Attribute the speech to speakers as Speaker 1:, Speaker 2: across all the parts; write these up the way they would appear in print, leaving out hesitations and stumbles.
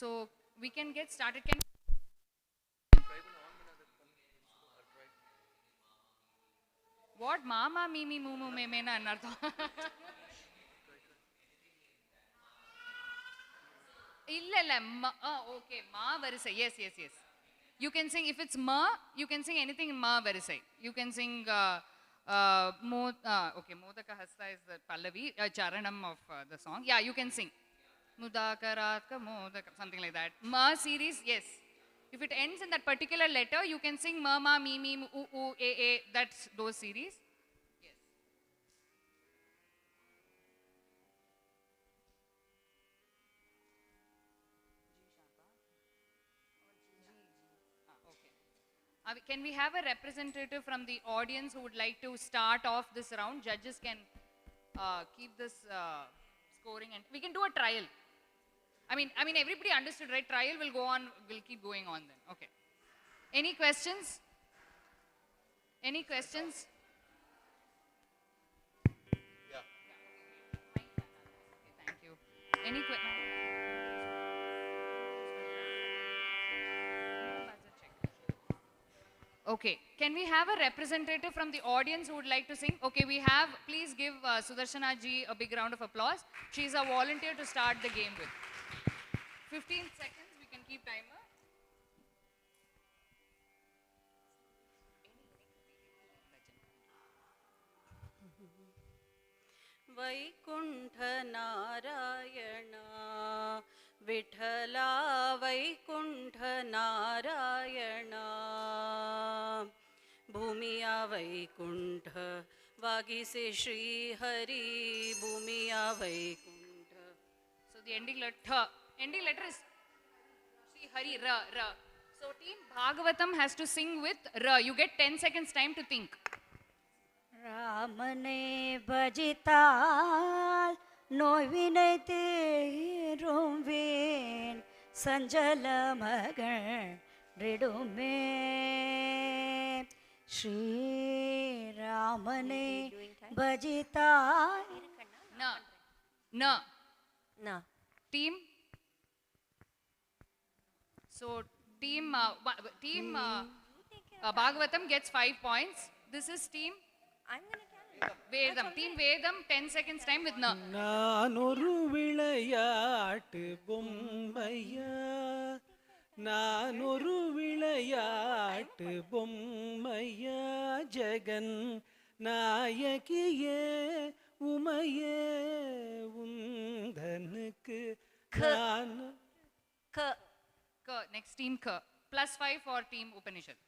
Speaker 1: So we can get started. Can what mama mimi mumu meme na anartham. Illa okay, ma varisai. Yes. You can sing, if it's ma, you can sing anything in ma varisai. You can sing okay, Modaka Hasta is the Pallavi, Charanam of the song. Yeah, you can sing. Mudakaratka Modaka, something like that. Ma series, yes. If it ends in that particular letter, you can sing ma, ma, mi, mi, u, u, a, that's those series. Yes. Okay. Can we have a representative from the audience who would like to start off this round? Judges can keep this scoring, and we can do a trial. I mean, everybody understood, right? Trial will go on, will keep going on then. Okay. Any questions? Any questions?
Speaker 2: Yeah.
Speaker 1: Okay, thank you. Any questions? Okay. Can we have a representative from the audience who would like to sing? Okay, we have, please give Sudarshana ji a big round of applause. She is a volunteer to start the game with. 15 seconds, we can keep timer.
Speaker 3: Vaikuntha Narayana Vithala Vaikuntha Narayana Bhumiya Vaikuntha Vagise Shri Hari Bhumiya Vaikuntha.
Speaker 1: So the ending letter is Shri Hari, Ra. So team Bhagavatam has to sing with Ra. You get 10 seconds time to think.
Speaker 4: Ramane bhajital novinai terum vin sanjala magan ridume Shri Ramane bhajital
Speaker 1: Na. Team. So team Bhagavatam gets 5 points. This is team Vedam. Team Vedam, 10 seconds time with Na.
Speaker 5: நானொரு விளையாட்டு பொம்மையா நானொரு விளையாட்டு பொம்மையா ஜெகன் நாயகியே உமையே உந்தனுக்கு
Speaker 1: Next team Ka. +5 for team Upanishad.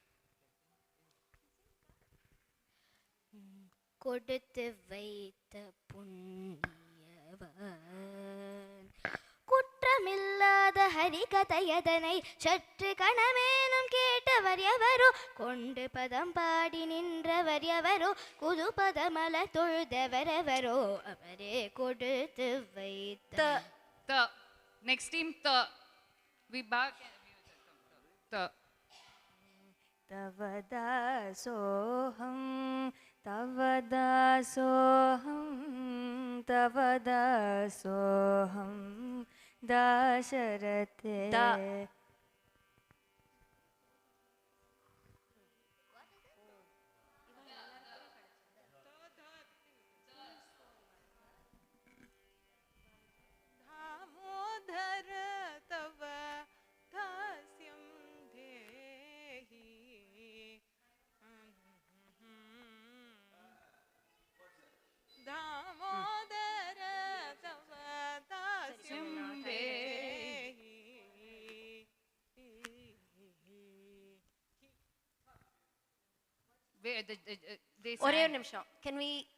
Speaker 4: கொடுத்து வைத்த புண்ணியவன் குற்றமில்லாத ஹரிகதையதனை சற்று கணமேனும் கேட்டவர் எவரோ கொண்டு பதம் பாடி நின்றவர் எவரோ புது பதமல தொழுதவர் எவரோ அவரே கொடுத்து வைத்த
Speaker 1: Next team Ta. We back. Ta.
Speaker 4: Tavadasoham Tavadasoham Tavadasoham Dasharate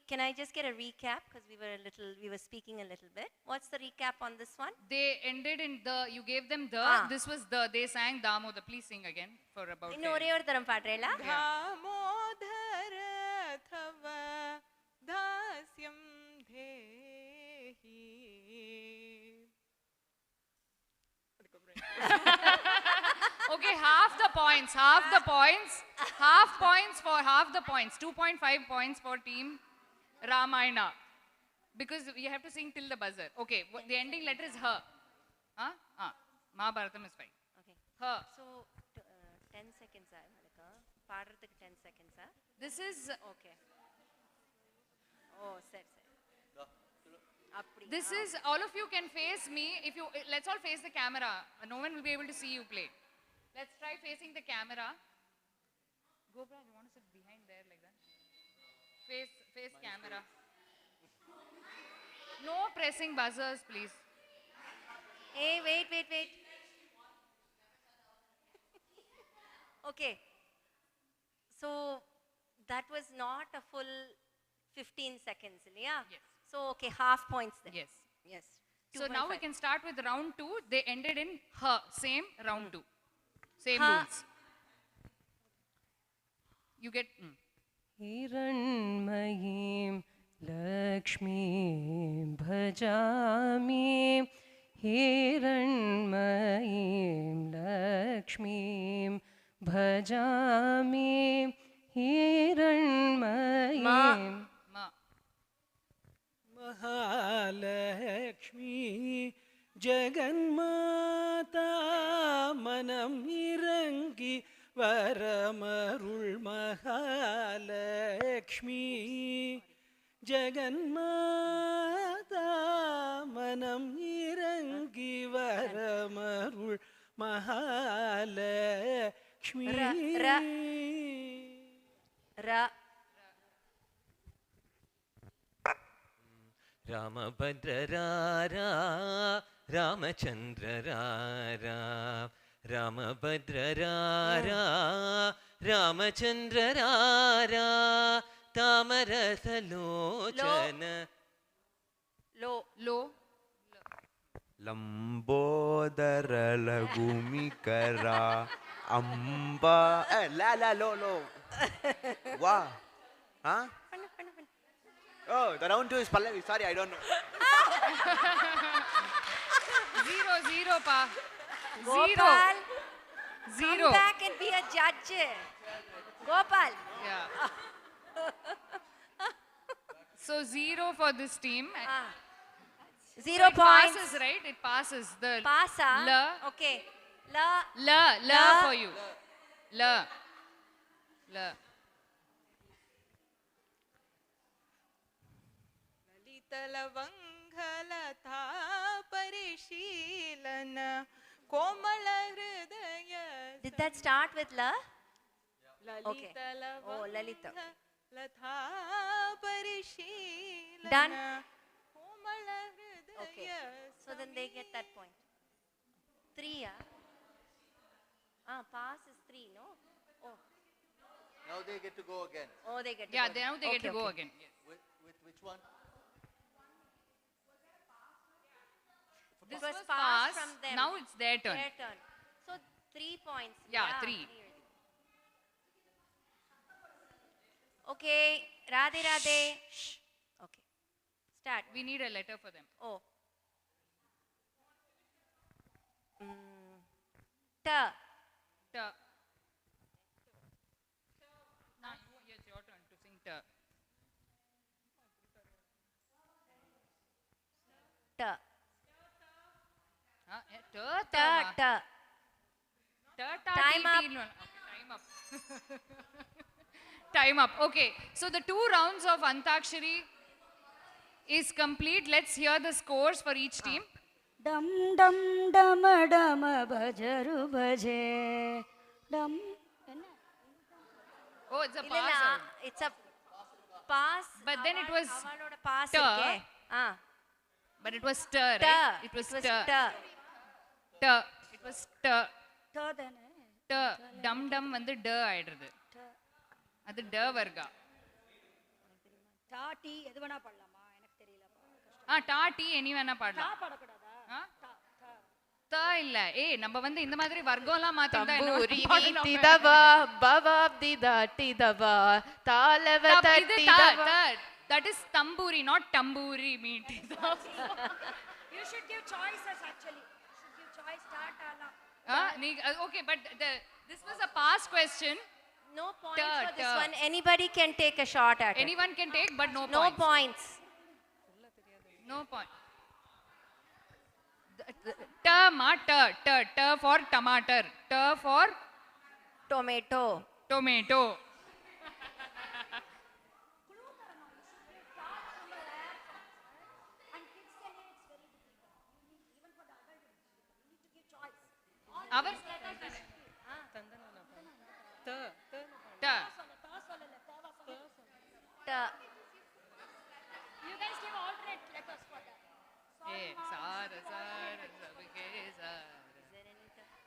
Speaker 3: Can I just get a recap, because we were speaking a little bit. What's the recap on this one?
Speaker 1: They ended in the, you gave them the, this was the, they sang Damoda. Please sing again for about 10.
Speaker 3: Innu ore tharam paadrela.
Speaker 6: Damodara thava dasyam dehi.
Speaker 1: Okay, half the points for half the points. 2.5 points for team Ramayana. Because you have to sing till the buzzer. Okay, the ending letter is her. Mahabharatam is fine.
Speaker 3: Okay.
Speaker 1: Her.
Speaker 3: So, 10 seconds, Malika. Paadradhukku 10 seconds,
Speaker 1: This is
Speaker 3: Okay. Oh, sir.
Speaker 1: This is, all of you can face me. If you, let's all face the camera. No one will be able to see you play. Let's try facing the camera. Gopra, you want to sit behind there like that? Face camera. No pressing buzzers, please.
Speaker 3: Hey, wait. Okay. So, that was not a full 15 seconds, yeah?
Speaker 1: Yes.
Speaker 3: So, okay, half points then.
Speaker 1: Yes.
Speaker 3: Yes.
Speaker 1: So now we
Speaker 3: 2.5.
Speaker 1: can start with round 2. They ended in her. Same round 2. Same
Speaker 3: Ha.
Speaker 1: rules. You get.
Speaker 2: हिरण्मयीं लक्ष्मीं भजामि हिरण्मयीं लक्ष्मीं भजामि हिरण्मयीं
Speaker 1: Ma.
Speaker 5: Mahalakshmi ஜெகன்மாதா மனம் இறங்கி வரமருள் மகாலக்ஷ்மி ஜெகன்மாதா மனம் இறங்கி வரமருள் Mahalakshmi
Speaker 3: Ra.
Speaker 7: Ramabhadra Rara, Ramachandra Rara, Ramabhadra Rara, Ramachandra Rara, Tamarasalochana.
Speaker 3: Low.
Speaker 1: Low.
Speaker 8: Lambodar लघुमिकरा Amba ला लो वाह huh oh the round 2 is Pallavi sorry I don't know
Speaker 1: 0 pa.
Speaker 3: Gopal,
Speaker 1: 0.
Speaker 3: come back and be a judge. Gopal.
Speaker 1: Yeah. So 0 for this team.
Speaker 3: 0
Speaker 1: It
Speaker 3: points.
Speaker 1: passes, right? It passes. The
Speaker 3: Passa.
Speaker 1: La.
Speaker 3: Okay. La.
Speaker 1: La
Speaker 3: La.
Speaker 1: for you. La.
Speaker 6: ललितलवङ्घलथा परिशीलन कोमल हृदय
Speaker 3: Did that start with la? Okay.
Speaker 6: ललितलवङ्घलथा
Speaker 3: Oh, Lalita.
Speaker 6: परिशीलन
Speaker 3: Done.
Speaker 6: कोमल हृदय
Speaker 3: Okay. So then they get that point. 3, yeah? Pass is 3, no? Oh.
Speaker 8: now they get to go again
Speaker 3: Oh, they get to
Speaker 1: Yeah,
Speaker 3: go.
Speaker 1: now they get to go again. Yes.
Speaker 8: with which one
Speaker 1: This
Speaker 3: was
Speaker 1: was
Speaker 3: pass
Speaker 1: pass.
Speaker 3: from them.
Speaker 1: Now it's their turn.
Speaker 3: Their turn. So 3 points.
Speaker 1: Yeah, 3.
Speaker 3: Okay. Radhe Radhe. Shh. Okay. Start.
Speaker 1: We need a letter for them.
Speaker 3: Oh. Ta.
Speaker 1: Ta. Now it's your turn to sing ta.
Speaker 3: Ta.
Speaker 1: Huh?
Speaker 3: Ta. Ta. Time up.
Speaker 1: Okay, time up. Time up. Okay. So the 2 rounds of Antakshari is complete. Let's hear the scores for each team.
Speaker 4: डम डम डम डम भजरु भजे डम
Speaker 1: Oh, it's a
Speaker 3: Illa,
Speaker 1: pass.
Speaker 3: it's a pass.
Speaker 1: But then it was
Speaker 3: Avaloda pass
Speaker 1: ta.
Speaker 3: irukke.
Speaker 1: But it was stir,
Speaker 3: Ta.
Speaker 1: right? It was
Speaker 3: ta.
Speaker 1: stir. Ta. It was stir.
Speaker 4: தானே
Speaker 1: Ta. Dum dum வந்து d ஆயிடுது. அது d வர்க்கா.
Speaker 4: டாட்டி எது வேணா பண்ணலாமா எனக்கு தெரியலப்பா
Speaker 1: ta t any வேணா பாடலாம்.
Speaker 4: பாடக்கூடாதா
Speaker 1: ta இல்ல. ஏய் நம்ம வந்து இந்த மாதிரி வர்க்கம்லாம் மாத்திட்டா என்ன
Speaker 6: ತಂಬೂರಿ
Speaker 1: பாடலாம்?
Speaker 6: ನೀತಿದವ ಭವಾಬ್ದಿ ದಾಟಿದವ ತಾಲವ
Speaker 1: இது
Speaker 6: ತಟ್ಟಿದವ
Speaker 1: that is tamburi, not tamburi meat.
Speaker 4: you should give choices actually should give choice டாட்டாலாம்
Speaker 1: Okay, but this was a past question.
Speaker 3: No points
Speaker 1: Ta,
Speaker 3: for this
Speaker 1: ta.
Speaker 3: one. Anybody can take a shot at it.
Speaker 1: Anyone can take, but no
Speaker 3: No
Speaker 1: points.
Speaker 3: points.
Speaker 1: No point. T for tomato. T for
Speaker 3: Tomato.
Speaker 1: tomato. Our T.
Speaker 4: You guys give alternate letters for that.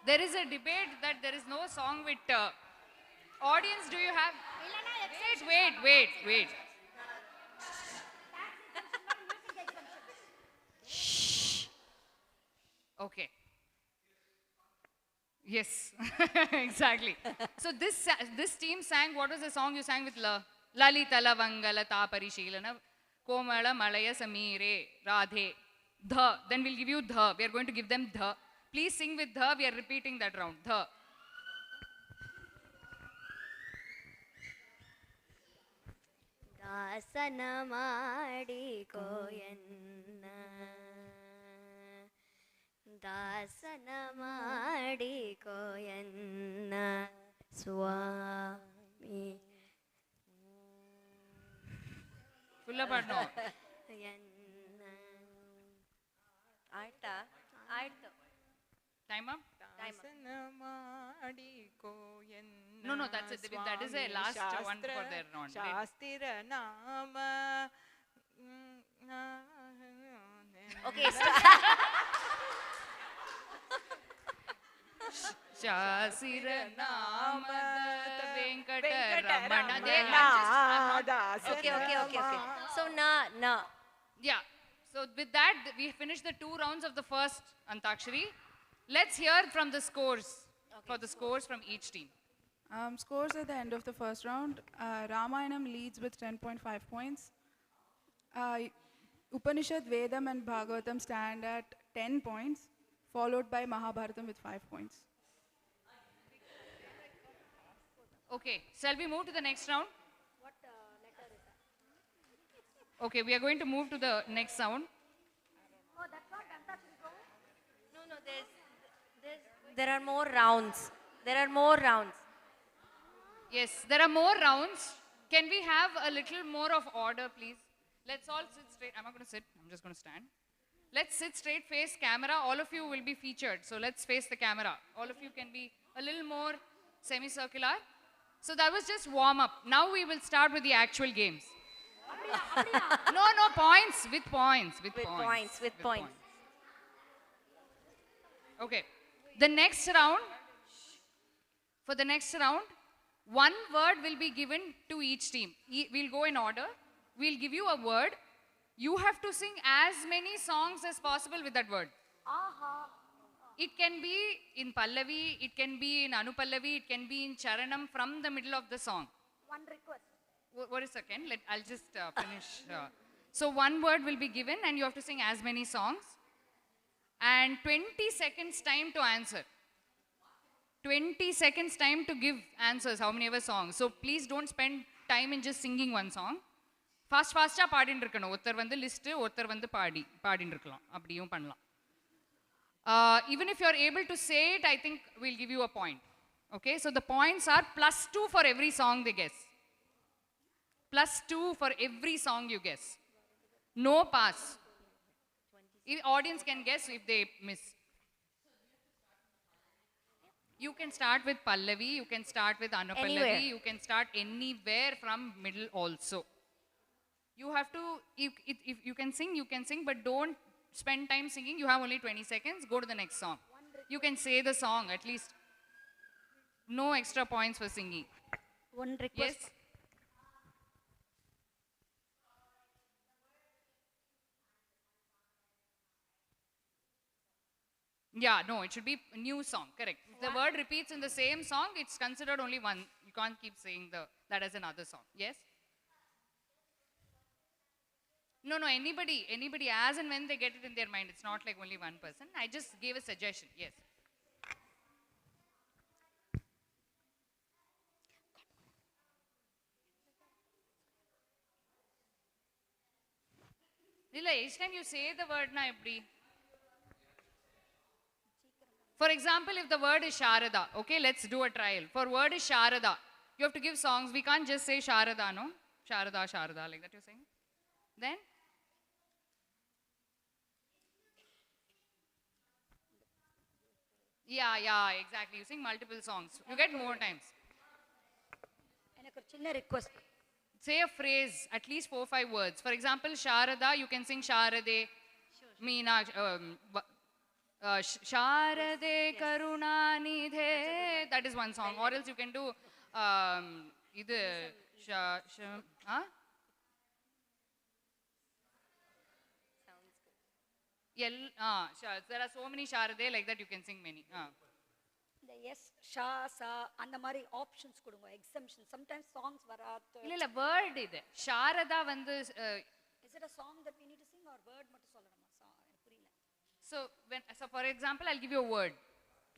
Speaker 1: There is a debate that there is no song with audience. Do you have? Wait. Shh. Okay. Yes, exactly. So this team sang. What was the song you sang with La? Lalita Lavangalata Parishilana Komala Malaya Samire Radhe. Dha. Then we'll give you dha. We are going to give them dha. Please sing with dha. We are repeating that round. Dha.
Speaker 3: Dasana Madi Koyanna. Dasana Madi Koyanna. Swami.
Speaker 1: Full up or no?
Speaker 3: Aita.
Speaker 1: Time up?
Speaker 6: No,
Speaker 1: No, that's it. That is a last one for their round.
Speaker 6: Shastira Nama.
Speaker 3: Okay,
Speaker 1: Shasira Namada Venkataramana.
Speaker 3: Okay. So na.
Speaker 1: Yeah. So with that, we finished the 2 rounds of the first Antakshari. Let's hear from the scores. For the scores from each team.
Speaker 9: Scores at the end of the first round. Ramayanam leads with 10.5 points. Upanishad, Vedam and Bhagavatam stand at 10 points, followed by Mahabharatam with 5 points.
Speaker 1: Okay, shall we move to the next round? What letter is that? Okay, we are going to move to the next round.
Speaker 4: Oh, that's not Antakshari round?
Speaker 3: No, there are more rounds.
Speaker 1: Yes, there are more rounds. Can we have a little more of order, please? Let's all sit straight. I'm not going to sit. I'm just going to stand. Let's sit straight, face camera. All of you will be featured. So let's face the camera. All of you can be a little more semicircular. So that was just warm up. Now we will start with the actual games. No, points. With points. Okay. The next round, for the next round, one word will be given to each team. We'll go in order. We'll give you a word. You have to sing as many songs as possible with that word. It can be in Pallavi, it can be in Anupallavi, it can be in Charanam from the middle of the song.
Speaker 4: One request.
Speaker 1: What is second? I'll just finish. So one word will be given and you have to sing as many songs. And 20 seconds time to answer. 20 seconds time to give answers, how many ever songs. So please don't spend time in just singing one song. Fast பாடின்னு இருக்கணும். ஒருத்தர் வந்து list, ஒருத்தர் வந்து பாடின்னு இருக்கலாம். அப்படியும் பண்ணலாம். Even if you're able to say it, I think we'll give you a point. Okay, so the points are +2 for every song they guess. +2 for every song you guess. No pass. Audience can guess if they miss. You can start with Pallavi, you can start with Anupallavi, you can start anywhere from middle also. You have to, if you can sing, but don't spend time singing. You have only 20 seconds. Go to the next song. You can say the song at least. No extra points for singing.
Speaker 4: One request.
Speaker 1: Yes? Yeah, no, it should be a new song, correct. If the word repeats in the same song, it's considered only one. You can't keep saying that as another song. Yes? No, anybody, as and when they get it in their mind. It's not like only one person. I just gave a suggestion, yes. Lila, each time you say the word, na, every. For example, if the word is Sharada, okay, let's do a trial. For word is Sharada, you have to give songs. We can't just say Sharada, no? Sharada, Sharada, like that you're saying. Then? Yeah, exactly. You sing multiple songs. You get more times.
Speaker 4: எனக்கு ஒரு சின்ன request.
Speaker 1: Say a phrase, at least 4-5 words. For example, Sharada, you can sing Sharade, Meena, Sharade Karunanidhe. That is one song. Or else you can do, huh? There are so many Sharade, like that you can sing many.
Speaker 4: இந்த S Shah சா அந்த மாதிரி options கொடுங்க exemption sometimes songs வராது
Speaker 1: இல்ல word இது சாரதா வந்து
Speaker 4: is it a song that we need to sing or word மட்டும் சொல்லணுமா எனக்கு புரியல
Speaker 1: so for example I'll give you a word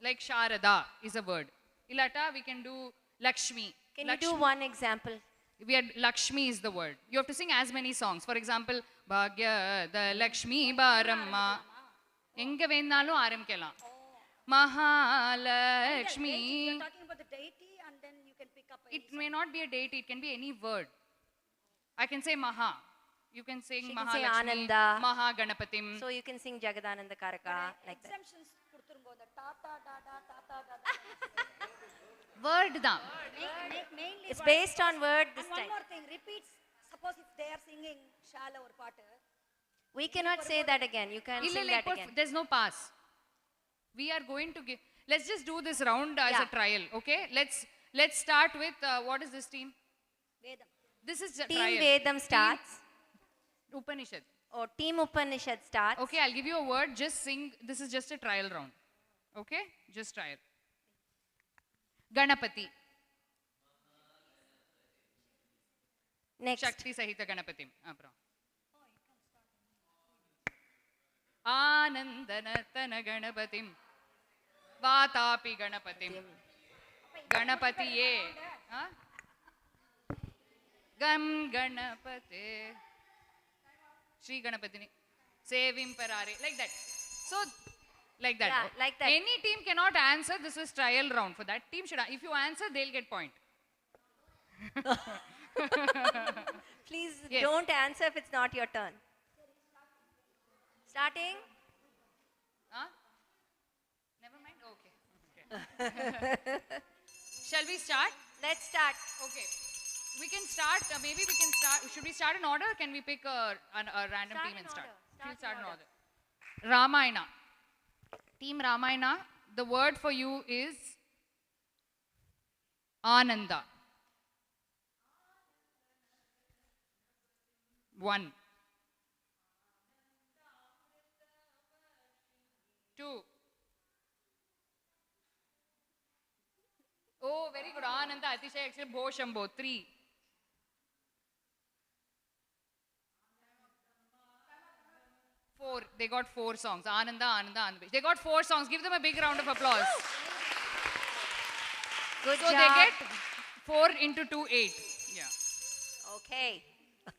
Speaker 1: like Sharada is a word illata we can do Lakshmi.
Speaker 3: Can you do one example?
Speaker 1: We had Lakshmi is the word. You have to sing as many songs. For example, Bhagya the Lakshmi Baramma. Enga vennalu aramkalam. Mahalakshmi.
Speaker 4: You're talking about the deity and then you can pick up
Speaker 1: It may not be a deity, it can be any word. I can say Maha. You can sing
Speaker 3: She can say
Speaker 1: Mahalakshmi,
Speaker 3: Ananda.
Speaker 1: Maha Ganapatim.
Speaker 3: So you can sing Jagadananda Karaka like that.
Speaker 4: exemptions கொடுத்துருங்க அந்த Tata Tata Tata Tata
Speaker 1: Word da.
Speaker 4: mainly
Speaker 3: It's based on word this
Speaker 4: and one
Speaker 3: time.
Speaker 4: more thing repeats suppose if they are singing shala ஒரு பாட்டு
Speaker 3: We cannot say that again. You can't
Speaker 1: Illa,
Speaker 3: sing
Speaker 1: like,
Speaker 3: that again.
Speaker 1: there's no pass. We are going to give. Let's just do this round as a
Speaker 3: Yeah.
Speaker 1: trial, okay? Let's start with what is this team?
Speaker 4: வேதம்
Speaker 1: This is a
Speaker 3: Team
Speaker 1: trial.
Speaker 3: Vedam starts.
Speaker 1: Upanishad.
Speaker 3: Or Team Upanishad starts.
Speaker 1: Okay, I'll give you a word. Just sing. This is just a trial round. Okay, just trial. Ganapati.
Speaker 3: Next.
Speaker 1: Shakti Sahita Ganapatim. Anandanatana Ganapatim. Vatapi Ganapatim. Ganapatiye. Huh? Gam Ganapate. Shri Ganapatini. Sevim Parare. Like that. So, like that.
Speaker 3: Yeah, like that.
Speaker 1: Any team cannot answer. This is trial round. For that team should. If you answer, they'll get point.
Speaker 3: Please
Speaker 1: Yes.
Speaker 3: don't answer if it's not your turn. Starting.
Speaker 1: Huh? Never mind. Okay. Shall we start?
Speaker 3: Let's start.
Speaker 1: Okay. We can start. Maybe we can start. Should we start in order? Or can we pick a random
Speaker 3: Start
Speaker 1: team
Speaker 3: in
Speaker 1: and start?
Speaker 3: order.
Speaker 1: We'll
Speaker 3: Start in
Speaker 1: start in order. Ramayana. Team Ramayana. The word for you is Ananda. 1. 2. Oh, very good. Ananda, Atishay, actually, Bho Shambho. 3. 4. They got 4 songs. Ananda, Ananda. They got 4 songs. Give them a big round of applause.
Speaker 3: Good
Speaker 1: So
Speaker 3: job.
Speaker 1: they get 4 into 2, 8. Yeah.
Speaker 3: Okay.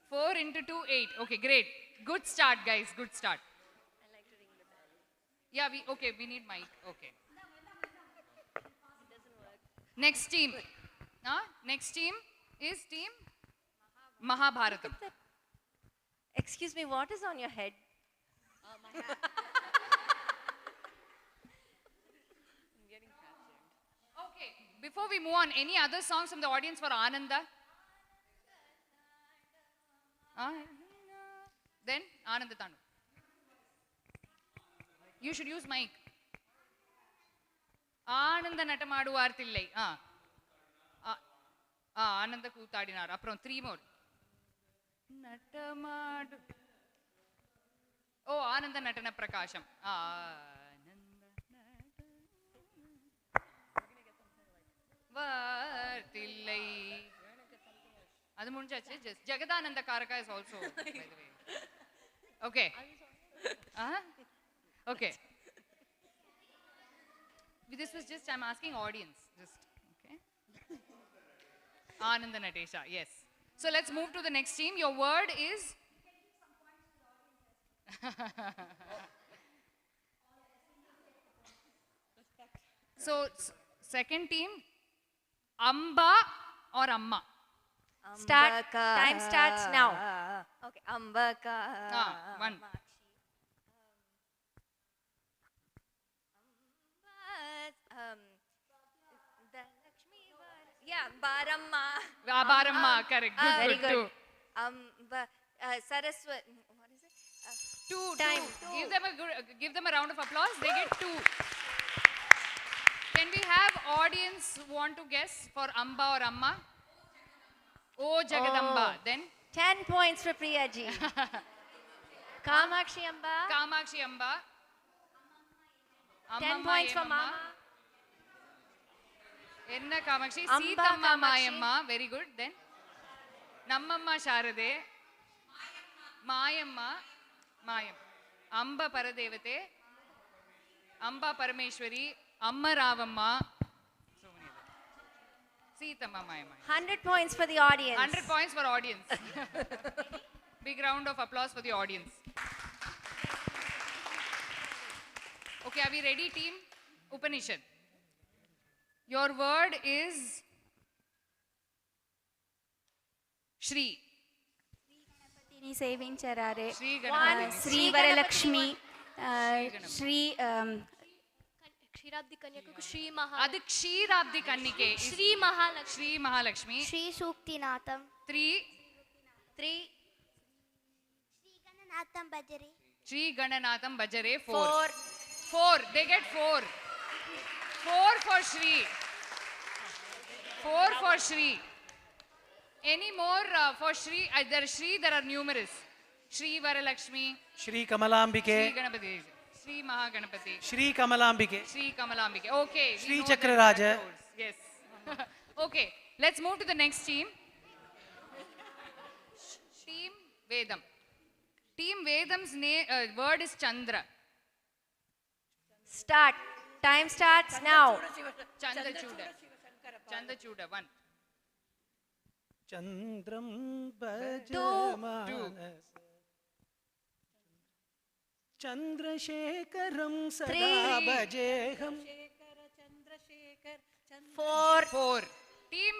Speaker 1: 4 into 2, 8. Okay, great. Good start, guys. Good start. Yeah, we need mic. Okay. Next team. Next team is team Mahabharatam.
Speaker 3: Excuse me, what is on your head?
Speaker 1: Okay, before we move on, any other songs from the audience for Ananda? Then Ananda Tanu. You should use mic. Ananda Natamadu Artillai. Ananda Kutadinar. Apron 3 more. Natamadu. Oh, Ananda Natana Prakasham. Vartillai. Adu munchache. Just Jagadananda Karaka is also, by the way. Okay. Okay. This was just, I'm asking audience. Just, okay. Ananda Natesha, yes. So let's move to the next team. Your word is? So, second team, Amba or Amma?
Speaker 3: Start.
Speaker 4: Ambaka.
Speaker 3: Time starts now. Okay. Ambaka.
Speaker 1: One.
Speaker 3: The Lakshmi yeah, Baramma.
Speaker 1: Baramma, correct. Good,
Speaker 3: Very
Speaker 1: good.
Speaker 3: good.
Speaker 1: Two.
Speaker 3: Saraswati. What is it?
Speaker 1: Two.
Speaker 3: Time.
Speaker 1: Give them a round of applause. They get 2. Can we have audience want to guess for Amba or Amma? Oh, Jagadamba.
Speaker 3: Oh.
Speaker 1: Then
Speaker 3: 10 points for Priya ji. Kamakshi Amba.
Speaker 1: Kamakshi Amba.
Speaker 3: 10 points for Mama.
Speaker 1: Enna Kamakshi.
Speaker 3: Amba
Speaker 1: Seethamma
Speaker 3: Kamakshi.
Speaker 1: Mayamma. Very good. Then Nammamma Sharade. Mayamma. Mayam. Amba Paradevate. Amba Parameshwari. Amma Ravamma. So many others. Seethamma Mayamma.
Speaker 3: 100 points for the audience.
Speaker 1: 100 points for audience. Big round of applause for the audience. Okay, are we ready, team? Upanishad. Your word is Shri.
Speaker 10: ని సేవించరారే
Speaker 1: Shri Ganapati.
Speaker 10: Shri Varalakshmi
Speaker 1: Ganapati.
Speaker 10: Shri
Speaker 11: క్షీరాబ్ది కన్యకకు శ్రీ మహా
Speaker 1: Adi Ksheerabdi Kannike.
Speaker 11: Shri Mahalakshmi
Speaker 1: Shri Mahalakshmi.
Speaker 11: Shri సూక్తినాథం
Speaker 1: 3.
Speaker 3: Three.
Speaker 11: Shri గణనాథం భజరే
Speaker 1: Shri Gananatham Bajare. 4.
Speaker 3: Four.
Speaker 1: 4. They get 4. 4 for Shri. 4 for Shri. Any more for Shri? There are numerous. Shri Varalakshmi.
Speaker 5: Shri Kamalambike.
Speaker 1: Shri Ganapati. Shri Mahaganapati.
Speaker 5: Shri Kamalambike.
Speaker 1: Shri Kamalambike. Okay. we
Speaker 5: Shri
Speaker 1: know
Speaker 5: Chakraraja.
Speaker 1: that codes. Yes. Okay. Let's move to the next team. Team Vedam. Team Vedam's word is Chandra.
Speaker 3: Start. Time starts now.
Speaker 1: Chandachuda. Chandachuda. 1.
Speaker 5: Chandram
Speaker 3: Two.
Speaker 5: Bhajamanas. Chandrashekaram sada
Speaker 3: Three.
Speaker 5: bhajeham.
Speaker 3: 4.
Speaker 1: 4. Team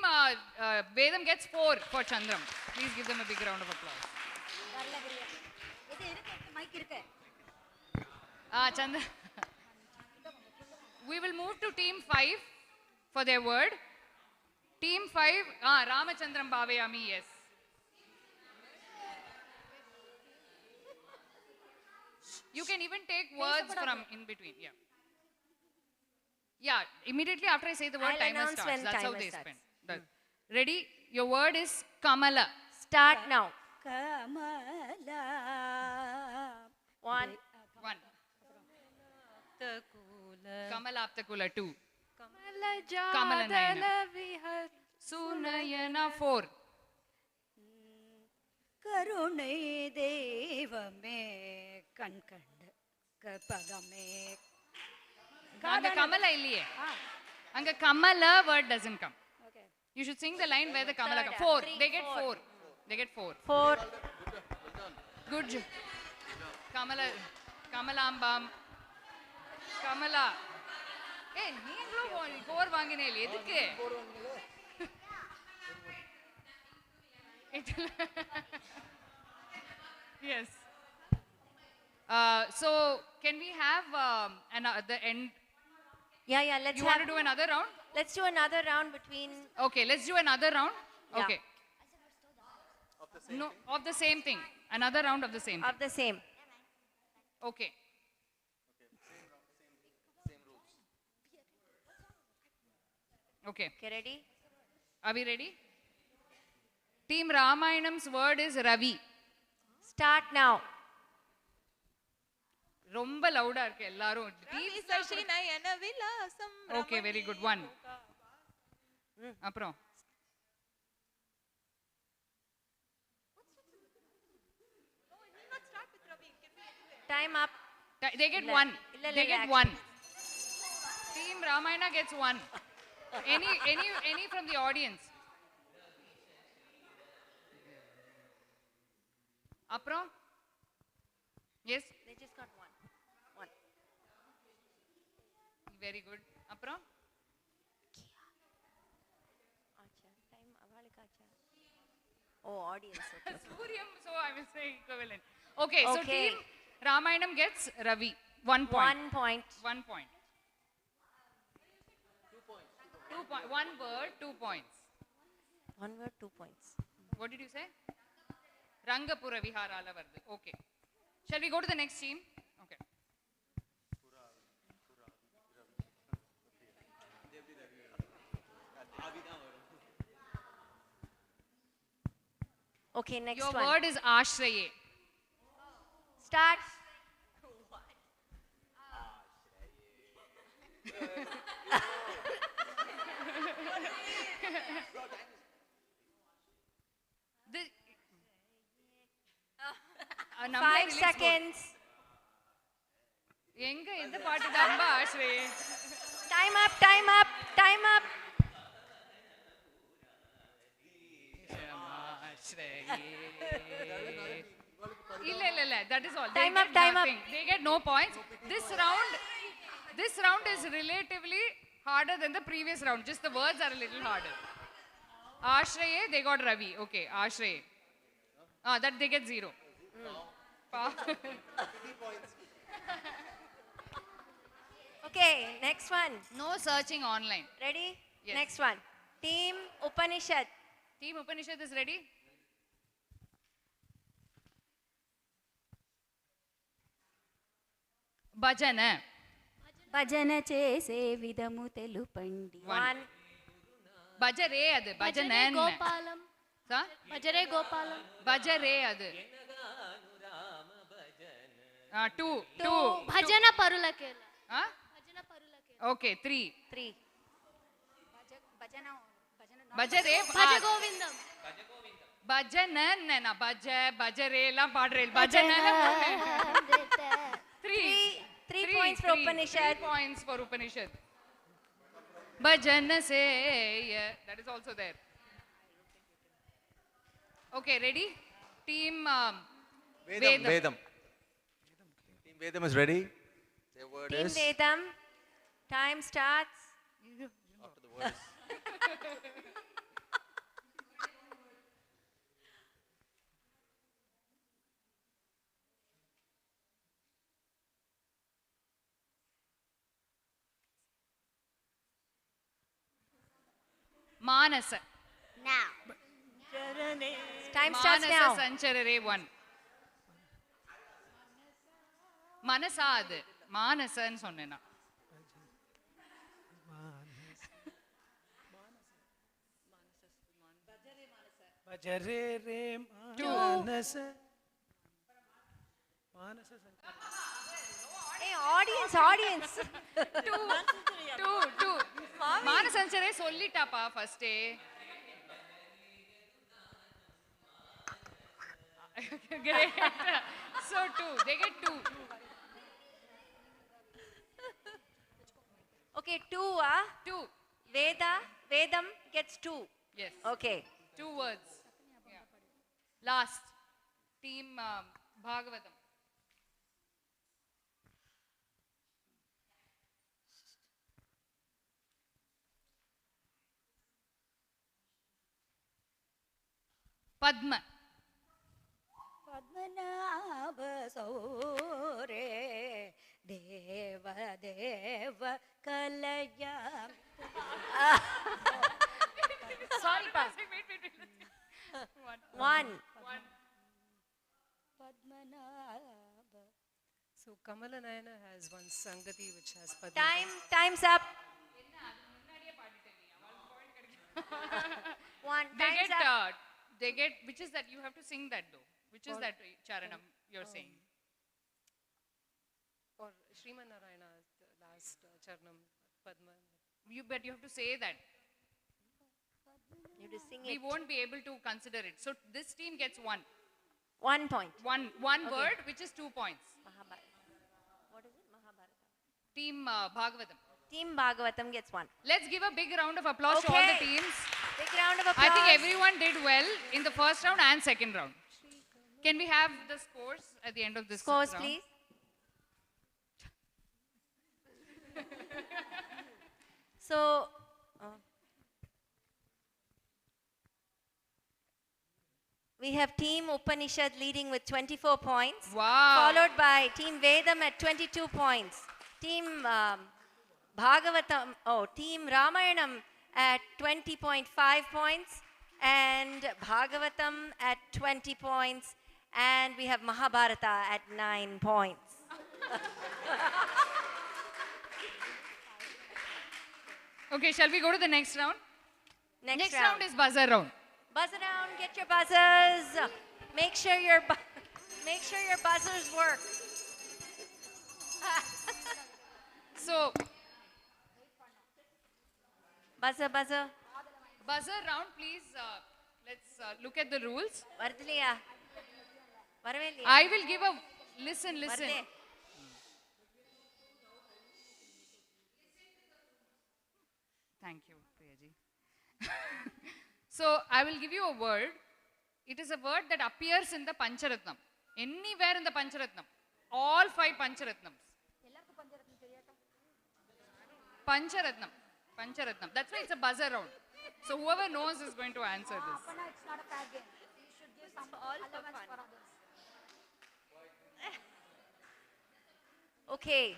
Speaker 1: Vedam gets 4 for Chandram. Please give them a big round of applause.
Speaker 4: Mike இருக்கு
Speaker 1: Chandra. We will move to team 5 for their word. Team 5, Ramachandran Bhavayami, yes. You can even take words from in between, yeah. Yeah, immediately after I say the word,
Speaker 3: I'll
Speaker 1: timer
Speaker 3: announce
Speaker 1: starts.
Speaker 3: when
Speaker 1: That's how
Speaker 3: timer
Speaker 1: they
Speaker 3: starts.
Speaker 1: spend. Ready? Your word is Kamala.
Speaker 3: Start now.
Speaker 4: Kamala
Speaker 3: 1.
Speaker 1: 1. Kamala Aptakula 2. Kamala Nayana. Sunayana 4.
Speaker 4: கருணை தெய்வமே கண் கண்டு கற்பகமே
Speaker 1: Anga Kamala illiye. Anga Kamala word doesn't come.
Speaker 4: Okay
Speaker 1: You should sing the line where the Kamala comes. 4.
Speaker 3: Three,
Speaker 1: They get
Speaker 3: four.
Speaker 1: 4. They get 4.
Speaker 3: 4.
Speaker 1: Good. Kamala. Kamalambam. Kamala. Hey, நீங்களும் 4 வாங்கினேன் எதுக்கு? Yes. So can we have the end?
Speaker 3: Yeah, let's
Speaker 1: You
Speaker 3: have
Speaker 1: want to do another round?
Speaker 3: Let's do another round between
Speaker 1: Okay, let's do another round.
Speaker 3: Yeah.
Speaker 1: Okay. No, of the same thing. Another round of the same
Speaker 3: of the same.
Speaker 1: thing. Okay. Okay.
Speaker 3: Okay, ready?
Speaker 1: Are we ready? Team Ramayanam's word is Ravi.
Speaker 3: Start now.
Speaker 1: ரொம்ப லவுடா இருக்கு எல்லாரும்.
Speaker 6: சசி நயன விலாசம்
Speaker 1: Okay, very good. 1. அப்புறம்
Speaker 3: Time up.
Speaker 1: they get
Speaker 3: இல்ல,
Speaker 1: 1.
Speaker 3: இல்ல,
Speaker 1: They
Speaker 3: இல்ல,
Speaker 1: get 1. Team Ramayana gets 1. Any from the audience? அப்புறம் Yes,
Speaker 3: They just got 1.
Speaker 1: very good. அப்புறம்
Speaker 3: Oh, audience. Okay.
Speaker 1: Suryam, so I will say equivalent. Okay, so
Speaker 3: Okay.
Speaker 1: team Ramayanam gets Ravi. 1 point.
Speaker 3: 1 point.
Speaker 1: 1 point. 2 point. 1 word, 2 points.
Speaker 3: 1 word, 2 points.
Speaker 1: What did you say? Rangapura Viharala vardu. Okay. Shall we go to the next team? Okay.
Speaker 3: Okay, next
Speaker 1: Your
Speaker 3: one.
Speaker 1: word is Ashraye.
Speaker 3: Start.
Speaker 1: The, number
Speaker 3: 5
Speaker 1: release
Speaker 3: seconds.
Speaker 1: எங்க எந்த பாட்டு Thamba ஆஷ்ரே
Speaker 3: Time up, time up, time up.
Speaker 1: இல்ல that is all.
Speaker 3: Time
Speaker 1: They
Speaker 3: up,
Speaker 1: get
Speaker 3: time up.
Speaker 1: nothing. They get no points. This round is relatively harder than the previous round. Just the words are a little harder. Ashraye, they got Ravi. Okay, Ashraye. That they get 0.
Speaker 3: Okay, next one.
Speaker 1: No searching online.
Speaker 3: Ready?
Speaker 1: Yes.
Speaker 3: Next one. Team Upanishad.
Speaker 1: Team Upanishad is ready? Bhajana.
Speaker 10: భజన చేసే విధము తెలుపండి.
Speaker 3: 1.
Speaker 1: Bhajare adu.
Speaker 11: భజరే
Speaker 1: Bhajanan.
Speaker 11: Gopalam
Speaker 1: Sa?
Speaker 11: భజరే Gopalam
Speaker 1: Bhajare adu. 2.
Speaker 11: భజన పరులకేల
Speaker 1: Huh?
Speaker 11: భజన పరులకేల
Speaker 1: Okay, 3.
Speaker 3: 3.
Speaker 1: Bhajare.
Speaker 11: భజ గోవిందం
Speaker 1: Bhajanan. Bhajare எல்லாம் பாடுறேன். Bhajanan. 3.
Speaker 3: 3 points for Upanishad.
Speaker 1: 3 points for Upanishad. Bhajana seya. That is also there. Okay, ready? Team
Speaker 8: Vedam. Vedam. Team Vedam is ready. Their word
Speaker 3: Team
Speaker 8: is.
Speaker 3: Vedam. Time starts.
Speaker 8: After the words.
Speaker 1: Manasa.
Speaker 11: now
Speaker 3: Time starts
Speaker 1: Manasa
Speaker 3: now.
Speaker 1: Sancharare 1. Manasa அது. Manasன்னு சொன்னேனா.
Speaker 5: Bhajare re manasa. Manasa
Speaker 3: Hey, audience.
Speaker 1: 2. Manasanchare சொல்லிட்டாப்பா first day. Great. So 2. They get 2.
Speaker 3: Okay, 2.
Speaker 1: 2.
Speaker 3: Vedam gets 2.
Speaker 1: Yes.
Speaker 3: Okay.
Speaker 1: 2 words. Yeah. Last. Team Bhagavatam. Padma.
Speaker 4: Padmanabha सौरे Dev Dev कलया
Speaker 3: Sorry, pa.
Speaker 1: Wait.
Speaker 3: 1.
Speaker 4: Padmanabha
Speaker 2: So Kamala Nayana has one Sangati which has Padma.
Speaker 3: Time's up. 1. Time's up.
Speaker 1: They get, which is that, you have to sing that though. Which is that Charanam you're saying?
Speaker 2: Or Sriman Narayana, the last Charanam, Padma.
Speaker 1: But you have to say that.
Speaker 3: You have to sing
Speaker 1: We
Speaker 3: it.
Speaker 1: won't be able to consider it. So this team gets 1.
Speaker 3: 1 point.
Speaker 1: One word, which is 2 points.
Speaker 3: What is it? Mahabharata.
Speaker 1: Team Bhagavatam.
Speaker 3: Team Bhagavatam gets 1.
Speaker 1: Let's give a big round of applause to all the
Speaker 3: Okay.
Speaker 1: teams.
Speaker 3: Big round of applause.
Speaker 1: I think everyone did well in the first round and second round. Can we have the scores at the end of this
Speaker 3: Scores,
Speaker 1: round?
Speaker 3: please. So, We have Team Upanishad leading with 24 points.
Speaker 1: Wow.
Speaker 3: Followed by Team Vedam at 22 points. Team Bhagavatam, Team Ramayanam at 20.5 points. And Bhagavatam at 20 points. And we have Mahabharata at 9 points.
Speaker 1: Okay, shall we go to the next round?
Speaker 3: Next
Speaker 1: round is buzzer round.
Speaker 3: Buzz around, get your buzzers. Make sure your buzzers work.
Speaker 1: So,
Speaker 3: Buzzer.
Speaker 1: buzzer round, please. Let's look at the rules.
Speaker 3: Vardliya. Varveliya.
Speaker 1: I will give a listen.
Speaker 3: Varde.
Speaker 1: Thank you, Priyaji. So, I will give you a word. It is a word that appears in the Pancharatnam. Anywhere in the Pancharatnam. All 5 Pancharatnams. Pancharatnam. That's why it's a buzzer round. So, whoever knows is going to answer this.
Speaker 4: It's not a fair game. You should give some allowance for others.
Speaker 3: Okay.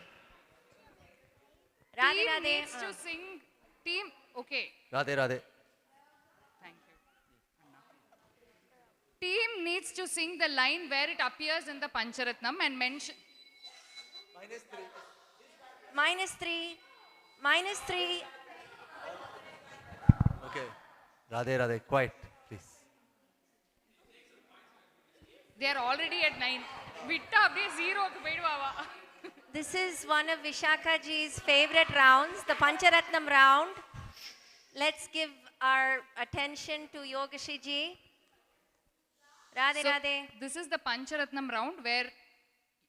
Speaker 1: Team
Speaker 3: Radhe.
Speaker 1: needs to sing. Team, okay.
Speaker 8: Radhe.
Speaker 1: Thank you. Team needs to sing the line where it appears in the Pancharatnam and mention.
Speaker 3: Minus 3.
Speaker 8: Okay. Radhe, quiet, please.
Speaker 1: They are already at 9. Vitta abhi 0 ku peduava.
Speaker 3: This is one of Vishakha ji's favorite rounds, the Pancharatnam round. Let's give our attention to Yogashi ji. Radhe.
Speaker 1: This is the Pancharatnam round where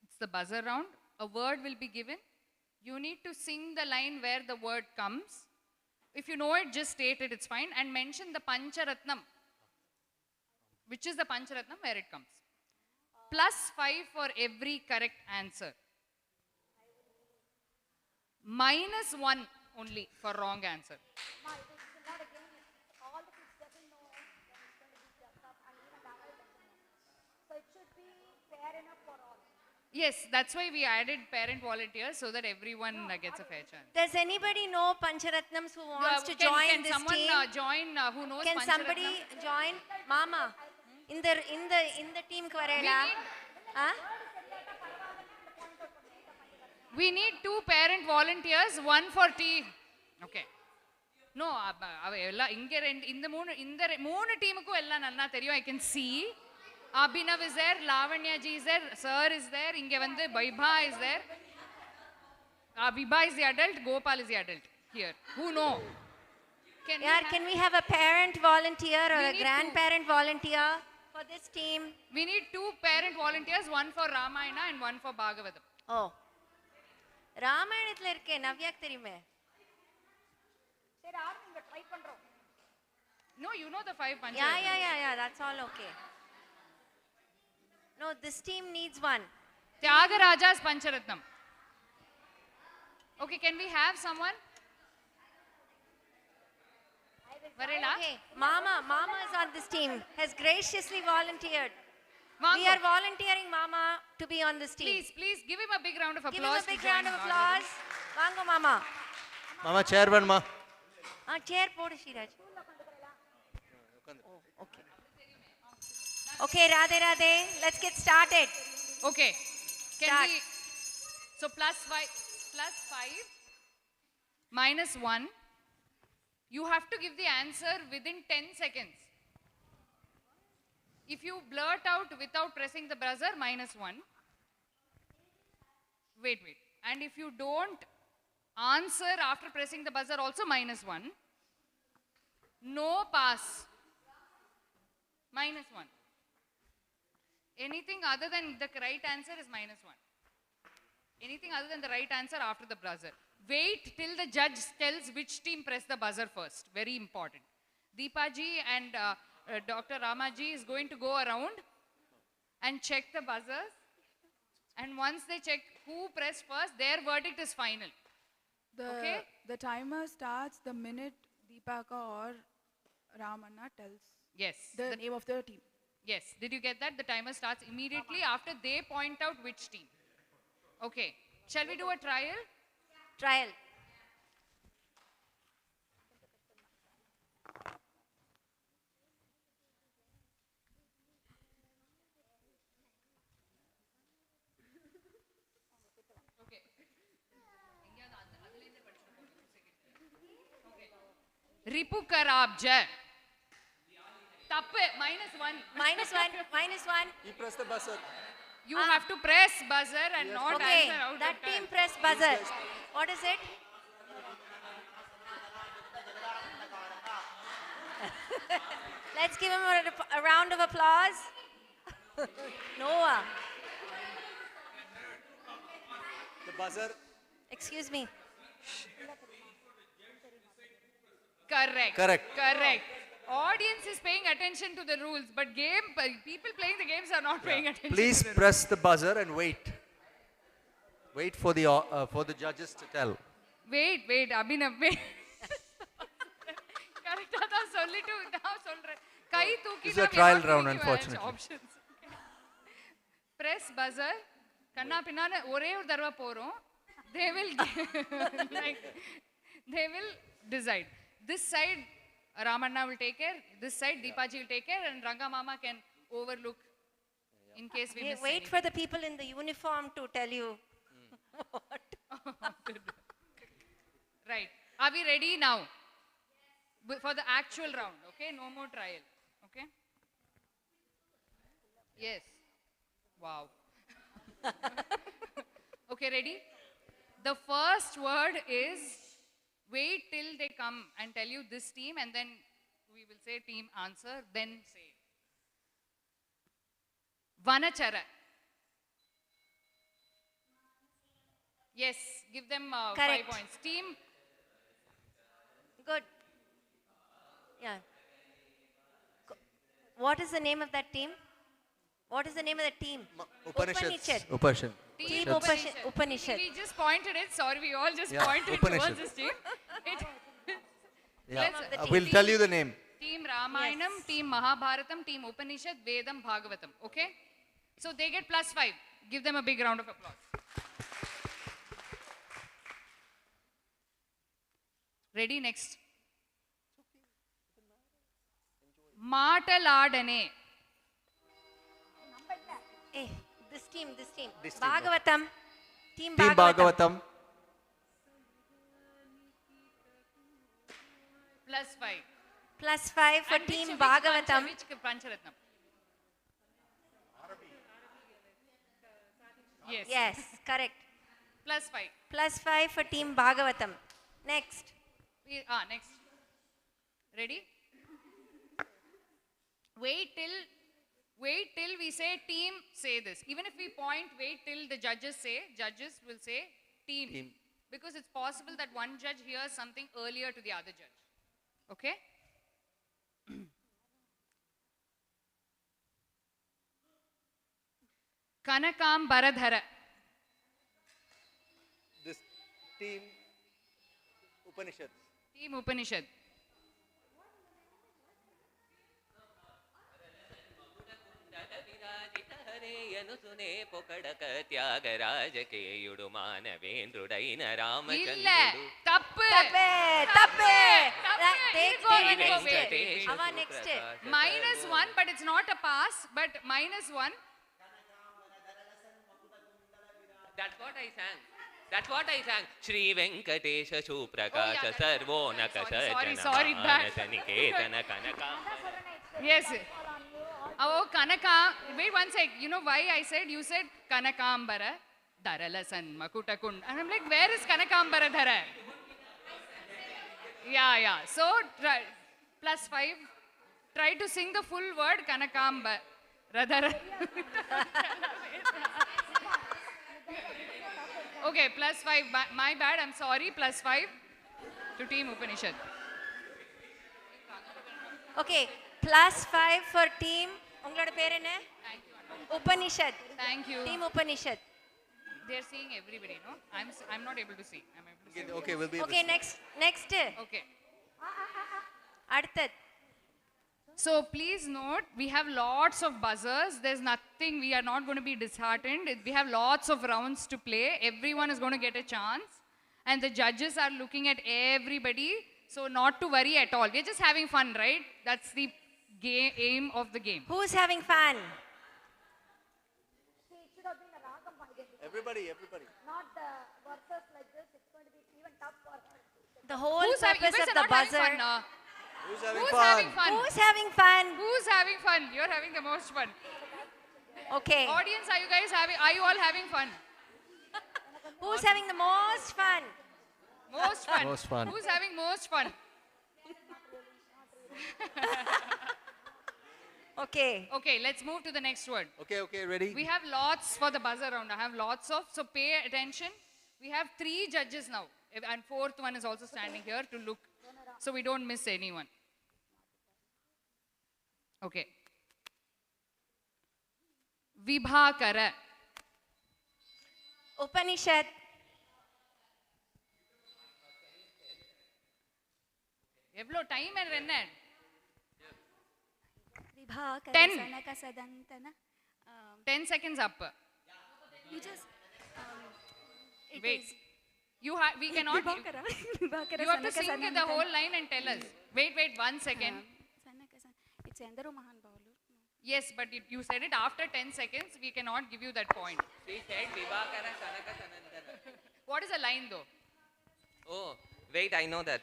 Speaker 1: it's the buzzer round. A word will be given. You need to sing the line where the word comes. If you know it, just state it, it's fine. And mention the Pancharatnam, which is the Pancharatnam where it comes. +5 for every correct answer. -1 only for wrong answer.
Speaker 4: Ma, it is not a game. All the kids doesn't know when it's going to be tough, and even the adult doesn't know. So it should be fair enough for all.
Speaker 1: Yes, that's why we added parent volunteers so that everyone gets a fair chance.
Speaker 3: Does anybody know Pancharatnams who wants to join
Speaker 1: can
Speaker 3: this
Speaker 1: someone
Speaker 3: team?
Speaker 1: join who knows
Speaker 3: Can
Speaker 1: Pancharatnam?
Speaker 3: somebody join? Mama, in the team Kvarela.
Speaker 1: We need 2 parent volunteers, 1 for team. Okay. No, in the moon team ku ella nanna theriyum. I can see. Abhinav is there, Lavanya ji is there, Sir is there, inge vande Vaibha is there. Vibha is the adult, Gopal is the adult. Here. Who know?
Speaker 3: Can we have a parent volunteer or
Speaker 1: We
Speaker 3: a
Speaker 1: need
Speaker 3: grandparent volunteer for this team?
Speaker 1: We need 2 parent volunteers, 1 for Ramayana and 1 for Bhagavatam.
Speaker 3: Oh. ராமாயணத்துல இருக்கே நவ்யாக்கு தெரியுமே.
Speaker 4: சரி ஆடுங்க try பண்றோம்.
Speaker 1: No, you know the 5 Pancharatnam.
Speaker 3: Yeah, that's all okay. No, this team needs one.
Speaker 1: Tyagaraja's Pancharatnam. Okay, can we have someone? Varela?
Speaker 3: Okay, Mama is on this team, has graciously volunteered.
Speaker 1: Vango.
Speaker 3: We are volunteering Mama to be on this team.
Speaker 1: Please give him a big round of applause.
Speaker 3: Give him a big
Speaker 1: to join
Speaker 3: round of
Speaker 1: Bhagavatam.
Speaker 3: applause. Vango Mama.
Speaker 8: Mama, chair one, ma.
Speaker 3: Chair podu Shiraj. Oh, okay. Okay, Radhe. Let's get started.
Speaker 1: Okay. Can
Speaker 3: Start.
Speaker 1: we? So +5 -1. You have to give the answer within 10 seconds. If you blurt out without pressing the buzzer, -1. Wait. And if you don't answer after pressing the buzzer, also -1. No pass. -1. Anything other than the right answer is -1. Anything other than the right answer after the buzzer. Wait till the judge tells which team press the buzzer first. Very important. Deepa ji and Dr. Ramaji is going to go around and check the buzzers. And once they check who pressed first, their verdict is final. Okay?
Speaker 9: The timer starts the minute Deepaka or Ramanna tells
Speaker 1: Yes.
Speaker 9: the name of the team.
Speaker 1: Yes. Did you get that? The timer starts immediately after they point out which team. Okay. Shall we do a trial?
Speaker 3: Trial.
Speaker 1: Okay. Ripu Karabja. Tappu. -1.
Speaker 3: -1.
Speaker 8: You press the buzzer.
Speaker 1: You have to press buzzer and not
Speaker 3: Okay,
Speaker 1: answer out
Speaker 3: that
Speaker 1: of
Speaker 3: team
Speaker 1: turn.
Speaker 3: press buzzer. What is it? Let's give him a round of applause. Noah.
Speaker 8: The buzzer.
Speaker 3: Excuse me.
Speaker 1: Correct. Audience is paying attention to the rules, but people playing the games are not paying attention.
Speaker 8: Please
Speaker 1: to the
Speaker 8: press the buzzer and wait. Wait for the judges to tell.
Speaker 1: Wait, Abhinav, wait. Correct, அதான் சொல்லிட்டு நான் சொல்றேன். கை தூக்கி
Speaker 8: This is a trial round, unfortunately.
Speaker 1: Options. Press buzzer. கண்ணா பின்னால ஒரே ஒரு தடவை போறோம். They will decide. This side Ramanna will take care. This side Deepa ji will take care, and Ranga Mama can overlook in case we miss
Speaker 3: Wait for the people in the uniform to tell you what
Speaker 1: to do. Right. Are we ready now? For the actual round, okay? No more trial, okay? Yes. Wow. Okay, ready? The first word is wait till they come and tell you this team, and then we will say team answer, then say. Vanachara. Yes, give them 5 points. Team.
Speaker 3: Good. Yeah. What is the name of that team? What is the name of the team?
Speaker 8: Upanishad.
Speaker 3: Team Upanishad.
Speaker 1: We just pointed it. Sorry, we all just pointed
Speaker 8: Upanishad.
Speaker 1: towards this team.
Speaker 8: We'll tell you the name.
Speaker 1: Team Ramayanam, Team Mahabharatam, Team Upanishad, Vedam, Bhagavatam. Okay? So they get +5. Give them a big round of applause. Ready? Next. Maataladane.
Speaker 3: Hey, this team. Bhagavatam. Team
Speaker 8: Bhagavatam.
Speaker 1: +5.
Speaker 3: +5 for
Speaker 1: And
Speaker 3: Team
Speaker 1: which
Speaker 3: Bhagavatam.
Speaker 1: Which Pancharatnam?
Speaker 3: Yes, correct.
Speaker 1: +5.
Speaker 3: +5 for Team Bhagavatam. Next.
Speaker 1: Next. Ready? Wait till we say team, say this. Even if we point, wait till the judges will say team. Because it's possible that one judge hears something earlier to the other judge. Okay? Kanakambaradhara.
Speaker 8: This team Upanishad.
Speaker 1: Team Upanishad.
Speaker 7: ಯನುಸುನೆ ಪೊಕಡಕ ತ್ಯಾಗರಾಜಕೇಯುಡು ಮಾನವೇಂದ್ರುಡೈನ
Speaker 1: இல்ல
Speaker 7: ರಾಮಚಂದ್ರುಡು
Speaker 1: தப்பு
Speaker 3: Ava next.
Speaker 1: -1, but it's not a pass, but -1.
Speaker 7: That's what I sang. Shri Venkatesha Suprakaša Sarvonaka
Speaker 1: Sorry, bad.
Speaker 7: Niketana Kanaka.
Speaker 1: Yes. Oh, Kanaka. Wait one sec. You know why I said? You said Kanakambara Daralasan Makutakund. And I'm like, where is Kanakambara Dhara? Yeah. So, +5. Try to sing the full word Kanakamba. Radhara. Okay, +5. My bad. I'm sorry. +5 to Team Upanishad.
Speaker 3: Okay, +5 for Team. உங்களோட பேர் என்ன? Upanishad.
Speaker 1: Thank you.
Speaker 3: Team Upanishad.
Speaker 1: They're seeing everybody, no? I'm not able to see. I'm able to see.
Speaker 8: Okay, we'll be.
Speaker 3: Okay, next.
Speaker 1: Okay.
Speaker 3: அடுத்தது.
Speaker 1: So please note, we have lots of buzzers. There's nothing, we are not going to be disheartened. We have lots of rounds to play. Everyone is going to get a chance. And the judges are looking at everybody. So not to worry at all. We're just having fun, right? That's the aim of the game.
Speaker 3: Who's having fun?
Speaker 4: See, it should have been a ragam identity.
Speaker 8: Everybody.
Speaker 4: Not the verses like this. It's going to be even tough for her.
Speaker 3: The whole
Speaker 1: You
Speaker 3: purpose
Speaker 1: guys
Speaker 3: of
Speaker 1: are
Speaker 3: the
Speaker 1: not having
Speaker 3: buzzer.
Speaker 1: fun now.
Speaker 8: Who's having
Speaker 1: Who's
Speaker 8: fun?
Speaker 1: having fun?
Speaker 3: Who's having fun?
Speaker 1: Who's having fun? You're having the most fun.
Speaker 3: Okay.
Speaker 1: Audience, are you all having fun?
Speaker 3: Who's having the most fun?
Speaker 1: Most fun.
Speaker 8: Most fun.
Speaker 1: Who's having most fun?
Speaker 3: Okay.
Speaker 1: Okay, let's move to the next word.
Speaker 8: Okay, ready?
Speaker 1: We have lots for the buzzer round. I have lots of, so pay attention. We have 3 judges now. And 4th one is also standing here to look, so we don't miss anyone. Okay. Vibhakara.
Speaker 3: Upanishad.
Speaker 1: Evlo time and Renan.
Speaker 10: Vibhakara
Speaker 1: 10.
Speaker 10: Sanaka Sadantana.
Speaker 1: 10 seconds up.
Speaker 10: You just it
Speaker 1: Wait.
Speaker 10: is
Speaker 1: We cannot.
Speaker 10: Vibhakara. Vibhakara
Speaker 1: You have to
Speaker 10: Sanaka
Speaker 1: sing the
Speaker 10: Sadantana.
Speaker 1: whole line and tell us. Wait, 1 second.
Speaker 10: It's Endaru Mahanbhavulu.
Speaker 1: Yes, but you said it after 10 seconds. We cannot give you that point.
Speaker 7: She said Vivakara Sanaka Sanantana.
Speaker 1: What is the line though?
Speaker 7: Oh, wait, I know that.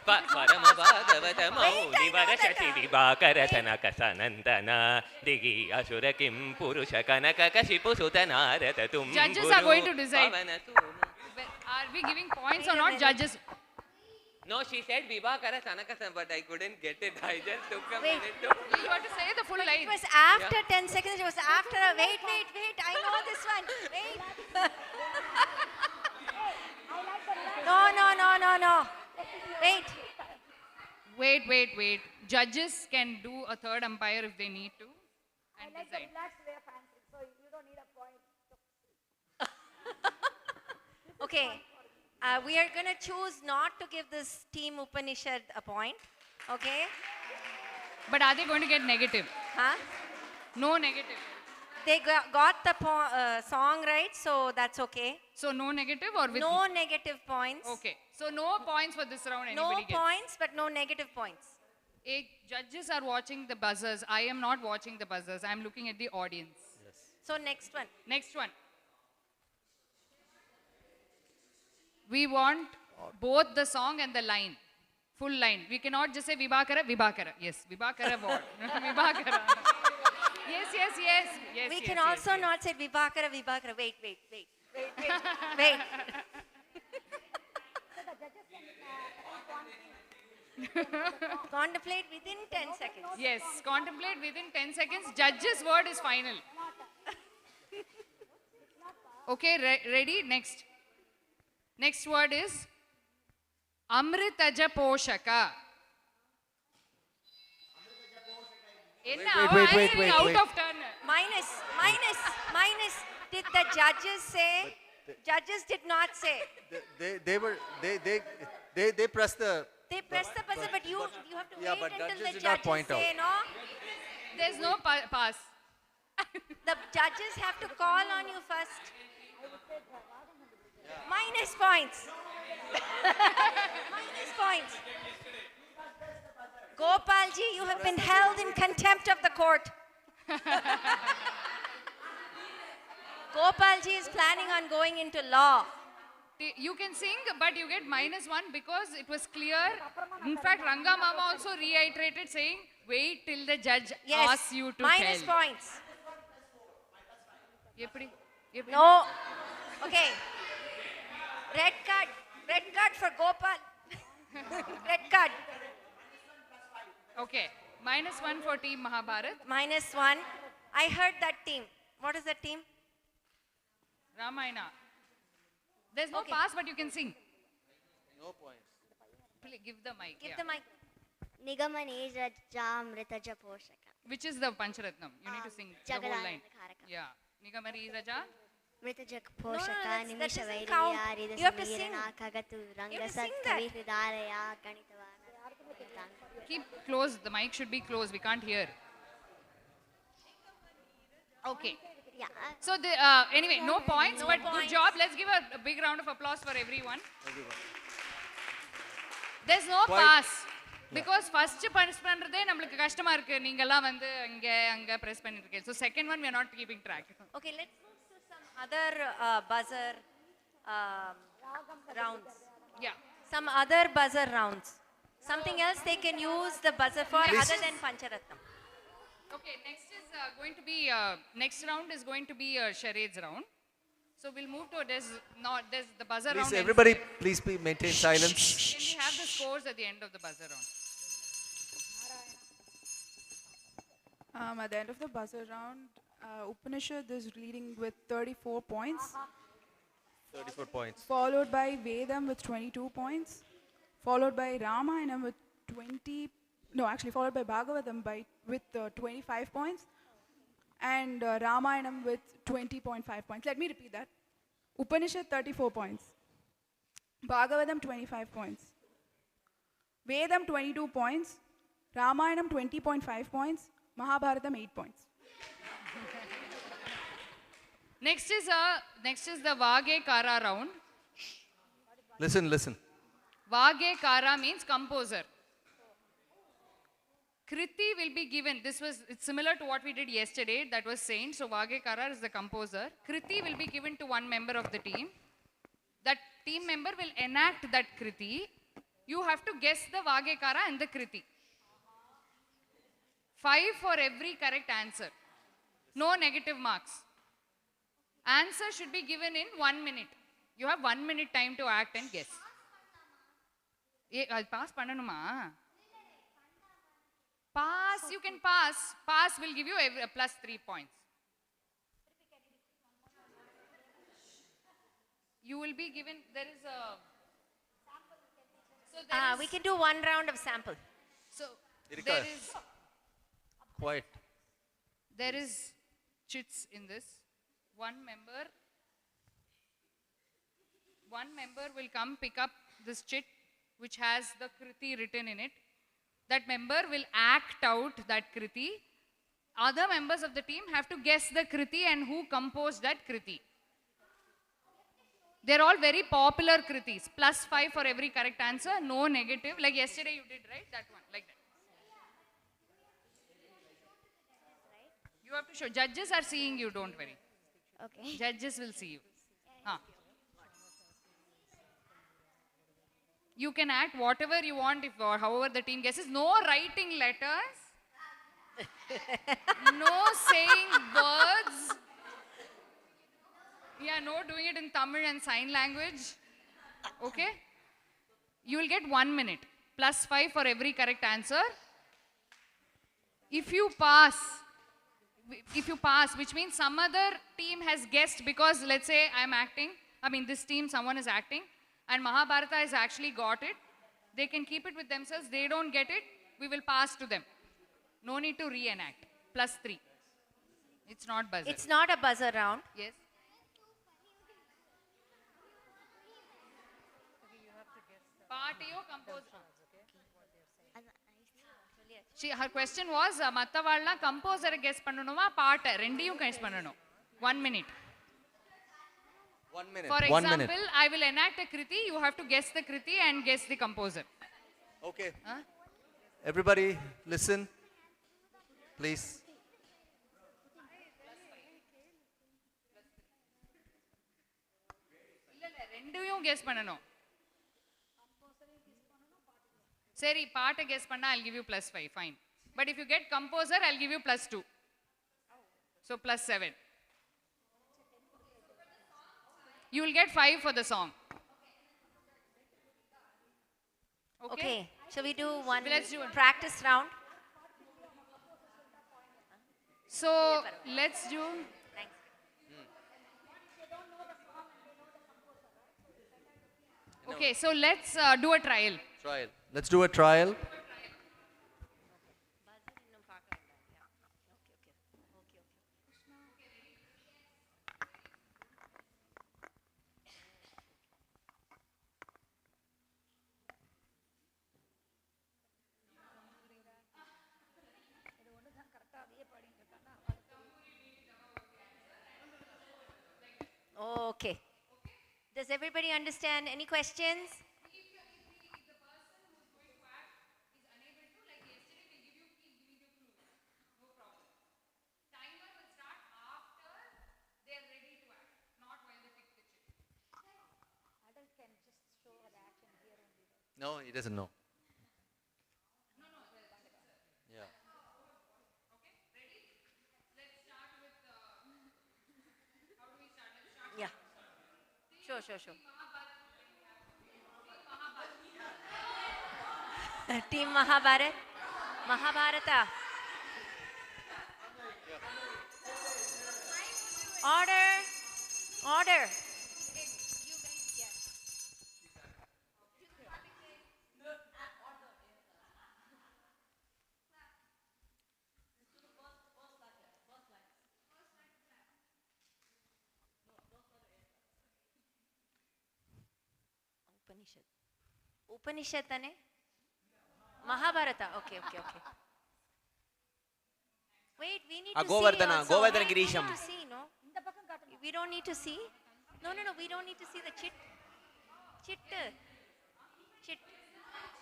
Speaker 7: Parama Bhagavata Mauli Varashati Vivakara Sanaka Sanantana Digi Asura Kim Purusha Kanaka Kashipu Sutanarata Tum.
Speaker 1: Judges are going to decide. Are we giving points or not? Judges.
Speaker 7: No, she said Vivakara Sanaka Sanantana, but I couldn't get it. I just took a
Speaker 3: Wait.
Speaker 7: minute to.
Speaker 1: You got to say the full line.
Speaker 3: It was after 10 seconds. It was after a wait. I know this one. Wait. No.
Speaker 1: Wait. Judges can do a third umpire if they need to.
Speaker 4: I
Speaker 1: And
Speaker 4: like the
Speaker 1: decide.
Speaker 4: relaxed way of answering, so you don't need a point.
Speaker 3: Okay. We are going to choose not to give this team Upanishad a point. Okay?
Speaker 1: But are they going to get negative?
Speaker 3: Huh?
Speaker 1: No negative.
Speaker 3: They got the song right, so that's okay.
Speaker 1: So no negative or with
Speaker 3: No negative points.
Speaker 1: Okay. So no points for this round.
Speaker 3: No
Speaker 1: Anybody gets.
Speaker 3: points, but no negative points.
Speaker 1: Judges are watching the buzzers. I am not watching the buzzers. I am looking at the audience.
Speaker 3: So next one.
Speaker 1: Next one. We want both the song and the line. Full line. We cannot just say Vibhakara. Yes, Vibhakara what? Vibhakara. Yes.
Speaker 3: We can also not say Vibhakara. Wait. Contemplate within 10 seconds.
Speaker 1: Yes, contemplate within 10 seconds. Judge's word is final. Okay, ready? Next. Next word is Amritaja Poshaka.
Speaker 8: Wait.
Speaker 1: Out of turn.
Speaker 3: Minus. Did the judges say? Judges did not say.
Speaker 8: They pressed the.
Speaker 3: They press the buzzer, but you have to
Speaker 8: Yeah,
Speaker 3: wait
Speaker 8: but
Speaker 3: until
Speaker 8: judges
Speaker 3: the
Speaker 8: did not
Speaker 3: judges
Speaker 8: point
Speaker 3: say
Speaker 8: out.
Speaker 3: no.
Speaker 1: There's no pass.
Speaker 3: The judges have to call on you first. Minus points. Minus points. Gopalji, you have been held in contempt of the court. Gopalji is planning on going into law.
Speaker 1: You can sing, but you get -1 because it was clear. In fact, Ranga Mama also reiterated saying, wait till the judge asks you to
Speaker 3: minus
Speaker 1: tell.
Speaker 3: points.
Speaker 1: Eppadi?
Speaker 3: No. Okay. Red card for Gopal. Red card.
Speaker 1: Okay. -1 for Team Mahabharat.
Speaker 3: -1. I heard that team. What is that team?
Speaker 1: Ramayana. There's no
Speaker 3: Okay.
Speaker 1: pass, but you can sing.
Speaker 8: No points.
Speaker 1: Give the mic.
Speaker 3: Give
Speaker 1: yeah.
Speaker 3: the mic.
Speaker 11: Nigamanirajamritaja poshaka.
Speaker 1: Which is the Pancharatnam. You need to sing the whole line.
Speaker 11: Jagadayanakaraka.
Speaker 1: Yeah. Nigamari Raja.
Speaker 11: Mritajak
Speaker 3: no,
Speaker 11: poshaka
Speaker 3: that
Speaker 11: nimisha
Speaker 3: doesn't count.
Speaker 11: vairya
Speaker 3: You have to sing.
Speaker 11: ridasamirana kagatu
Speaker 3: You have to
Speaker 11: rangasat
Speaker 3: sing that.
Speaker 11: kavi hridalaya ganitavana.
Speaker 1: Keep close. The mic should be close. We can't hear. Okay.
Speaker 11: Yeah.
Speaker 1: So anyway, no points, but good job. Let's give a big round of applause for everyone. There's no pass. Because first punch பண்றதே நமக்கு கஷ்டமா இருக்கு. நீங்கலாம் வந்து அங்க press பண்ணிருக்கீங்க. So second one we are not keeping track.
Speaker 3: Okay, let's move to some other buzzer rounds.
Speaker 1: Yeah.
Speaker 3: Some other buzzer rounds. Something else they can use the buzzer for other than Pancharatnam.
Speaker 1: Okay, next is going to be next round is going to be a charades round. So we'll move to there's the buzzer round.
Speaker 8: Please, everybody, please maintain silence.
Speaker 1: Can we have the scores at the end of the buzzer round?
Speaker 9: At the end of the buzzer round, Upanishad is leading with 34 points.
Speaker 8: 34 points.
Speaker 9: Followed by Vedam with 22 points. Followed by Ramayana with 20. No, actually followed by Bhagavatam with 25 points. And Ramayanam with 20.5 points. Let me repeat that. Upanishad 34 points. Bhagavatam 25 points. Vedam 22 points. Ramayanam 20.5 points. Mahabharatam 8 points.
Speaker 1: Next is the Vage Kara round.
Speaker 8: Listen.
Speaker 1: Vage Kara means composer. Kriti will be given. It's similar to what we did yesterday. That was saint. So Vage Kara is the composer. Kriti will be given to one member of the team. That team member will enact that Kriti. You have to guess the Vage Kara and the Kriti. 5 for every correct answer. No negative marks. Answer should be given in 1 minute. You have 1 minute time to act and guess. Pass பண்ணனுமா? Pass, you can pass. Pass will give you plus 3 points. You will be given, there is a... So
Speaker 3: we can do one round of sample.
Speaker 1: So there is...
Speaker 8: Quiet.
Speaker 1: There is chits in this. One member will come pick up this chit which has the Kriti written in it. That member will act out that Kriti. Other members of the team have to guess the Kriti and who composed that Kriti. They're all very popular Kritis. Plus 5 for every correct answer, no negative. Like yesterday you did, right? That one, like that. You have to show. Judges are seeing you, don't worry.
Speaker 11: Okay.
Speaker 1: Judges will see you. You can act whatever you want or however the team guesses. No writing letters. No saying words. Yeah, no doing it in Tamil and sign language. Okay? You will get 1 minute. Plus 5 for every correct answer. If you pass, which means some other team has guessed because let's say this team, someone is acting and Mahabharata has actually got it. They can keep it with themselves. They don't get it, we will pass to them. No need to reenact. Plus 3. It's not buzzer.
Speaker 3: It's not a buzzer round.
Speaker 1: Yes. Partiyo compose. Her question was, Mattavalla composer guess pannanuma part rendiyum guess pannanum. 1 minute.
Speaker 8: 1 minute.
Speaker 1: For
Speaker 8: 1
Speaker 1: example,
Speaker 8: minute.
Speaker 1: I will enact a Kriti. You have to guess the Kriti and guess the composer.
Speaker 8: Okay. Everybody, listen. Please.
Speaker 1: rendiyum guess pannanum. Seri, part guess panna, I'll give you plus 5. Fine. But if you get composer, I'll give you plus 2. So plus 7. You will get 5 for the song.
Speaker 3: Okay. Shall we do one
Speaker 1: Let's do it.
Speaker 3: practice round?
Speaker 1: So let's do.
Speaker 3: Thanks.
Speaker 1: Okay, so let's do a trial.
Speaker 8: Trial. Let's do a trial.
Speaker 3: Okay. Does everybody understand? Any questions?
Speaker 8: No, he doesn't know. Yeah.
Speaker 3: Yeah. Sure. Team Mahabharat. Mahabharata. Order. Upanishad tane? Mahabharata. Okay. Wait, we need to see
Speaker 8: Govardhana,
Speaker 3: also.
Speaker 8: Govardhana
Speaker 3: We
Speaker 8: Girisham.
Speaker 3: need to see, no? We don't need to see? No, we don't need to see the chit.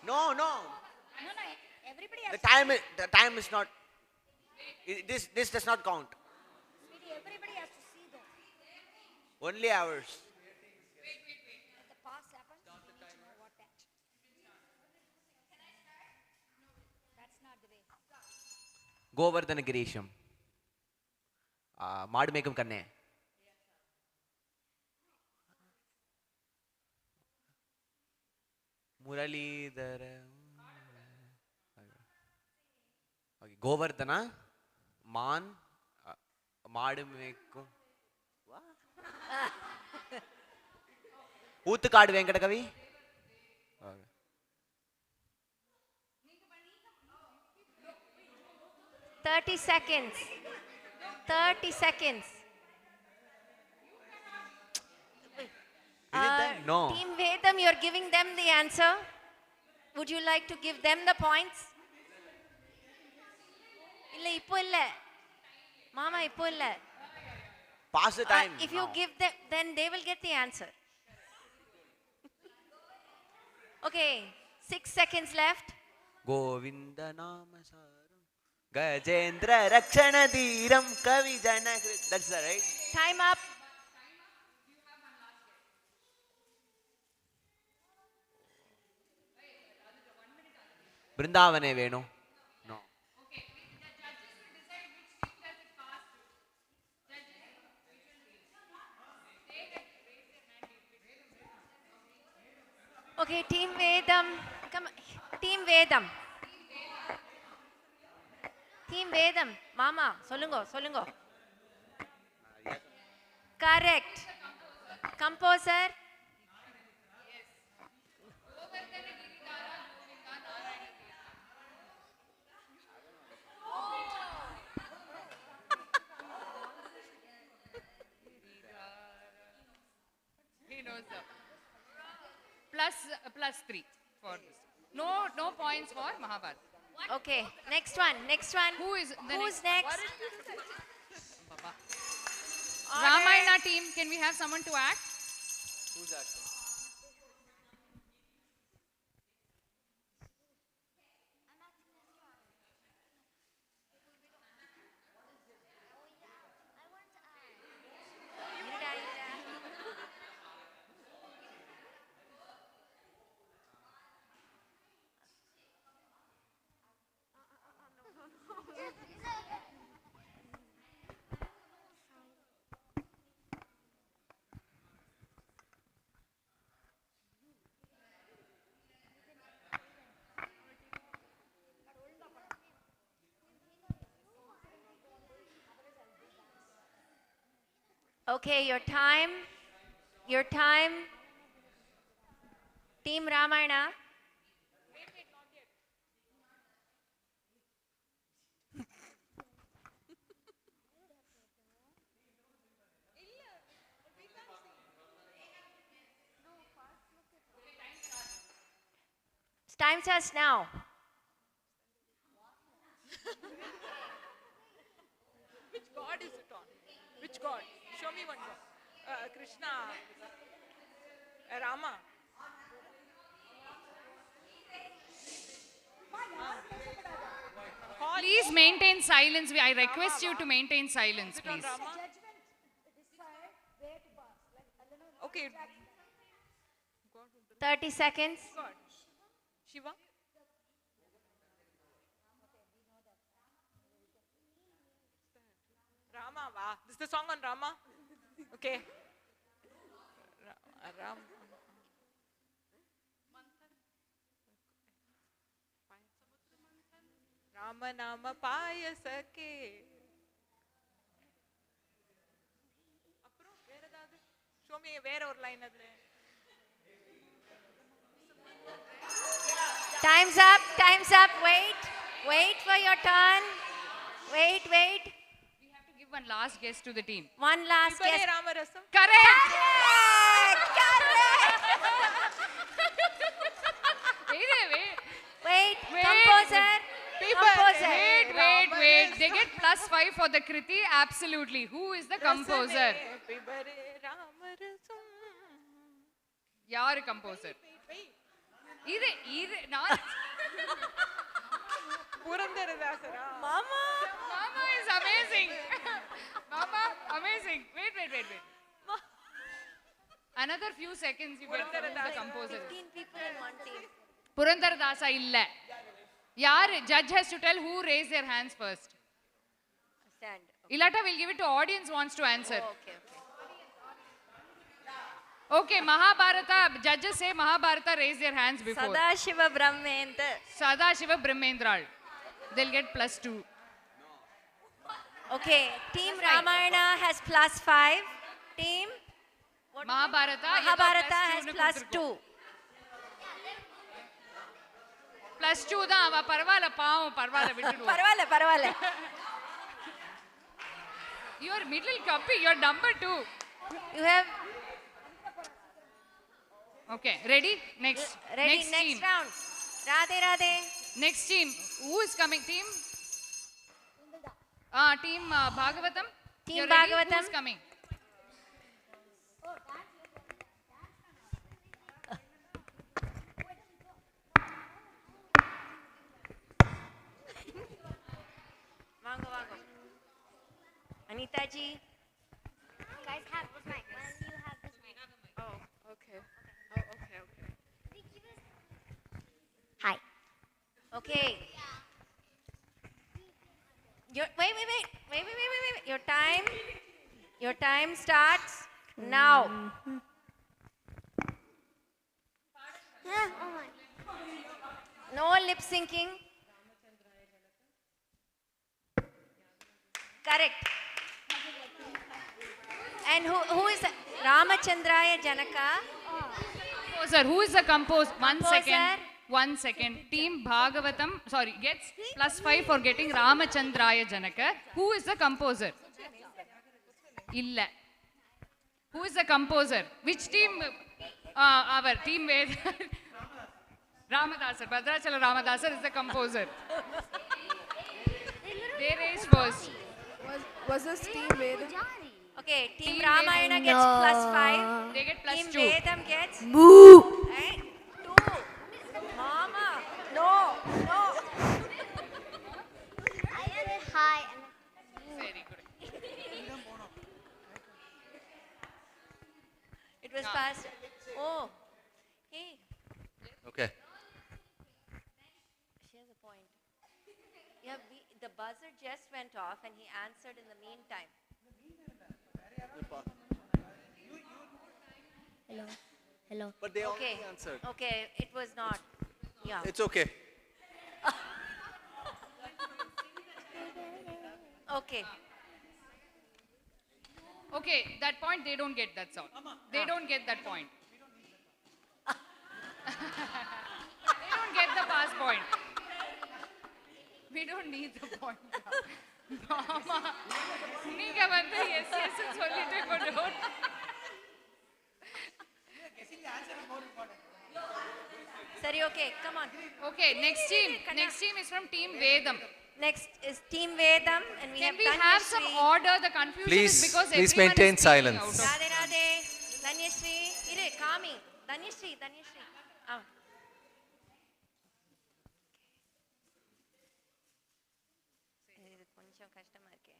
Speaker 8: No.
Speaker 4: Everybody
Speaker 8: The time is not. This does not count.
Speaker 4: Sweetie, everybody has to see them.
Speaker 8: Only ours.
Speaker 4: When the pass happens, we need to know what that. That's not the way.
Speaker 8: Govardhana Girisham. Maadu mekam karne. Muralidhara. Okay. Govardhana, Man, Maadu mekum. Oothukadu Venkatakavi.
Speaker 3: 30 seconds. 30 seconds.
Speaker 8: No.
Speaker 3: Team Vedam, you're giving them the answer. Would you like to give them the points? Illa, ippo illa. Mama, ippo illa.
Speaker 8: Pass the time.
Speaker 3: If you give them, then they will get the answer. Okay, 6 seconds left.
Speaker 8: Govinda Namasaram Gajendra Rakshana Dhiram Kavi Jana. That's the right.
Speaker 3: Time up.
Speaker 8: Brindavane Venu. No.
Speaker 3: Okay, Team Vedam. Come on. Team Vedam. Team Vedam. Mama, solungo. Correct. Composer.
Speaker 1: He knows that. Plus 3 for this. No points for Mahabharata.
Speaker 3: Okay, next one. Who's next?
Speaker 1: Ramayana team, can we have someone to act?
Speaker 8: Who's acting?
Speaker 3: Okay, your time. Team Ramayana. Time starts now.
Speaker 6: Which god is it on? Which god? Show me one god. Krishna. Rama.
Speaker 1: Please maintain silence. I request you to maintain silence, please.
Speaker 6: Okay.
Speaker 3: 30 seconds.
Speaker 6: Shiva. Rama, wow. This is the song on Rama? Okay. Ram. Rama Nama Payasake. Show me where or line adle.
Speaker 3: Time's up. Time's up. Wait. Wait for your turn. Wait. Wait.
Speaker 1: We have to give one last guess to the team.
Speaker 3: One last guess.
Speaker 6: Ramarasam.
Speaker 1: Correct.
Speaker 3: Correct. Wait. Composer. Composer.
Speaker 1: Wait. They get +5 for the Kriti. Absolutely. Who is the composer? Yaar composer?
Speaker 3: Mama
Speaker 1: is amazing. Mama, amazing. Wait. Another few seconds you get to the composer.
Speaker 3: 15 people in one team.
Speaker 1: Purandaradasa illa. Yaar, judge has to tell who raised their hands first.
Speaker 3: Stand.
Speaker 1: Ilata will give it to audience wants to answer.
Speaker 3: Oh, okay.
Speaker 1: Okay, Mahabharata, judges say Mahabharata raise their hands before.
Speaker 3: Sadashiva Brahmendra.
Speaker 1: Sadashiva Brahmendral. They'll get +2.
Speaker 3: Okay, Team Ramayana has +5. Team
Speaker 1: Mahabharata
Speaker 3: has +2.
Speaker 1: +2 தான் அவ பரவாயில்ல பாவம் பரவாயில்ல விட்டுடுவோம்.
Speaker 3: பரவாயில்ல.
Speaker 1: You are middle copy, you are number 2.
Speaker 3: You have
Speaker 1: Okay, ready? Next.
Speaker 3: Ready,
Speaker 1: next
Speaker 3: next
Speaker 1: team.
Speaker 3: round. Radhe.
Speaker 1: Next team. Who is coming? Team? Team Bhagavatam.
Speaker 3: Team
Speaker 1: You're ready?
Speaker 3: Bhagavatam.
Speaker 1: Who is coming?
Speaker 3: Vago. Anita ji.
Speaker 11: Guys, have this mic. You have this mic.
Speaker 6: Oh, okay.
Speaker 11: Hi.
Speaker 3: Okay. Wait. Your time starts now. No lip syncing. Correct. And who is Ramachandraya Janaka?
Speaker 1: Composer. Who is the composer?
Speaker 3: Composer.
Speaker 1: 1 second. Team Bhagavatam, gets +5 for getting Ramachandraya Janaka. Who is the composer? Illa. Who is the composer? Which team? Our team Vedam. Ramadasar. Bhadrachala Ramadasar is the composer. They raised first.
Speaker 9: Was this team Vedam?
Speaker 3: Okay, Team
Speaker 1: Team
Speaker 3: Ramayana
Speaker 1: Vedam.
Speaker 3: gets +5.
Speaker 1: They get
Speaker 3: Team
Speaker 1: +2.
Speaker 3: Vedam gets
Speaker 11: Boo!
Speaker 3: 2. Mama, no.
Speaker 11: Hi.
Speaker 1: Very good.
Speaker 3: It was fast. Oh, hey,
Speaker 8: Okay.
Speaker 3: she has a point. Yeah, the buzzer just went off and he answered in the meantime.
Speaker 11: Hello.
Speaker 8: But they
Speaker 3: Okay,
Speaker 8: already answered.
Speaker 3: okay, it was not. Yeah.
Speaker 8: It's okay.
Speaker 3: Okay.
Speaker 1: Okay, that point they don't get that sound. They don't get that point. They don't get the pass point. We don't need the point. Mama, நீங்க வந்து yes yes ன்னு சொல்லிட்டே போறோம்.
Speaker 3: Sorry, okay, come on.
Speaker 1: Okay, next team is from Team Vedam.
Speaker 3: Next is Team Vedam, and we
Speaker 1: Can
Speaker 3: have
Speaker 1: we have some
Speaker 3: Danyashri.
Speaker 1: order? The confusion
Speaker 8: Please,
Speaker 1: is because
Speaker 8: please
Speaker 1: everyone
Speaker 8: maintain
Speaker 1: is speaking
Speaker 8: silence.
Speaker 1: out of-
Speaker 3: Radhe Radhe. Danyashri. Iru, calming. Danyashri. Oh. இது கொஞ்சம் கஷ்டமா இருக்கே.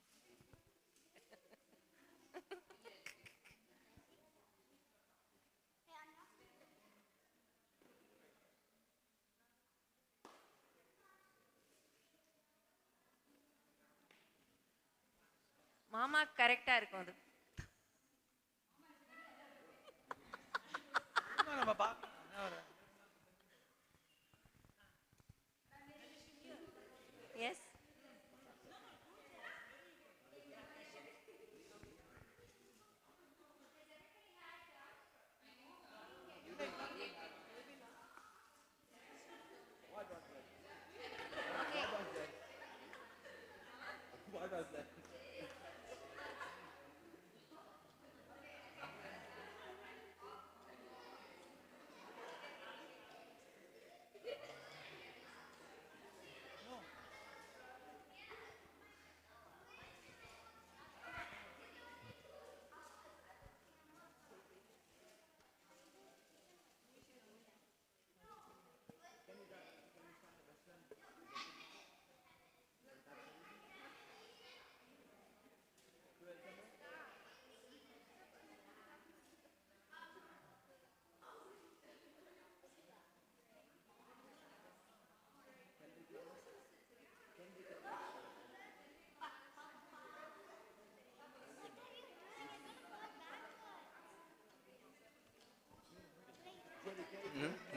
Speaker 3: மாமா கரெக்டா இருக்கும் அது.
Speaker 5: நம்ம பார்க்கலாம்.
Speaker 3: Yes.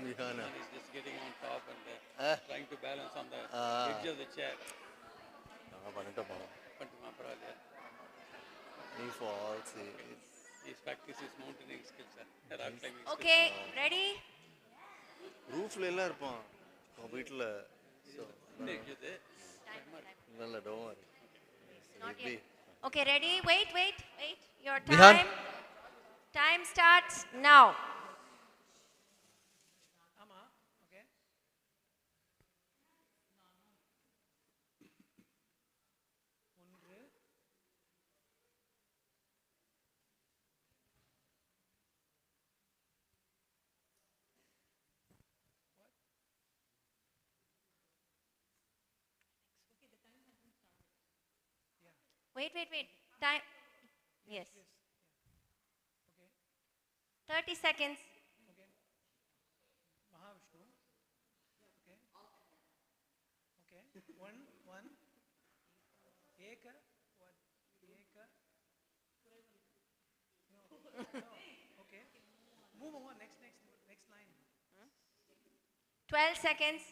Speaker 8: Vihana.
Speaker 12: He's just getting on top and trying to balance on the edge of the chair.
Speaker 8: He falls.
Speaker 12: He's practiced his mountaineering skills and rock climbing
Speaker 3: Okay, ready?
Speaker 8: Roofல எல்லாம் இருப்பான் வீட்டுல. நல்ல don't worry.
Speaker 3: Not yet. Okay, ready? Wait. Your
Speaker 8: Vihan.
Speaker 3: Time starts now.
Speaker 5: ஆமா okay. ஒன்று
Speaker 3: Wait. Time. Yes.
Speaker 5: Okay.
Speaker 3: 30 seconds.
Speaker 5: Okay. Mahavishnu. Okay. Okay. One. Eka. One. Eka. No. Okay. Move on. Next line.
Speaker 3: 12 seconds.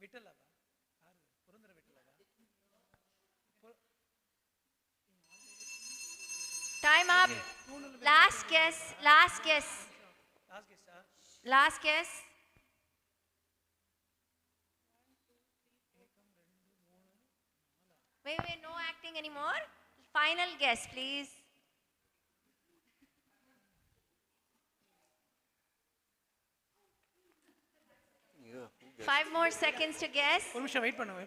Speaker 5: விட்டலவா யாரு புரந்தர விட்டலவா
Speaker 3: Time up. Last guess.
Speaker 5: Last கெஸ்டா
Speaker 3: Last guess. Wait, no acting anymore. Final guess, please. Five more seconds to guess.
Speaker 5: ஒரு நிமிஷம் wait பண்ணுங்க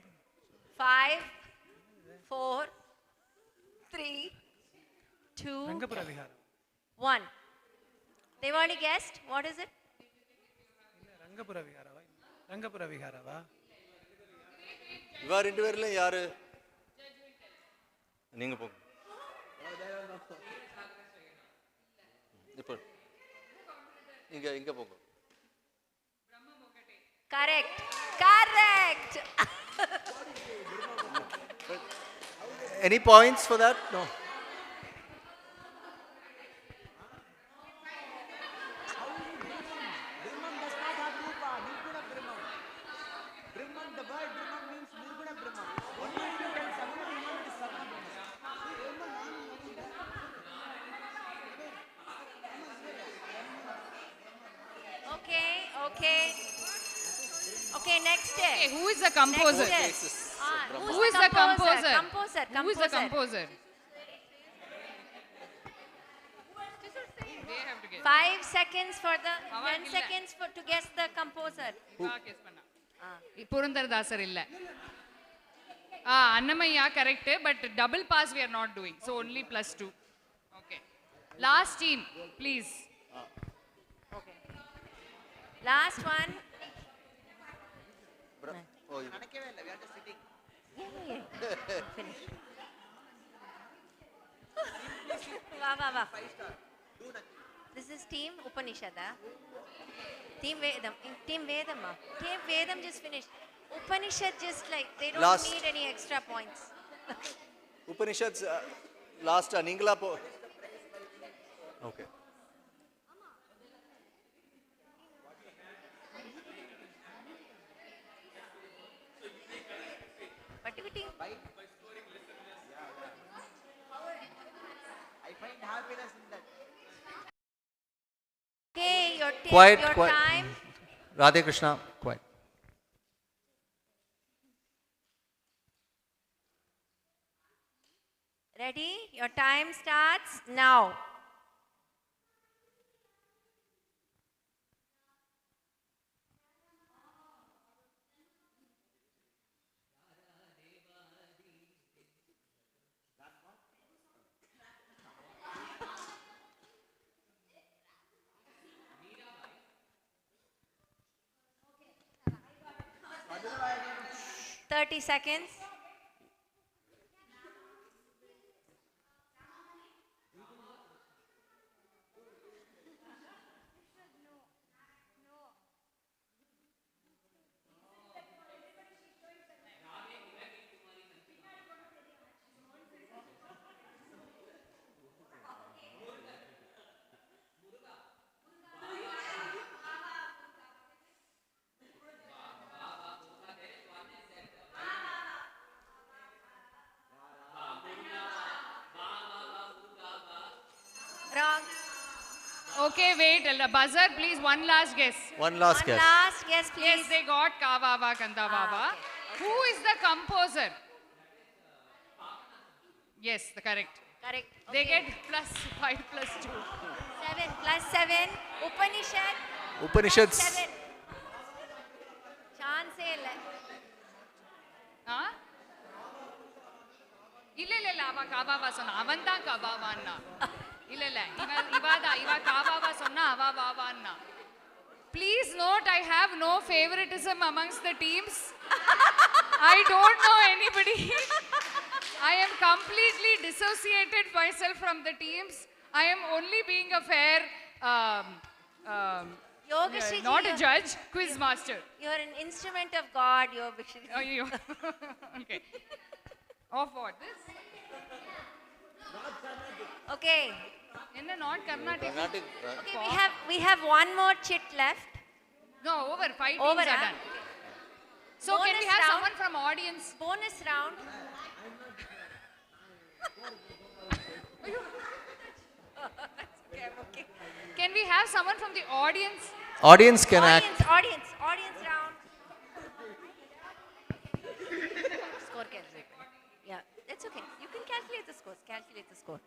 Speaker 3: 5, 4, 3, 2,
Speaker 5: ரங்கபுர விஹாரம்
Speaker 3: 1. They've already guessed. What is it?
Speaker 5: இல்ல ரங்கபுர விஹாரவா
Speaker 8: இவா ரெண்டு பேர்ல யாரு நீங்க போங்க இப்போ இங்க போங்க
Speaker 3: Correct.
Speaker 8: Any points for that? No.
Speaker 3: Okay, next day.
Speaker 1: Okay, who is the composer? Who is the composer? Who is the composer? They have to guess.
Speaker 3: 5 seconds for the,
Speaker 1: Avan
Speaker 3: 10
Speaker 1: illa.
Speaker 3: seconds for to guess the composer.
Speaker 1: guess பண்ணா புரந்தரதாசர் இல்ல Annamaiya correct, but double pass we are not doing, so only +2. Okay, last team please.
Speaker 3: Okay, last one.
Speaker 8: Oh, you we are just sitting.
Speaker 3: Yeah. Finish. Wow. This is team Upanishad. Team Vedam. Team Vedam. Team Vedam just finished. Upanishad just like they don't
Speaker 8: Last.
Speaker 3: need any extra points.
Speaker 8: Upanishads last Ningla po. Okay.
Speaker 3: What do you think?
Speaker 8: I find happiness in that.
Speaker 3: Okay, your
Speaker 8: Quiet.
Speaker 3: time.
Speaker 8: Radhe Krishna, quiet.
Speaker 3: Ready? Your time starts now. Thirty seconds. Wrong.
Speaker 1: Okay, wait, buzzer please, one last guess.
Speaker 8: One last guess.
Speaker 3: Last guess, please.
Speaker 1: Yes, they got Kavava Kandavava.
Speaker 3: Okay.
Speaker 1: Who is the composer? Yes, the correct.
Speaker 3: Correct.
Speaker 1: They
Speaker 3: Okay.
Speaker 1: get +5 +2.
Speaker 3: 7 plus 7. Upanishad.
Speaker 8: Upanishads.
Speaker 3: 7. Chance illa.
Speaker 1: ಇಲ್ಲ ಅವ ಕಾಬಾವ ಸೊನ್ನ ಅವನ್ தான் ಕಾಬಾವ ಅನ್ನ ಇಲ್ಲ ಇವ ಕಾಬಾವ ಸೊನ್ನ ಅವ ಬಾವ ಅನ್ನ. Please note, I have no favoritism amongst the teams. I don't know anybody. I am completely dissociated myself from the teams. I am only being a fair,
Speaker 3: Yogashri,
Speaker 1: not a judge, quiz master.
Speaker 3: You're an instrument of God, Yogashri.
Speaker 1: Okay. Of what? This?
Speaker 3: Okay.
Speaker 1: Not Carnatic.
Speaker 3: Okay, we have one more chit left.
Speaker 1: No, over. 5 teams
Speaker 3: Over,
Speaker 1: are done. So can we
Speaker 3: Bonus
Speaker 1: have
Speaker 3: round.
Speaker 1: someone from audience?
Speaker 3: Bonus round. Okay.
Speaker 1: Can we have someone from the audience?
Speaker 8: Audience can act.
Speaker 3: Audience round. Score calculate. Yeah, that's okay. You can calculate the scores. Calculate the score.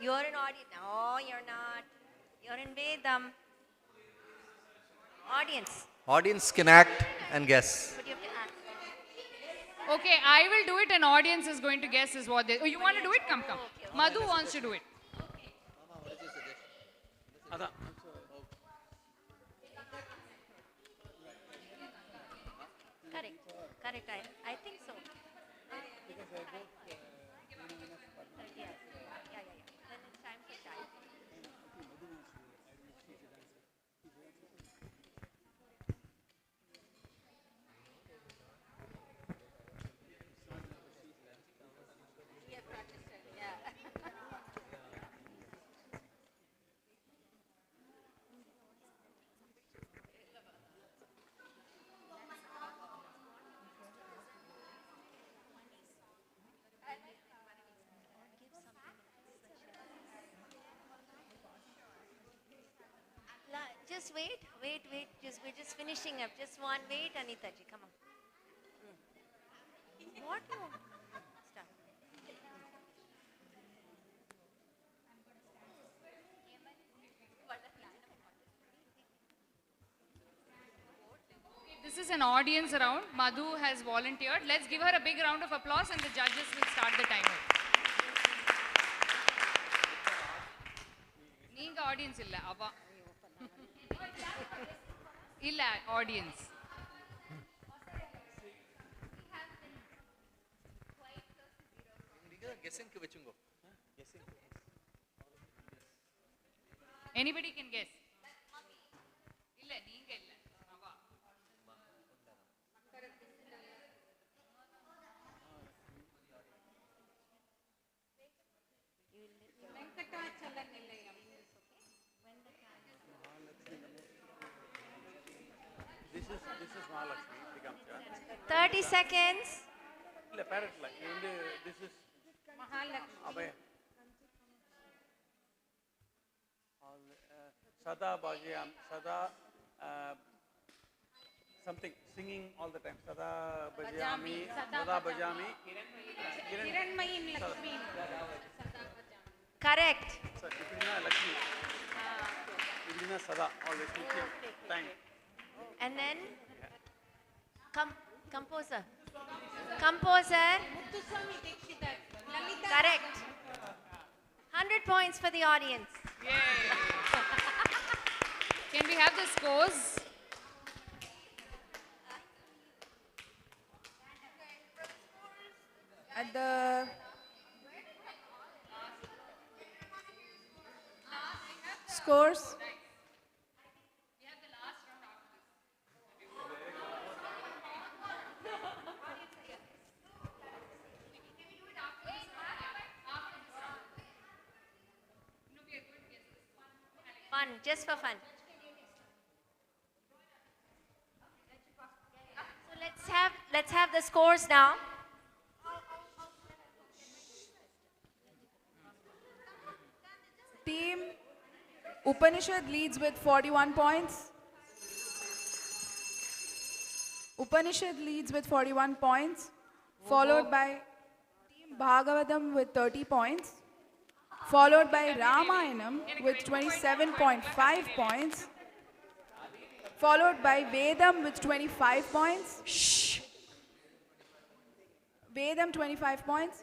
Speaker 3: You're an audience. No, you're not. You're in Vedam. Audience.
Speaker 8: Audience can act and guess.
Speaker 3: But you have to act.
Speaker 1: Okay, I will do it and audience is going to guess is what they... Oh, you want to do it? Come.
Speaker 3: Okay.
Speaker 1: Madhu wants to do it.
Speaker 3: Correct. I think so. Yeah. Then it's time for chai. Yeah, practice it. Yeah. Just wait. We're just finishing up. Just one. Wait, Anita ji, come on. What? No. Start.
Speaker 1: is an audience round. Madhu has volunteered. Let's give her a big round of applause and the judges will start the timer. Neenga audience illa, ava. Illa audience. Anybody can guess. Illa, neenga illa. Ava.
Speaker 12: This is Mahalakshmi becomes
Speaker 3: 30 seconds.
Speaker 12: இல்ல parrot இல்ல இது வந்து this is Abhay Sada Bhajyam Sada something singing all the time Sada Bhajyami Sada Bhajami Kiranmayim Lakshmi
Speaker 3: Correct.
Speaker 12: so Ibrina Lakshmi Ibrina Sada always time.
Speaker 3: And then composer. Correct. 100 points for the audience.
Speaker 1: Yay. Can we have the scores?
Speaker 9: At the scores.
Speaker 3: Fun, just for fun. So let's have the scores now.
Speaker 9: Team Upanishad leads with 41 points. Upanishad leads with 41 points, followed by Team Bhagavatam with 30 points, followed by Ramayanam with 27.5 points, followed by Vedam with 25 points. Vedam 25 points,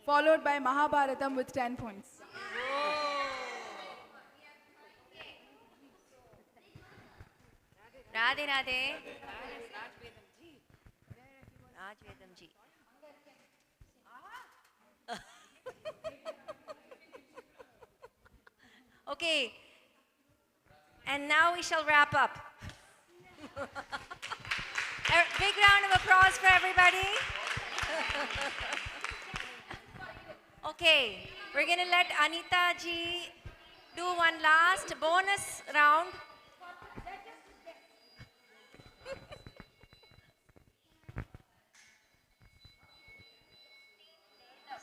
Speaker 9: followed by Mahabharatam with 10 points.
Speaker 3: Radhe Radhe. Raj Vedam ji. Okay. And now we shall wrap up. A big round of applause for everybody. Okay, we're going to let Anita ji do one last bonus round.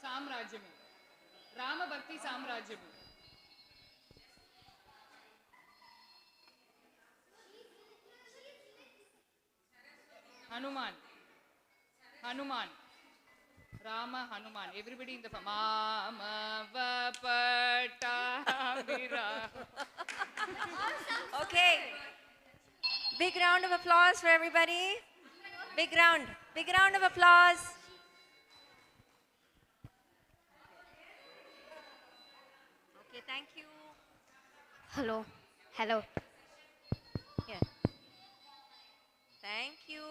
Speaker 1: Samrajyamu. Rama Bhakti Samrajyamu. Hanuman. Hanuman. Rama Hanuman. Everybody in the Mama Vapata Vira.
Speaker 3: Okay. Big round of applause for everybody. Big round. Big round of applause. Okay, thank you.
Speaker 11: Hello. Hello.
Speaker 3: Here. Thank you.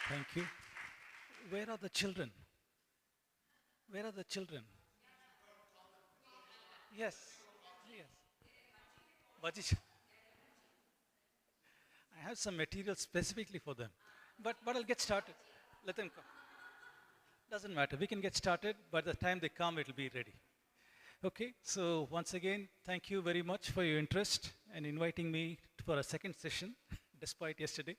Speaker 12: Thank you. Where are the children? Where are the children? Yes. Yes. Bajij. I have some material specifically for them. But I'll get started. Let them come. Doesn't matter. We can get started. By the time they come, it'll be ready. Okay. So once again, thank you very much for your interest and inviting me for a second session, despite yesterday.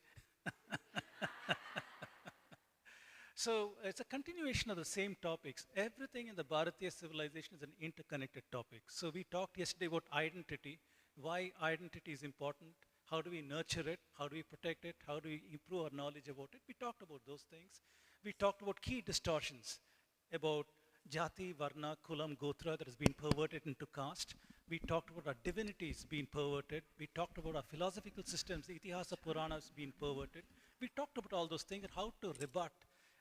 Speaker 12: So it's a continuation of the same topics. Everything in the Bharatiya civilization is an interconnected topic. So we talked yesterday about identity, why identity is important, how do we nurture it, how do we protect it, how do we improve our knowledge about it. We talked about those things. We talked about key distortions about jati, varna, kulam, gotra that has been perverted into caste. We talked about our divinities being perverted. We talked about our philosophical systems, the Itihasa Puranas being perverted. We talked about all those things and how to rebut.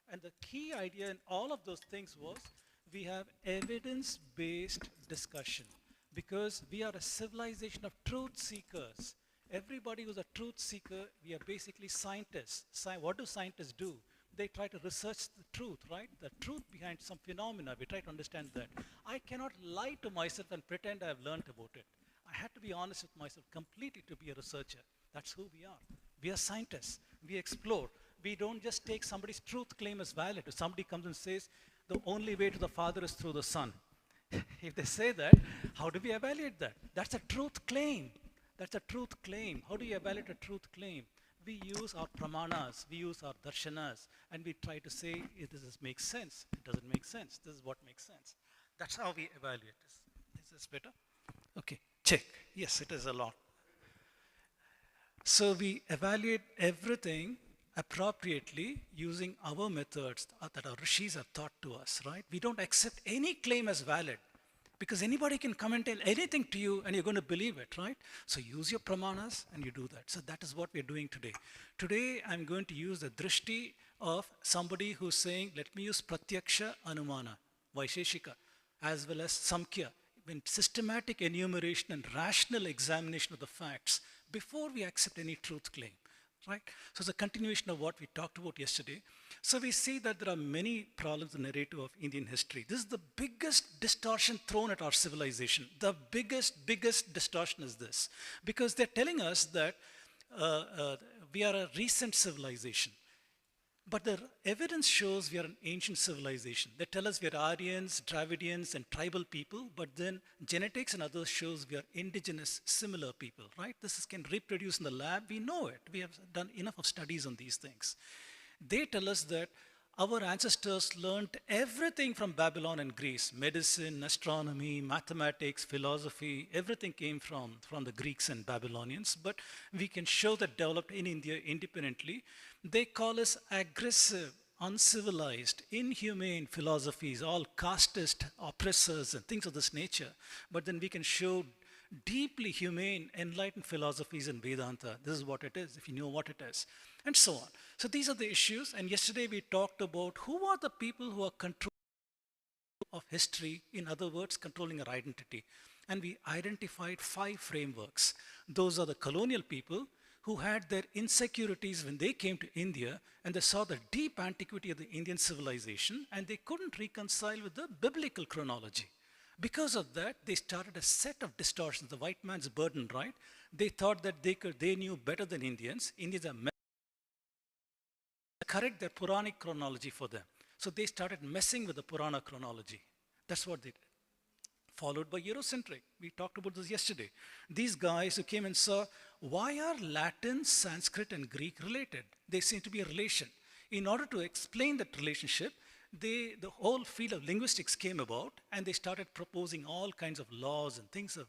Speaker 12: And the key idea in all of those things was we have evidence-based discussion because we are a civilization of truth seekers. Everybody who's a truth seeker, we are basically scientists. What do scientists do? They try to research the truth, right? The truth behind some phenomena. We try to understand that. I cannot lie to myself and pretend I have learned about it. I had to be honest with myself completely to be a researcher. That's who we are. We are scientists. We explore. We don't just take somebody's truth claim as valid. If somebody comes and says, the only way to the Father is through the Son. If they say that, how do we evaluate that? That's a truth claim. That's a truth claim. How do you evaluate a truth claim? We use our pramanas, we use our darshanas, and we try to say, this makes sense. It doesn't make sense. This is what makes sense. That's how we evaluate this. Is this better? Okay, check. Yes, it is a lot. So we evaluate everything appropriately using our methods that our rishis have taught to us, right? We don't accept any claim as valid because anybody can come and tell anything to you and you're going to believe it, right? So use your pramanas and you do that. So that is what we're doing today. Today I'm going to use the drishti of somebody who's saying, let me use pratyaksha anumana, vaisheshika, as well as samkhya, when systematic enumeration and rational examination of the facts before we accept any truth claim. Right? So it's a continuation of what we talked about yesterday. So we see that there are many problems in the narrative of Indian history. This is the biggest distortion thrown at our civilization. The biggest distortion is this. Because they're telling us that we are a recent civilization. But the evidence shows we are an ancient civilization. They tell us we are Aryans, Dravidians, and tribal people, but then genetics and others shows we are indigenous, similar people, right? Can reproduce in the lab. We know it. We have done enough of studies on these things. They tell us that our ancestors learned everything from Babylon and Greece. Medicine, astronomy, mathematics, philosophy, everything came from the Greeks and Babylonians. But we can show that developed in India independently. They call us aggressive, uncivilized, inhumane philosophies, all casteist oppressors and things of this nature. But then we can show deeply humane, enlightened philosophies in Vedanta. This is what it is, if you know what it is, and so on. So these are the issues. And yesterday we talked about who are the people who are controlling of history, in other words, controlling our identity. And we identified 5 frameworks. Those are the colonial people who had their insecurities when they came to India and they saw the deep antiquity of the Indian civilization and they couldn't reconcile with the biblical chronology. Because of that, they started a set of distortions, the white man's burden, right? They thought that they knew better than Indians. Indians are correct their Puranic chronology for them. So they started messing with the Purana chronology. That's what they did. Followed by Eurocentric. We talked about this yesterday. These guys who came and saw, why are Latin, Sanskrit, and Greek related? They seem to be a relation. In order to explain that relationship, the whole field of linguistics came about and they started proposing all kinds of laws and things of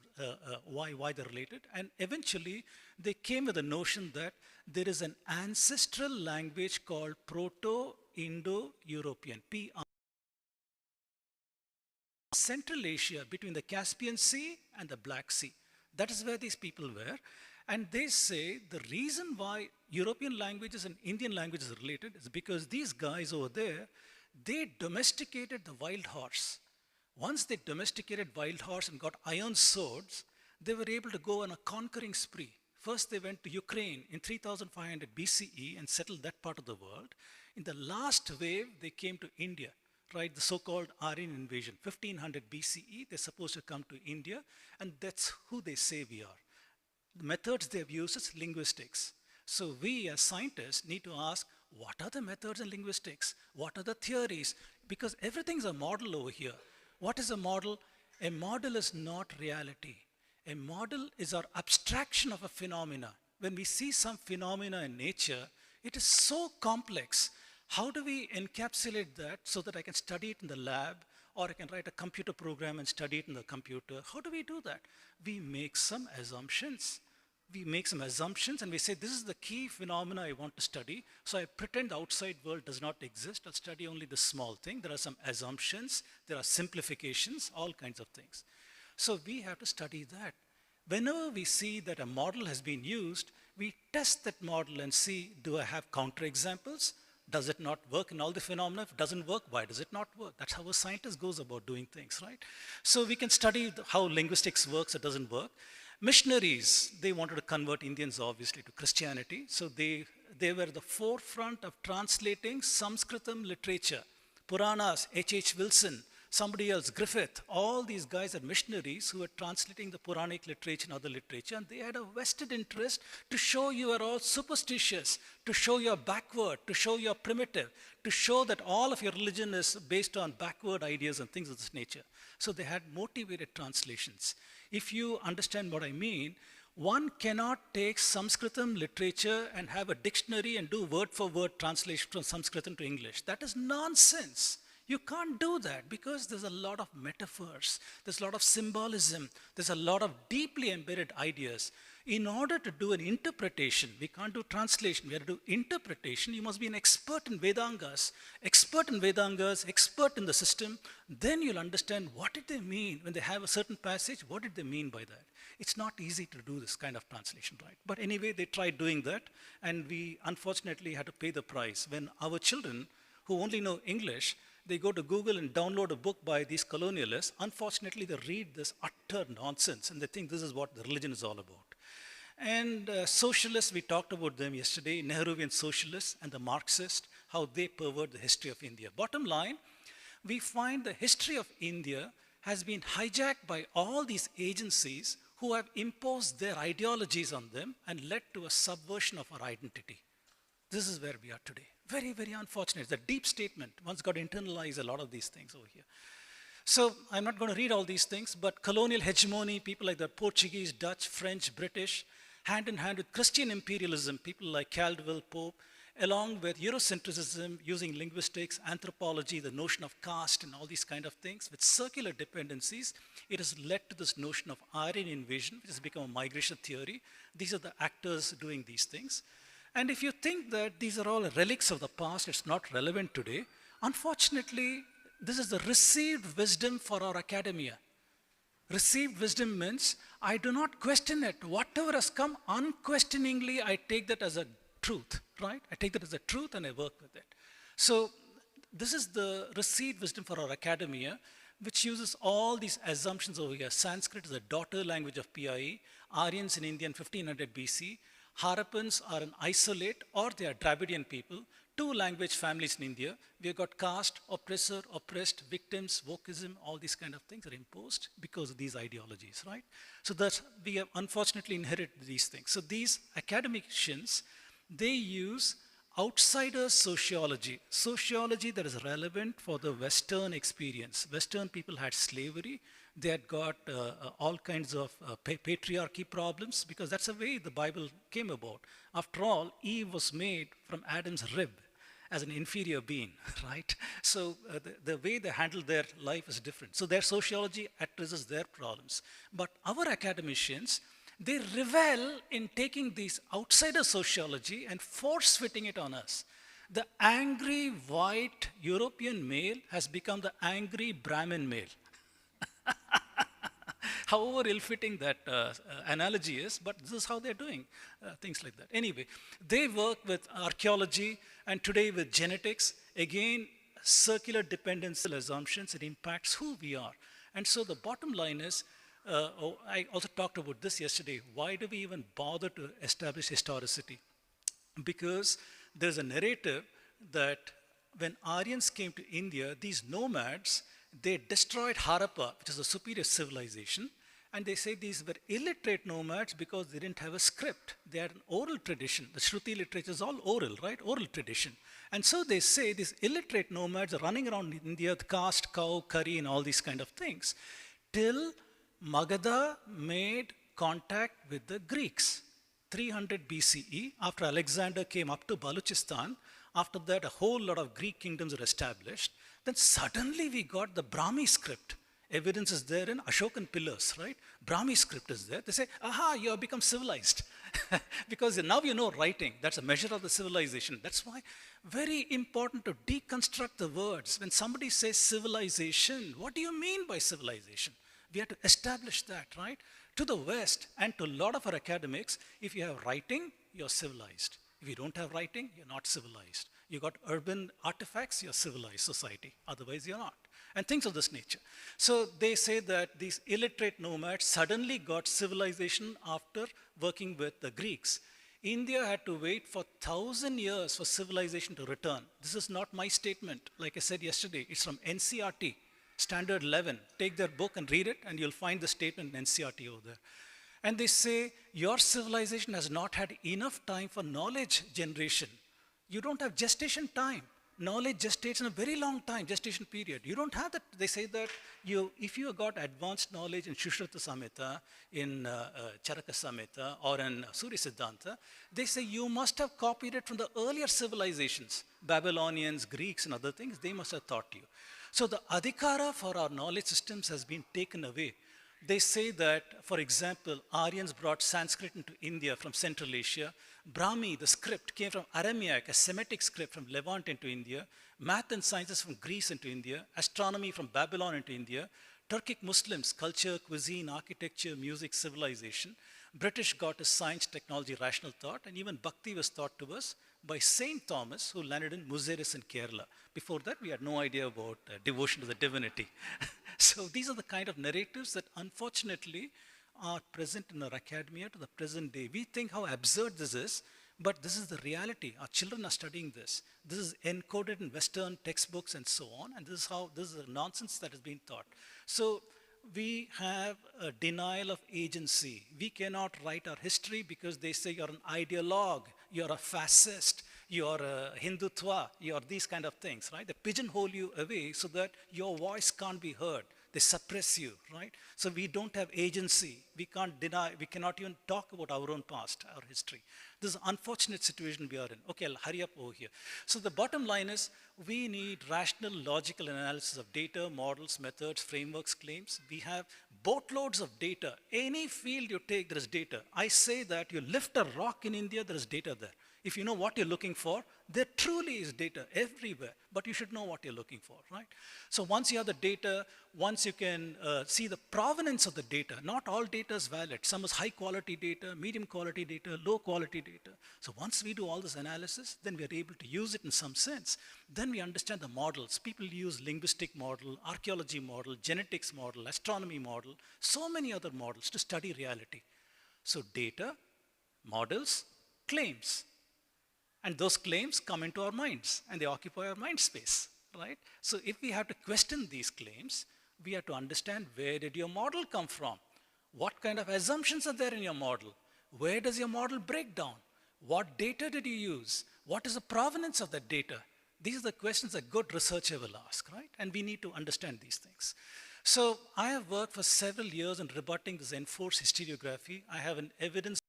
Speaker 12: why they're related. And eventually they came with the notion that there is an ancestral language called Proto-Indo-European, PR. Central Asia between the Caspian Sea and the Black Sea. That is where these people were. And they say the reason why European languages and Indian languages are related is because these guys over there, they domesticated the wild horse. Once they domesticated wild horse and got iron swords, they were able to go on a conquering spree. First, they went to Ukraine in 3500 BCE and settled that part of the world. In the last wave, they came to India, right? The so-called Aryan invasion, 1500 BCE, they're supposed to come to India, and that's who they say we are. The methods they've used is linguistics. So we as scientists need to ask, what are the methods in linguistics? What are the theories? Because everything's a model over here. What is a model? A model is not reality. A model is our abstraction of a phenomena. When we see some phenomena in nature, it is so complex. How do we encapsulate that so that I can study it in the lab, or I can write a computer program and study it in the computer? How do we do that? We make some assumptions. We make some assumptions and we say, this is the key phenomena I want to study. So I pretend the outside world does not exist. I'll study only the small thing. There are some assumptions. There are simplifications, all kinds of things. So we have to study that. Whenever we see that a model has been used, we test that model and see, do I have counterexamples? Does it not work in all the phenomena? If it doesn't work, why does it not work? That's how a scientist goes about doing things, right? So we can study how linguistics works or doesn't work. Missionaries, they wanted to convert Indians, obviously, to Christianity. So they were the forefront of translating Samskrtiyum literature. Puranas, H.H. Wilson, somebody else, Griffith, all these guys are missionaries who were translating the Puranic literature and other literature, and they had a vested interest to show you are all superstitious, to show you're backward, to show you're primitive, to show that all of your religion is based on backward ideas and things of this nature. So they had motivated translations. If you understand what I mean, one cannot take Samskrtiyum literature and have a dictionary and do word-for-word translation from Samskrtiyum to English. That is nonsense. You can't do that because there's a lot of metaphors, there's a lot of symbolism, there's a lot of deeply embedded ideas. In order to do an interpretation, we can't do translation, we have to do interpretation. You must be an expert in Vedangas, expert in the system. Then you'll understand what did they mean when they have a certain passage, what did they mean by that? It's not easy to do this kind of translation, right? But anyway, they tried doing that, and we unfortunately had to pay the price. When our children, who only know English, they go to Google and download a book by these colonialists, unfortunately they read this utter nonsense and they think this is what the religion is all about. And socialists, we talked about them yesterday, Nehruvian socialists and the Marxists, how they pervert the history of India. Bottom line, we find the history of India has been hijacked by all these agencies who have imposed their ideologies on them and led to a subversion of our identity. This is where we are today. Very, very unfortunate. It's a deep statement. One's got to internalize a lot of these things over here. So I'm not going to read all these things, but colonial hegemony, people like the Portuguese, Dutch, French, British, hand in hand with Christian imperialism, people like Caldwell, Pope, along with Eurocentrism, using linguistics, anthropology, the notion of caste and all these kind of things, with circular dependencies, it has led to this notion of Aryan invasion, which has become a migration theory. These are the actors doing these things. And if you think that these are all relics of the past, it's not relevant today, unfortunately, this is the received wisdom for our academia. Received wisdom means I do not question it. Whatever has come unquestioningly, I take that as a truth, right? I take that as a truth and I work with it. So this is the received wisdom for our academia, which uses all these assumptions over here. Sanskrit is a daughter language of PIE. Aryans in India in 1500 BC. Harappans are an isolate or they are Dravidian people. Two language families in India. We have got caste, oppressor, oppressed, victims, wokeism, all these kind of things are imposed because of these ideologies, right? So that we have unfortunately inherited these things. So these academicians, they use outsider sociology, sociology that is relevant for the Western experience. Western people had slavery. They had got all kinds of patriarchy problems because that's the way the Bible came about. After all, Eve was made from Adam's rib as an inferior being, right? So the way they handle their life is different. So their sociology addresses their problems. But our academicians, they revel in taking these outsider sociology and force-fitting it on us. The angry white European male has become the angry Brahmin male. However ill-fitting that analogy is, but this is how they're doing things like that. Anyway, they work with archaeology and today with genetics. Again, circular dependency assumptions, it impacts who we are. And so the bottom line is, I also talked about this yesterday, why do we even bother to establish historicity? Because there's a narrative that when Aryans came to India, these nomads, they destroyed Harappa, which is a superior civilization, and they say these were illiterate nomads because they didn't have a script. They had an oral tradition. The Shruti literature is all oral, right? Oral tradition. And so they say these illiterate nomads are running around in India with caste, cow, curry, and all these kind of things, till Magadha made contact with the Greeks. 300 BCE, after Alexander came up to Baluchistan, after that a whole lot of Greek kingdoms were established, then suddenly we got the Brahmi script. Evidence is there in Ashokan pillars, right? Brahmi script is there. They say, aha, you have become civilized. Because now you know writing. That's a measure of the civilization. That's why very important to deconstruct the words. When somebody says civilization, what do you mean by civilization? We have to establish that, right? To the West and to a lot of our academics, if you have writing, you're civilized. If you don't have writing, you're not civilized. You got urban artifacts, you're civilized society. Otherwise, you're not. And things of this nature. So they say that these illiterate nomads suddenly got civilization after working with the Greeks. India had to wait for 1,000 years for civilization to return. This is not my statement. Like I said yesterday, it's from NCRT. Standard 11. Take their book and read it, and you'll find the statement in NCRT over there. And they say, your civilization has not had enough time for knowledge generation. You don't have gestation time. Knowledge gestates in a very long time, gestation period. You don't have that. They say that if you got advanced knowledge in Shushruta Samhita, in Charaka Samhita, or in Surya Siddhanta, they say you must have copied it from the earlier civilizations. Babylonians, Greeks, and other things, they must have taught you. So the adhikara for our knowledge systems has been taken away. They say that, for example, Aryans brought Sanskrit into India from Central Asia. Brahmi, the script, came from Aramaic, a Semitic script from Levant into India. Math and sciences from Greece into India. Astronomy from Babylon into India. Turkic Muslims, culture, cuisine, architecture, music, civilization. British got us science, technology, rational thought, and even bhakti was taught to us by Saint Thomas, who landed in Muziris in Kerala. Before that, we had no idea about devotion to the divinity. So these are the kind of narratives that unfortunately are present in our academia to the present day. We think how absurd this is, but this is the reality. Our children are studying this. This is encoded in Western textbooks and so on, and this is a nonsense that is being taught. So we have a denial of agency. We cannot write our history because they say you're an ideologue, you're a fascist, you're a Hindutva, you're these kind of things, right? They pigeonhole you away so that your voice can't be heard. They suppress you, right? So we don't have agency. We can't deny, we cannot even talk about our own past, our history. This is an unfortunate situation we are in. Okay, I'll hurry up over here. So the bottom line is, we need rational, logical analysis of data, models, methods, frameworks, claims. We have boatloads of data. Any field you take, there is data. I say that you lift a rock in India, there is data there. If you know what you're looking for, there truly is data everywhere, but you should know what you're looking for, right? So once you have the data, once you can see the provenance of the data, not all data is valid. Some is high quality data, medium quality data, low quality data. So once we do all this analysis, then we're able to use it in some sense. Then we understand the models. People use linguistic model, archaeology model, genetics model, astronomy model, so many other models to study reality. So data, models, claims. And those claims come into our minds and they occupy our mind space, right? So if we have to question these claims, we have to understand, where did your model come from? What kind of assumptions are there in your model? Where does your model break down? What data did you use? What is the provenance of that data? These are the questions a good researcher will ask, right? And we need to understand these things. So I have worked for several years in rebutting this enforced historiography. I have an evidence,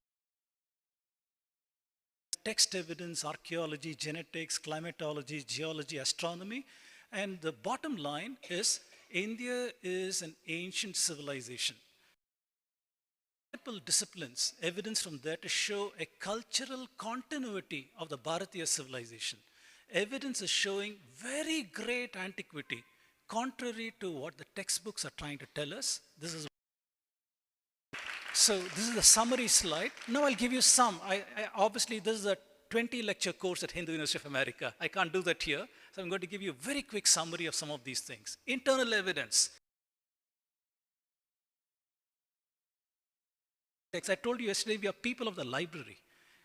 Speaker 12: text evidence, archaeology, genetics, climatology, geology, astronomy. And the bottom line is, India is an ancient civilization. Multiple disciplines, evidence from there to show a cultural continuity of the Bharatiya civilization. Evidence is showing very great antiquity, contrary to what the textbooks are trying to tell us. So this is a summary slide. Now I'll give you some. Obviously, this is a 20 lecture course at Hindu University of America. I can't do that here. So I'm going to give you a very quick summary of some of these things. Internal evidence. I told you yesterday, we are people of the library.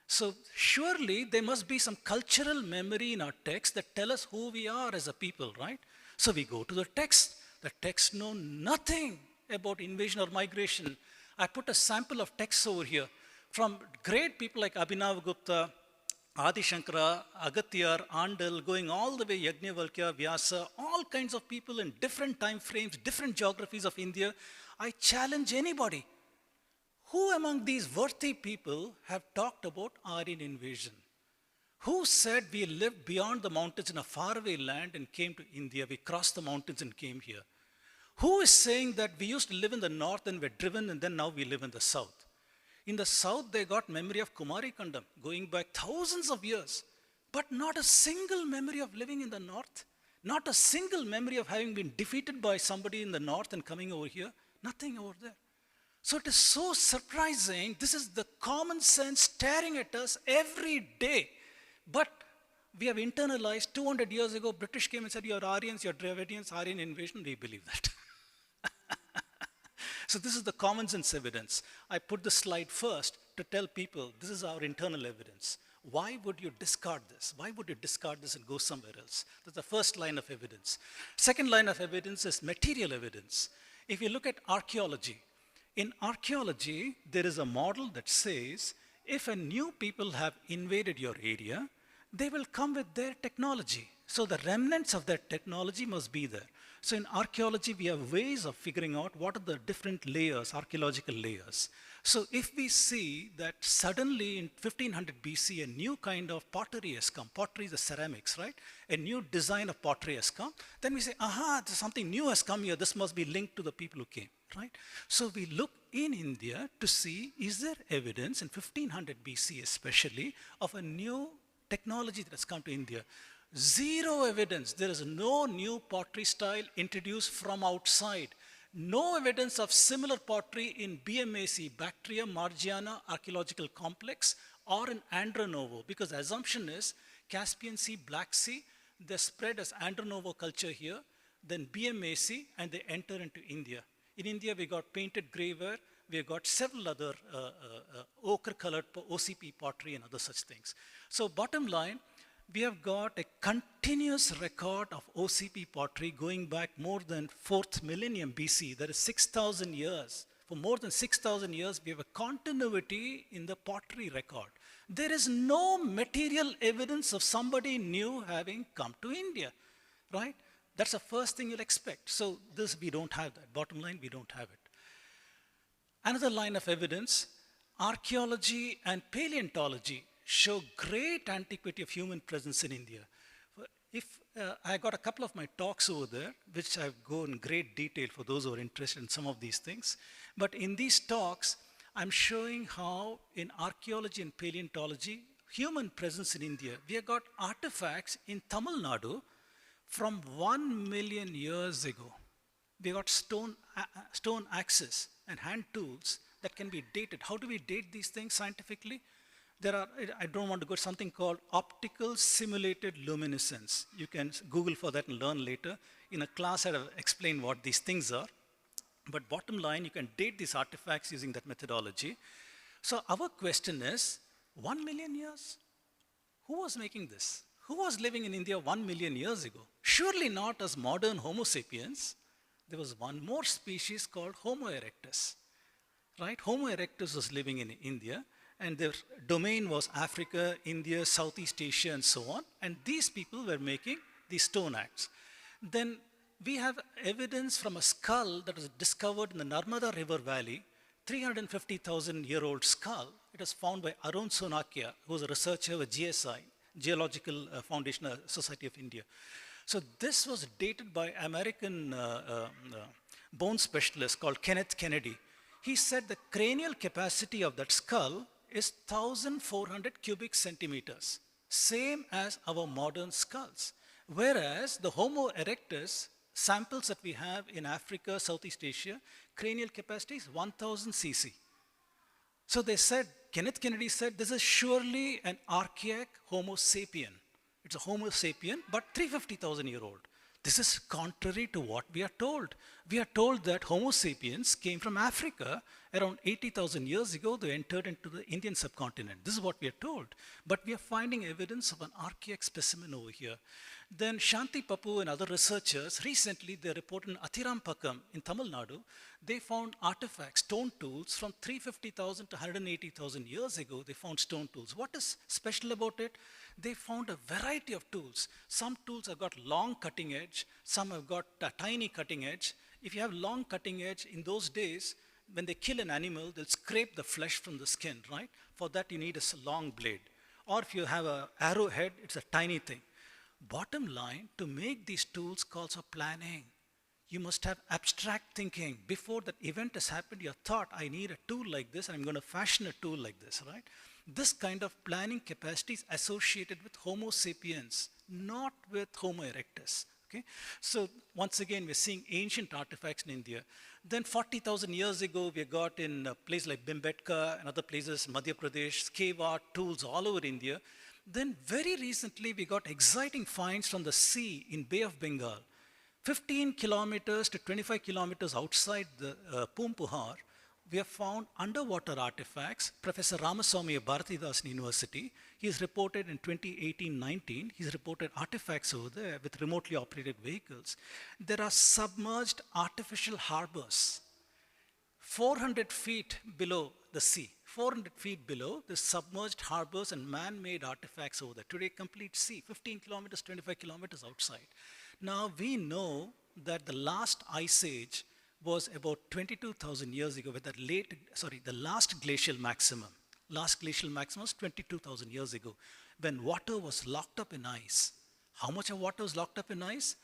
Speaker 12: So surely there must be some cultural memory in our text that tell us who we are as a people, right? So we go to the text. The text know nothing about invasion or migration. I put a sample of texts over here from great people like Abhinav Gupta, Adi Shankara, Agatyar, Andal, going all the way Yajnavalkya, Vyasa, all kinds of people in different time frames, different geographies of India. I challenge anybody. Who among these worthy people have talked about Aryan invasion? Who said we lived beyond the mountains in a faraway land and came to India? We crossed the mountains and came here. Who is saying that we used to live in the north and were driven and then now we live in the south? In the south, they got memory of Kumari Kandam going back thousands of years, but not a single memory of living in the north, not a single memory of having been defeated by somebody in the north and coming over here, nothing over there. So it is so surprising. This is the common sense staring at us every day. But we have internalized 200 years ago, British came and said, you're Aryans, you're Dravidians, Aryan invasion, we believe that. So this is the common sense evidence. I put the slide first to tell people this is our internal evidence. Why would you discard this? Why would you discard this and go somewhere else? That's the first line of evidence. Second line of evidence is material evidence. If you look at archaeology, in archaeology, there is a model that says if a new people have invaded your area, they will come with their technology. So the remnants of that technology must be there. So in archaeology, we have ways of figuring out what are the different layers, archaeological layers. So if we see that suddenly in 1500 BC, a new kind of pottery has come. Pottery is the ceramics, right? A new design of pottery has come. Then we say, aha, something new has come here. This must be linked to the people who came, right? So we look in India to see, is there evidence in 1500 BC especially of a new technology that has come to India? Zero evidence. There is no new pottery style introduced from outside. No evidence of similar pottery in BMAC, Bactria Margiana Archaeological Complex, or in Andronovo, because the assumption is Caspian Sea, Black Sea, they spread as Andronovo culture here, then BMAC, and they enter into India. In India, we got painted graveware, we got several other ochre-colored OCP pottery and other such things. So bottom line, we have got a continuous record of OCP pottery going back more than 4th millennium BC. That is 6,000 years. For more than 6,000 years, we have a continuity in the pottery record. There is no material evidence of somebody new having come to India, right? That's the first thing you'll expect. So this, we don't have that. Bottom line, we don't have it. Another line of evidence, archaeology and paleontology show great antiquity of human presence in India. If I got a couple of my talks over there, which I go in great detail for those who are interested in some of these things. But in these talks, I'm showing how in archaeology and paleontology, human presence in India, we have got artifacts in Tamil Nadu from 1 million years ago. We got stone axes and hand tools that can be dated. How do we date these things scientifically? There are, I don't want to go to something called optical simulated luminescence. You can Google for that and learn later. In a class, I'll explain what these things are. But bottom line, you can date these artifacts using that methodology. So our question is, 1 million years? Who was making this? Who was living in India 1 million years ago? Surely not as modern Homo sapiens. There was one more species called Homo erectus, right? Homo erectus was living in India, and their domain was Africa, India, Southeast Asia, and so on. And these people were making these stone axes. Then we have evidence from a skull that was discovered in the Narmada River Valley, 350,000-year-old skull. It was found by Arun Sonakia, who was a researcher with GSI, Geological Foundation Society of India. So this was dated by American bone specialist called Kenneth Kennedy. He said the cranial capacity of that skull is 1,400 cubic centimeters, same as our modern skulls. Whereas the Homo erectus samples that we have in Africa, Southeast Asia, cranial capacity is 1,000 cc. So they said, Kenneth Kennedy said, this is surely an archaic Homo sapien. It's a Homo sapien, but 350,000-year-old. This is contrary to what we are told. We are told that Homo sapiens came from Africa around 80,000 years ago. They entered into the Indian subcontinent. This is what we are told. But we are finding evidence of an archaic specimen over here. Then Shanti Papu and other researchers, recently they reported in Athirampakam in Tamil Nadu, they found artifacts, stone tools from 350,000 to 180,000 years ago. They found stone tools. What is special about it? They found a variety of tools. Some tools have got long cutting edge, some have got a tiny cutting edge. If you have long cutting edge, in those days, when they kill an animal, they'll scrape the flesh from the skin, right? For that you need a long blade. Or if you have an arrowhead, it's a tiny thing. Bottom line, to make these tools calls for planning. You must have abstract thinking. Before that event has happened, you have thought, I need a tool like this, and I'm going to fashion a tool like this, right? This kind of planning capacity is associated with Homo sapiens, not with Homo erectus. Okay? So once again, we're seeing ancient artifacts in India. Then 40,000 years ago, we got in a place like Bhimbetka and other places, Madhya Pradesh, cave art tools all over India. Then very recently, we got exciting finds from the sea in Bay of Bengal. 15 kilometers to 25 kilometers outside the Pumpuhar, we have found underwater artifacts. Professor Ramaswamy of Bharatiya University, he's reported in 2018-19, he's reported artifacts over there with remotely operated vehicles. There are submerged artificial harbors, 400 feet below the sea. 400 feet below, the submerged harbors and man-made artifacts over there. Today, complete sea, 15 kilometers, 25 kilometers outside. Now, we know that the last ice age was about 22,000 years ago, with the last glacial maximum. Last glacial maximum was 22,000 years ago, when water was locked up in ice. How much of water was locked up in ice?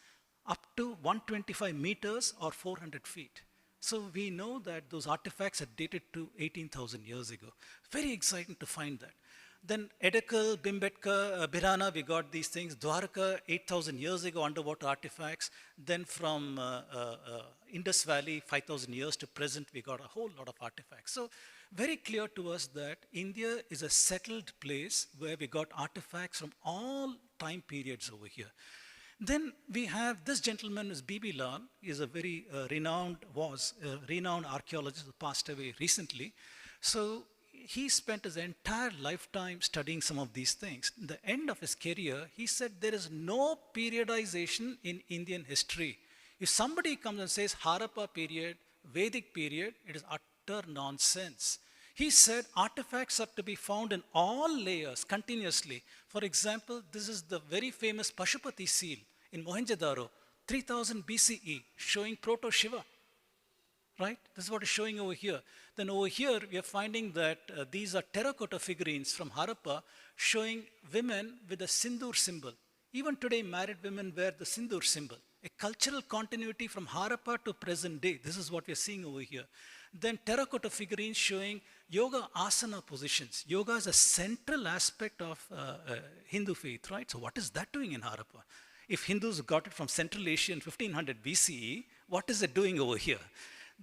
Speaker 12: Up to 125 meters or 400 feet. So we know that those artifacts are dated to 18,000 years ago. Very exciting to find that. Then Edekal, Bhimbetka, Birana, we got these things. Dwarka, 8,000 years ago, underwater artifacts. Then from Indus Valley, 5,000 years to present, we got a whole lot of artifacts. So very clear to us that India is a settled place where we got artifacts from all time periods over here. Then we have this gentleman is B.B. Lal. He is a very renowned archaeologist who passed away recently. So he spent his entire lifetime studying some of these things. At the end of his career, he said there is no periodization in Indian history. If somebody comes and says Harappa period, Vedic period, it is utter nonsense. He said artifacts are to be found in all layers continuously. For example, this is the very famous Pashupati seal in Mohenjo-daro, 3000 BCE, showing Proto-Shiva. Right? This is what is showing over here. Then over here, we are finding that these are terracotta figurines from Harappa showing women with a sindoor symbol. Even today, married women wear the sindoor symbol. A cultural continuity from Harappa to present day. This is what we are seeing over here. Then terracotta figurines showing yoga asana positions. Yoga is a central aspect of Hindu faith, right? So what is that doing in Harappa? If Hindus got it from Central Asia in 1500 BCE, what is it doing over here?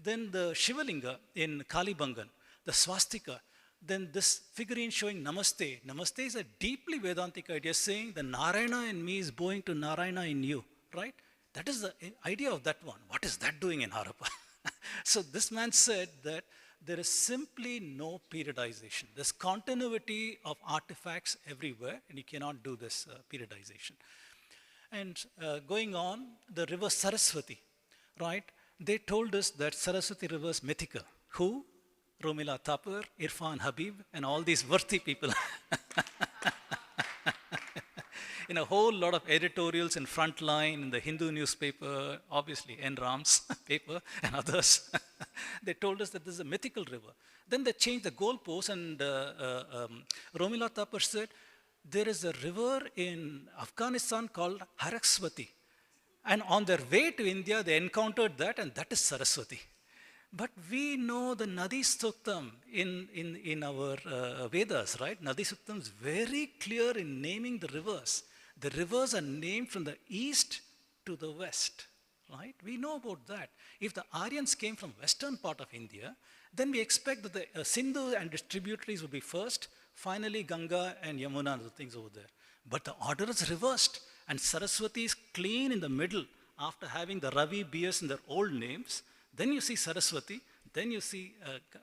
Speaker 12: Then the Shivalinga in Kalibangan, the swastika, then this figurine showing Namaste. Namaste is a deeply Vedantic idea saying the Narayana in me is bowing to Narayana in you, right? That is the idea of that one. What is that doing in Harappa? So this man said that there is simply no periodization. There's continuity of artifacts everywhere, and you cannot do this periodization. And going on, the river Saraswati, right? They told us that Saraswati river is mythical. Who? Romila Thapar, Irfan Habib, and all these worthy people. In a whole lot of editorials in Frontline, in the Hindu newspaper, obviously Enram's paper and others, they told us that this is a mythical river. Then they changed the goalposts and Romila Thapar said, there is a river in Afghanistan called Harakswati. And on their way to India, they encountered that, and that is Saraswati. But we know the Nadi Suktam in our Vedas, right? Nadi Suktam is very clear in naming the rivers. The rivers are named from the east to the west, right? We know about that. If the Aryans came from western part of India, then we expect that the Sindhu and its tributaries would be first, finally Ganga and Yamuna and the things over there. But the order is reversed, and Saraswati is clean in the middle. after having the Ravi beers in their old names, then you see Saraswati, then you see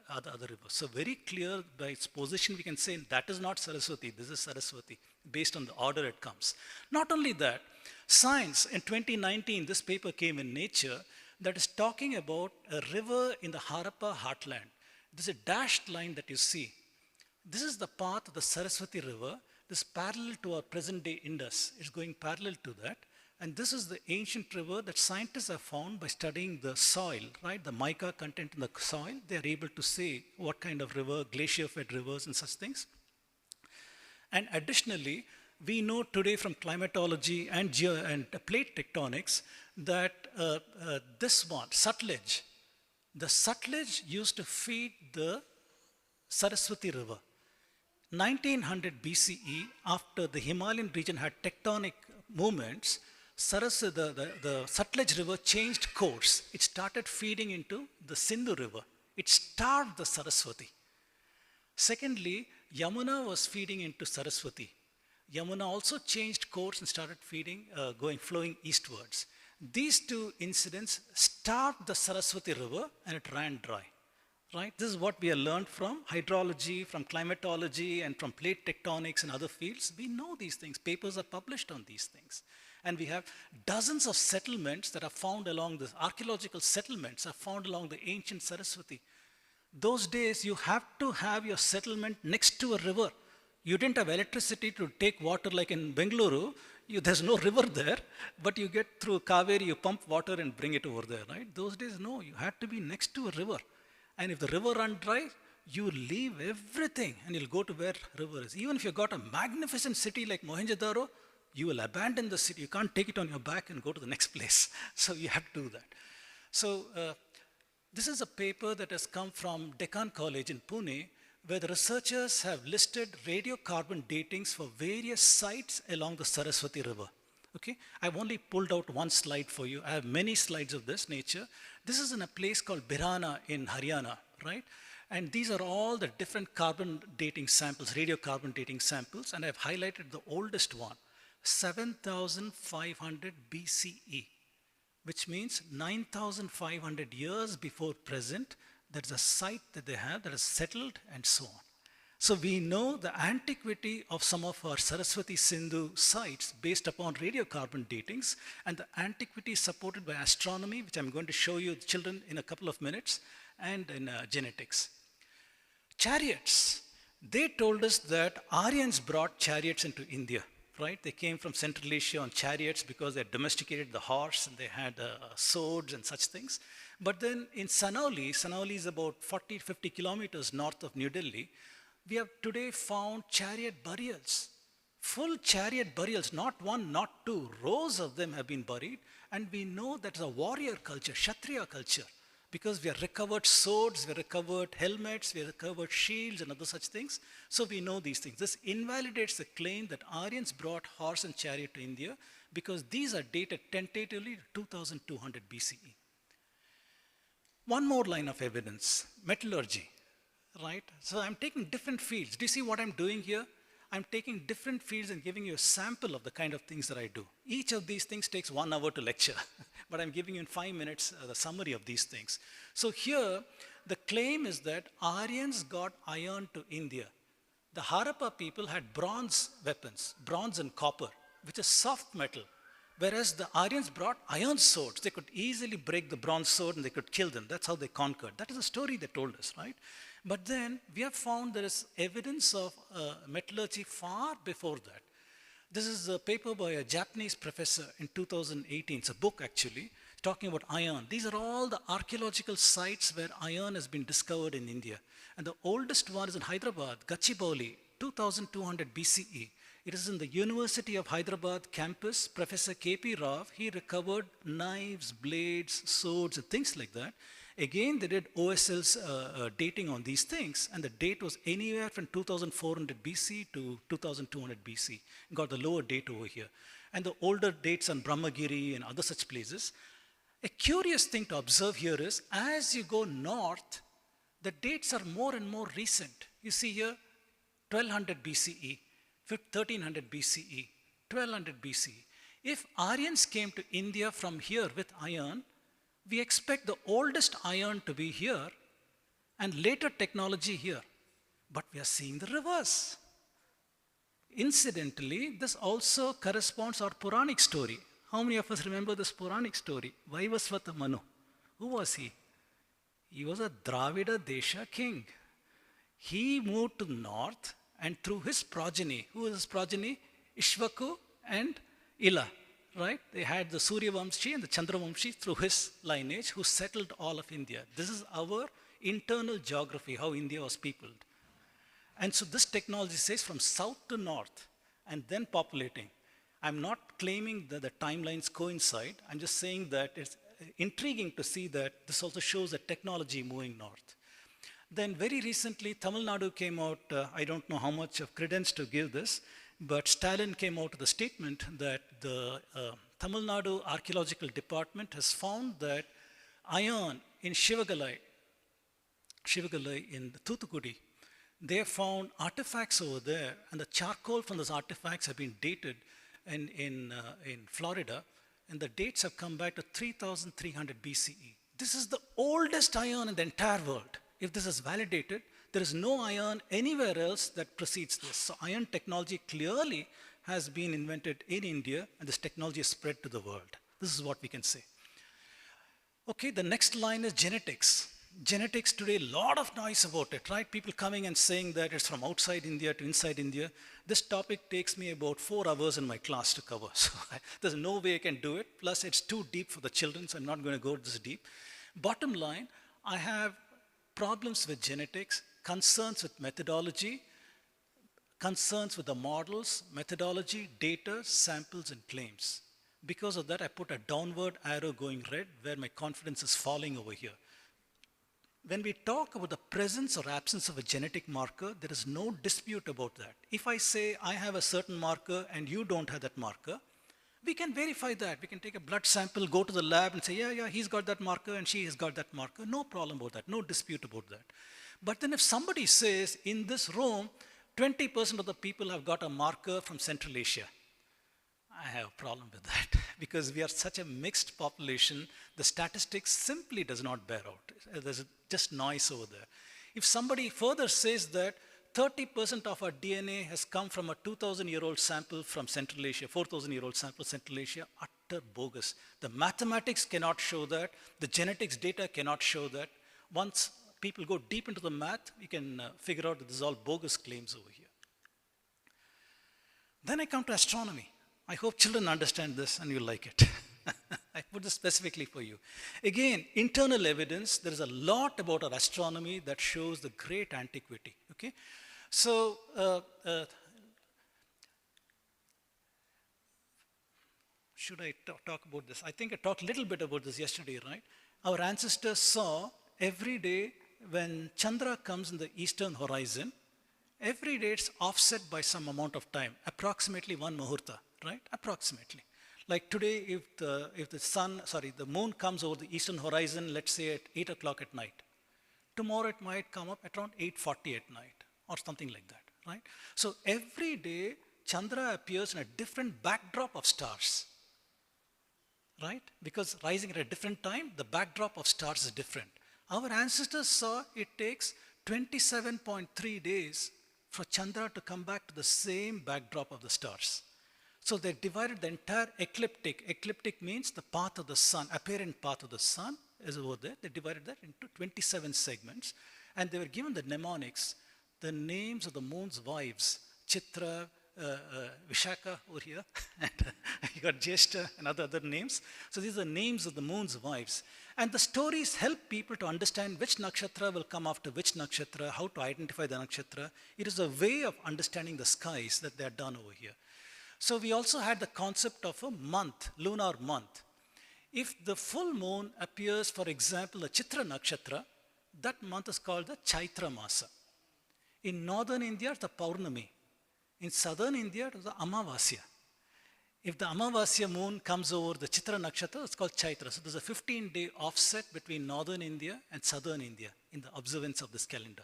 Speaker 12: other rivers. So very clear by its position, we can say that is not Saraswati, this is Saraswati, based on the order it comes. Not only that, science, in 2019, this paper came in Nature that is talking about a river in the Harappa heartland. This is a dashed line that you see. This is the path of the Saraswati River. This is parallel to our present day Indus. It's going parallel to that. And this is the ancient river that scientists have found by studying the soil, right? The mica content in the soil. They are able to say what kind of river, glacier-fed rivers and such things. And additionally, we know today from climatology and plate tectonics that this one, Sutlej, the Sutlej used to feed the Saraswati River. 1900 BCE, after the Himalayan region had tectonic movements, the Sutlej River changed course. It started feeding into the Sindhu River. It starved the Saraswati. Secondly, Yamuna was feeding into Saraswati. Yamuna also changed course and started feeding, flowing eastwards. These two incidents starved the Saraswati River and it ran dry. Right? This is what we have learned from hydrology, from climatology, and from plate tectonics and other fields. We know these things. Papers are published on these things. And we have dozens of settlements that are found along this, archaeological settlements are found along the ancient Saraswati. Those days, you have to have your settlement next to a river. You didn't have electricity to take water like in Bengaluru. There's no river there, but you get through Kaveri, you pump water and bring it over there, right? Those days, no, you had to be next to a river. And if the river runs dry, you leave everything and you'll go to where river is. Even if you've got a magnificent city like Mohenjo-daro, you will abandon the city. You can't take it on your back and go to the next place. So you have to do that. So this is a paper that has come from Deccan College in Pune, where the researchers have listed radiocarbon datings for various sites along the Saraswati River. Okay, I've only pulled out one slide for you. I have many slides of this nature. This is in a place called Birana in Haryana, right? And these are all the different carbon dating samples, radiocarbon dating samples, and I've highlighted the oldest one, 7,500 BCE, which means 9,500 years before present. There's a site that they have that is settled and so on. So we know the antiquity of some of our Saraswati Sindhu sites based upon radiocarbon datings, and the antiquity is supported by astronomy, which I'm going to show you children in a couple of minutes, and in genetics. Chariots. They told us that Aryans brought chariots into India, right? They came from Central Asia on chariots because they had domesticated the horse and they had swords and such things. But then in Sanauli is about 40-50 kilometers north of New Delhi, we have today found chariot burials, full chariot burials, not one, not two, rows of them have been buried, and we know that's a warrior culture, Kshatriya culture, because we have recovered swords, we have recovered helmets, we have recovered shields and other such things, so we know these things. This invalidates the claim that Aryans brought horse and chariot to India, because these are dated tentatively 2200 BCE. One more line of evidence, metallurgy. Right? So I'm taking different fields. Do you see what I'm doing here? I'm taking different fields and giving you a sample of the kind of things that I do. Each of these things takes 1 hour to lecture, but I'm giving you in 5 minutes the summary of these things. So here, the claim is that Aryans got iron to India. The Harappa people had bronze weapons, bronze and copper, which is soft metal. Whereas the Aryans brought iron swords. They could easily break the bronze sword and they could kill them. That's how they conquered. That is a story they told us, right? But then we have found there is evidence of metallurgy far before that. This is a paper by a Japanese professor in 2018. It's a book actually, talking about iron. These are all the archaeological sites where iron has been discovered in India. And the oldest one is in Hyderabad, Gachibowli, 2200 BCE. It is in the University of Hyderabad campus. Professor K.P. Rao, he recovered knives, blades, swords, and things like that. Again, they did OSL's dating on these things, and the date was anywhere from 2400 BC to 2200 BC. Got the lower date over here. And the older dates on Brahmagiri and other such places. A curious thing to observe here is, as you go north, the dates are more and more recent. You see here, 1200 BCE, 1300 BCE, 1200 BCE. If Aryans came to India from here with iron, we expect the oldest iron to be here and later technology here. But we are seeing the reverse. Incidentally, this also corresponds to our Puranic story. How many of us remember this Puranic story? Vaivasvata Manu. Who was he? He was a Dravida Desha king. He moved to the north, and through his progeny, who was his progeny? Ishvaku and Ila, right? They had the Surya Vamshi and the Chandra Vamshi through his lineage who settled all of India. This is our internal geography, how India was peopled. And so this technology says from south to north and then populating. I'm not claiming that the timelines coincide. I'm just saying that it's intriguing to see that this also shows the technology moving north. Then very recently, Tamil Nadu came out, I don't know how much of credence to give this, but Stalin came out with a statement that the Tamil Nadu Archaeological Department has found that iron in Shivagalai in Thoothukudi, they have found artifacts over there, and the charcoal from those artifacts have been dated in Florida, and the dates have come back to 3300 BCE. This is the oldest iron in the entire world. If this is validated, there is no iron anywhere else that precedes this. So iron technology clearly has been invented in India, and this technology is spread to the world. This is what we can say. Okay, the next line is genetics. Genetics today, a lot of noise about it, right? People coming and saying that it's from outside India to inside India. This topic takes me about 4 hours in my class to cover. So there's no way I can do it. Plus, it's too deep for the children, so I'm not going to go this deep. Bottom line, I have problems with genetics, concerns with methodology, concerns with the models, methodology, data, samples, and claims. Because of that, I put a downward arrow going red where my confidence is falling over here. When we talk about the presence or absence of a genetic marker, there is no dispute about that. If I say I have a certain marker and you don't have that marker, we can verify that. We can take a blood sample, go to the lab and say, yeah, he's got that marker and she has got that marker. No problem about that, no dispute about that. But then if somebody says, in this room, 20% of the people have got a marker from Central Asia, I have a problem with that because we are such a mixed population. The statistics simply does not bear out. There's just noise over there. If somebody further says that 30% of our DNA has come from a 2,000-year-old sample from Central Asia, 4,000-year-old sample Central Asia, utter bogus. The mathematics cannot show that. The genetics data cannot show that. Once people go deep into the math, you can figure out that this is all bogus claims over here. Then I come to astronomy. I hope children understand this and you'll like it. I put this specifically for you. Again, internal evidence, there is a lot about our astronomy that shows the great antiquity. Okay? So, should I talk about this? I think I talked a little bit about this yesterday, right? Our ancestors saw every day when Chandra comes in the eastern horizon, every day it's offset by some amount of time, approximately 1 muhurta, right? Approximately. Like today, if the moon comes over the eastern horizon, let's say at 8 o'clock at night. Tomorrow it might come up at around 8:40 at night or something like that, right? So every day, Chandra appears in a different backdrop of stars, right? Because rising at a different time, the backdrop of stars is different. Our ancestors saw it takes 27.3 days for Chandra to come back to the same backdrop of the stars. So they divided the entire ecliptic. Ecliptic means the path of the sun, apparent path of the sun is over there. They divided that into 27 segments. And they were given the mnemonics, the names of the moon's wives, Chitra, Vishakha over here, and you got Jeshta and other names. So these are names of the moon's wives. And the stories help people to understand which nakshatra will come after which nakshatra, how to identify the nakshatra. It is a way of understanding the skies that they are done over here. So we also had the concept of a month, lunar month. If the full moon appears, for example, a Chitra nakshatra, that month is called the Chaitra Masa. In northern India, it's the Paurnami. In southern India, it is the Amavasya. If the Amavasya moon comes over the Chitra nakshatra, it's called Chaitra. So there's a 15-day offset between northern India and southern India in the observance of this calendar.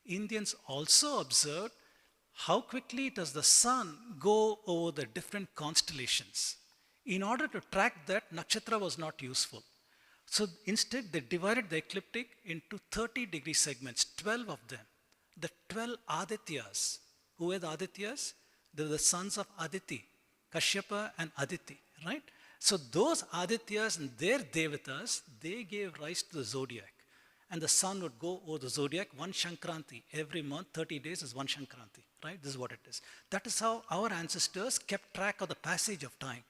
Speaker 12: Indians also observed how quickly does the sun go over the different constellations. In order to track that, nakshatra was not useful. So instead, they divided the ecliptic into 30-degree segments, 12 of them. The 12 Adityas. Who were the Adityas? They were the sons of Aditi, Kashyapa and Aditi, right? So those Adityas and their Devatas, they gave rise to the zodiac. And the sun would go over the zodiac, one Shankranti. Every month, 30 days is one Shankranti, right? This is what it is. That is how our ancestors kept track of the passage of time.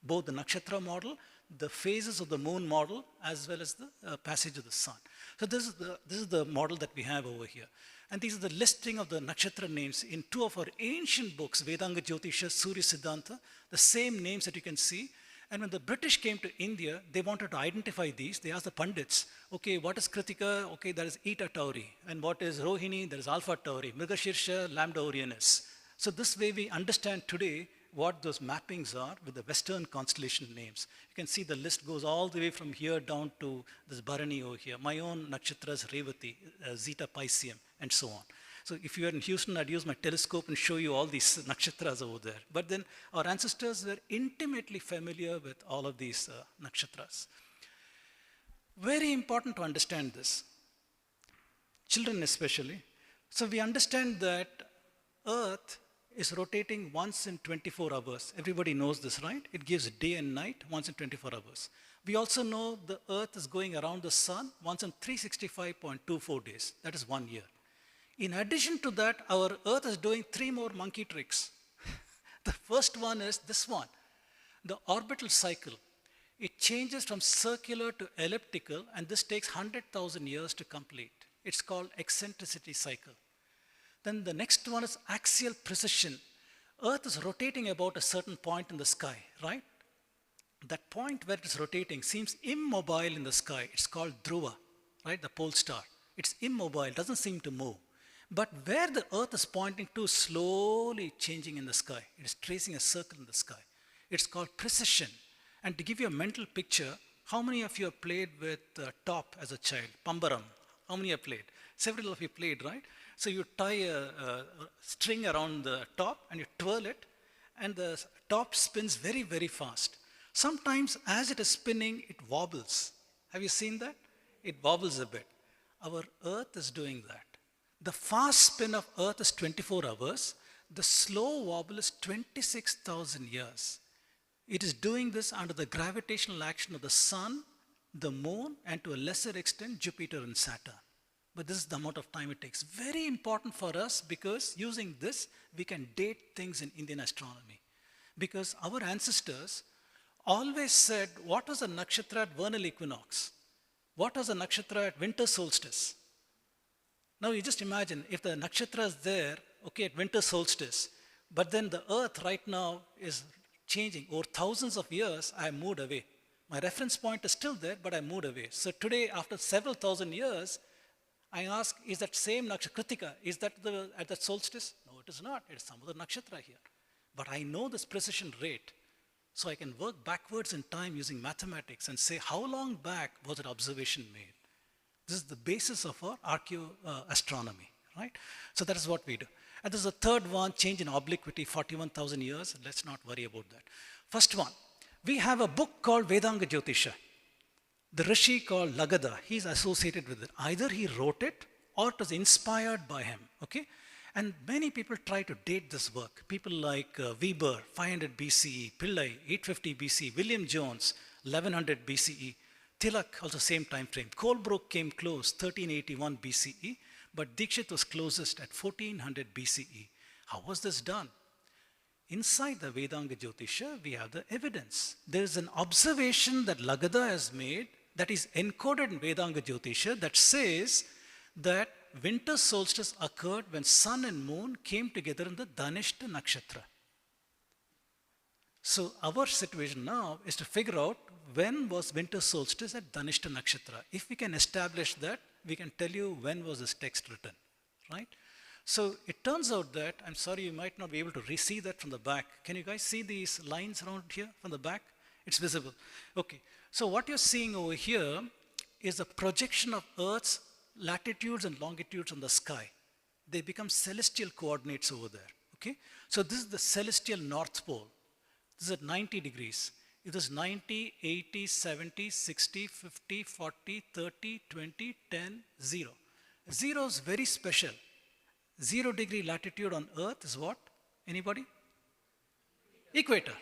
Speaker 12: Both the nakshatra model, the phases of the moon model, as well as the passage of the sun. So this is the model that we have over here. And these are the listing of the nakshatra names in two of our ancient books, Vedanga Jyotisha, Surya Siddhanta, the same names that you can see. And when the British came to India, they wanted to identify these. They asked the Pandits, okay, what is Kritika? Okay, that is Eta Tauri. And what is Rohini? That is Alpha Tauri. Mrigashirsha, Lambda Orionis. So this way we understand today what those mappings are with the Western constellation names. You can see the list goes all the way from here down to this Bharani over here. My own nakshatra is Revati, Zeta Pisceum, and so on. So if you were in Houston, I'd use my telescope and show you all these nakshatras over there. But then our ancestors were intimately familiar with all of these nakshatras. Very important to understand this. Children especially. So we understand that Earth is rotating once in 24 hours. Everybody knows this, right? It gives day and night once in 24 hours. We also know the Earth is going around the sun once in 365.24 days. That is 1 year. In addition to that, our Earth is doing 3 more monkey tricks. The first one is this one, the orbital cycle. It changes from circular to elliptical, and this takes 100,000 years to complete. It's called eccentricity cycle. Then the next one is axial precession. Earth is rotating about a certain point in the sky, right? That point where it is rotating seems immobile in the sky. It's called Dhruva, right? The pole star. It's immobile, doesn't seem to move. But where the Earth is pointing to, slowly changing in the sky. It is tracing a circle in the sky. It's called precession. And to give you a mental picture, how many of you have played with top as a child? Pambaram. How many have played? Several of you played, right? So you tie a string around the top and you twirl it, and the top spins very, very fast. Sometimes as it is spinning, it wobbles. Have you seen that? It wobbles a bit. Our Earth is doing that. The fast spin of Earth is 24 hours. The slow wobble is 26,000 years. It is doing this under the gravitational action of the sun, the moon, and to a lesser extent, Jupiter and Saturn. But this is the amount of time it takes. Very important for us, because using this, we can date things in Indian astronomy. Because our ancestors always said, what was a nakshatra at vernal equinox? What was a nakshatra at winter solstice? Now you just imagine, if the nakshatra is there, okay, at winter solstice, but then the Earth right now is changing. Over thousands of years, I moved away. My reference point is still there, but I moved away. So today, after several thousand years, I ask, is that same nakshatra, Kritika, is that at the solstice? No, it is not. It is some other nakshatra here. But I know this precision rate. So I can work backwards in time using mathematics and say, how long back was that observation made? This is the basis of our archaeoastronomy, right? So that is what we do. And this is the third one, change in obliquity, 41,000 years. Let's not worry about that. First one, we have a book called Vedanga Jyotisha. The Rishi called Lagada, he's associated with it. Either he wrote it or it was inspired by him, okay? And many people try to date this work. People like Weber, 500 BCE, Pillai, 850 BCE, William Jones, 1100 BCE, Tilak, also same time frame. Colebrook came close, 1381 BCE, but Dikshit was closest at 1400 BCE. How was this done? Inside the Vedanga Jyotisha, we have the evidence. There is an observation that Lagada has made that is encoded in Vedanga Jyotisha that says that winter solstice occurred when sun and moon came together in the Dhanishta nakshatra. So our situation now is to figure out when was winter solstice at Dhanishta nakshatra. If we can establish that, we can tell you when was this text written, right? So it turns out that, I'm sorry, you might not be able to see that from the back. Can you guys see these lines around here from the back? It's visible. Okay, so what you're seeing over here is a projection of Earth's latitudes and longitudes on the sky. They become celestial coordinates over there, okay? So this is the celestial North Pole. This is at 90 degrees. It is 90, 80, 70, 60, 50, 40, 30, 20, 10, 0. 0 is very special. 0 degree latitude on earth is what? Anybody? Equator.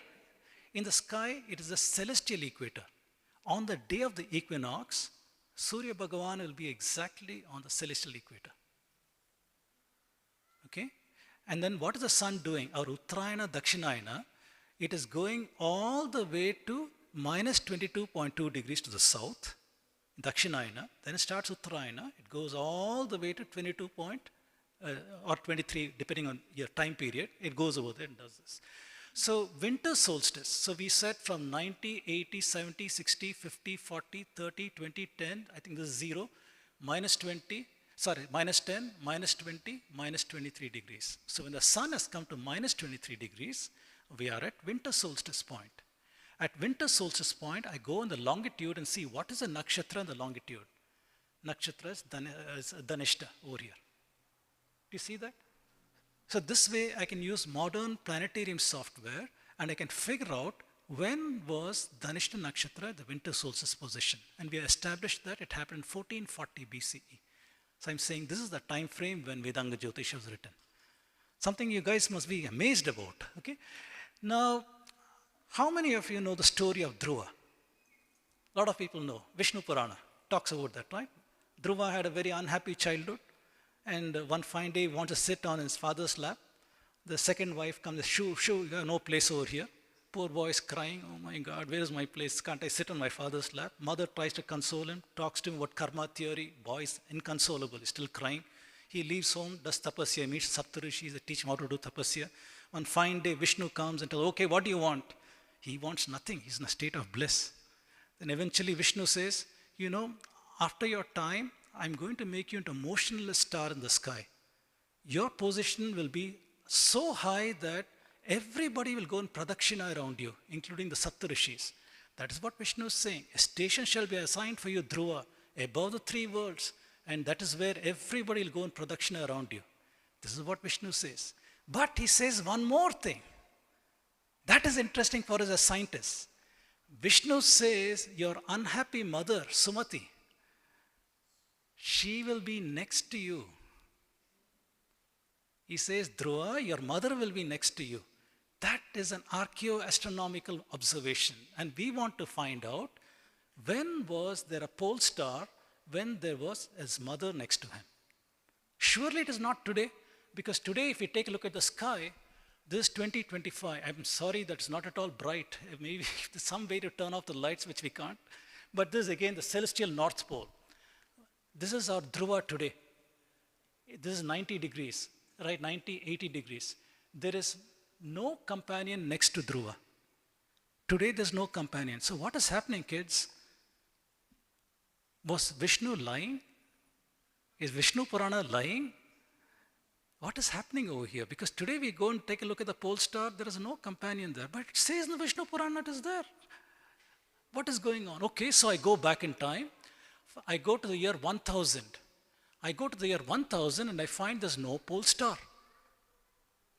Speaker 12: In the sky, it is the celestial equator. On the day of the equinox, Surya Bhagavan will be exactly on the celestial equator. Okay? And then what is the sun doing? Our Uttarayana, Dakshinayana, it is going all the way to minus 22.2 degrees to the south, Dakshinayana. Then it starts Uttarayana. It goes all the way to 22 or 23, depending on your time period. It goes over there and does this. So winter solstice. So we said from 90, 80, 70, 60, 50, 40, 30, 20, 10. I think this is 0, minus 20. Sorry, minus 10, minus 20, minus 23 degrees. So when the sun has come to minus 23 degrees, we are at winter solstice point. At winter solstice point, I go in the longitude and see what is the nakshatra in the longitude. Nakshatra is Dhanishta over here. Do you see that? So this way I can use modern planetarium software and I can figure out when was Dhanishta Nakshatra the winter solstice position. And we established that it happened in 1440 BCE. So I'm saying this is the time frame when Vedanga Jyotisha was written. Something you guys must be amazed about. Okay? Now, how many of you know the story of Dhruva? A lot of people know. Vishnu Purana talks about that, right? Dhruva had a very unhappy childhood. And one fine day, he wants to sit on his father's lap. The second wife comes, shoo, you have no place over here. Poor boy is crying, oh my God, where is my place? Can't I sit on my father's lap? Mother tries to console him, talks to him about karma theory. Boy is inconsolable, he's still crying. He leaves home, does tapasya, meets Saptarishis, they teach him how to do tapasya. One fine day, Vishnu comes and tells, okay, what do you want? He wants nothing, he's in a state of bliss. Then eventually Vishnu says, you know, after your time, I'm going to make you into a motionless star in the sky. Your position will be so high that everybody will go in pradakshina around you, including the Saptarishis. That is what Vishnu is saying. A station shall be assigned for you, Dhruva, above the 3 worlds, and that is where everybody will go in pradakshina around you. This is what Vishnu says. But he says one more thing. That is interesting for us as scientists. Vishnu says, your unhappy mother, Sumati, she will be next to you. He says, Dhruva, your mother will be next to you. That is an archaeoastronomical observation. And we want to find out when was there a pole star when there was his mother next to him. Surely it is not today, because today if you take a look at the sky, this is 2025. I'm sorry that's not at all bright. Maybe there's some way to turn off the lights, which we can't. But this is again the celestial North Pole. This is our Dhruva today. This is 90 degrees, right? 90, 80 degrees. There is no companion next to Dhruva. Today there's no companion. So what is happening, kids? Was Vishnu lying? Is Vishnu Purana lying? What is happening over here? Because today we go and take a look at the pole star, there is no companion there. But it says in the Vishnu Purana it is there. What is going on? Okay, so I go back in time. I go to the year 1000. I go to the year 1000 and I find there's no pole star.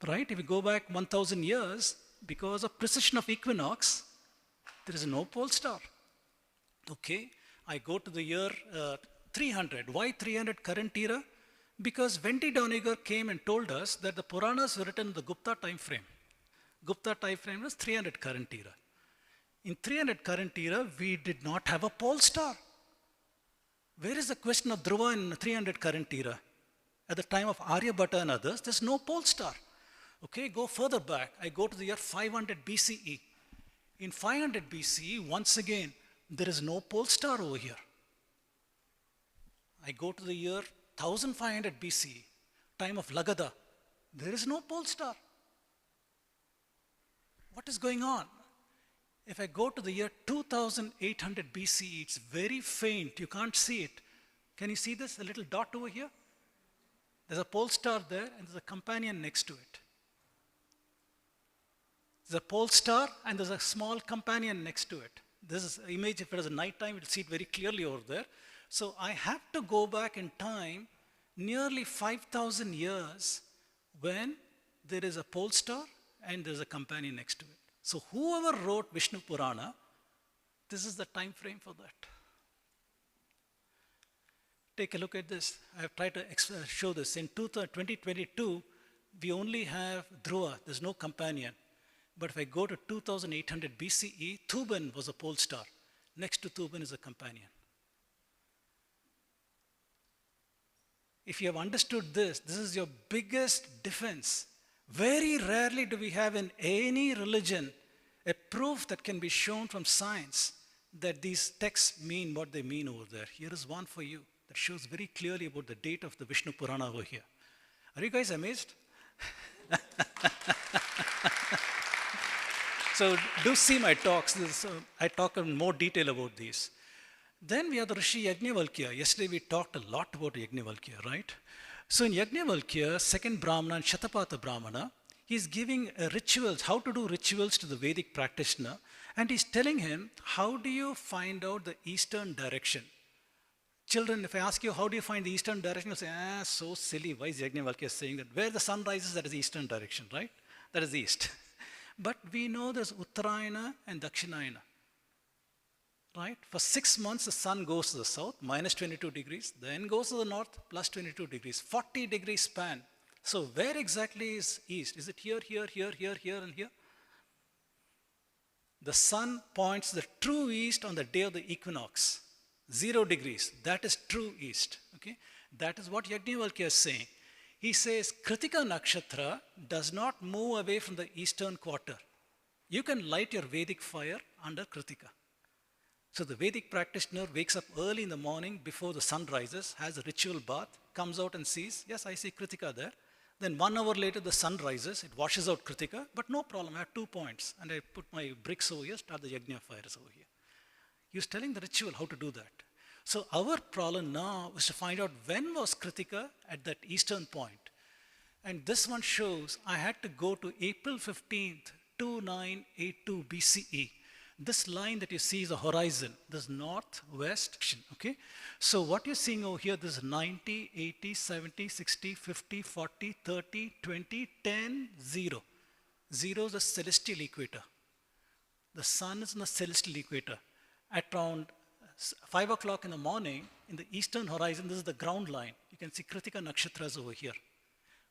Speaker 12: Right? If you go back 1000 years, because of precession of equinox, there is no pole star. Okay, I go to the year 300. Why 300 current era? Because Wendy Doniger came and told us that the Puranas were written in the Gupta time frame. Gupta time frame was 300 current era. In 300 current era, we did not have a pole star. Where is the question of Dhruva in 300 current era? At the time of Aryabhatta and others, there's no pole star. Okay, go further back. I go to the year 500 BCE. In 500 BCE, once again, there is no pole star over here. I go to the year 1500 BCE, time of Lagada. There is no pole star. What is going on? If I go to the year 2800 BCE, it's very faint. You can't see it. Can you see this? A little dot over here? There's a pole star there and there's a companion next to it. There's a pole star and there's a small companion next to it. This is an image, if it is a night time, you'll see it very clearly over there. So I have to go back in time nearly 5,000 years when there is a pole star and there's a companion next to it. So whoever wrote Vishnu Purana, this is the time frame for that. Take a look at this. I have tried to show this. In 2022, we only have Dhruva. There's no companion. But if I go to 2800 BCE, Thuban was a pole star. Next to Thuban is a companion. If you have understood this, this is your biggest defense. Very rarely do we have in any religion a proof that can be shown from science that these texts mean what they mean over there. Here is one for you that shows very clearly about the date of the Vishnu Purana over here. Are you guys amazed? So do see my talks. I talk in more detail about these. Then we have the Rishi Yajnavalkya. Yesterday we talked a lot about Yajnavalkya, right? So in Yajnavalkya, second Brahmana and Shatapatha Brahmana, he's giving rituals, how to do rituals to the Vedic practitioner. And he's telling him, how do you find out the eastern direction? Children, if I ask you, how do you find the eastern direction? You'll say, so silly. Why is Yajnavalkya saying that? Where the sun rises, that is the eastern direction, right? That is the east. But we know there's Uttarayana and Dakshinayana. Right? For 6 months, the sun goes to the south, minus 22 degrees, then goes to the north, plus 22 degrees, 40 degree span. So where exactly is east? Is it here, here, here, here, here, and here? The sun points the true east on the day of the equinox, 0 degrees. That is true east. Okay? That is what Yajnavalkya is saying. He says, Kritika Nakshatra does not move away from the eastern quarter. You can light your Vedic fire under Kritika. So the Vedic practitioner wakes up early in the morning before the sun rises, has a ritual bath, comes out and sees, yes, I see Kritika there. Then 1 hour later, the sun rises, it washes out Kritika, but no problem, I have 2 points. And I put my bricks over here, start the Yajna fires over here. He's telling the ritual how to do that. So our problem now is to find out when was Kritika at that eastern point. And this one shows I had to go to April 15th, 2982 BCE. This line that you see is a horizon, this northwest, okay? So what you're seeing over here, this is 90, 80, 70, 60, 50, 40, 30, 20, 10, 0. 0 is the celestial equator. The sun is in the celestial equator. At around 5 o'clock in the morning, in the eastern horizon, this is the ground line. You can see Kritika Nakshatras over here.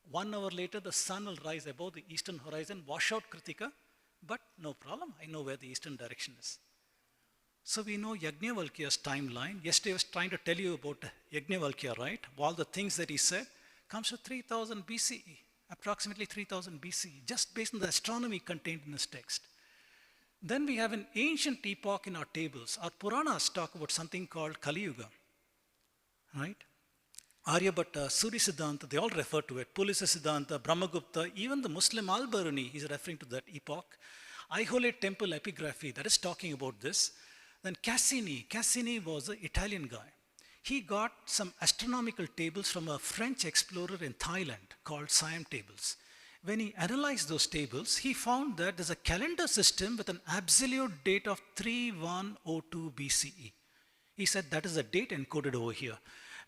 Speaker 12: 1 hour later, the sun will rise above the eastern horizon, wash out Kritika, but no problem, I know where the eastern direction is. So we know Yajnavalkya's timeline. Yesterday I was trying to tell you about Yajnavalkya, right? All the things that he said comes to 3000 BCE, approximately 3000 BCE, just based on the astronomy contained in this text. Then we have an ancient epoch in our tables. Our Puranas talk about something called Kali Yuga, right? Aryabhatta, Surya Siddhanta, they all refer to it. Pulisa Siddhanta, Brahmagupta, even the Muslim Al-Biruni is referring to that epoch. Aihole temple epigraphy, that is talking about this. Then Cassini was an Italian guy. He got some astronomical tables from a French explorer in Thailand called Siam tables. When he analyzed those tables, he found that there's a calendar system with an absolute date of 3102 BCE. He said that is the date encoded over here.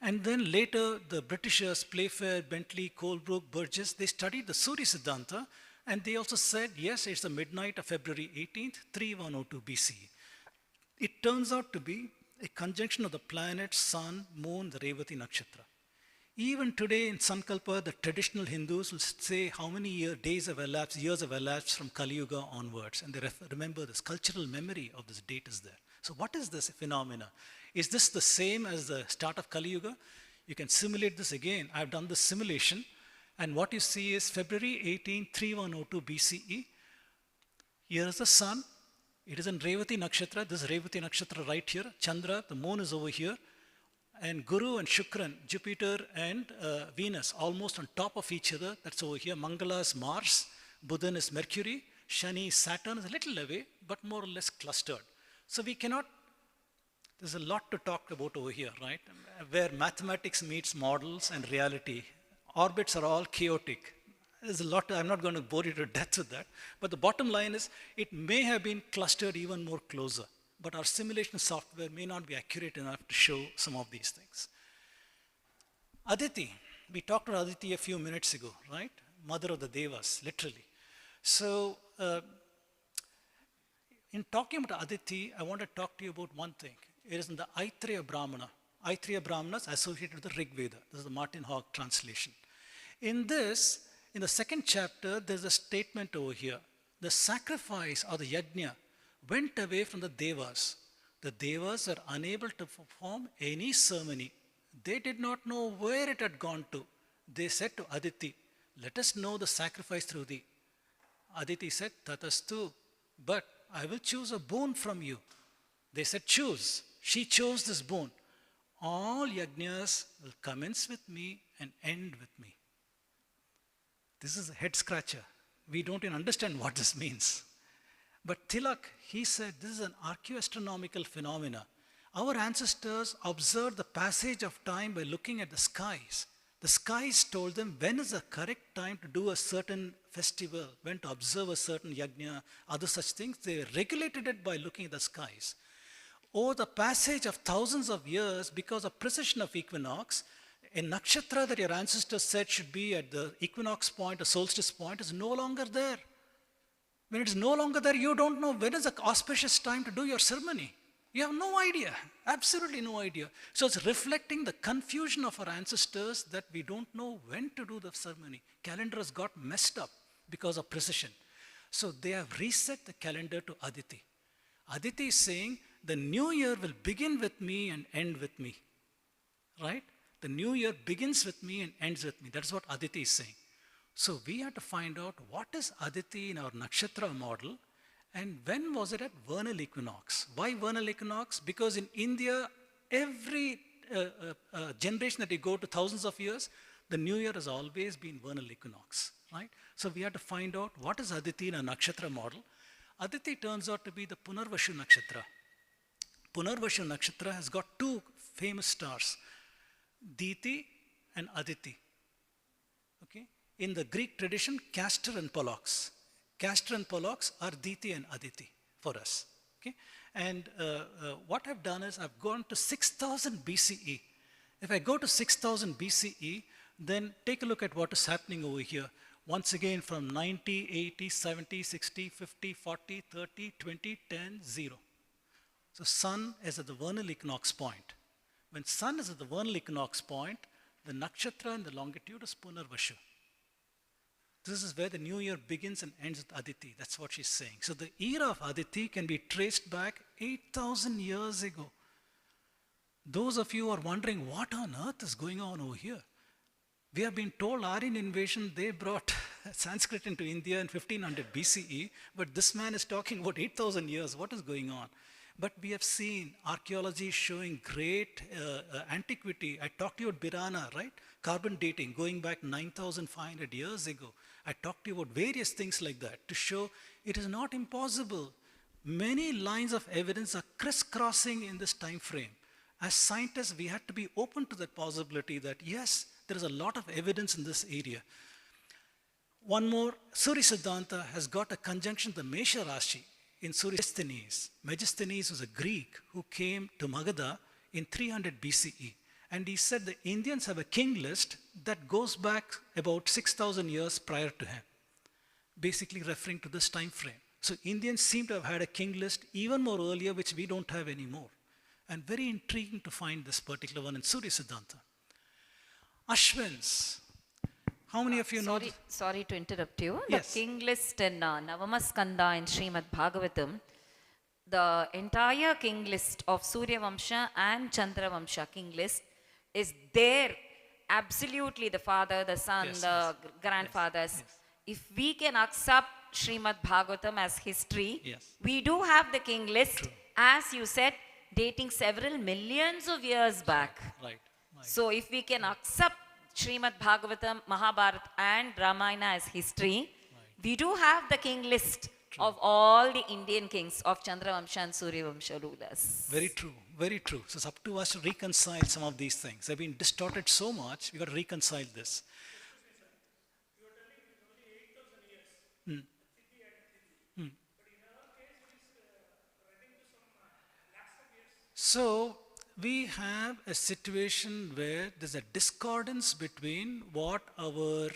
Speaker 12: And then later, the Britishers, Playfair, Bentley, Colebrook, Burgess, they studied the Surya Siddhanta, and they also said, yes, it's the midnight of February 18th, 3102 BCE. It turns out to be a conjunction of the planets, sun, moon, the Revati Nakshatra. Even today in Sankalpa, the traditional Hindus will say how many days have elapsed, years have elapsed from Kali Yuga onwards, and they remember this cultural memory of this date is there. So what is this phenomena? Is this the same as the start of Kali Yuga? You can simulate this again. I've done this simulation. And what you see is February 18, 3102 BCE. Here is the sun. It is in Revati Nakshatra. This is Revati Nakshatra right here. Chandra, the moon is over here. And Guru and Shukran, Jupiter and Venus, almost on top of each other. That's over here. Mangala is Mars. Buddha is Mercury. Shani, Saturn is a little away, but more or less clustered. So we cannot. There's a lot to talk about over here, right? Where mathematics meets models and reality. Orbits are all chaotic. There's a lot, I'm not going to bore you to death with that. But the bottom line is, it may have been clustered even more closer. But our simulation software may not be accurate enough to show some of these things. Aditi, we talked about Aditi a few minutes ago, right? Mother of the Devas, literally. So, in talking about Aditi, I want to talk to you about one thing. It is in the Aitreya Brahmana. Aitreya Brahmana is associated with the Rig Veda. This is the Martin Hogg translation. In this, in the second chapter, there's a statement over here. The sacrifice or the yajna went away from the Devas. The Devas were unable to perform any ceremony. They did not know where it had gone to. They said to Aditi, let us know the sacrifice through thee. Aditi said, Tatastu, but I will choose a boon from you. They said, choose. She chose this boon. All yajnas will commence with me and end with me. This is a head scratcher. We don't even understand what this means. But Tilak, he said, this is an archaeoastronomical phenomena. Our ancestors observed the passage of time by looking at the skies. The skies told them when is the correct time to do a certain festival, when to observe a certain yajna, other such things. They regulated it by looking at the skies. Over the passage of thousands of years, because of precision of equinox, a nakshatra that your ancestors said should be at the equinox point, a solstice point, is no longer there. When it is no longer there, you don't know when is the auspicious time to do your ceremony. You have no idea, absolutely no idea. So it's reflecting the confusion of our ancestors that we don't know when to do the ceremony. Calendar has got messed up because of precision. So they have reset the calendar to Aditi. Aditi is saying, the new year will begin with me and end with me. Right? The new year begins with me and ends with me. That's what Aditi is saying. So we have to find out what is Aditi in our nakshatra model and when was it at vernal equinox. Why vernal equinox? Because in India, every generation that you go to thousands of years, the new year has always been vernal equinox. Right? So we have to find out what is Aditi in a nakshatra model. Aditi turns out to be the Punarvashu nakshatra. Punarvashu nakshatra has got two famous stars, Diti and Aditi. Okay? In the Greek tradition, Castor and Pollux. Castor and Pollux are Diti and Aditi for us. Okay? And what I've done is I've gone to 6000 BCE. If I go to 6000 BCE, then take a look at what is happening over here. Once again from 90, 80, 70, 60, 50, 40, 30, 20, 10, 0. So sun is at the vernal equinox point. When sun is at the vernal equinox point, the nakshatra and the longitude is Punarvashu. This is where the new year begins and ends with Aditi. That's what she's saying. So the era of Aditi can be traced back 8,000 years ago. Those of you who are wondering what on earth is going on over here. We have been told Aryan invasion, they brought Sanskrit into India in 1500 BCE, but this man is talking about 8,000 years. What is going on? But we have seen archaeology showing great antiquity. I talked to you about Birana, right? Carbon dating going back 9,500 years ago. I talked to you about various things like that to show it is not impossible. Many lines of evidence are crisscrossing in this time frame. As scientists, we had to be open to that possibility that yes, there is a lot of evidence in this area. One more, Surya Siddhanta has got a conjunction, the Mesha Rashi in Surya Megasthenes. Megasthenes was a Greek who came to Magadha in 300 BCE. And he said the Indians have a king list that goes back about 6,000 years prior to him, basically referring to this time frame. So Indians seem to have had a king list even more earlier, which we don't have anymore. And very intriguing to find this particular one in Surya Siddhanta. Ashwins. How many of you know?
Speaker 13: Sorry to interrupt you.
Speaker 12: Yes.
Speaker 13: The king list in Navama Skanda in Srimad Bhagavatam, the entire king list of Surya Vamsha and Chandra Vamsha king list is there. Absolutely, the father, the son, the grandfathers.
Speaker 12: Yes.
Speaker 13: If we can accept Srimad Bhagavatam as history,
Speaker 12: Yes.
Speaker 13: we do have the king list, as you said, dating several millions of years back.
Speaker 12: Right.
Speaker 13: So if we can accept Srimad Bhagavatam, Mahabharata and Ramayana as history, we do have the king list of all the Indian kings of Chandravamsha and Suryavamsha rulers.
Speaker 12: Very true, very true. So it's up to us to reconcile some of these things. They've been distorted so much, we've got to reconcile this. Hmm. Hmm. So we have a situation where there's a discordance between what our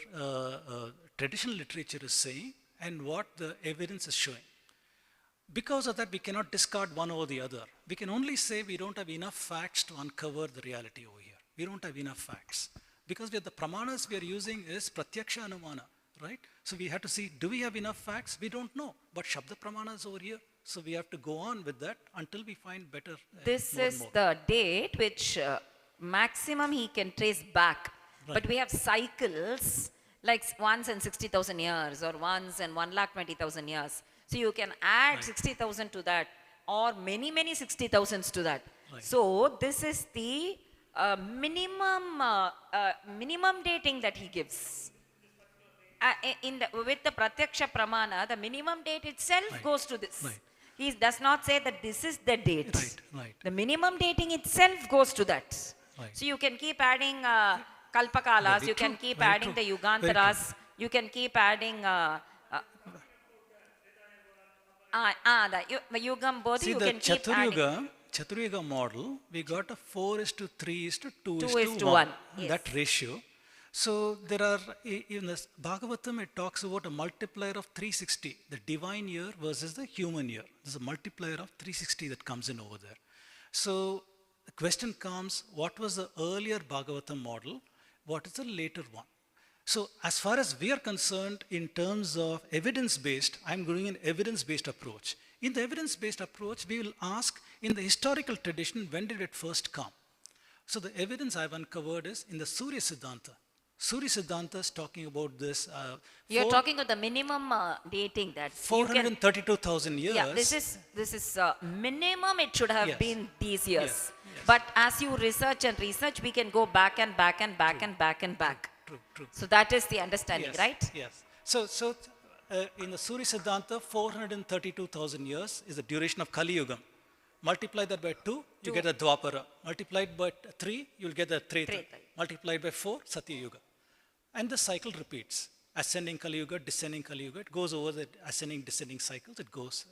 Speaker 12: traditional literature is saying and what the evidence is showing. Because of that, we cannot discard one over the other. We can only say we don't have enough facts to uncover the reality over here. We don't have enough facts. Because the pramanas we are using is pratyaksha anumana, right? So we have to see, do we have enough facts? We don't know. But Shabda pramana is over here. So we have to go on with that until we find better.
Speaker 13: This
Speaker 12: more
Speaker 13: is
Speaker 12: and more.
Speaker 13: the date which maximum he can trace back.
Speaker 12: Right.
Speaker 13: But we have cycles like once in 60,000 years or once in 1,20,000 years. So you can add
Speaker 12: Right.
Speaker 13: 60,000 to that or many 60,000s to that.
Speaker 12: Right.
Speaker 13: So this is the minimum dating that he gives. With the Pratyaksha Pramana, the minimum date itself
Speaker 12: Right.
Speaker 13: goes to this.
Speaker 12: Right.
Speaker 13: He does not say that this is the date.
Speaker 12: Right.
Speaker 13: The minimum dating itself goes to that.
Speaker 12: Right.
Speaker 13: So you can keep adding Kalpakalas,
Speaker 12: Very
Speaker 13: you can
Speaker 12: true,
Speaker 13: keep
Speaker 12: very
Speaker 13: adding
Speaker 12: true,
Speaker 13: the
Speaker 12: very
Speaker 13: Yugantaras, you can keep adding the Yugam Bodhi,
Speaker 12: See
Speaker 13: you
Speaker 12: the
Speaker 13: can keep adding.
Speaker 12: Chaturyuga model, we got a 4:3:2:1.
Speaker 13: 2:1, yes.
Speaker 12: That ratio. So there are, in this Bhagavatam, it talks about a multiplier of 360, the divine year versus the human year. There's a multiplier of 360 that comes in over there. So the question comes, what was the earlier Bhagavatam model? What is the later one? So as far as we are concerned, in terms of evidence-based, I'm going an evidence-based approach. In the evidence-based approach, we will ask, in the historical tradition, when did it first come? So the evidence I've uncovered is in the Surya Siddhanta. Surya Siddhanta is talking about this.
Speaker 13: You're talking about the minimum dating that
Speaker 12: 432,000 years.
Speaker 13: Yeah, this is minimum. It should have
Speaker 12: Yes.
Speaker 13: been these years.
Speaker 12: Yes.
Speaker 13: But as you research, we can go back and back and back and back and back.
Speaker 12: True.
Speaker 13: So that is the understanding,
Speaker 12: Yes,
Speaker 13: right?
Speaker 12: Yes. So in the Surya Siddhanta, 432,000 years is the duration of Kali Yuga. Multiply that by 2, you get the Dwapara. Multiplied by 3, you'll get the Treta. Multiplied by 4, Satya Yuga. And the cycle repeats. Ascending Kali Yuga, descending Kali Yuga. It goes over the ascending, descending cycles. It goes.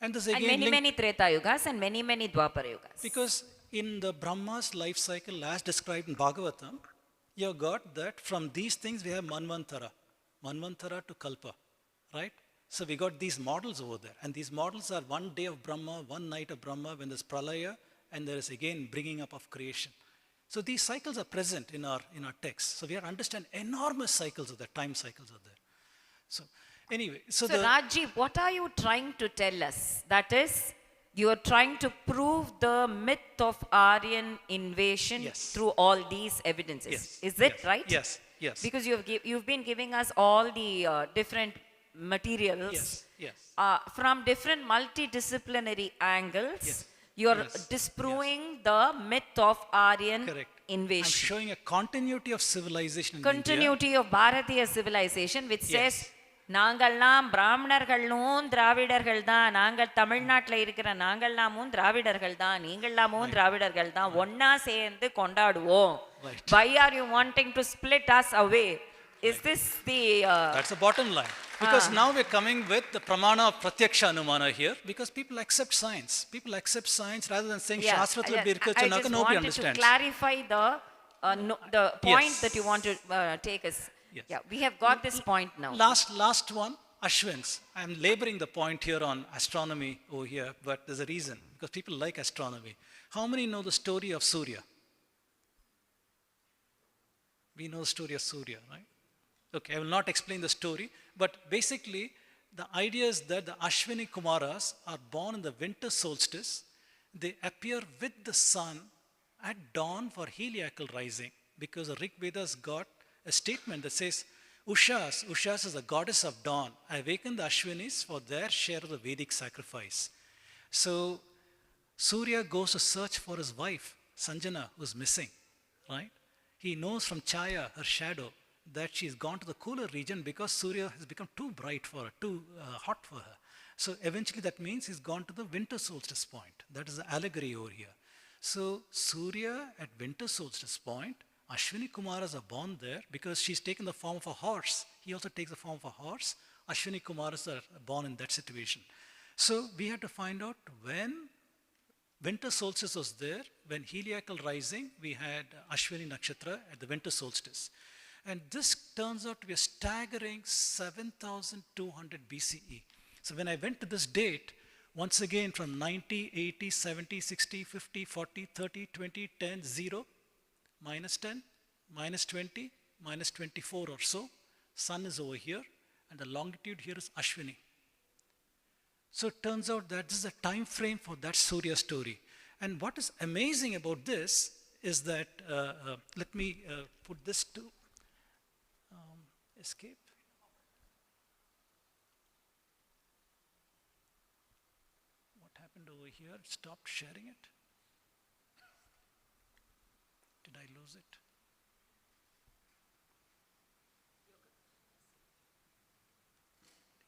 Speaker 12: And this again.
Speaker 13: And many Treta Yugas and many Dwapara Yugas.
Speaker 12: Because in the Brahma's life cycle, as described in Bhagavatam, you have got that from these things we have Manvantara to Kalpa, right? So we got these models over there. And these models are one day of Brahma, one night of Brahma, when there's Pralaya, and there is again bringing up of creation. So these cycles are present in our text. So we have to understand enormous cycles of the time cycles are there. So anyway,
Speaker 13: so Rajiv, what are you trying to tell us? That is, you are trying to prove the myth of Aryan invasion through all these evidences.
Speaker 12: Yes.
Speaker 13: Is it right?
Speaker 12: Yes.
Speaker 13: Because you've been giving us all the different materials from different multidisciplinary angles.
Speaker 12: Yes.
Speaker 13: You're disproving the myth of Aryan invasion.
Speaker 12: I'm showing a continuity of civilization in
Speaker 13: Continuity of Bharatiya civilization, which says, நாங்கள்லாம் பிராமணர்களும் திராவிடர்கள் தான், நாங்கள் தமிழ்நாட்டில் இருக்கிற நாங்கள்லாமும் திராவிடர்கள் தான், நீங்கள்லாமும் திராவிடர்கள் தான், ஒன்னா சேர்ந்து கொண்டாடுவோம். Why are you wanting to split us away? Is this the...
Speaker 12: That's the bottom line. Because now we're coming with the pramana of pratyaksha anumana here, because people accept science. People accept science rather than saying shastrathil
Speaker 13: I just wanted to clarify the point that you want to take us. Yeah, we have got this point now.
Speaker 12: Last one, Ashwins. I'm laboring the point here on astronomy over here, but there's a reason, because people like astronomy. How many know the story of Surya? We know the story of Surya, right? Okay, I will not explain the story, but basically the idea is that the Ashwini Kumaras are born in the winter solstice. They appear with the sun at dawn for heliacal rising, because the Rig Vedas got a statement that says, Ushas is the goddess of dawn, awaken the Ashwinis for their share of the Vedic sacrifice. So Surya goes to search for his wife, Sanjana, who's missing, right? He knows from Chaya, her shadow, that she's gone to the cooler region because Surya has become too bright for her, too hot for her. So eventually that means he's gone to the winter solstice point. That is the allegory over here. So Surya at winter solstice point, Ashwini Kumaras are born there because she's taken the form of a horse. He also takes the form of a horse. Ashwini Kumaras are born in that situation. So we had to find out when winter solstice was there, when heliacal rising, we had Ashwini Nakshatra at the winter solstice. And this turns out to be a staggering 7,200 BCE. So when I went to this date, Once again, from 90, 80, 70, 60, 50, 40, 30, 20, 10, 0, minus 10, minus 20, minus 24 or so. Sun is over here, and the longitude here is Ashwini. So it turns out that this is a time frame for that Surya story. And what is amazing about this is that, let me put this to escape. What happened over here? It stopped sharing it. Did I lose it?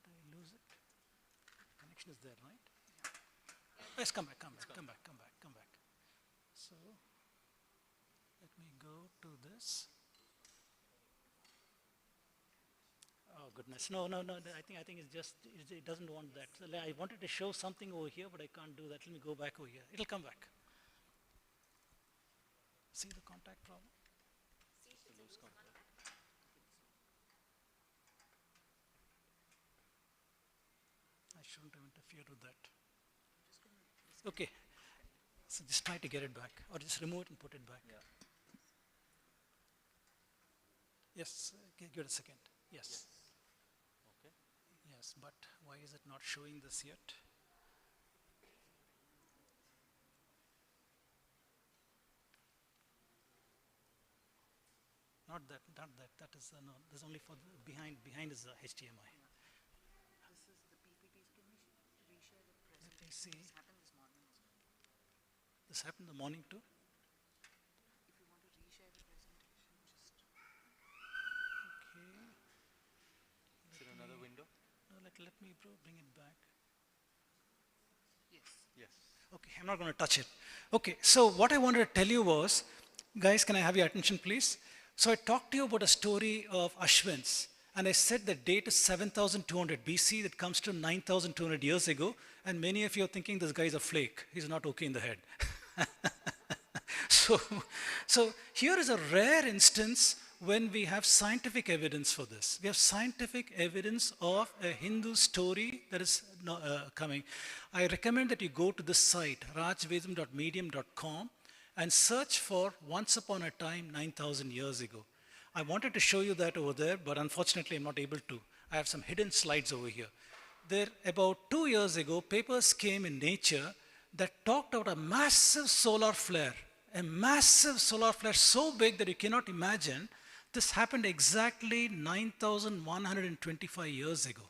Speaker 12: Did I lose it? Connection is there, right? Let's come back. So, let me go to this. Oh goodness, no, I think it's just, it doesn't want that. So I wanted to show something over here, but I can't do that. Let me go back over here. It'll come back. See the contact problem? I shouldn't have interfered with that. Okay, so just try to get it back, or just remove it and put it back. Yeah. Yes, give it a second. Yes. Okay. Yes, but why is it not showing this yet? Not that. That is no. There's only for the behind. Behind is the HDMI.
Speaker 14: This is the PPTs. Can we reshare the presentation?
Speaker 12: Let me see.
Speaker 14: This happened this morning as well.
Speaker 12: This happened in the morning too?
Speaker 14: If you want to reshare the presentation, just...
Speaker 12: Okay.
Speaker 8: Is it another window?
Speaker 12: No, let me bring it back.
Speaker 14: Yes.
Speaker 8: Yes.
Speaker 12: Okay, I'm not going to touch it. Okay, so what I wanted to tell you was, guys, can I have your attention please? So I talked to you about a story of Ashwins, and I said the date is 7200 BC, that comes to 9200 years ago, and many of you are thinking this guy is a flake, he's not okay in the head. So here is a rare instance when we have scientific evidence for this. We have scientific evidence of a Hindu story that is coming. I recommend that you go to this site, rajvedam.medium.com, and search for Once Upon a Time 9,000 years ago. I wanted to show you that over there, but unfortunately I'm not able to. I have some hidden slides over here. There, about 2 years ago, papers came in Nature that talked about a massive solar flare so big that you cannot imagine. This happened exactly 9,125 years ago.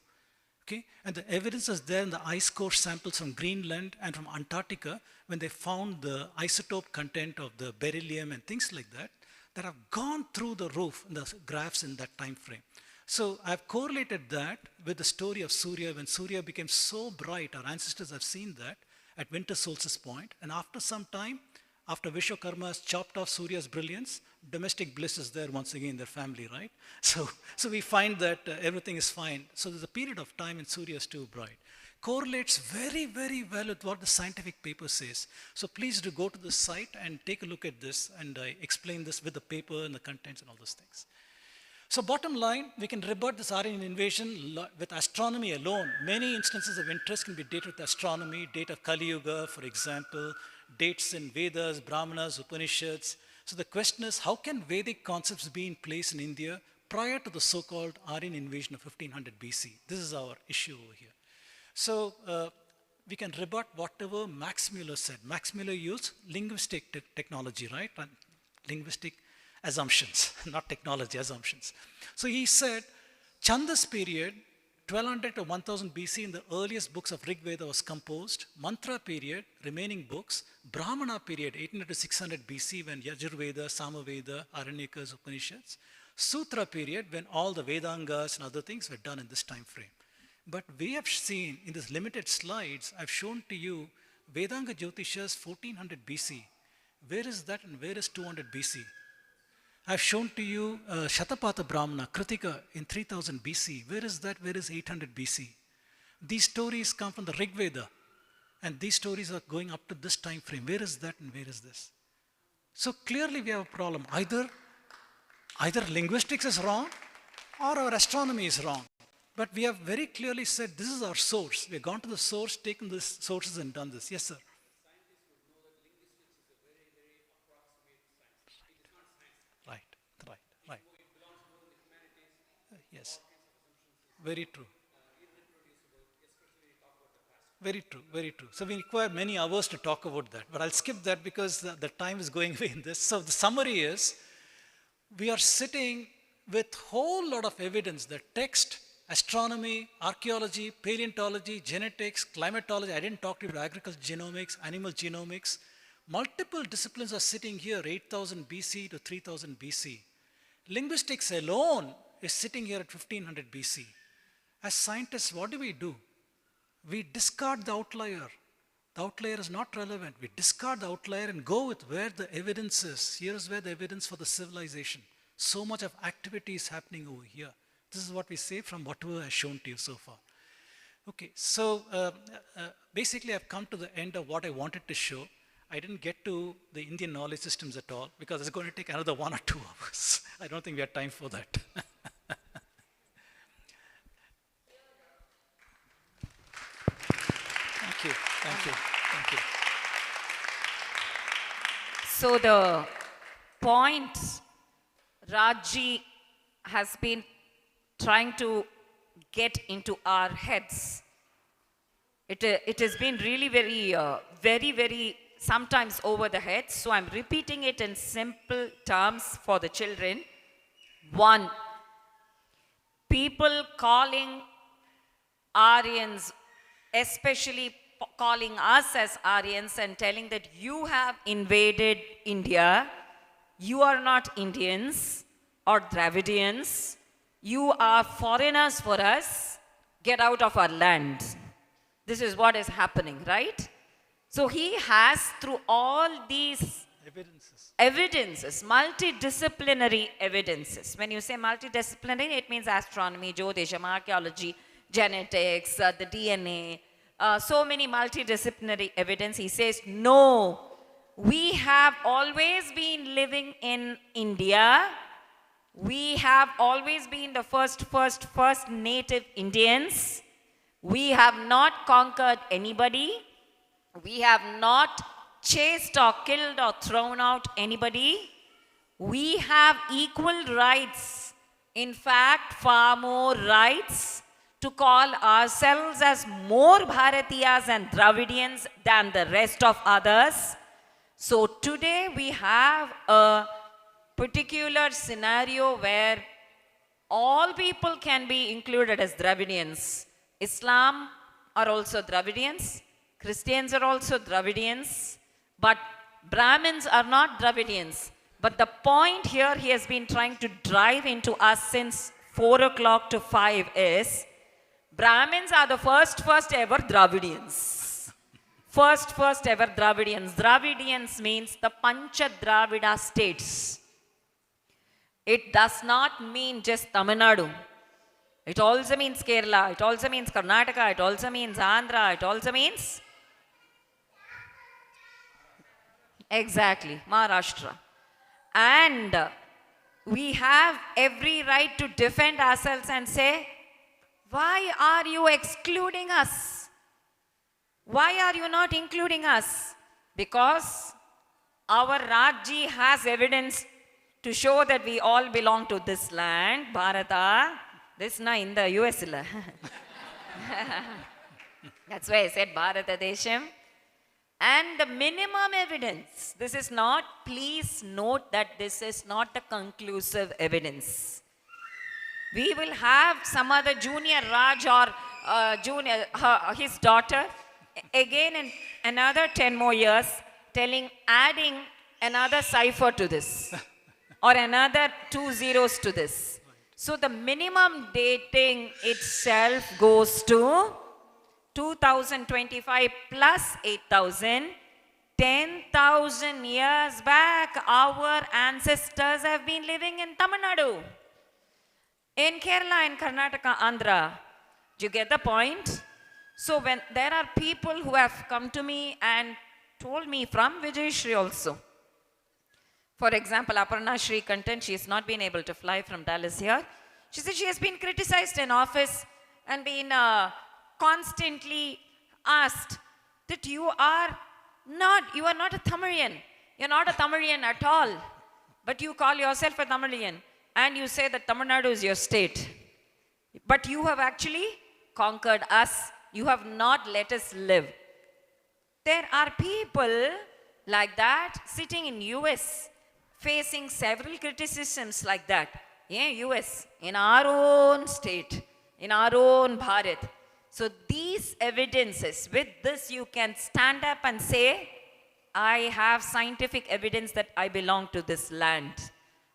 Speaker 12: Okay? And the evidence is there in the ice core samples from Greenland and from Antarctica, when they found the isotope content of the beryllium and things like that, that have gone through the roof in the graphs in that time frame. So I've correlated that with the story of Surya. When Surya became so bright, our ancestors have seen that at winter solstice point, and after some time, after Vishwakarma has chopped off Surya's brilliance, domestic bliss is there once again in their family, right? So we find that everything is fine. So there's a period of time when Surya is too bright. Correlates very, very well with what the scientific paper says. So please do go to the site and take a look at this, and I explain this with the paper and the contents and all those things. So bottom line, we can rebut this Aryan invasion with astronomy alone. Many instances of interest can be dated with astronomy, date of Kali Yuga, for example, dates in Vedas, Brahmanas, Upanishads. So the question is, how can Vedic concepts be in place in India prior to the so-called Aryan invasion of 1500 BC? This is our issue over here. So we can rebut whatever Max Muller said. Max Muller used linguistic technology, right? And linguistic assumptions, not technology, assumptions. So he said, Chandas period, 1200 to 1000 BC, in the earliest books of Rig Veda was composed. Mantra period, remaining books. Brahmana period, 800 to 600 BC, when Yajurveda, Samaveda, Aranyakas, Upanishads. Sutra period, when all the Vedangas and other things were done in this time frame. But we have seen in these limited slides, I've shown to you Vedanga Jyotishas 1400 BC. Where is that and where is 200 BC? I've shown to you Shatapatha Brahmana, Kritika in 3000 BC. Where is that? Where is 800 BC? These stories come from the Rig Veda, and these stories are going up to this time frame. Where is that and where is this? So clearly we have a problem. Either linguistics is wrong or our astronomy is wrong. But we have very clearly said this is our source. We have gone to the source, taken the sources and done this. Yes, sir. Right, right, right. Yes. Very true. Very true, very true. So we require many hours to talk about that. But I'll skip that because the time is going away in this. So the summary is, we are sitting with whole lot of evidence, the text, astronomy, archaeology, paleontology, genetics, climatology. I didn't talk to you about agriculture genomics, animal genomics. Multiple disciplines are sitting here, 8000 BC to 3000 BC. Linguistics alone is sitting here at 1500 BC. As scientists, what do? We discard the outlier. The outlier is not relevant. We discard the outlier and go with where the evidence is. Here's where the evidence for the civilization. So much of activity is happening over here. This is what we say from whatever I've shown to you so far. Okay, so basically I've come to the end of what I wanted to show. I didn't get to the Indian knowledge systems at all because it's going to take another 1 or 2 hours. I don't think we have time for that. Thank you, thank you, thank you.
Speaker 13: So the point Rajji has been trying to get into our heads, it has been really very sometimes over the head. So I'm repeating it in simple terms for the children. 1, people calling Aryans, especially calling us as Aryans and telling that you have invaded India, you are not Indians or Dravidians, you are foreigners for us, get out of our land. This is what is happening, right? So he has, through all these evidences, multidisciplinary evidences. When you say multidisciplinary, it means astronomy, Jyotisham, archaeology, genetics, the DNA, so many multidisciplinary evidence. He says, no, we have always been living in India. We have always been the first native Indians. We have not conquered anybody. We have not chased or killed or thrown out anybody. We have equal rights. In fact, far more rights to call ourselves as more Bharatiyas and Dravidians than the rest of others. So today we have a particular scenario where all people can be included as Dravidians. Islam are also Dravidians, Christians are also Dravidians, but Brahmins are not Dravidians. But the point here he has been trying to drive into us since 4 o'clock to 5 is, Brahmins are the first ever Dravidians. First ever Dravidians. Dravidians means the Pancha Dravida states. It does not mean just Tamil Nadu. It also means Kerala. It also means Karnataka. It also means Andhra. It also means exactly Maharashtra. And we have every right to defend ourselves and say, why are you excluding us? Why are you not including us? Because our Rajji has evidence to show that we all belong to this land, Bharata. This na in the US. That's why I said Bharata Desham. And the minimum evidence, this is not, please note that this is not a conclusive evidence. We will have some other junior Raj or his daughter again in another 10 more years adding another cipher to this or another 2 zeros to this. So the minimum dating itself goes to 2025 plus 8,000. 10,000 years back, our ancestors have been living in Tamil Nadu, in Kerala, in Karnataka, Andhra. Do you get the point? So when there are people who have come to me and told me from Vijayashri also. For example, Aparna Shri Kantan, she has not been able to fly from Dallas here. She said she has been criticized in office and been constantly asked that you are not a Tamilian. You're not a Tamilian at all. But you call yourself a Tamilian and you say that Tamil Nadu is your state. But you have actually conquered us. You have not let us live. There are people like that sitting in US facing several criticisms like that. Yeah, US, in our own state, in our own Bharat. So these evidences, with this you can stand up and say, I have scientific evidence that I belong to this land.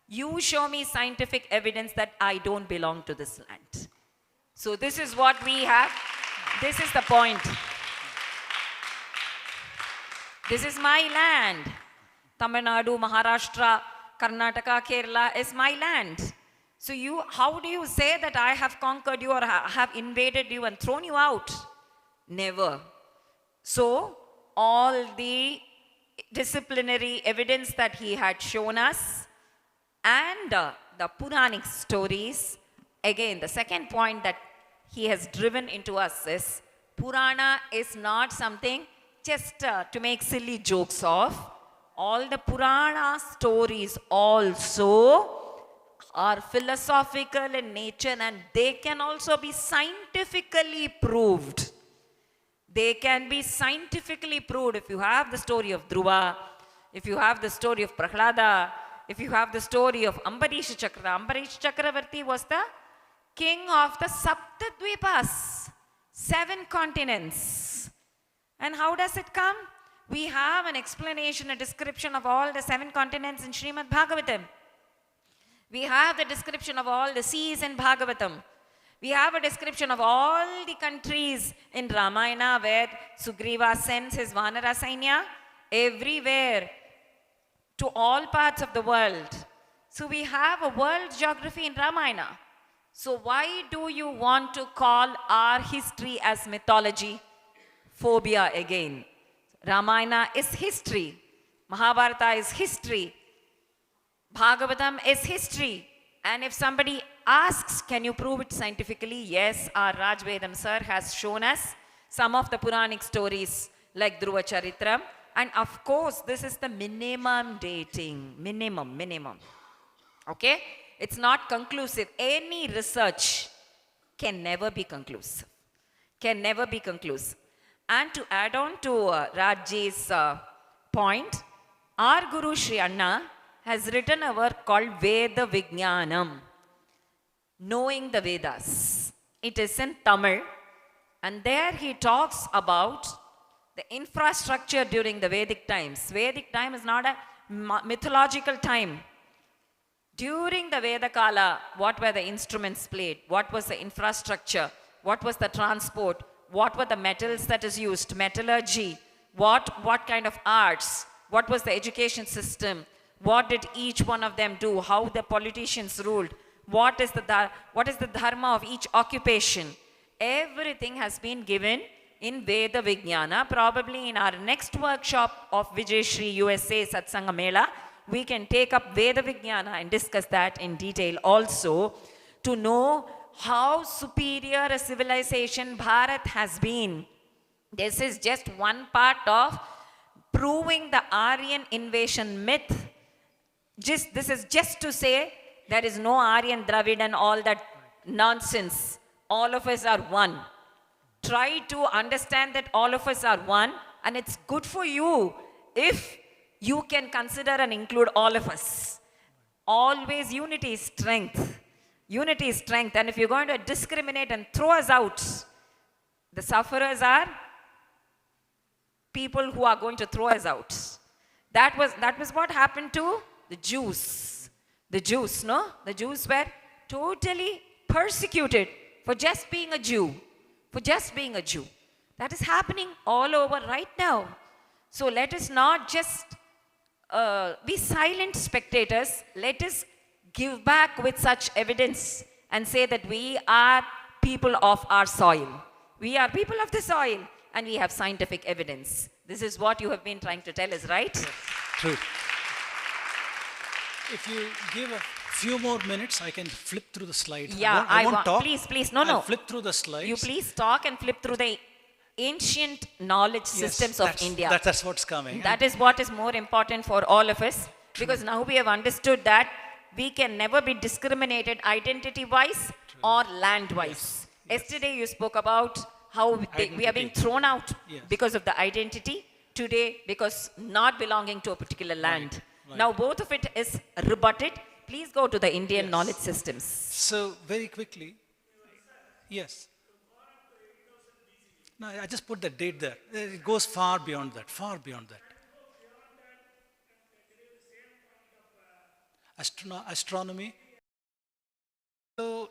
Speaker 13: You show me scientific evidence that I don't belong to this land. So this is what we have. This is the point. This is my land. Tamil Nadu, Maharashtra, Karnataka, Kerala is my land. So how do you say that I have conquered you or have invaded you and thrown you out? Never. So all the disciplinary evidence that he had shown us and the Puranic stories, again the second point that he has driven into us is Purana is not something just to make silly jokes of. All the Purana stories also are philosophical in nature and they can also be scientifically proved. They can be scientifically proved. If you have the story of Dhruva, if you have the story of Prahlada, if you have the story of Ambarish Chakravarti was the king of the Saptadvipas, 7 continents. And how does it come? We have an explanation, a description of all the 7 continents in Srimad Bhagavatam. We have the description of all the seas in Bhagavatam. We have a description of all the countries in Ramayana where Sugriva sends his Vanara Sainya everywhere to all parts of the world. So we have a world geography in Ramayana. So why do you want to call our history as mythology? Phobia again. Ramayana is history. Mahabharata is history. Bhagavatam is history. And if somebody asks, can you prove it scientifically? Yes, our Raj Vedam sir has shown us some of the Puranic stories like Dhruva Charitram. And of course, this is the minimum dating. Minimum. Okay? It's not conclusive. Any research can never be conclusive. Can never be conclusive. And to add on to Rajji's point, our Guru Sri Anna has written a work called Veda Vijnanam, knowing the Vedas. It is in Tamil, and there he talks about the infrastructure during the Vedic times. Vedic time is not a mythological time. During the Veda Kala, what were the instruments played? What was the infrastructure? What was the transport? What were the metals that is used? Metallurgy. What kind of arts? What was the education system? What did each one of them do? How the politicians ruled? What is the dharma of each occupation? Everything has been given in Veda Vijnana. Probably in our next workshop of Vijayashri USA Satsanga Mela, we can take up Veda Vijnana and discuss that in detail also to know how superior a civilization Bharat has been. This is just one part of proving the Aryan invasion myth. This is just to say there is no Aryan Dravid and all that nonsense. All of us are one. Try to understand that all of us are one, and it's good for you if you can consider and include all of us. Always unity is strength. Unity is strength. And if you're going to discriminate and throw us out, the sufferers are people who are going to throw us out. That was what happened to the Jews. The Jews, no? The Jews were totally persecuted for just being a Jew. For just being a Jew. That is happening all over right now. So let us not just be silent spectators. Let us give back with such evidence and say that we are people of our soil. We are people of the soil and we have scientific evidence. This is what you have been trying to tell us, right?
Speaker 12: Yes, true. If you give a few more minutes, I can flip through the slides.
Speaker 13: Yeah,
Speaker 12: I won't talk.
Speaker 13: Please, no.
Speaker 12: I'll flip through the slides.
Speaker 13: You please talk and flip through the ancient knowledge systems of India.
Speaker 12: That's what's coming.
Speaker 13: That is what is more important for all of us, because now we have understood that we can never be discriminated identity-wise or land-wise. Yesterday you spoke about how we are being thrown out because of the identity. Today, because not belonging to a particular land. Right. Now both of it is rebutted. Please go to the Indian knowledge systems.
Speaker 12: So very quickly, yes. No, I just put the date there. It goes far beyond that, far beyond that. Astronomy. So,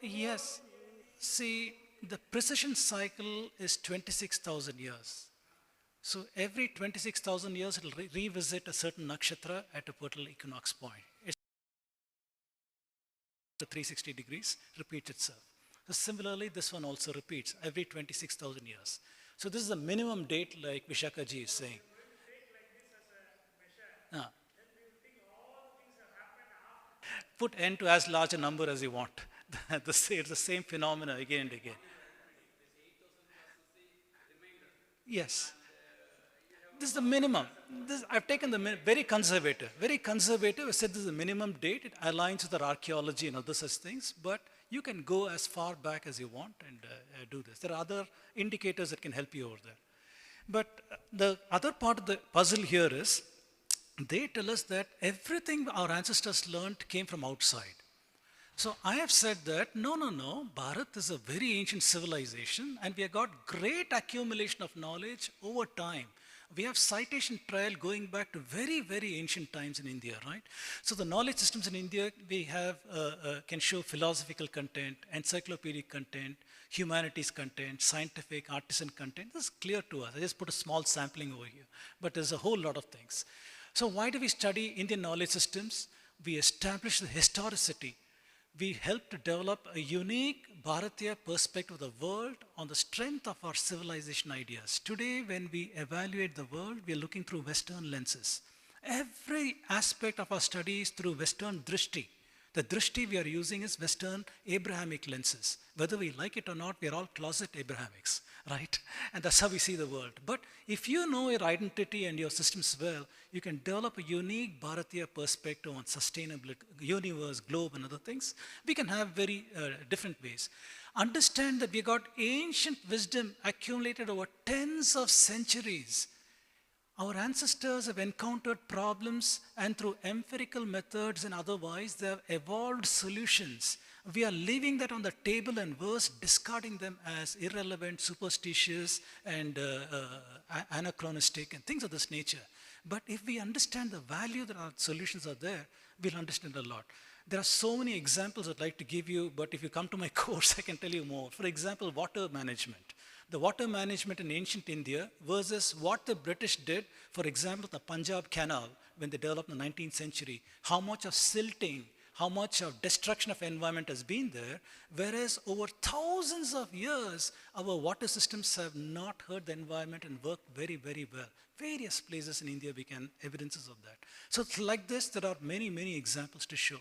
Speaker 12: yes, see, the precession cycle is 26,000 years. So every 26,000 years, it will revisit a certain nakshatra at a particular equinox point. It's the 360 degrees, repeats itself. So similarly, this one also repeats every 26,000 years. So this is the minimum date, like Vishakha ji is saying. Put n to as large a number as you want. It's the same phenomena again and again. Yes. This is the minimum. I've taken the very conservative. I said this is the minimum date. It aligns with our archaeology and other such things. But you can go as far back as you want and do this. There are other indicators that can help you over there. But the other part of the puzzle here is, they tell us that everything our ancestors learned came from outside. So I have said that, no, Bharat is a very ancient civilization and we have got great accumulation of knowledge over time. We have citation trail going back to very, very ancient times in India, right? So the knowledge systems in India, we have, can show philosophical content, encyclopedic content, humanities content, scientific, artisan content. This is clear to us. I just put a small sampling over here, but there's a whole lot of things. So why do we study Indian knowledge systems? We establish the historicity. We help to develop a unique Bharatiya perspective of the world on the strength of our civilization ideas. Today, when we evaluate the world, we are looking through Western lenses. Every aspect of our study is through Western drishti. The drishti we are using is Western Abrahamic lenses. Whether we like it or not, we are all closet Abrahamics, right? And that's how we see the world. But if you know your identity and your systems well, you can develop a unique Bharatiya perspective on sustainability, universe, globe, and other things. We can have very different ways. Understand that we got ancient wisdom accumulated over tens of centuries. Our ancestors have encountered problems, and through empirical methods and otherwise, they have evolved solutions. We are leaving that on the table and worse, discarding them as irrelevant, superstitious, and anachronistic, and things of this nature. But if we understand the value that our solutions are there, we'll understand a lot. There are so many examples I'd like to give you, but if you come to my course, I can tell you more. For example, water management. The water management in ancient India versus what the British did, for example, the Punjab Canal, when they developed in the 19th century, how much of silting, how much of destruction of environment has been there, whereas over thousands of years, our water systems have not hurt the environment and worked very, very well. Various places in India we can evidences of that. So it's like this, there are many, many examples to show.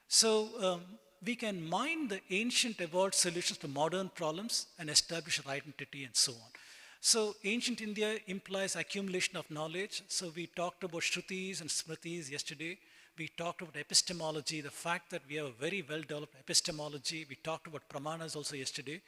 Speaker 12: So we can mine the ancient evolved solutions to modern problems and establish our identity and so on. So ancient India implies accumulation of knowledge. So we talked about Shrutis and Smritis yesterday. We talked about epistemology, the fact that we have a very well-developed epistemology. We talked about pramanas also yesterday.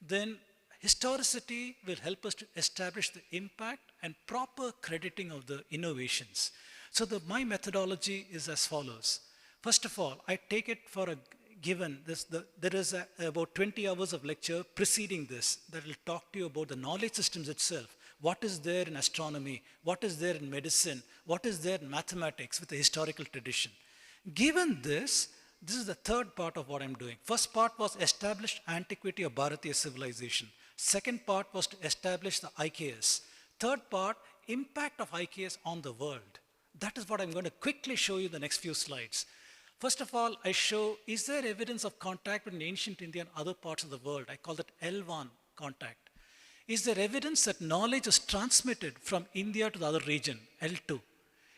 Speaker 12: Then historicity will help us to establish the impact and proper crediting of the innovations. So my methodology is as follows. First of all, I take it for a given. There is about 20 hours of lecture preceding this that will talk to you about the knowledge systems itself. What is there in astronomy? What is there in medicine? What is there in mathematics with the historical tradition? Given this is the third part of what I'm doing. First part was established antiquity of Bharatiya civilization. Second part was to establish the IKS. Third part, impact of IKS on the world. That is what I'm going to quickly show you the next few slides. First of all, I show, is there evidence of contact between ancient India and other parts of the world? I call that L1 contact. Is there evidence that knowledge is transmitted from India to the other region? L2.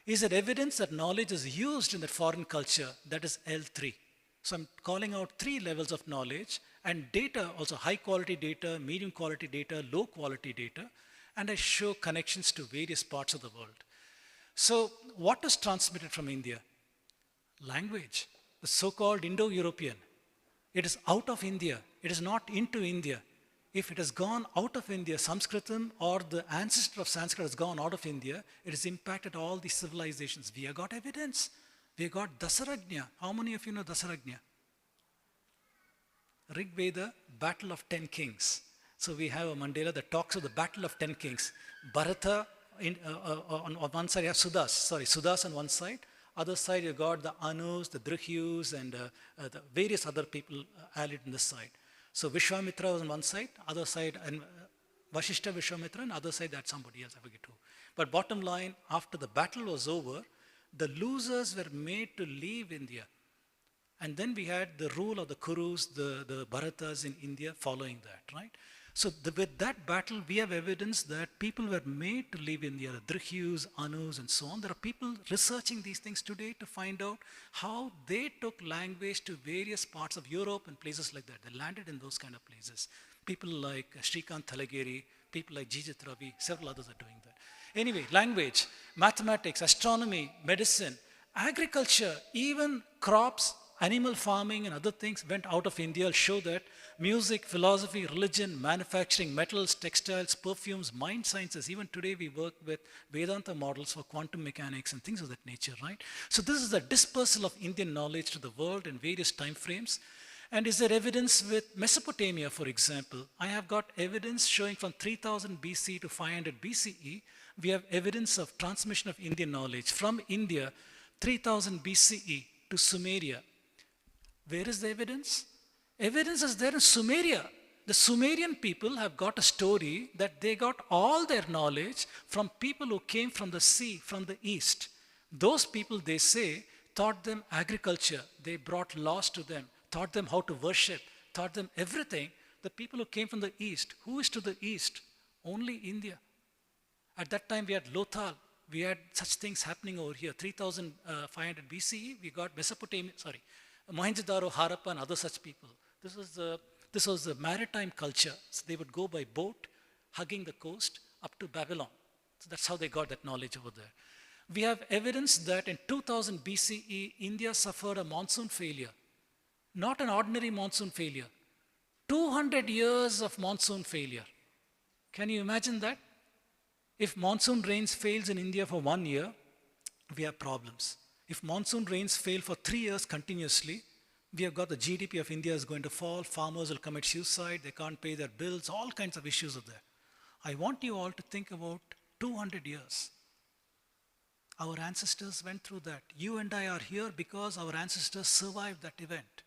Speaker 12: Is there evidence that knowledge is used in that foreign culture? That is L3. So I'm calling out 3 levels of knowledge, and data, also high quality data, medium quality data, low quality data, and I show connections to various parts of the world. So what is transmitted from India? Language, the so-called Indo-European. It is out of India. It is not into India. If it has gone out of India, Samskrtiyum or the ancestor of Sanskrit has gone out of India, it has impacted all these civilizations. We have got evidence. We have got Dasaragnya. How many of you know Dasaragnya? Rig Veda, Battle of 10 Kings. So we have a mandala that talks of the Battle of 10 Kings. Bharata, on one side you have Sudas on one side. Other side you got the Anus, the Drihyus, and the various other people allied on this side. So Vishwamitra was on one side, other side, and Vashishta Vishwamitra, and other side that somebody else, I forget who. But bottom line, after the battle was over, the losers were made to leave India. And then we had the rule of the Kurus, the Bharatas in India following that, right? So with that battle, we have evidence that people were made to leave India, the Drihyus, Anus, and so on. There are people researching these things today to find out how they took language to various parts of Europe and places like that. They landed in those kind of places. People like Srikant Thalagiri, people like Jijit Ravi, several others are doing that. Anyway, language, mathematics, astronomy, medicine, agriculture, even crops, animal farming and other things went out of India. I'll show that. Music, philosophy, religion, manufacturing, metals, textiles, perfumes, mind sciences. Even today we work with Vedanta models for quantum mechanics and things of that nature, right? So this is the dispersal of Indian knowledge to the world in various time frames. And is there evidence with Mesopotamia, for example? I have got evidence showing from 3000 BC to 500 BCE, we have evidence of transmission of Indian knowledge from India, 3000 BCE to Sumeria. Where is the evidence? Evidence is there in Sumeria. The Sumerian people have got a story that they got all their knowledge from people who came from the sea, from the east. Those people, they say, taught them agriculture. They brought laws to them, taught them how to worship, taught them everything. The people who came from the east. Who is to the east? Only India. At that time, we had Lothal. We had such things happening over here. 3500 BCE, we got Mesopotamia, Mohenjo-daro, Harappa, and other such people. This was the maritime culture. So they would go by boat, hugging the coast, up to Babylon. So that's how they got that knowledge over there. We have evidence that in 2000 BCE, India suffered a monsoon failure. Not an ordinary monsoon failure. 200 years of monsoon failure. Can you imagine that? If monsoon rains fails in India for 1 year, we have problems. If monsoon rains fail for 3 years continuously, we have got the GDP of India is going to fall, farmers will commit suicide, they can't pay their bills, all kinds of issues are there. I want you all to think about 200 years. Our ancestors went through that. You and I are here because our ancestors survived that event.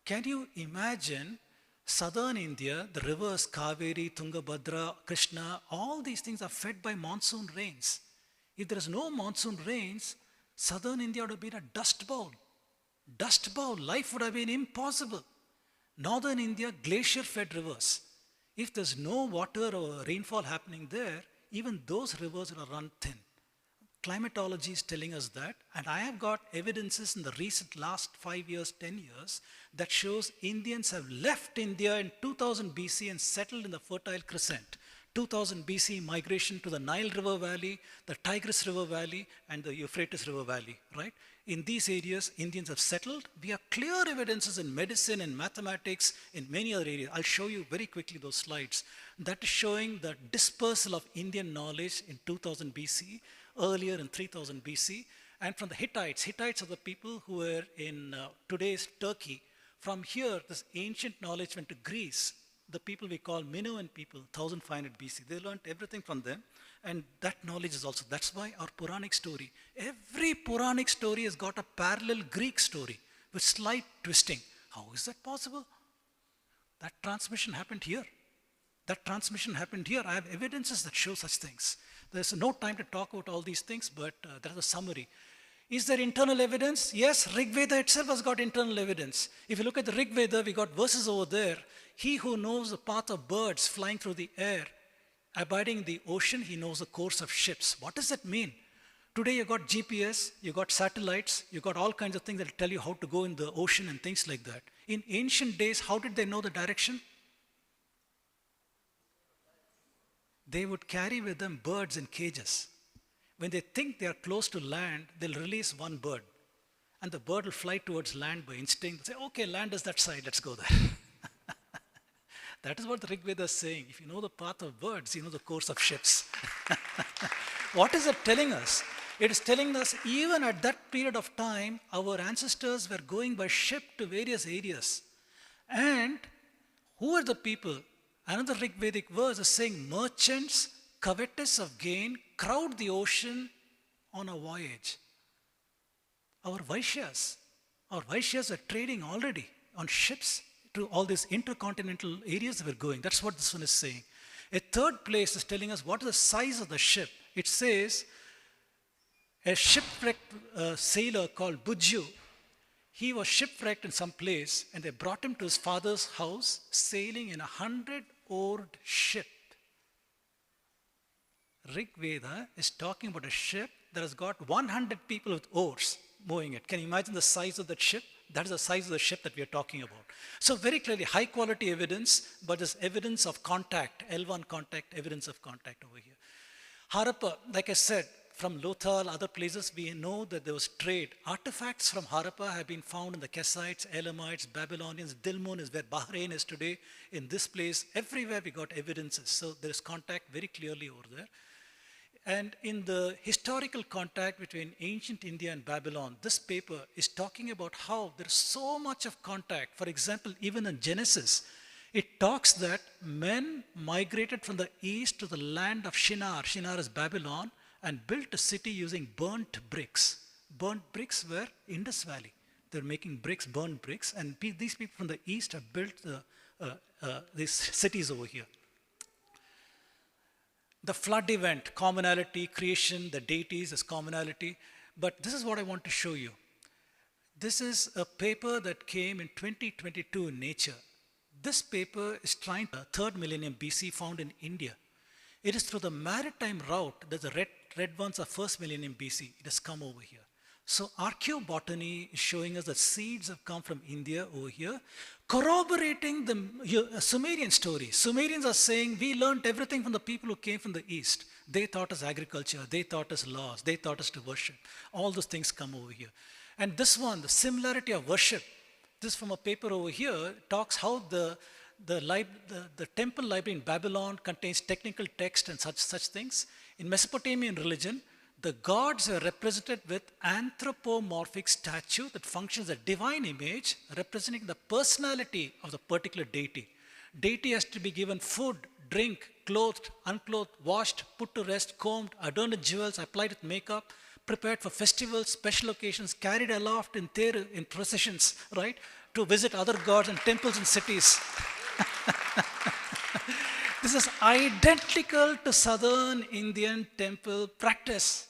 Speaker 12: Can you imagine southern India, the rivers Kaveri, Tungabhadra, Krishna, all these things are fed by monsoon rains. If there is no monsoon rains, southern India would have been a dust bowl. Dust bowl, life would have been impossible. Northern India, glacier-fed rivers. If there's no water or rainfall happening there, even those rivers will run thin. Climatology is telling us that, and I have got evidences in the recent last 5 years, 10 years, that shows Indians have left India in 2000 BC and settled in the Fertile Crescent. 2000 BC migration to the Nile River Valley, the Tigris River Valley, and the Euphrates River Valley, right? In these areas, Indians have settled. We have clear evidences in medicine and mathematics, in many other areas. I'll show you very quickly those slides. That is showing the dispersal of Indian knowledge in 2000 BC, earlier in 3000 BC, and from the Hittites. Hittites are the people who were in today's Turkey. From here, this ancient knowledge went to Greece. The people we call Minoan people, 1500 BC. They learned everything from them, and that knowledge is also, that's why our Puranic story, every Puranic story has got a parallel Greek story with slight twisting. How is that possible? That transmission happened here. That transmission happened here. I have evidences that show such things. There's no time to talk about all these things, but that's a summary. Is there internal evidence? Yes, Rig Veda itself has got internal evidence. If you look at the Rig Veda, we got verses over there. He who knows the path of birds flying through the air, abiding in the ocean, he knows the course of ships. What does that mean? Today you got GPS, you got satellites, you got all kinds of things that tell you how to go in the ocean and things like that. In ancient days, how did they know the direction? They would carry with them birds in cages. When they think they are close to land, they'll release one bird. And the bird will fly towards land by instinct. Say, okay, land is that side, let's go there. That is what the Rig Veda is saying. If you know the path of birds, you know the course of ships. What is it telling us? It is telling us even at that period of time, our ancestors were going by ship to various areas. And who are the people? Another Rig Vedic verse is saying merchants, covetous of gain, crowd the ocean on a voyage. Our Vaishyas are trading already on ships to all these intercontinental areas we're going. That's what this one is saying. A third place is telling us what is the size of the ship. It says, a shipwrecked sailor called Bujju, he was shipwrecked in some place and they brought him to his father's house sailing in a 100-oared ship. Rig Veda is talking about a ship that has got 100 people with oars moving it. Can you imagine the size of that ship? That is the size of the ship that we are talking about. So very clearly, high quality evidence, but there's evidence of contact, L1 contact, evidence of contact over here. Harappa, like I said, from Lothal, other places, we know that there was trade. Artifacts from Harappa have been found in the Kassites, Elamites, Babylonians. Dilmun is where Bahrain is today. In this place, everywhere we got evidences. So there is contact very clearly over there. And in the historical contact between ancient India and Babylon, this paper is talking about how there's so much of contact. For example, even in Genesis, it talks that men migrated from the east to the land of Shinar. Shinar is Babylon, and built a city using burnt bricks. Burnt bricks were Indus Valley. They're making bricks, burnt bricks, and these people from the east have built these cities over here. The flood event, commonality, creation, the deities as commonality. But this is what I want to show you. This is a paper that came in 2022 in Nature. This paper is trying to 3rd millennium BC, found in India. It is through the maritime route that the red ones are 1st millennium BC. It has come over here. So archaeobotany is showing us that seeds have come from India over here, corroborating the Sumerian story. Sumerians are saying, we learned everything from the people who came from the east. They taught us agriculture, they taught us laws, they taught us to worship. All those things come over here. And this one, the similarity of worship, this from a paper over here, talks how the temple library in Babylon contains technical text and such things. In Mesopotamian religion, the gods are represented with anthropomorphic statue that functions as a divine image representing the personality of the particular deity. Deity has to be given food, drink, clothed, unclothed, washed, put to rest, combed, adorned with jewels, applied with makeup, prepared for festivals, special occasions, carried aloft in processions, right, to visit other gods and temples and cities. This is identical to southern Indian temple practice.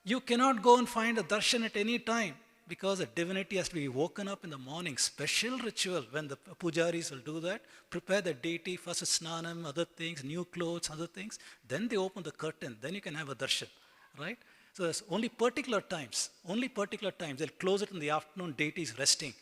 Speaker 12: You cannot go and find a darshan at any time because the divinity has to be woken up in the morning. Special ritual when the pujaris will do that, prepare the deity, first snanam, other things, new clothes, other things. Then they open the curtain, then you can have a darshan, right? So there's only particular times. They'll close it in the afternoon, deity is resting.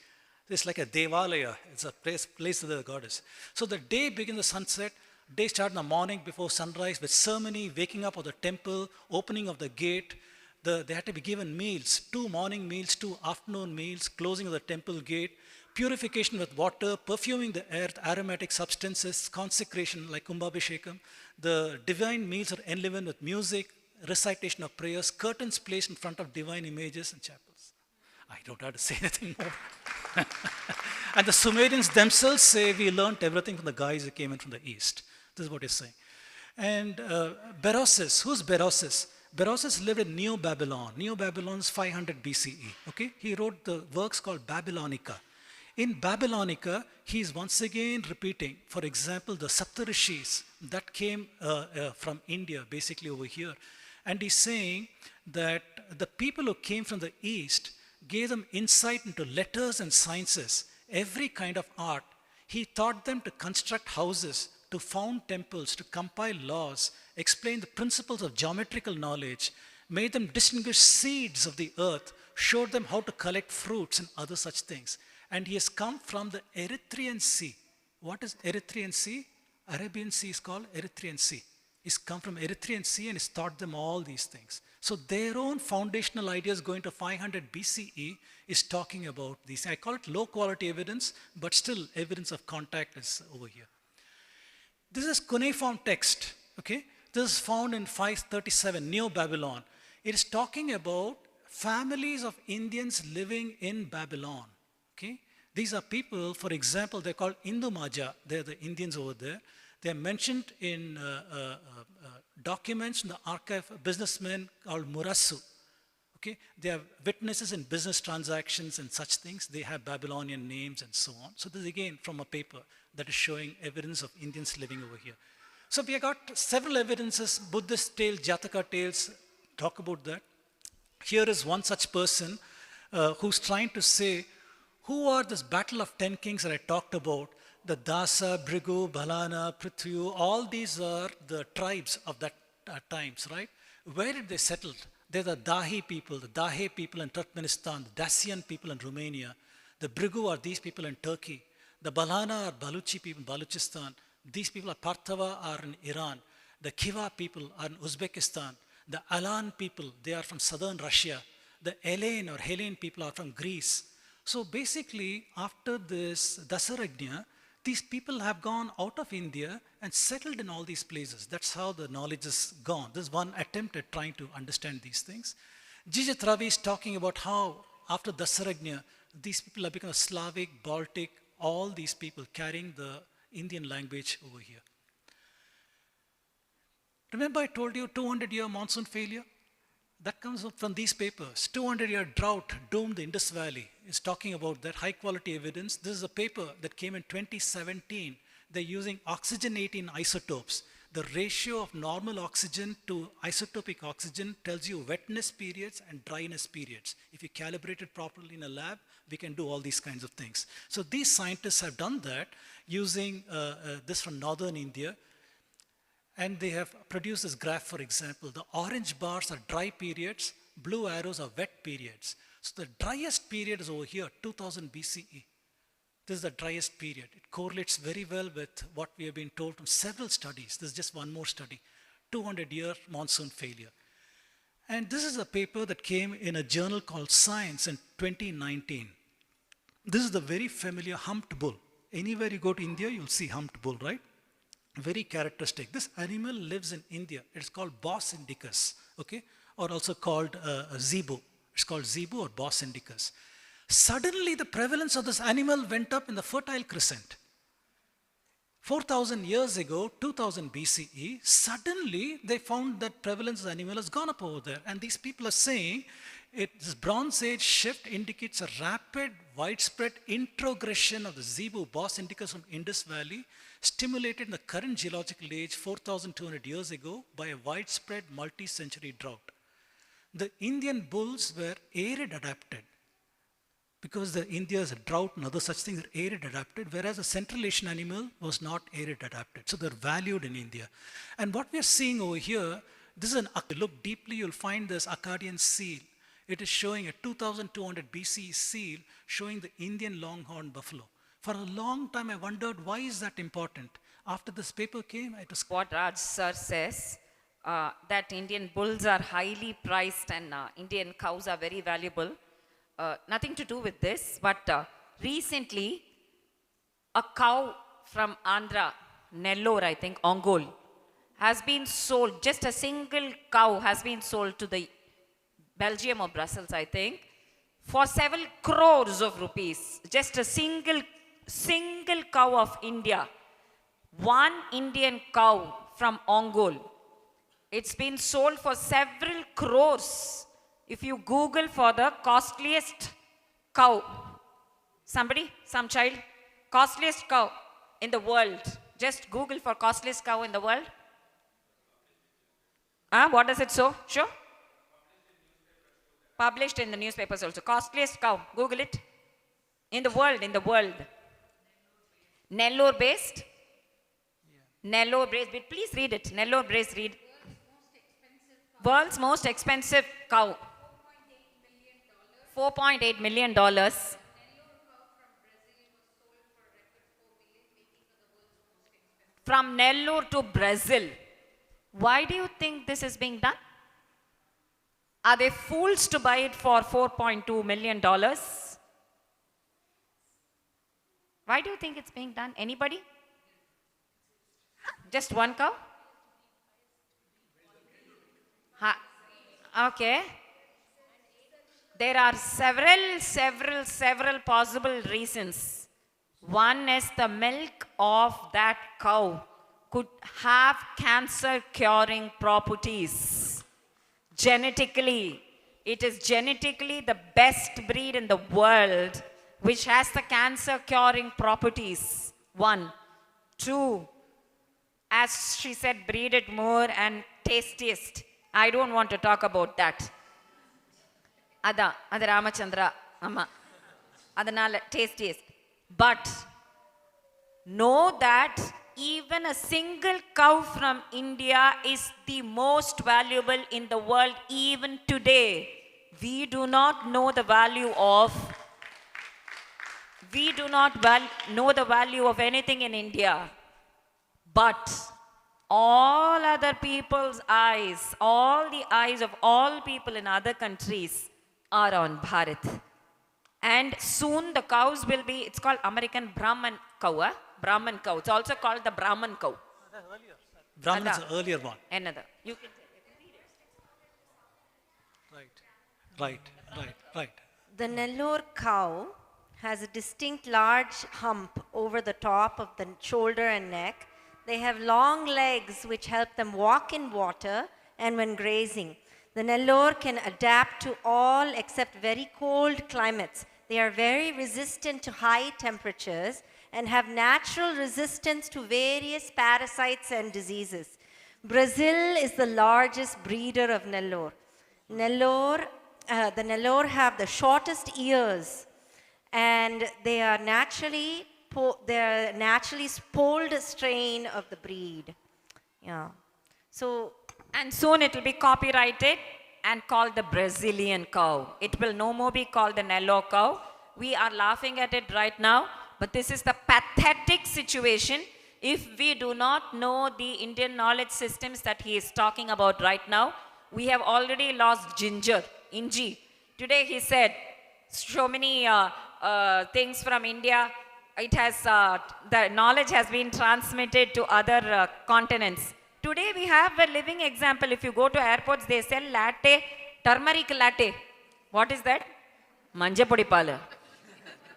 Speaker 12: It's like a devalaya, it's a place where the god is. So the day begins the sunset, day starts in the morning before sunrise with ceremony, waking up of the temple, opening of the gate. They had to be given meals, 2 morning meals, 2 afternoon meals, closing of the temple gate, purification with water, perfuming the earth, aromatic substances, consecration like Kumbhabhishekam. The divine meals are enlivened with music, recitation of prayers, curtains placed in front of divine images and chapels. I don't have to say anything more. And the Sumerians themselves say we learned everything from the guys who came in from the east. This is what he's saying. And Berosus, who's Berosus? Berosus lived in Neo Babylon. Neo Babylon is 500 BCE. Okay? He wrote the works called Babylonica. In Babylonica, he is once again repeating, for example, the Saptarishis that came from India, basically over here. And he's saying that the people who came from the east gave them insight into letters and sciences, every kind of art. He taught them to construct houses, to found temples, to compile laws, explain the principles of geometrical knowledge, made them distinguish seeds of the earth, showed them how to collect fruits and other such things. And he has come from the Erythraean Sea. What is Erythraean Sea? Arabian Sea is called Erythraean Sea. He's come from Erythraean Sea and he's taught them all these things. So their own foundational ideas going to 500 BCE is talking about these. I call it low quality evidence, but still evidence of contact is over here. This is cuneiform text, okay? This is found in 537, Neo-Babylon. It is talking about families of Indians living in Babylon, okay? These are people, for example, they're called Indu-Maja. They're the Indians over there. They're mentioned in documents in the archive of businessmen called Murassu. Okay? They are witnesses in business transactions and such things. They have Babylonian names and so on. So this is again from a paper that is showing evidence of Indians living over here. So we have got several evidences, Buddhist tales, Jataka tales, talk about that. Here is one such person who's trying to say, who are this battle of 10 kings that I talked about? The Dasa, Brigu, Balana, Prithvi, all these are the tribes of that times, right? Where did they settle? They're the Dahi people, the Dahe people in Turkmenistan, the Dacian people in Romania. The Brigu are these people in Turkey. The Balana are Baluchi people in Baluchistan. These people are Parthava are in Iran. The Khiva people are in Uzbekistan. The Alan people, they are from southern Russia. The Hellene or Hellene people are from Greece. So basically, after this Dasaragnya, these people have gone out of India and settled in all these places. That's how the knowledge is gone. This is one attempt at trying to understand these things. Jijat Ravi is talking about how after Dasaragnya, these people have become Slavic, Baltic, all these people carrying the Indian language over here. Remember I told you 200-year monsoon failure? That comes up from these papers. 200-year drought doomed the Indus Valley. It's talking about that high-quality evidence. This is a paper that came in 2017. They're using oxygen-18 isotopes. The ratio of normal oxygen to isotopic oxygen tells you wetness periods and dryness periods. If you calibrate it properly in a lab, we can do all these kinds of things. So these scientists have done that using this from northern India. And they have produced this graph, for example. The orange bars are dry periods, blue arrows are wet periods. So the driest period is over here, 2000 BCE. This is the driest period. It correlates very well with what we have been told from several studies. This is just one more study, 200-year monsoon failure. And this is a paper that came in a journal called Science in 2019. This is the very familiar humped bull. Anywhere you go to India, you'll see humped bull, right? Very characteristic. This animal lives in India. It's called Bos indicus, okay? Or also called zebu. It's called zebu or Bos indicus. Suddenly the prevalence of this animal went up in the Fertile Crescent. 4,000 years ago, 2000 BCE, suddenly they found that prevalence of the animal has gone up over there. And these people are saying this Bronze Age shift indicates a rapid, widespread introgression of the zebu, Bos indicus from Indus Valley, stimulated in the current geological age 4,200 years ago by a widespread multi-century drought. The Indian bulls were arid adapted because India is a drought and other such things are arid adapted, whereas a Central Asian animal was not arid adapted. So they're valued in India. And what we're seeing over here, this is look deeply, you'll find this Akkadian seal. It is showing a 2200 BCE seal showing the Indian longhorn buffalo. For a long time, I wondered, why is that important? After this paper came, it was...
Speaker 13: What Raj sir says, that Indian bulls are highly priced and Indian cows are very valuable. Nothing to do with this, but recently, a cow from Andhra, Nellore, I think, Ongole, has been sold, just a single cow has been sold to the Belgium or Brussels, I think, for several crores of rupees. Just a single cow of India. One Indian cow from Ongole. It's been sold for several crores. If you Google for the costliest cow, somebody, some child, costliest cow in the world. Just Google for costliest cow in the world. What does it show? Show? Published in the newspapers also. Costliest cow. Google it. In the world. Nellore based. Yeah. Nellore based. Please read it. Nellore based. Read. World's most expensive cow. $4.8 million. From Nellore to Brazil. Why do you think this is being done? Are they fools to buy it for $4.2 million? Why do you think it's being done? Anybody? Just one cow? Okay. There are several possible reasons. One is the milk of that cow could have cancer curing properties. Genetically, it is genetically the best breed in the world which has the cancer curing properties. One. Two, as she said, breed it more and tastiest. I don't want to talk about that. Ada Ramachandra Amma. Adanal tastiest. But know that even a single cow from India is the most valuable in the world even today. We do not know the value of anything in India. But all other people's eyes, all the eyes of all people in other countries are on Bharat. And soon the cows will be, it's called American Brahman cow. Brahman cow. It's also called the Brahman cow.
Speaker 12: Brahman is the earlier one.
Speaker 13: Another. You can
Speaker 12: Right.
Speaker 3: The Nellore cow has a distinct large hump over the top of the shoulder and neck. They have long legs which help them walk in water and when grazing. The Nellore can adapt to all except very cold climates. They are very resistant to high temperatures and have natural resistance to various parasites and diseases. Brazil is the largest breeder of Nellore. The Nellore have the shortest ears and they are naturally polled strain of the breed. Yeah. So,
Speaker 13: and soon it will be copyrighted and called the Brazilian cow. It will no more be called the Nellore cow. We are laughing at it right now, but this is the pathetic situation if we do not know the Indian knowledge systems that he is talking about right now. We have already lost ginger, inji. Today he said so many things from India. It has, the knowledge has been transmitted to other continents. Today we have a living example. If you go to airports, they sell latte, turmeric latte. What is that? Manjapodi pala.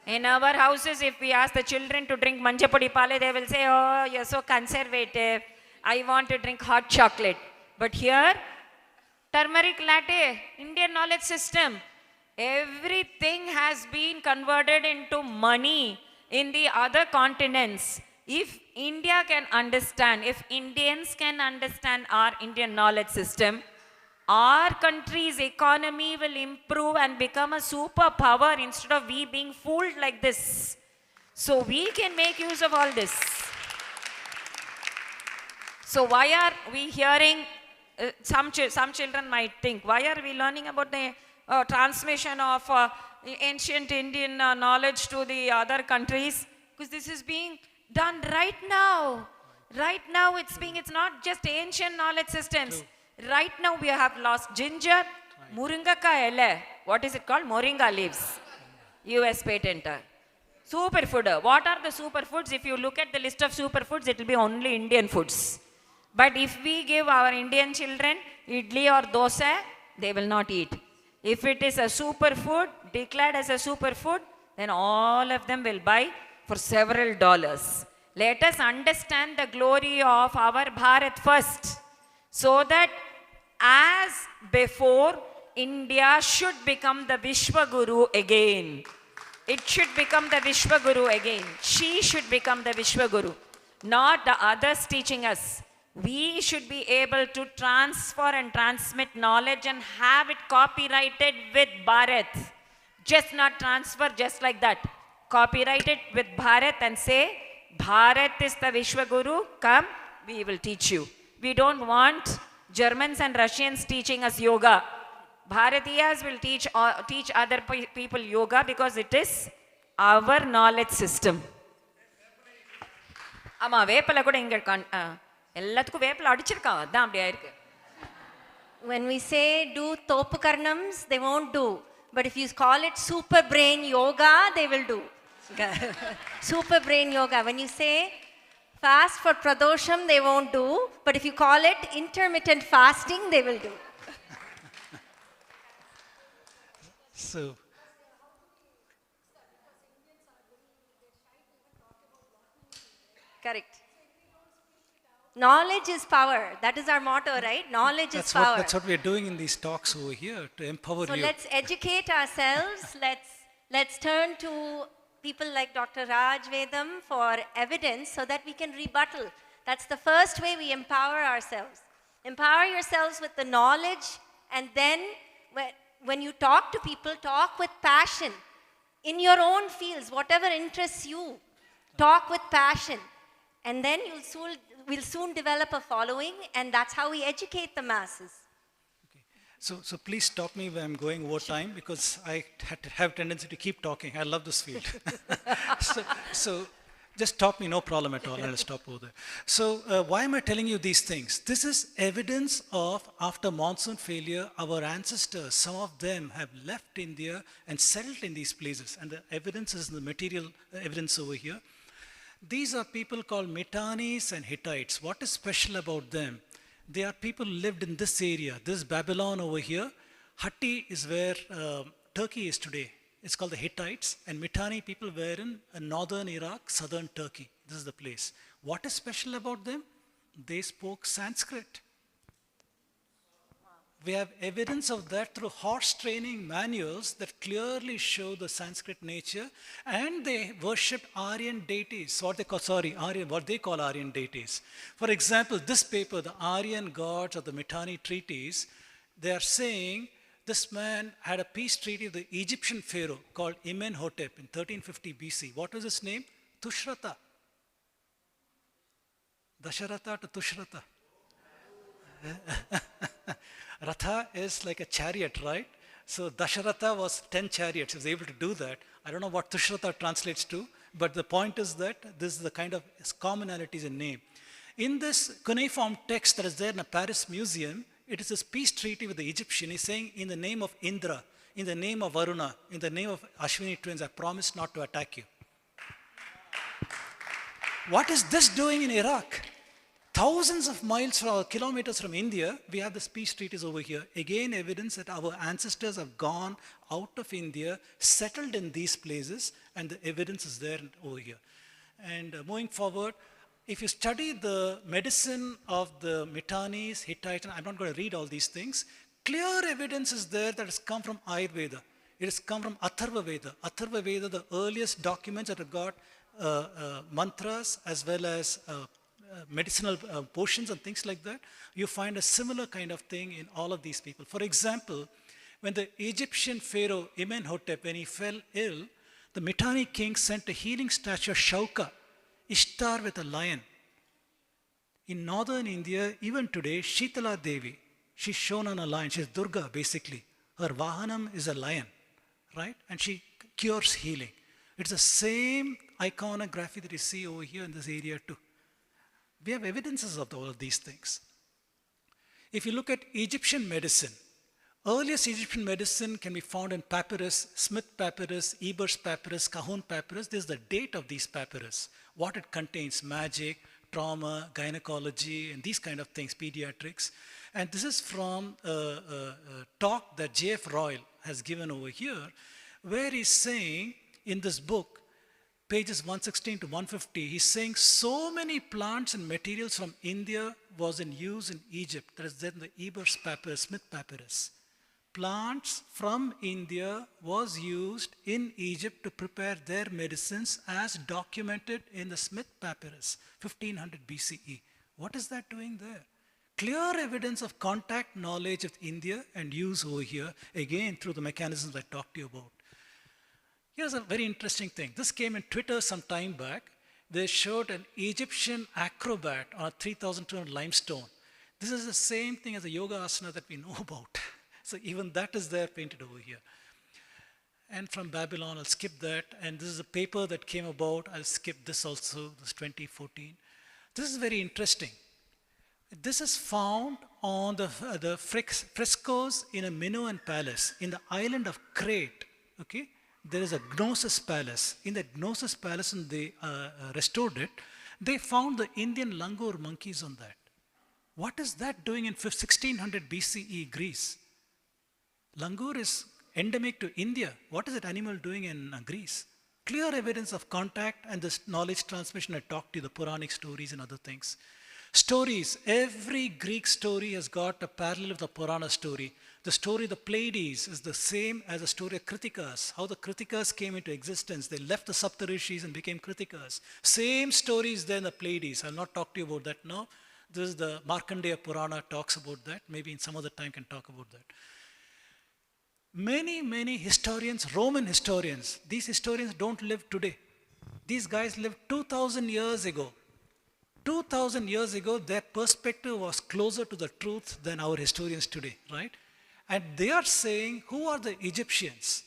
Speaker 13: In our houses, if we ask the children to drink manjapodi pala, they will say, oh, you're so conservative. I want to drink hot chocolate. But here, turmeric latte, Indian knowledge system. Everything has been converted into money in the other continents. If India can understand, if Indians can understand our Indian knowledge system, our country's economy will improve and become a superpower instead of we being fooled like this. So we can make use of all this. So why are we hearing, some children might think, why are we learning about the transmission of ancient Indian knowledge to the other countries? Because this is being done right now. Right now it's not just ancient knowledge systems. Right now we have lost ginger, muringaka ele. What is it called? Moringa leaves. US patent. Superfood. What are the superfoods? If you look at the list of superfoods, it will be only Indian foods. But if we give our Indian children idli or dosa, they will not eat. If it is a superfood, declared as a superfood, then all of them will buy for several dollars. Let us understand the glory of our Bharat first, so that as before, India should become the Vishwaguru again. It should become the Vishwaguru again. She should become the Vishwaguru, not the others teaching us. We should be able to transfer and transmit knowledge and have it copyrighted with Bharat. Just not transfer just like that. Copyright it with Bharat and say, Bharat is the Vishwaguru, come, we will teach you. We don't want Germans and Russians teaching us yoga. Bharatiyas will teach other people yoga because it is our knowledge system. ஆமா வேப்பல கூட இங்க எல்லாத்துக்கும் வேப்பல அடிச்சிருக்கான் அதான் அப்படியே இருக்கு.
Speaker 3: When we say do topukarnams, they won't do. But if you call it super brain yoga, they will do. Super brain yoga. When you say fast for pradosham, they won't do. But if you call it intermittent fasting, they will do.
Speaker 12: So,
Speaker 3: correct. Knowledge is power. That is our motto, right? Knowledge is power.
Speaker 12: That's what we are doing in these talks over here, to empower you.
Speaker 3: So let's educate ourselves. Let's turn to people like Dr. Raj Vedam for evidence so that we can rebuttal. That's the first way we empower ourselves. Empower yourselves with the knowledge, and then when you talk to people, talk with passion. In your own fields, whatever interests you, talk with passion. And then we'll soon develop a following, and that's how we educate the masses.
Speaker 12: So please stop me when I'm going over time, because I have tendency to keep talking. I love this field. so just stop me, no problem at all. I'll stop over there. So why am I telling you these things? This is evidence of, after monsoon failure, our ancestors, some of them have left India and settled in these places. And the evidence is the material evidence over here. These are people called Mitannis and Hittites. What is special about them? They are people who lived in this area. This is Babylon over here. Hatti is where Turkey is today. It's called the Hittites. And Mitanni people were in northern Iraq, southern Turkey. This is the place. What is special about them? They spoke Sanskrit. We have evidence of that through horse training manuals that clearly show the Sanskrit nature, and they worshipped Aryan deities, what they call Aryan deities. For example, this paper, the Aryan gods of the Mitanni treatise, they are saying this man had a peace treaty with the Egyptian pharaoh called Amenhotep in 1350 BC. What was his name? Tushrata. Dasharatha to Tushrata. Ratha is like a chariot, right? So Dasharatha was 10 chariots. He was able to do that. I don't know what Tushrata translates to, but the point is that this is the kind of commonalities in name. In this cuneiform text that is there in the Paris Museum, it is this peace treaty with the Egyptian. He's saying, in the name of Indra, in the name of Varuna, in the name of Ashwini twins, I promise not to attack you. What is this doing in Iraq? Thousands of miles or kilometers from India, we have this peace treaties over here. Again, evidence that our ancestors have gone out of India, settled in these places, and the evidence is there over here. And moving forward, if you study the medicine of the Mitannis, Hittites, and I'm not going to read all these things, clear evidence is there that has come from Ayurveda. It has come from Atharva Veda. Atharva Veda, the earliest documents that have got mantras as well as medicinal potions and things like that. You find a similar kind of thing in all of these people. For example, when the Egyptian pharaoh Amenhotep, when he fell ill, the Mitanni king sent a healing statue of Shauka, Ishtar with a lion. In northern India, even today, Shitala Devi, she's shown on a lion. She's Durga, basically. Her Vahanam is a lion, right? And she cures healing. It's the same iconography that you see over here in this area too. We have evidences of all of these things. If you look at Egyptian medicine, earliest Egyptian medicine can be found in papyrus, Smith papyrus, Eber's papyrus, Kahun papyrus. This is the date of these papyrus. What it contains: magic, trauma, gynecology, and these kind of things, pediatrics. And this is from a talk that J.F. Royal has given over here, where he's saying in this book, pages 116 to 150, he's saying so many plants and materials from India was in use in Egypt. That is there in the Eber's papyrus, Smith papyrus. Plants from India was used in Egypt to prepare their medicines as documented in the Smith papyrus, 1500 BCE. What is that doing there? Clear evidence of contact knowledge of India and use over here, again through the mechanisms I talked to you about. Here's a very interesting thing. This came in Twitter some time back. They showed an Egyptian acrobat on a 3,200 limestone. This is the same thing as the yoga asana that we know about. So even that is there painted over here. And from Babylon, I'll skip that. And this is a paper that came about. I'll skip this also, this 2014. This is very interesting. This is found on the frescoes in a Minoan palace in the island of Crete. Okay, there is a Gnosis palace. In that Gnosis palace, and they restored it, they found the Indian langur monkeys on that. What is that doing in 1600 BCE Greece? Langur is endemic to India. What is that animal doing in Greece? Clear evidence of contact and this knowledge transmission. I talked to you, the Puranic stories and other things. Stories. Every Greek story has got a parallel with the Purana story. The story of the Pleiades is the same as the story of Kritikas. How the Kritikas came into existence. They left the Saptarishis and became Kritikas. Same story is there in the Pleiades. I'll not talk to you about that now. This is the Markandeya Purana talks about that. Maybe in some other time can talk about that. Many historians, Roman historians, these historians don't live today. These guys lived 2000 years ago. 2000 years ago, their perspective was closer to the truth than our historians today, right? And they are saying, who are the Egyptians?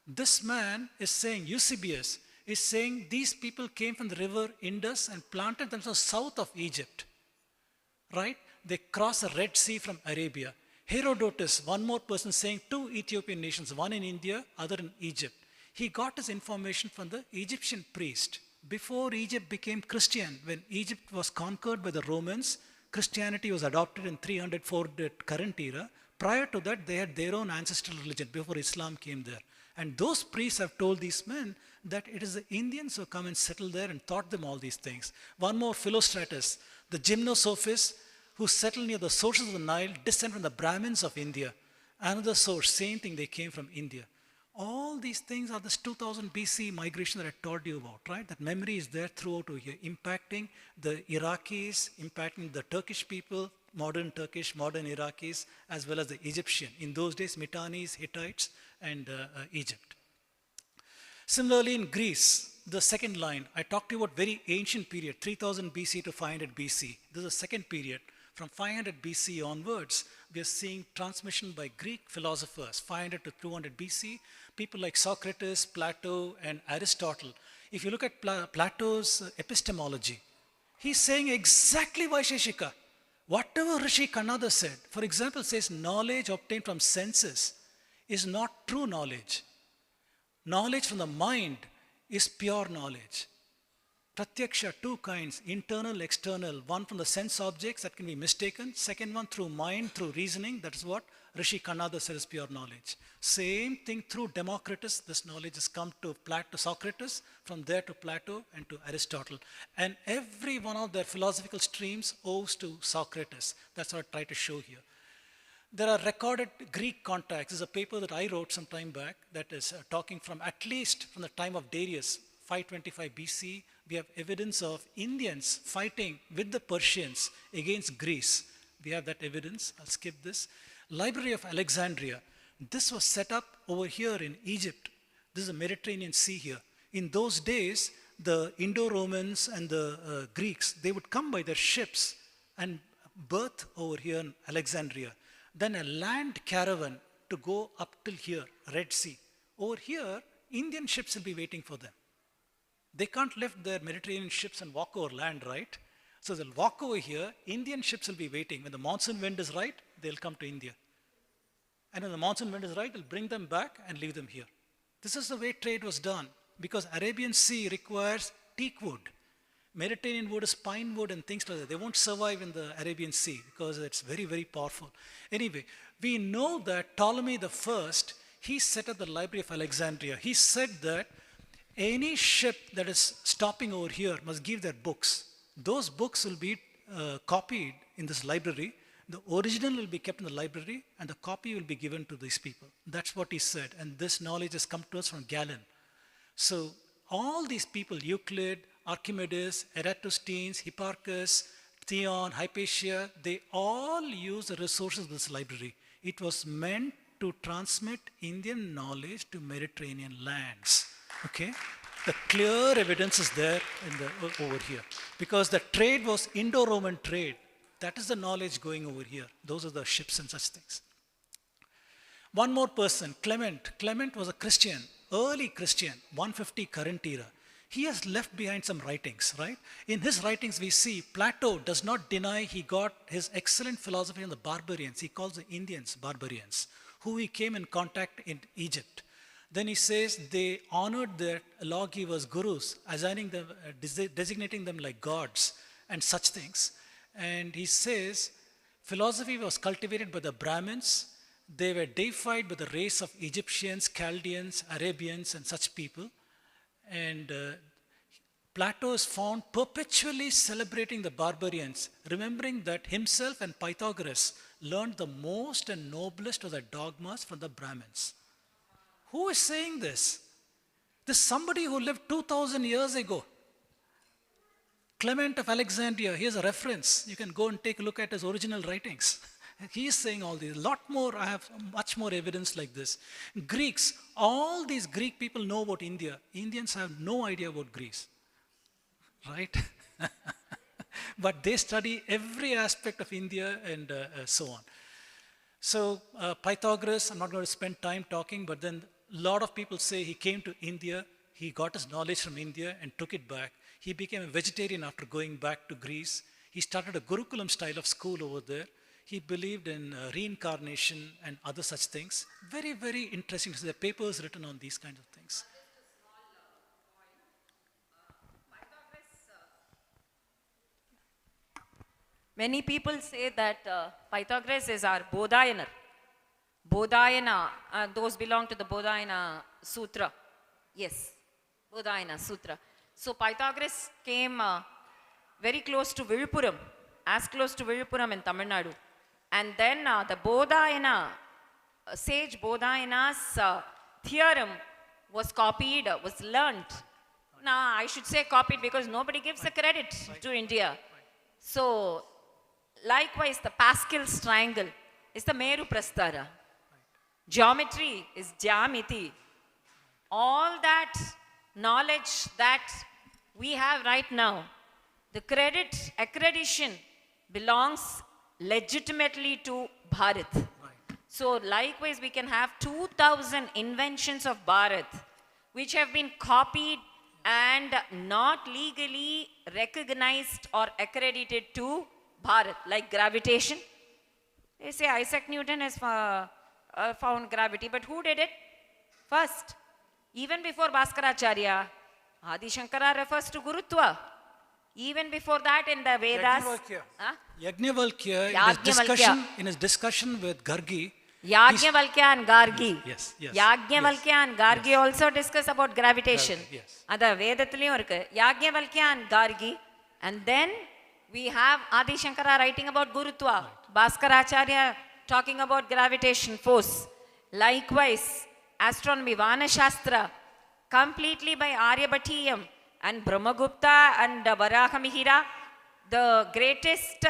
Speaker 12: This man is saying, Eusebius is saying, these people came from the river Indus and planted themselves south of Egypt, right? They crossed the Red Sea from Arabia. Herodotus, one more person, saying two Ethiopian nations, one in India, other in Egypt. He got his information from the Egyptian priest. Before Egypt became Christian, when Egypt was conquered by the Romans, Christianity was adopted in 304 the current era. Prior to that, they had their own ancestral religion before Islam came there. And those priests have told these men that it is the Indians who come and settled there and taught them all these things. One more, Philostratus, the gymnosophists who settled near the sources of the Nile, descend from the Brahmins of India. Another source, same thing, they came from India. All these things are this 2000 BC migration that I told you about, right? That memory is there throughout over here, impacting the Iraqis, impacting the Turkish people, modern Turkish, modern Iraqis, as well as the Egyptian. In those days, Mitannis, Hittites, and Egypt. Similarly, in Greece, the second line, I talked to you about very ancient period, 3000 BC to 500 BC. This is the second period. From 500 BC onwards, we are seeing transmission by Greek philosophers, 500 to 200 BC, people like Socrates, Plato, and Aristotle. If you look at Plato's epistemology, he's saying exactly Vaisheshika. Whatever Rishi Kannada said, for example, says knowledge obtained from senses is not true knowledge. Knowledge from the mind is pure knowledge. Pratyaksha, two kinds, internal, external. One from the sense objects that can be mistaken. Second one through mind, through reasoning. That is what Rishi Kannada says is pure knowledge. Same thing through Democritus. This knowledge has come to Socrates, from there to Plato and to Aristotle. And every one of their philosophical streams owes to Socrates. That's what I try to show here. There are recorded Greek contacts. This is a paper that I wrote some time back that is talking from at least from the time of Darius, 525 BC. We have evidence of Indians fighting with the Persians against Greece. We have that evidence. I'll skip this. Library of Alexandria. This was set up over here in Egypt. This is the Mediterranean Sea here. In those days, the Indo-Romans and the Greeks, they would come by their ships and berth over here in Alexandria. Then a land caravan to go up till here, Red Sea. Over here, Indian ships will be waiting for them. They can't lift their Mediterranean ships and walk over land, right? So they'll walk over here, Indian ships will be waiting. When the monsoon wind is right, they'll come to India. And when the monsoon wind is right, they'll bring them back and leave them here. This is the way trade was done, because Arabian Sea requires teak wood. Mediterranean wood is pine wood and things like that. They won't survive in the Arabian Sea because it's very, very powerful. Anyway, we know that Ptolemy the First, he set up the Library of Alexandria. He said that any ship that is stopping over here must give their books. Those books will be copied in this library. The original will be kept in the library and the copy will be given to these people. That's what he said. And this knowledge has come to us from Galen. So all these people, Euclid, Archimedes, Eratosthenes, Hipparchus, Theon, Hypatia, they all use the resources of this library. It was meant to transmit Indian knowledge to Mediterranean lands. Okay? The clear evidence is there in over here. Because the trade was Indo-Roman trade. That is the knowledge going over here. Those are the ships and such things. One more person, Clement. Clement was a Christian, early Christian, 150 current era. He has left behind some writings, right? In his writings, we see Plato does not deny he got his excellent philosophy from the barbarians. He calls the Indians barbarians, who he came in contact in Egypt. Then he says they honored their lawgivers, gurus, assigning them, designating them like gods and such things. And he says philosophy was cultivated by the Brahmins. They were deified by the race of Egyptians, Chaldeans, Arabians, and such people. And Plato is found perpetually celebrating the barbarians, remembering that himself and Pythagoras learned the most and noblest of the dogmas from the Brahmins. Who is saying this? This is somebody who lived 2000 years ago. Clement of Alexandria, here's a reference. You can go and take a look at his original writings. He is saying all these. A lot more, I have much more evidence like this. Greeks, all these Greek people know about India. Indians have no idea about Greece. Right? But they study every aspect of India and so on. So Pythagoras, I'm not going to spend time talking, but then a lot of people say he came to India, he got his knowledge from India and took it back. He became a vegetarian after going back to Greece. He started a Gurukulam style of school over there. He believed in reincarnation and other such things. Very, very interesting. So there are papers written on these kinds of things.
Speaker 13: Many people say that Pythagoras is our Bodhayanar. Bodhayana, those belong to the Bodhayana Sutra. Yes, Bodhayana Sutra. So Pythagoras came very close to Viluppuram, as close to Viluppuram in Tamil Nadu. And then the Bodhayana, sage Bodhayana's theorem was copied, was learnt. Now, I should say copied because nobody gives the credit to India. So, likewise, the Pascal's triangle is the Meru Prasthara. Geometry is Jyamiti. All that knowledge that we have right now, the credit, accreditation belongs legitimately to Bharat. So likewise, we can have 2000 inventions of Bharat, which have been copied and not legally recognized or accredited to Bharat, like gravitation. They say Isaac Newton has found gravity, but who did it first? Even before Bhaskaracharya, Adi Shankara refers to Gurutva. Even before that in the Vedas.
Speaker 12: Yajnavalkya, in his discussion with Gargi.
Speaker 13: Yajnavalkya and Gargi.
Speaker 12: Yes, yes.
Speaker 13: Yajnavalkya and Gargi also discuss about gravitation.
Speaker 12: Yes.
Speaker 13: Ada Vedathliyum irukku. Yajnavalkya and Gargi. And then we have Adi Shankara writing about Gurutva. Bhaskaracharya talking about gravitation force. Likewise, astronomy, Vanashastra, completely by Aryabhatiyam and Brahmagupta and Varahamihira, the greatest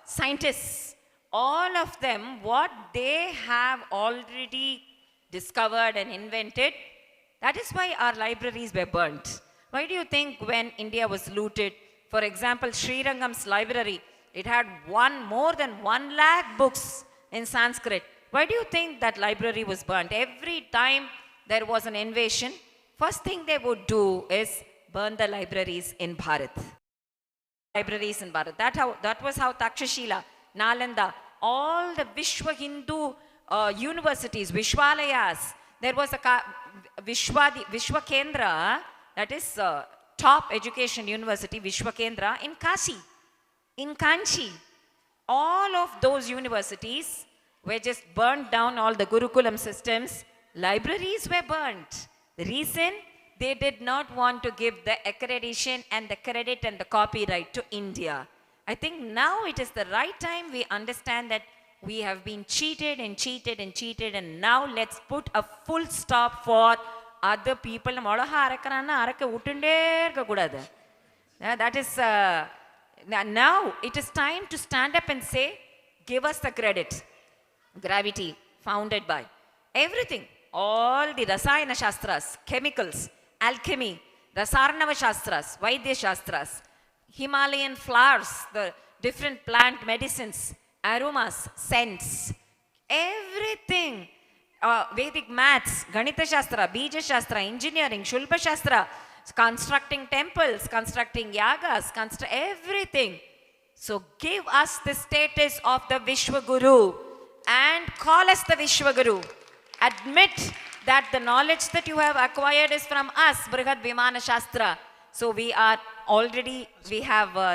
Speaker 13: scientists, all of them, what they have already discovered and invented, that is why our libraries were burnt. Why do you think when India was looted, for example, Sri Rangam's library, it had more than 1 lakh books in Sanskrit. Why do you think that library was burnt? Every time there was an invasion, first thing they would do is burn the libraries in Bharat. Libraries in Bharat. That was how Takshashila, Nalanda, all the Vishwa Hindu universities, Vishwalayas, there was a Vishwa Kendra, that is top education university, Vishwa Kendra in Kashi, in Kanchi. All of those universities were just burnt down, all the Gurukulam systems. Libraries were burnt. The reason, they did not want to give the accreditation and the credit and the copyright to India. I think now it is the right time we understand that we have been cheated and cheated and cheated, and now let's put a full stop for other people. That is, now it is time to stand up and say, give us the credit. Gravity, founded by everything. All the Rasayana Shastras, chemicals, alchemy, Rasarnava Shastras, Vaidya Shastras, Himalayan flowers, the different plant medicines, aromas, scents, everything. Vedic maths, Ganita Shastra, Bija Shastra, engineering, Shulpa Shastra, constructing temples, constructing yagas, everything. So give us the status of the Vishwaguru and call us the Vishwaguru. Admit that the knowledge that you have acquired is from us, Brihad Vimana Shastra. So we have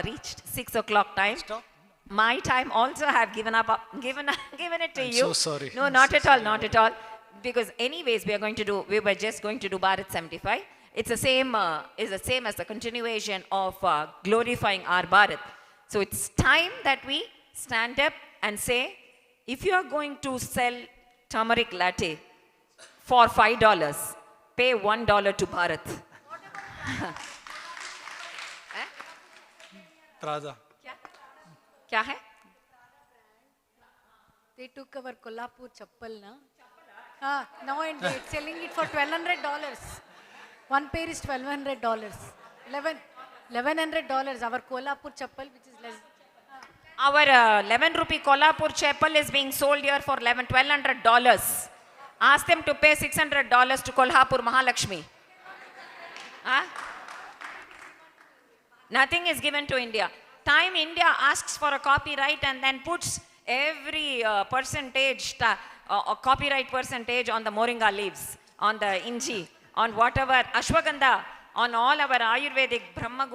Speaker 13: reached 6 o'clock time.
Speaker 12: Stop.
Speaker 13: My time also I have given it to
Speaker 12: I'm
Speaker 13: you.
Speaker 12: so sorry.
Speaker 13: No, not at all, not at all. Because anyways, we were just going to do Bharat 75. It's the same as the continuation of glorifying our Bharat. So it's time that we stand up and say, if you are going to sell turmeric latte for $5, pay $1 to Bharat.
Speaker 12: Prada.
Speaker 13: क्या है?
Speaker 15: They took our Kolhapur chappal, na? Now and they're selling it for $1,200. One pair is $1,200. $1,100. Our Kolhapur chappal, which is less.
Speaker 13: Our 11 rupee Kolhapur chappal is being sold here for $1,200. Ask them to pay $600 to Kolhapur Mahalakshmi. Nothing is given to India. Time India asks for a copyright and then puts every copyright percentage on the moringa leaves, on the inji, on whatever, ashwagandha, on all our Ayurvedic Brahma,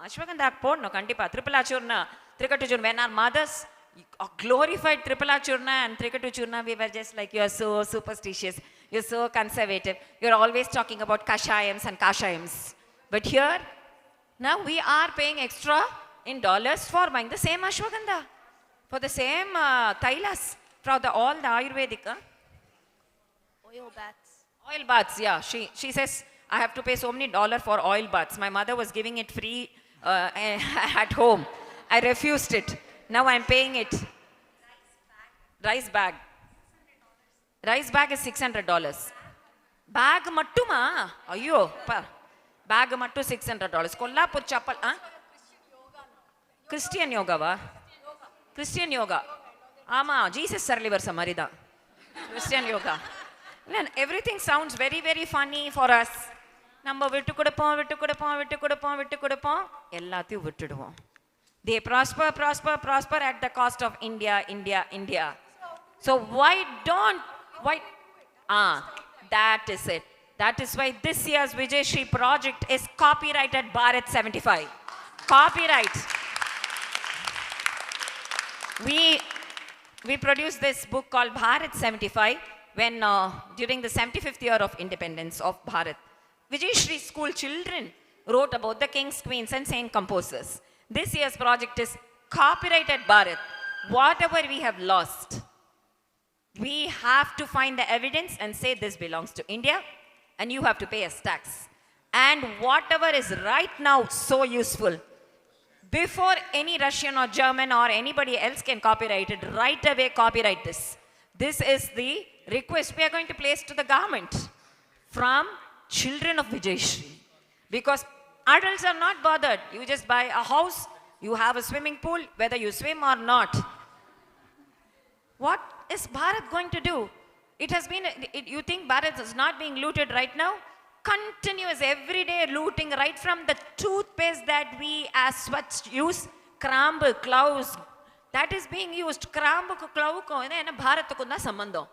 Speaker 13: ashwagandha podno kandipa, Tripalachurna, Trikatachurna, when our mothers glorified Tripalachurna and Trikatachurna, we were just like, you are so superstitious, you're so conservative, you're always talking about kashayams and kashayams. But here, now we are paying extra in dollars for buying the same ashwagandha, for the same tailas, for all the Ayurvedic.
Speaker 3: Oil baths.
Speaker 13: Oil baths, yeah. She says, I have to pay so many dollars for oil baths. My mother was giving it free at home. I refused it. Now I'm paying it. Rice bag. Rice bag is $600. Bag mattuma? Ayyo. Bag mattu $600. Kolhapur chappal. Christian yoga va? Christian yoga. Ama, Jesus sarlivarsa marida. Christian yoga. And everything sounds very, very funny for us. Namba vittu kodupom. Ellathiyu vittuduvom. They prosper at the cost of India. So that is it. That is why this year's Vijayashri project is copyrighted Bharat 75. Copyright. We produced this book called Bharat 75 when during the 75th year of independence of Bharat. Vijayashri school children wrote about the kings, queens and saint composers. This year's project is copyrighted Bharat. Whatever we have lost, we have to find the evidence and say this belongs to India and you have to pay us tax. And whatever is right now so useful, before any Russian or German or anybody else can copyright it, right away copyright this. This is the request we are going to place to the government from children of Vijayashri. Because adults are not bothered. You just buy a house, you have a swimming pool, whether you swim or not. What is Bharat going to do? It has been, you think Bharat is not being looted right now? Continuous everyday looting right from the toothpaste that we as Swachh use, Krambu, cloves, that is being used. Krambu, clove, Bharat kunna sambandham.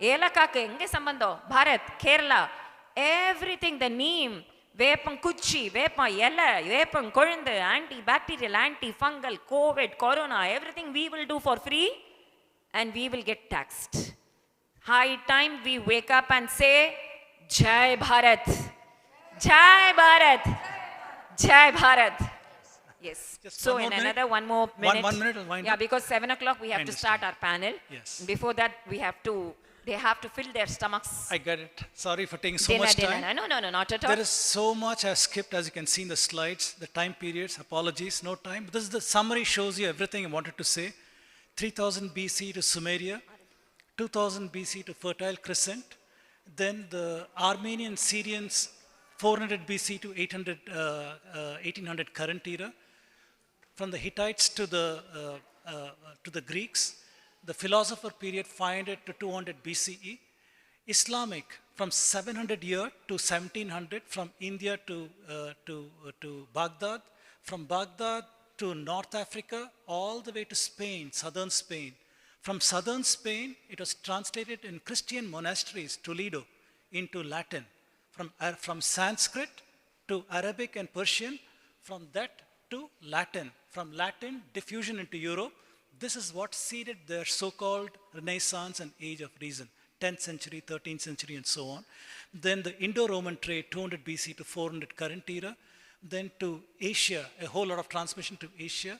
Speaker 13: Elakake enge sambandham. Bharat, Kerala, everything, the neem, Vepam kuchi, Vepam yella, Vepam korunda, antibacterial, antifungal, COVID, corona, everything we will do for free and we will get taxed. High time we wake up and say, Jai Bharat, Jai Bharat, Jai Bharat. Yes.
Speaker 12: Just
Speaker 13: So
Speaker 12: one
Speaker 13: in
Speaker 12: more
Speaker 13: another
Speaker 12: minute?
Speaker 13: one more minute.
Speaker 12: 1 minute, wind
Speaker 13: yeah,
Speaker 12: up.
Speaker 13: because 7 o'clock we have
Speaker 12: I
Speaker 13: to start our panel.
Speaker 12: Yes.
Speaker 13: Before that they have to fill their stomachs.
Speaker 12: I get it. Sorry for taking so much time.
Speaker 13: No, not at all.
Speaker 12: There is so much I've skipped, as you can see in the slides, the time periods, apologies, no time. But this is the summary, shows you everything I wanted to say. 3000 BC to Sumeria, 2000 BC to Fertile Crescent, then the Armenian Syrians 400 BC to 1800 current era, from the Hittites to the Greeks, the philosopher period 500 to 200 BCE, Islamic from 700 year to 1700, from India to Baghdad, from Baghdad to North Africa, all the way to Spain, southern Spain. From southern Spain, it was translated in Christian monasteries, Toledo, into Latin. From Sanskrit to Arabic and Persian, from that to Latin. From Latin, diffusion into Europe. This is what seeded their so-called Renaissance and Age of Reason, 10th century, 13th century, and so on. Then the Indo-Roman trade, 200 BC to 400 current era. Then to Asia, a whole lot of transmission to Asia.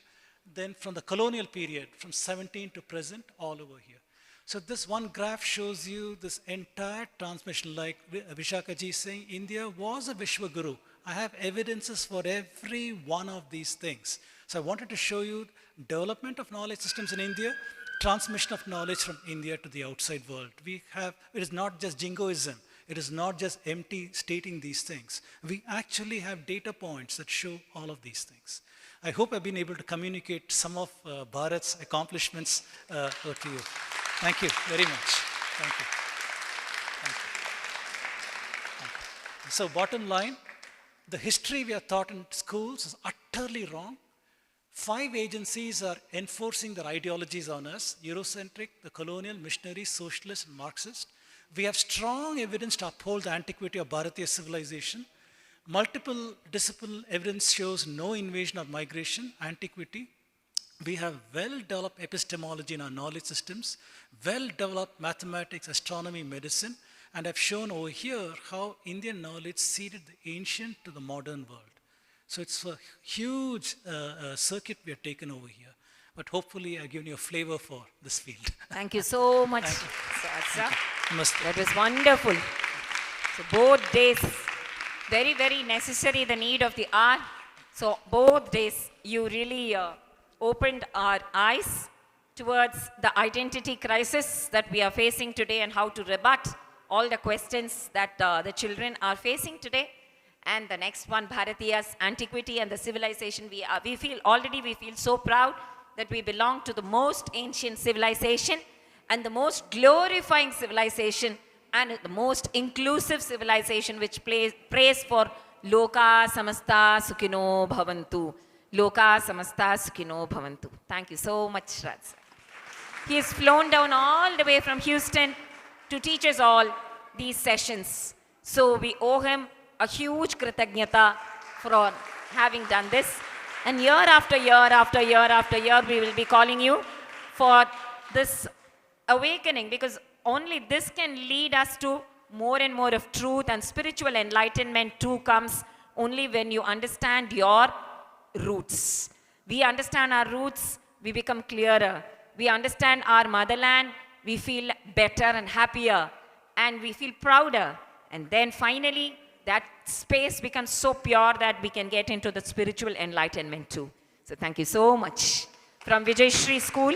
Speaker 12: Then from the colonial period, from 17 to present, all over here. So this one graph shows you this entire transmission, like Vishakha ji is saying, India was a Vishwa Guru. I have evidences for every one of these things. So I wanted to show you development of knowledge systems in India, transmission of knowledge from India to the outside world. It is not just jingoism. It is not just empty stating these things. We actually have data points that show all of these things. I hope I've been able to communicate some of Bharat's accomplishments to you. Thank you very much. Thank you. Thank you. Thank you. So bottom line, the history we are taught in schools is utterly wrong. 5 agencies are enforcing their ideologies on us: Eurocentric, the colonial, missionary, socialist, and Marxist. We have strong evidence to uphold the antiquity of Bharatiya civilization. Multiple disciplinary evidence shows no invasion or migration, antiquity. We have well-developed epistemology in our knowledge systems, well-developed mathematics, astronomy, medicine, and I've shown over here how Indian knowledge seeded the ancient to the modern world. So it's a huge circuit we have taken over here. But hopefully I've given you a flavor for this field.
Speaker 13: Thank you so much,
Speaker 12: Thank you.
Speaker 13: That was wonderful. So both days, very, very necessary, the need of the hour. So both days, you really opened our eyes towards the identity crisis that we are facing today and how to rebut all the questions that the children are facing today. And the next one, Bharatiya's antiquity and the civilization. We feel so proud that we belong to the most ancient civilization and the most glorifying civilization and the most inclusive civilization, which prays for Loka Samasta Sukhino Bhavantu. Loka Samasta Sukhino Bhavantu. Thank you so much, Raj. He has flown down all the way from Houston to teach us all these sessions. So we owe him a huge kritagnyata for having done this. And year after year after year after year, we will be calling you for this awakening, because only this can lead us to more and more of truth, and spiritual enlightenment too comes only when you understand your roots. We understand our roots, we become clearer. We understand our motherland, we feel better and happier, and we feel prouder. And then finally, that space becomes so pure that we can get into the spiritual enlightenment too. So thank you so much. From Vijayashri School.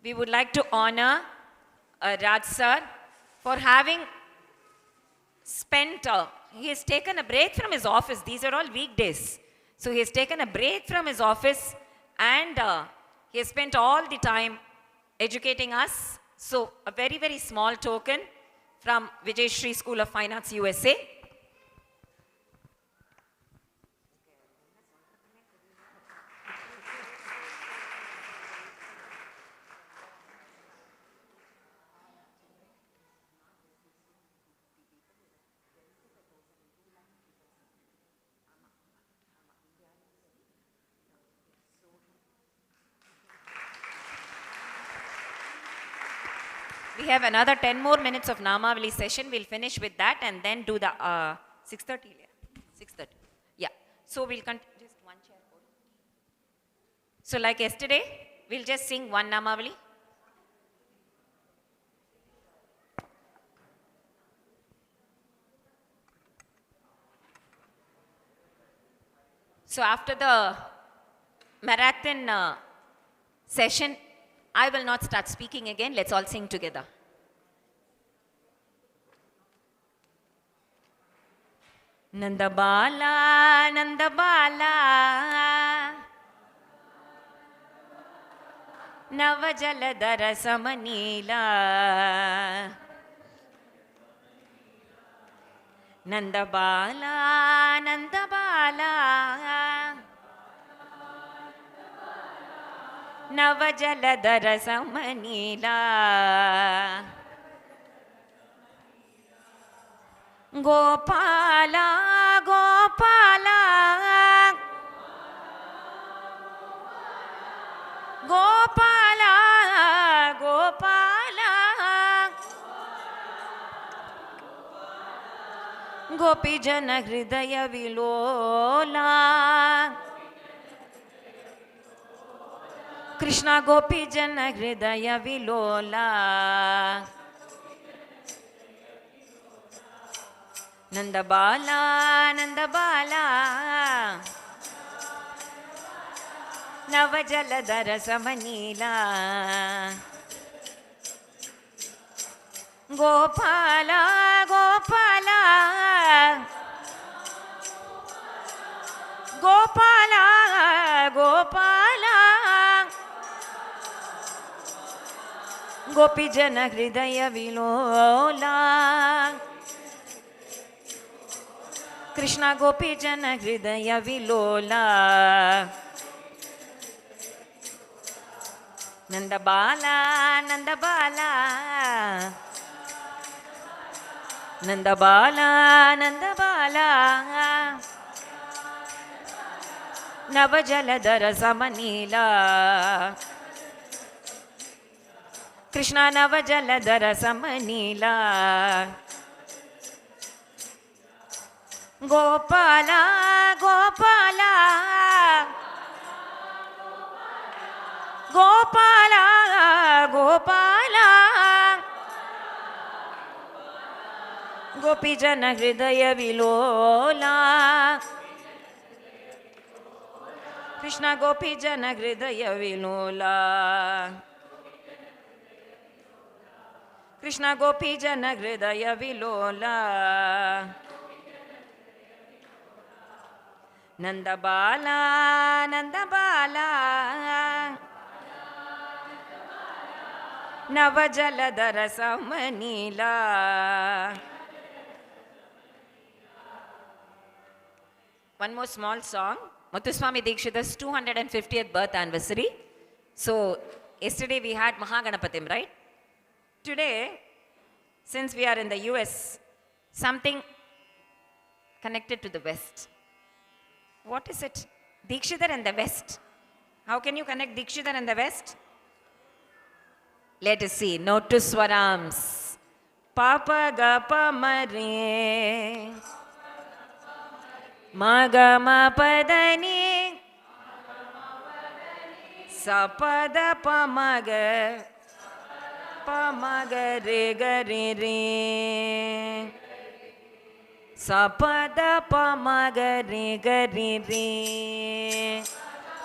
Speaker 13: We would like to honor Raj sir for having spent, he has taken a break from his office. These are all weekdays. So he has taken a break from his office and he has spent all the time educating us. So a very, very small token from Vijayashri School of Fine Arts, USA. We have another 10 more minutes of Nāmāvalī session. We'll finish with that and then do the 6:30. 6:30. Yeah. So we'll continue. Just one chair. So like yesterday, we'll just sing one Nāmāvalī. So after the marathon session, I will not start speaking again. Let's all sing together. Nandabala, Nandabala, Navajaladhara Samanila. Nandabala, Nandabala, Navajaladhara Samanila. Gopala, Gopala, Gopala, Gopala, Gopijana Hridaya Vilola, Krishna Gopijana Hridaya Vilola. Nandabala, Nandabala, Navajaladhara Samanila. Gopala, Gopala, Gopala, Gopala, Gopijana Hridaya Vilola. Krishna Gopijana Hridaya Vilola. Nandabala, Nandabala, Nandabala, Nandabala, Navajaladhara Samanila. Krishna Navajaladhara Samanila. Gopala, Gopala, Gopala, Gopala, Gopijana Hridaya Vilola. Krishna Gopijana Hridaya Vilola. Krishna Gopijana Hridaya Vilola. Nandabala, Nandabala, Navajaladhara Samanila. One more small song. Muthuswami Dikshithar's 250th birth anniversary. So, yesterday we had Mahaganapatim, right? Today, since we are in the US, something connected to the West. What is it? Dikshithar and the West. How can you connect Dikshithar and the West? Let us see. Note to Swarams. Papa Gapa Mare. Magama Padani. Sapada Pamaga. Pamaga Re Gari Re. Sapada Pamagari Gari Re.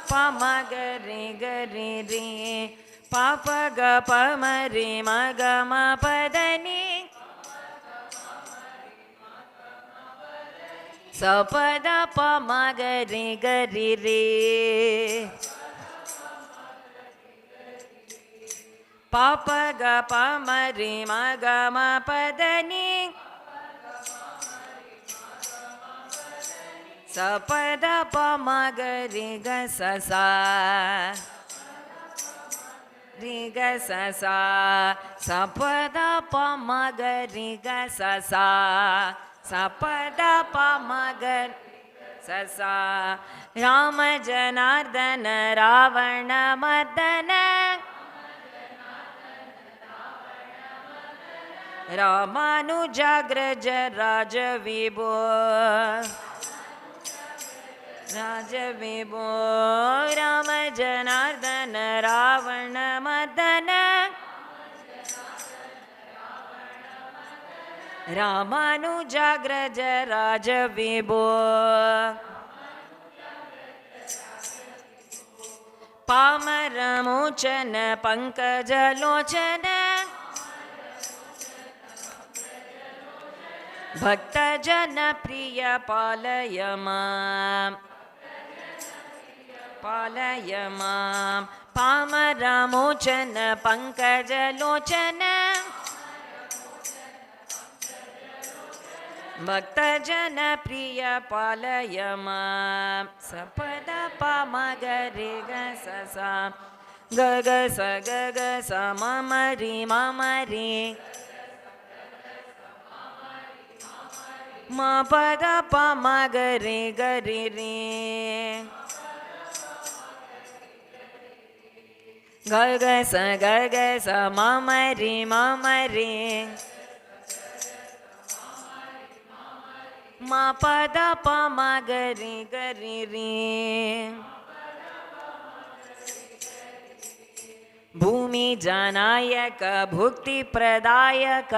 Speaker 13: Pamagari Gari Re. Papa Ga Pamari Magama Padani. Sapada Pamagari Gari Re. Papa Ga Pamari Magama Padani. Sapada Pamagari Ga Sa Sa. Riga Sa Sa. Sapada Pamagari Ga Sa Sa. Sapada Pamagari Sa Sa. Rama Janardana Ravana Mardana. Ramanujagraja Raja Vibho. Raja Vibho. Rama Janardana Ravana Mardana. Ramanujagraja Raja Vibho. Pamaramochana Pankajalochana. भक्तजन प्रिय पालय मां पामरमोचन पंकजलोचन भक्तजन प्रिय पालय मां सपद पामगरे ग स सा ग ग स ग ग स मम रि म पद पामगरे गरि रे ग ग स मम रि म पद पामगरे गरि रे भूमि जनायक भुक्ति प्रदायक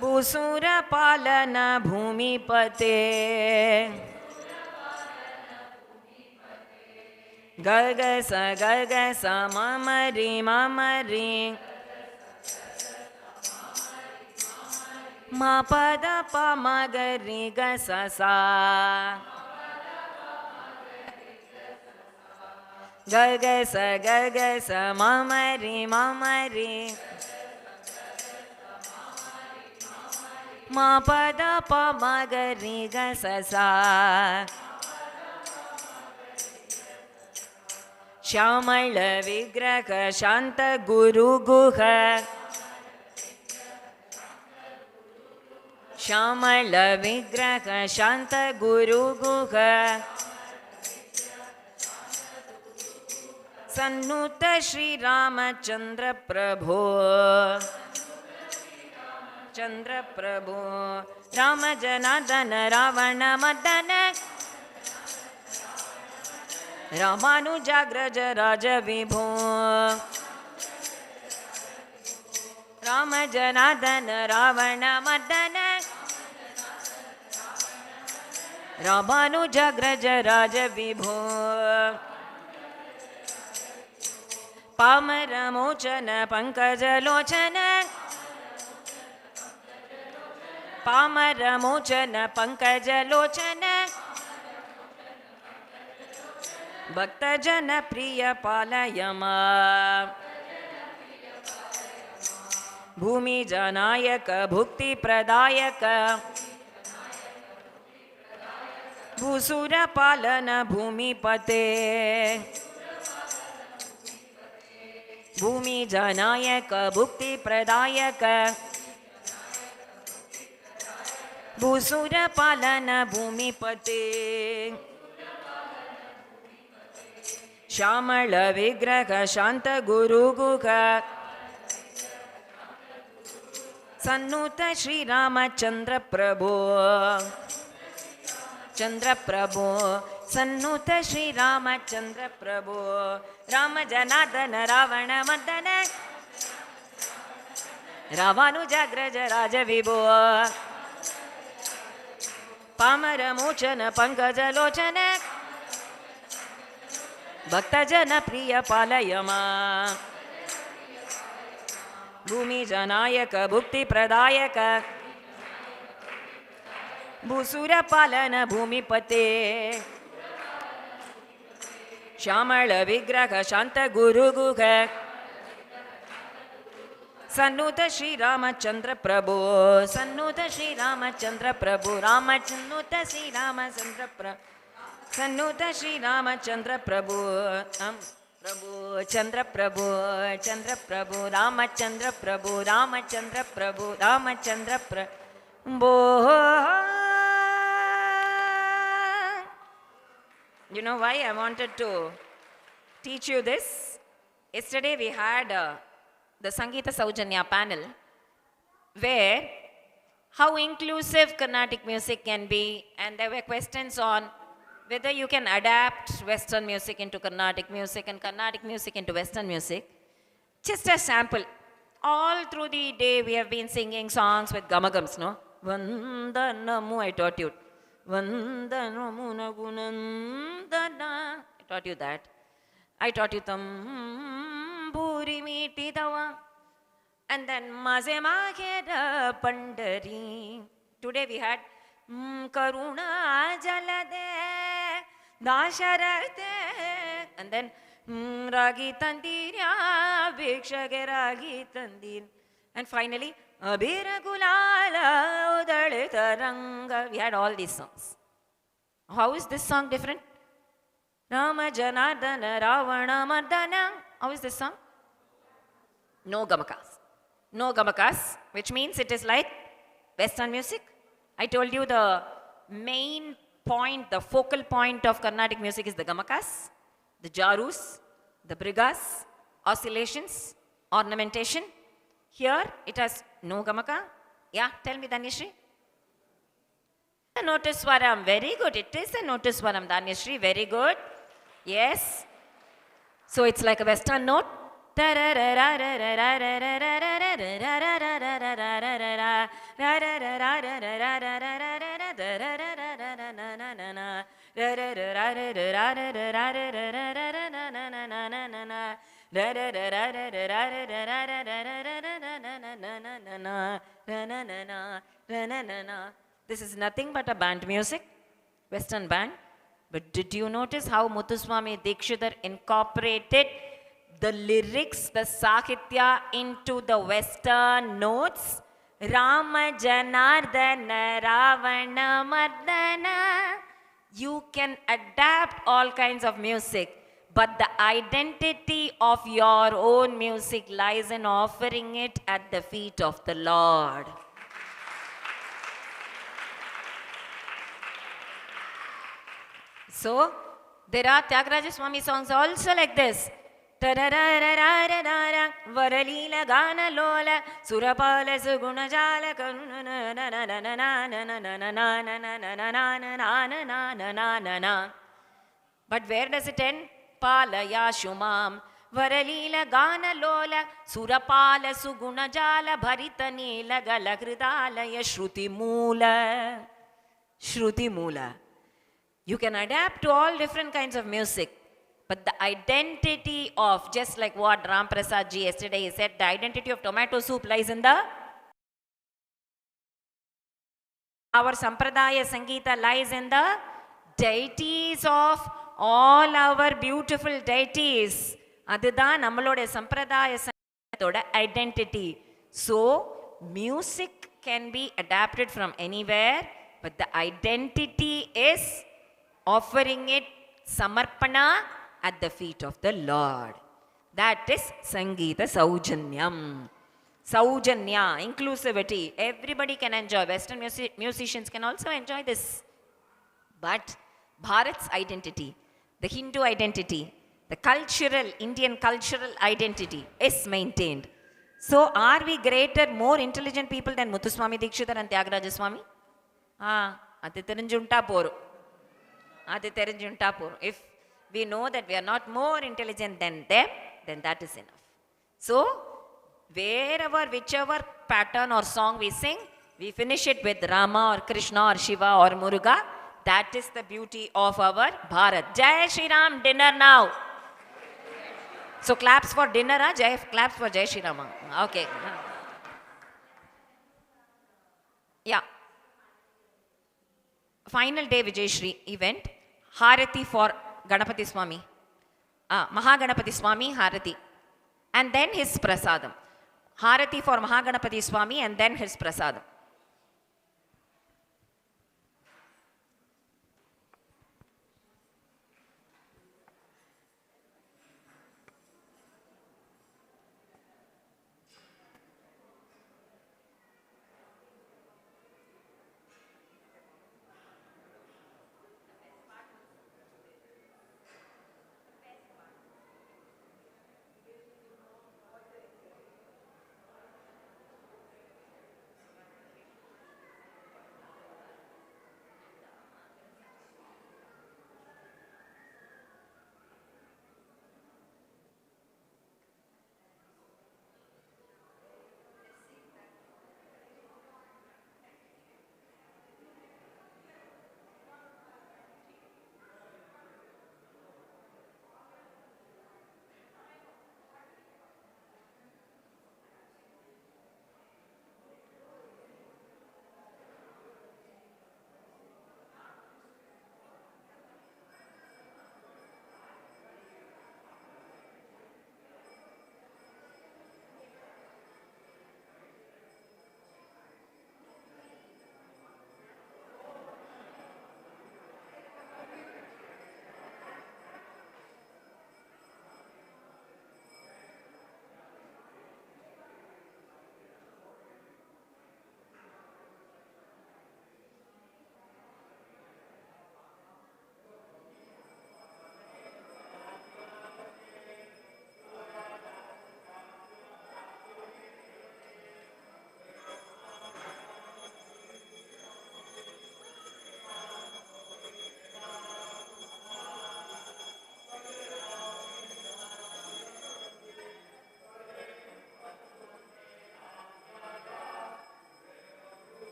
Speaker 13: भूसुर पालन भूमिपते ग ग स मम रि म पद पामगरि ग स सा ग ग स मम रि म पद पामगरि ग स सा श्यामल विग्रह शांत गुरु गुह श्यामल विग्रह शांत गुरु गुह सन्नुत श्री रामचंद्र प्रभो राम जनार्दन रावण मदन रामानुजाग्रज राज विभो राम जनार्दन रावण मदन रामानुजाग्रज राज विभो पामरमोचन पंकजलोचन पामरमोचन पंकजलोचन भक्तजन प्रिय पालय मां भूमि जनायक भुक्ति प्रदायक भूसुर पालन भूमिपते भूमि जनायक भुक्ति प्रदायक भूसुर पालन भूमिपते श्यामल विग्रह शांत गुरु गुह सन्नुत श्री रामचंद्र प्रभो सन्नुत श्री रामचंद्र प्रभो राम जनार्दन रावण मदन रामानुजाग्रज राज विभो पामरमोचन पंकजलोचन भक्तजन प्रिय पालय मां भूमि जनायक भुक्ति प्रदायक भूसुर पालन भूमिपते श्यामल विग्रह शांत गुरु गुह सन्नुत श्री रामचंद्र प्रभो सन्नुत श्री रामचंद्र प्रभु रामचन्नुत श्री रामचंद्र प्रभु सन्नुत श्री रामचंद्र प्रभु चंद्र प्रभु रामचंद्र प्रभु You know why I wanted to teach you this? Yesterday we had the Sangeeta Saujanya panel where how inclusive Carnatic music can be, and there were questions on whether you can adapt Western music into Carnatic music and Carnatic music into Western music. Just a sample. All through the day we have been singing songs with gamagams, no? Vandanamu, I taught you. Vandanamu nagunandana. I taught you that. I taught you tamburi meeti dawa. And then Maze Magera Pandari. Today we had Karuna Jalade Dasharate. And then Ragi Tandirya Bhikshage Ragi Tandir. And finally Abhira Gulala Udalita Ranga. We had all these songs. How is this song different? Rama Janardana Ravana Mardana. How is this song? No gamakas. No gamakas, which means it is like Western music. I told you the main point, the focal point of Carnatic music is the gamakas, the jarus, the brigas, oscillations, ornamentation. Here it has no gamaka. Yeah, tell me, Danyashri. The notice swaram, very good. It is a notice swaram, Danyashri, very good. Yes. So it's like a Western note. This is nothing but a band music, Western band. But did you notice how Muthuswami Dikshidhar incorporated the lyrics, the Sahitya into the Western notes? Rama Janardana Ravana Mardana. You can adapt all kinds of music, but the identity of your own music lies in offering it at the feet of the Lord. So, there are Tyagaraja Swami songs also like this. Varalila Gana Lola Surapala Sugunajala But where does it end? Palaya Shumam Varalila Gana Lola Surapala Sugunajala Bharitanila Galakridalaya Shruti Mula. Shruti Mula. You can adapt to all different kinds of music. But the identity of, just like what Ram Prasad ji yesterday said, the identity of tomato soup lies in the... Our Sampradaya Sangeeta lies in the deities of all our beautiful deities. Adudha nammaloda Sampradaya Sangeetoda identity. So, music can be adapted from anywhere, but the identity is offering it samarpana at the feet of the Lord. That is Sangeeta Saujanyam. Saujanya, inclusivity. Everybody can enjoy. Western musicians can also enjoy this. But Bharat's identity, the Hindu identity, the cultural, Indian cultural identity is maintained. So are we greater, more intelligent people than Muthuswami Dikshidhar and Tyagaraja Swami? Adi therinjunta poru. If we know that we are not more intelligent than them, then that is enough. So, wherever, whichever pattern or song we sing, we finish it with Rama or Krishna or Shiva or Muruga. That is the beauty of our Bharat. Jai Shri Ram, dinner now. So, claps for dinner, claps for Jai Shri Rama. Okay. Yeah. Final day Vijayashri event, Harati for Ganapati Swami. Mahaganapati Swami, Harati. And then his prasadam. Harati for Mahaganapati Swami and then his prasadam.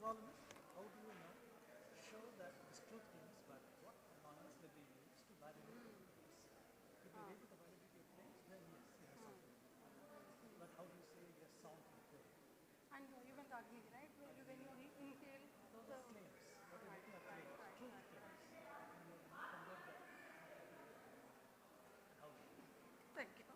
Speaker 12: problem is, how do you know, show that these truth claims, but what lines will be used to validate the claims? If you're able to validate your claims, then yes, it is something. But how do you say yes, sound claim?
Speaker 15: And even the Agni, right? When you inhale,
Speaker 12: Those are claims. What you're making are claims, truth claims. And you convert that. How do you?
Speaker 15: Thank you.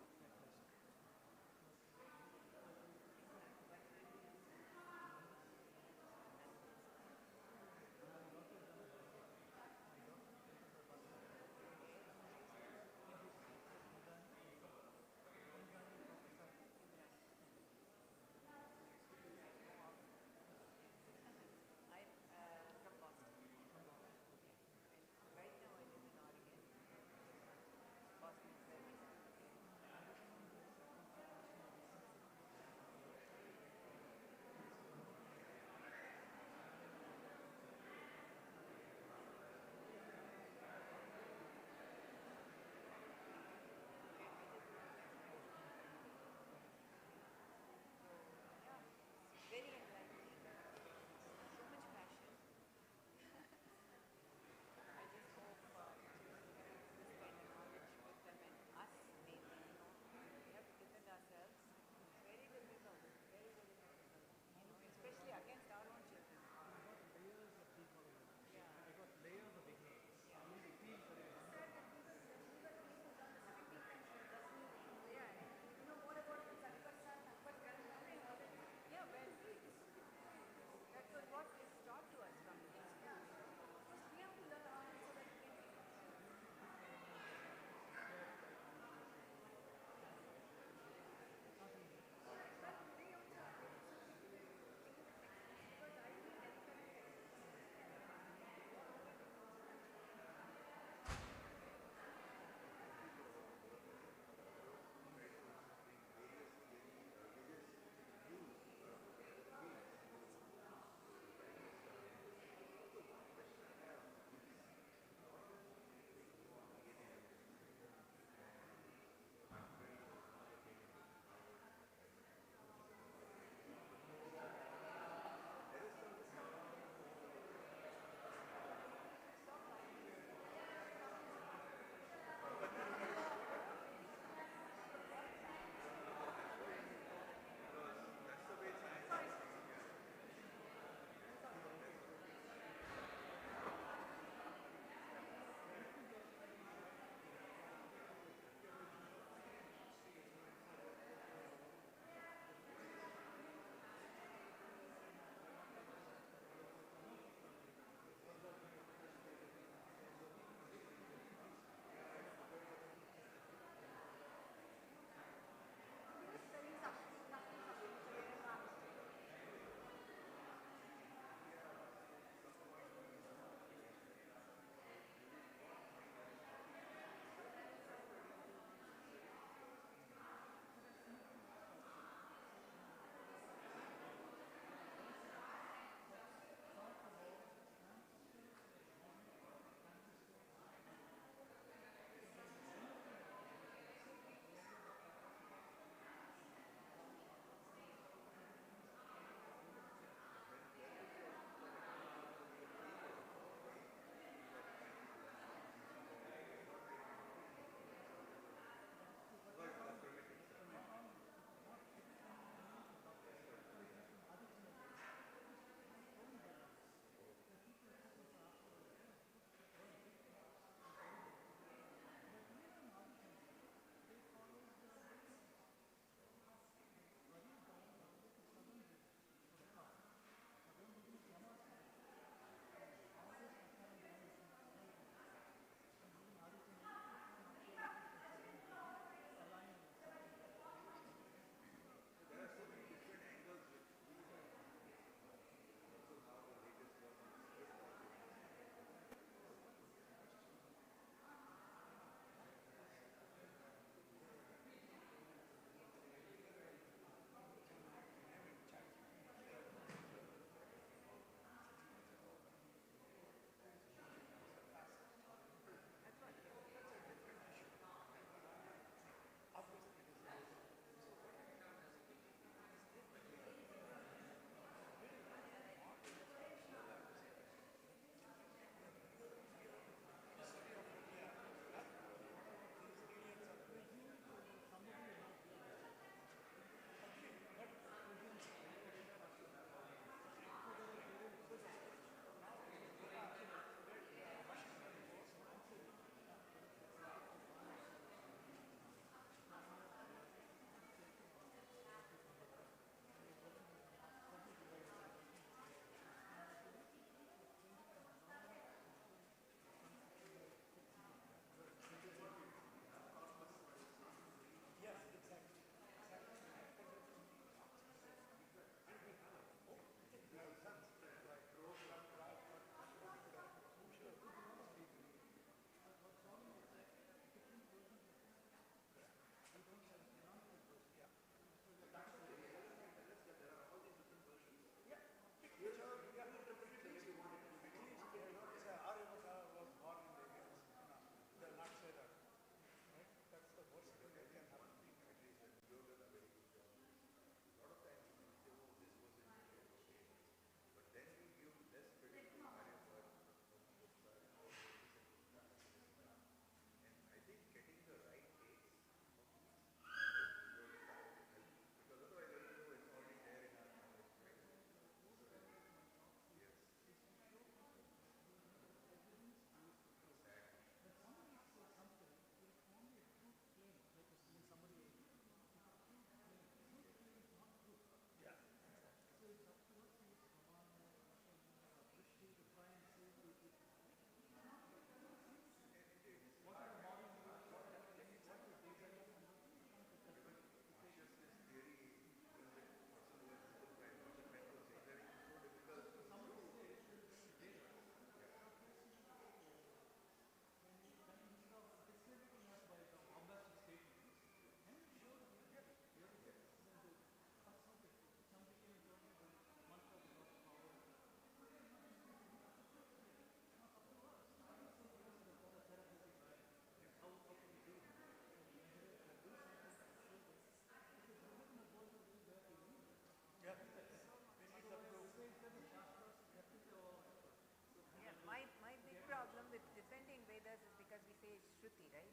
Speaker 14: Samskriti, right?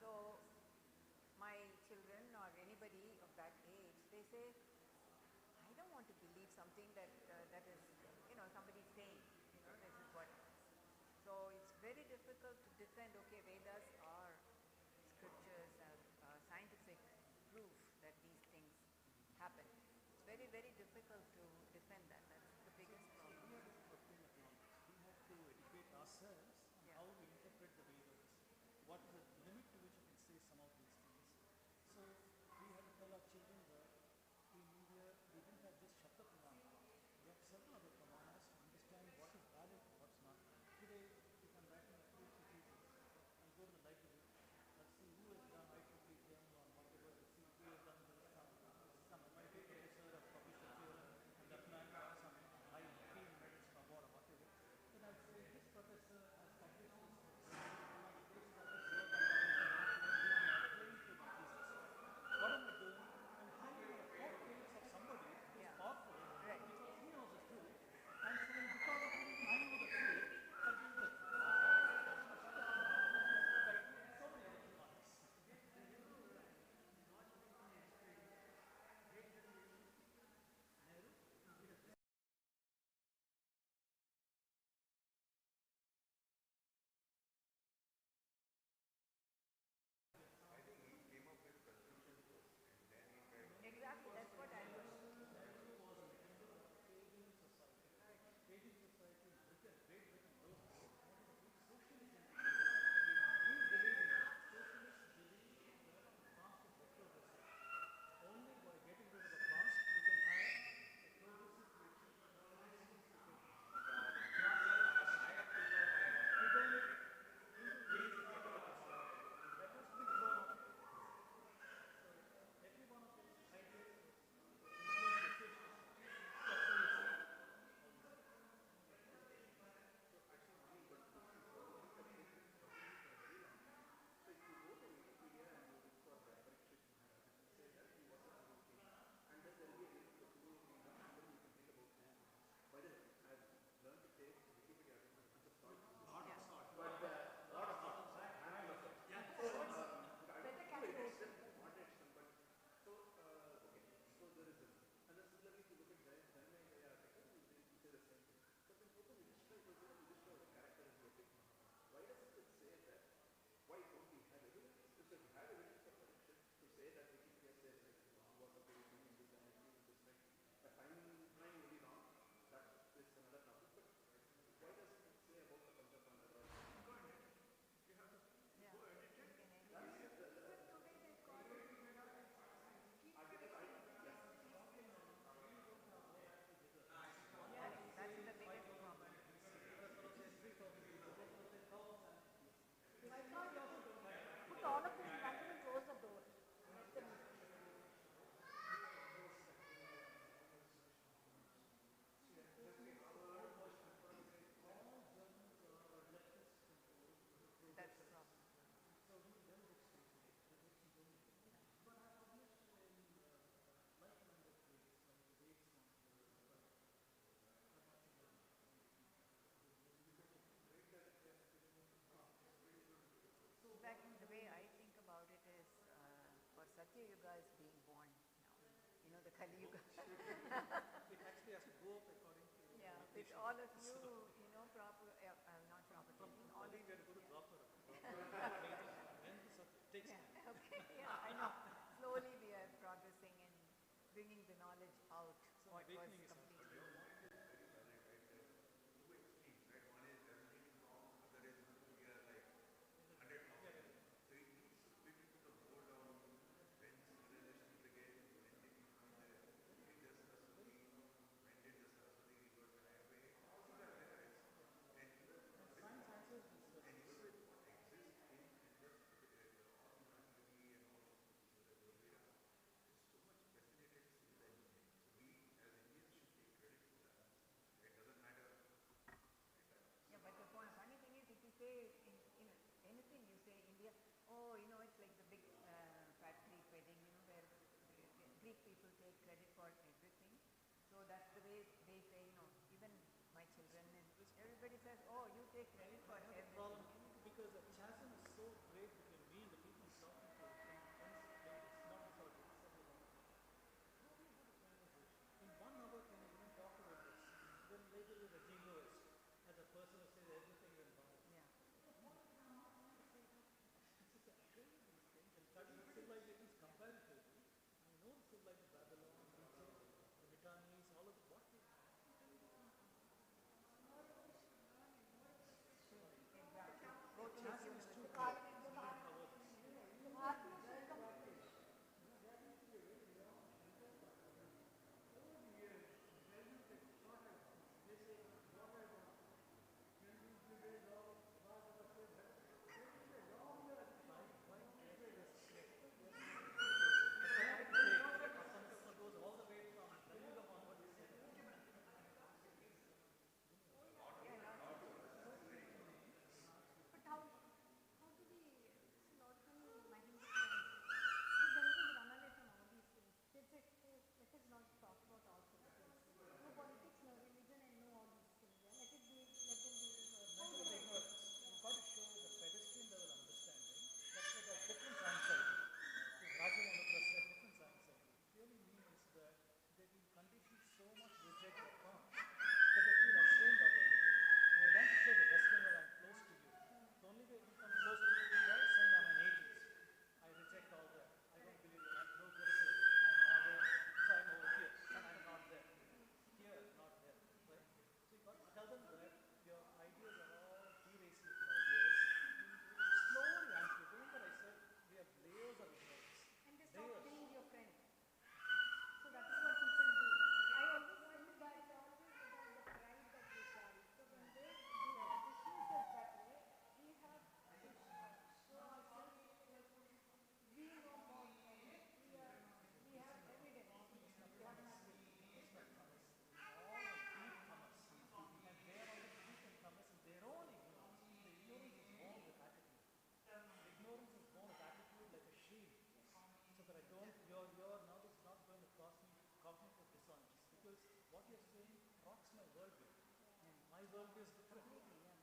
Speaker 14: So my children or anybody of that age, they say, I don't want to believe something that that is, somebody saying, this is what. So it's very difficult to defend, okay, Vedas are scriptures, scientific proof that these things happen. It's very, very difficult to defend that. That's the biggest problem.
Speaker 12: We have to educate ourselves on how we interpret the Vedas. What is the limit to which we can say some of these things. So we have to tell our children that in India we didn't have just Shabda Purana. We have several other Pramanas to understand what is valid and what's not. Today, if I'm writing a PhD thesis, I'll go to the library, I'll see who has done IEEE Gem or whatever, I'll see who has done some MIT professor has published a theorem, and that man got some high field medals award or whatever. Then I'll say, this professor has published this, this is his work on claim to my thesis. What am I doing? I'm hanging on a court case of somebody who's powerful, because he knows the truth, and saying, because of him, I know the truth, I'll do the truth. So many other things.
Speaker 14: Exactly, that's what I was.
Speaker 12: Only by getting rid of the past, we can have a progressive future. Every one of those ideas
Speaker 4: Put all of this in one room and close the door. Let them
Speaker 14: That's the problem. In fact, the way I think about it is, for Satya Yuga is being born now. The Kali Yuga.
Speaker 12: it actually has to go up according to
Speaker 14: Yeah, with all of you, proper, not proper training, all of
Speaker 12: we
Speaker 14: you.
Speaker 12: have to go to proper. When this takes time.
Speaker 14: Okay, yeah, I know. Slowly we are progressing and bringing the knowledge out. What was
Speaker 12: awakening is
Speaker 14: completely. Yeah, but the funny thing is, if you say in anything, you say India, oh, it's like the big fat Greek wedding, where the Greek people take credit for everything. So that's the way they say, even my children and everybody says, oh, you take credit for everything.
Speaker 12: Problem because the chasm is so great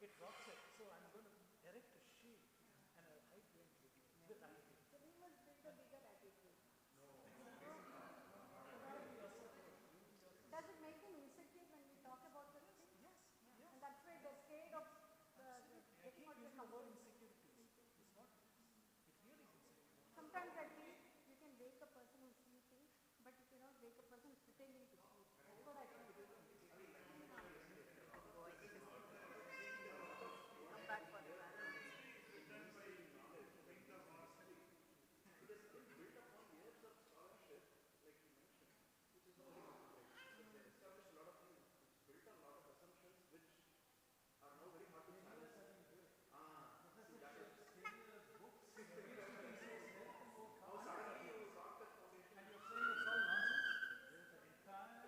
Speaker 12: it rocks it. So I'm going to erect a shield and a high plane with attitude.
Speaker 4: So we must bring the bigger attitude. Does it make them insecure when we talk about this thing?
Speaker 12: Yes.
Speaker 4: And that's why they're scared of getting out of the comfort. Sometimes I feel you can wake a person who's sleeping, but you cannot wake a person who's pretending to sleep. That's what I feel.
Speaker 14: Come back for the
Speaker 12: And you're saying it's all nonsense? There's an entire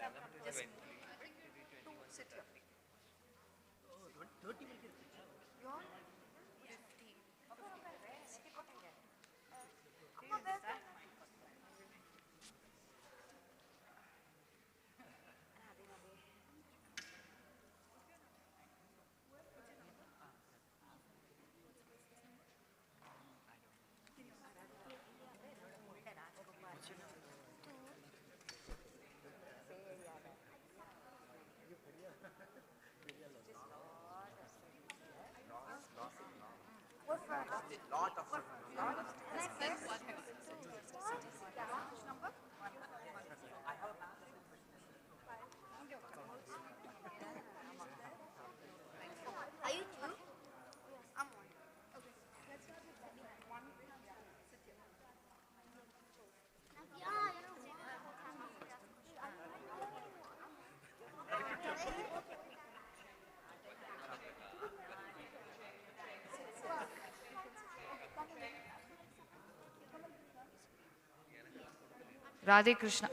Speaker 14: Just two, sit here. You all? 50.
Speaker 11: Are you two? I'm one. Okay. Let's start with one. Sit here.
Speaker 1: Radhe Krishna.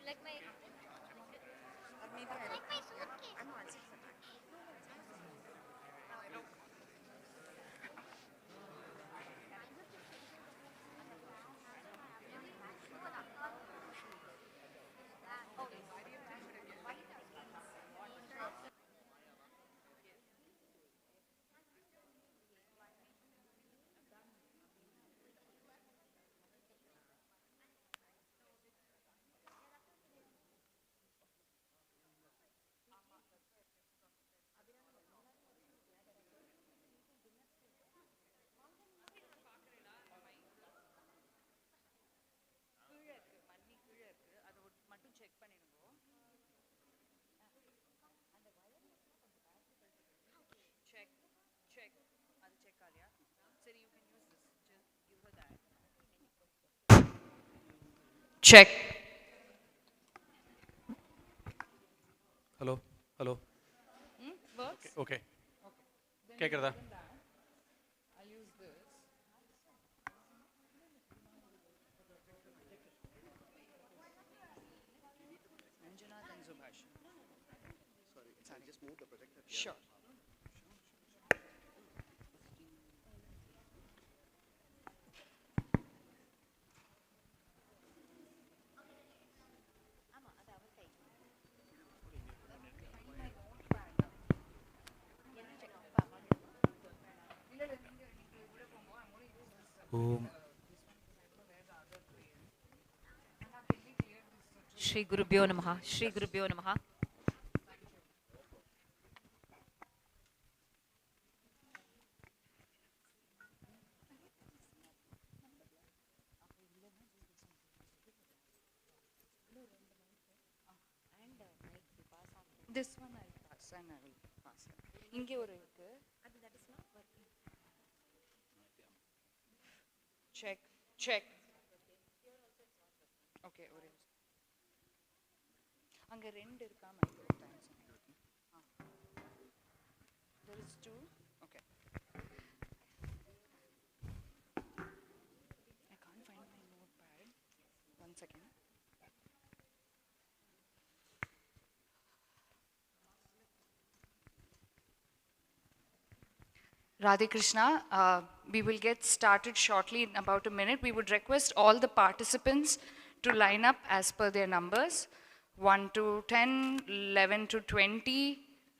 Speaker 11: Like my suitcase.
Speaker 14: I'm not sitting for that.
Speaker 1: Check.
Speaker 5: Hello, hello.
Speaker 1: Works?
Speaker 5: Okay.
Speaker 1: Then
Speaker 5: क्या कर रहा?
Speaker 1: I'll use this. Anjanath and Subhash.
Speaker 8: Sorry, can I just move the projector?
Speaker 1: Sure.
Speaker 5: Om.
Speaker 13: Shri Gurubhyo Namaha. Shri Gurubhyo Namaha.
Speaker 1: This one I'll pass and I will pass it. இங்கே ஒரு இருக்கு.
Speaker 3: That is not working.
Speaker 1: Check. Check. Okay, ஒரு அங்க ரெண்டு இருக்கா microphones. There is two. Okay. I can't find my notepad. One second. Radhe Krishna, we will get started shortly in about a minute. We would request all the participants to line up as per their numbers, 1 to 10, 11 to 20,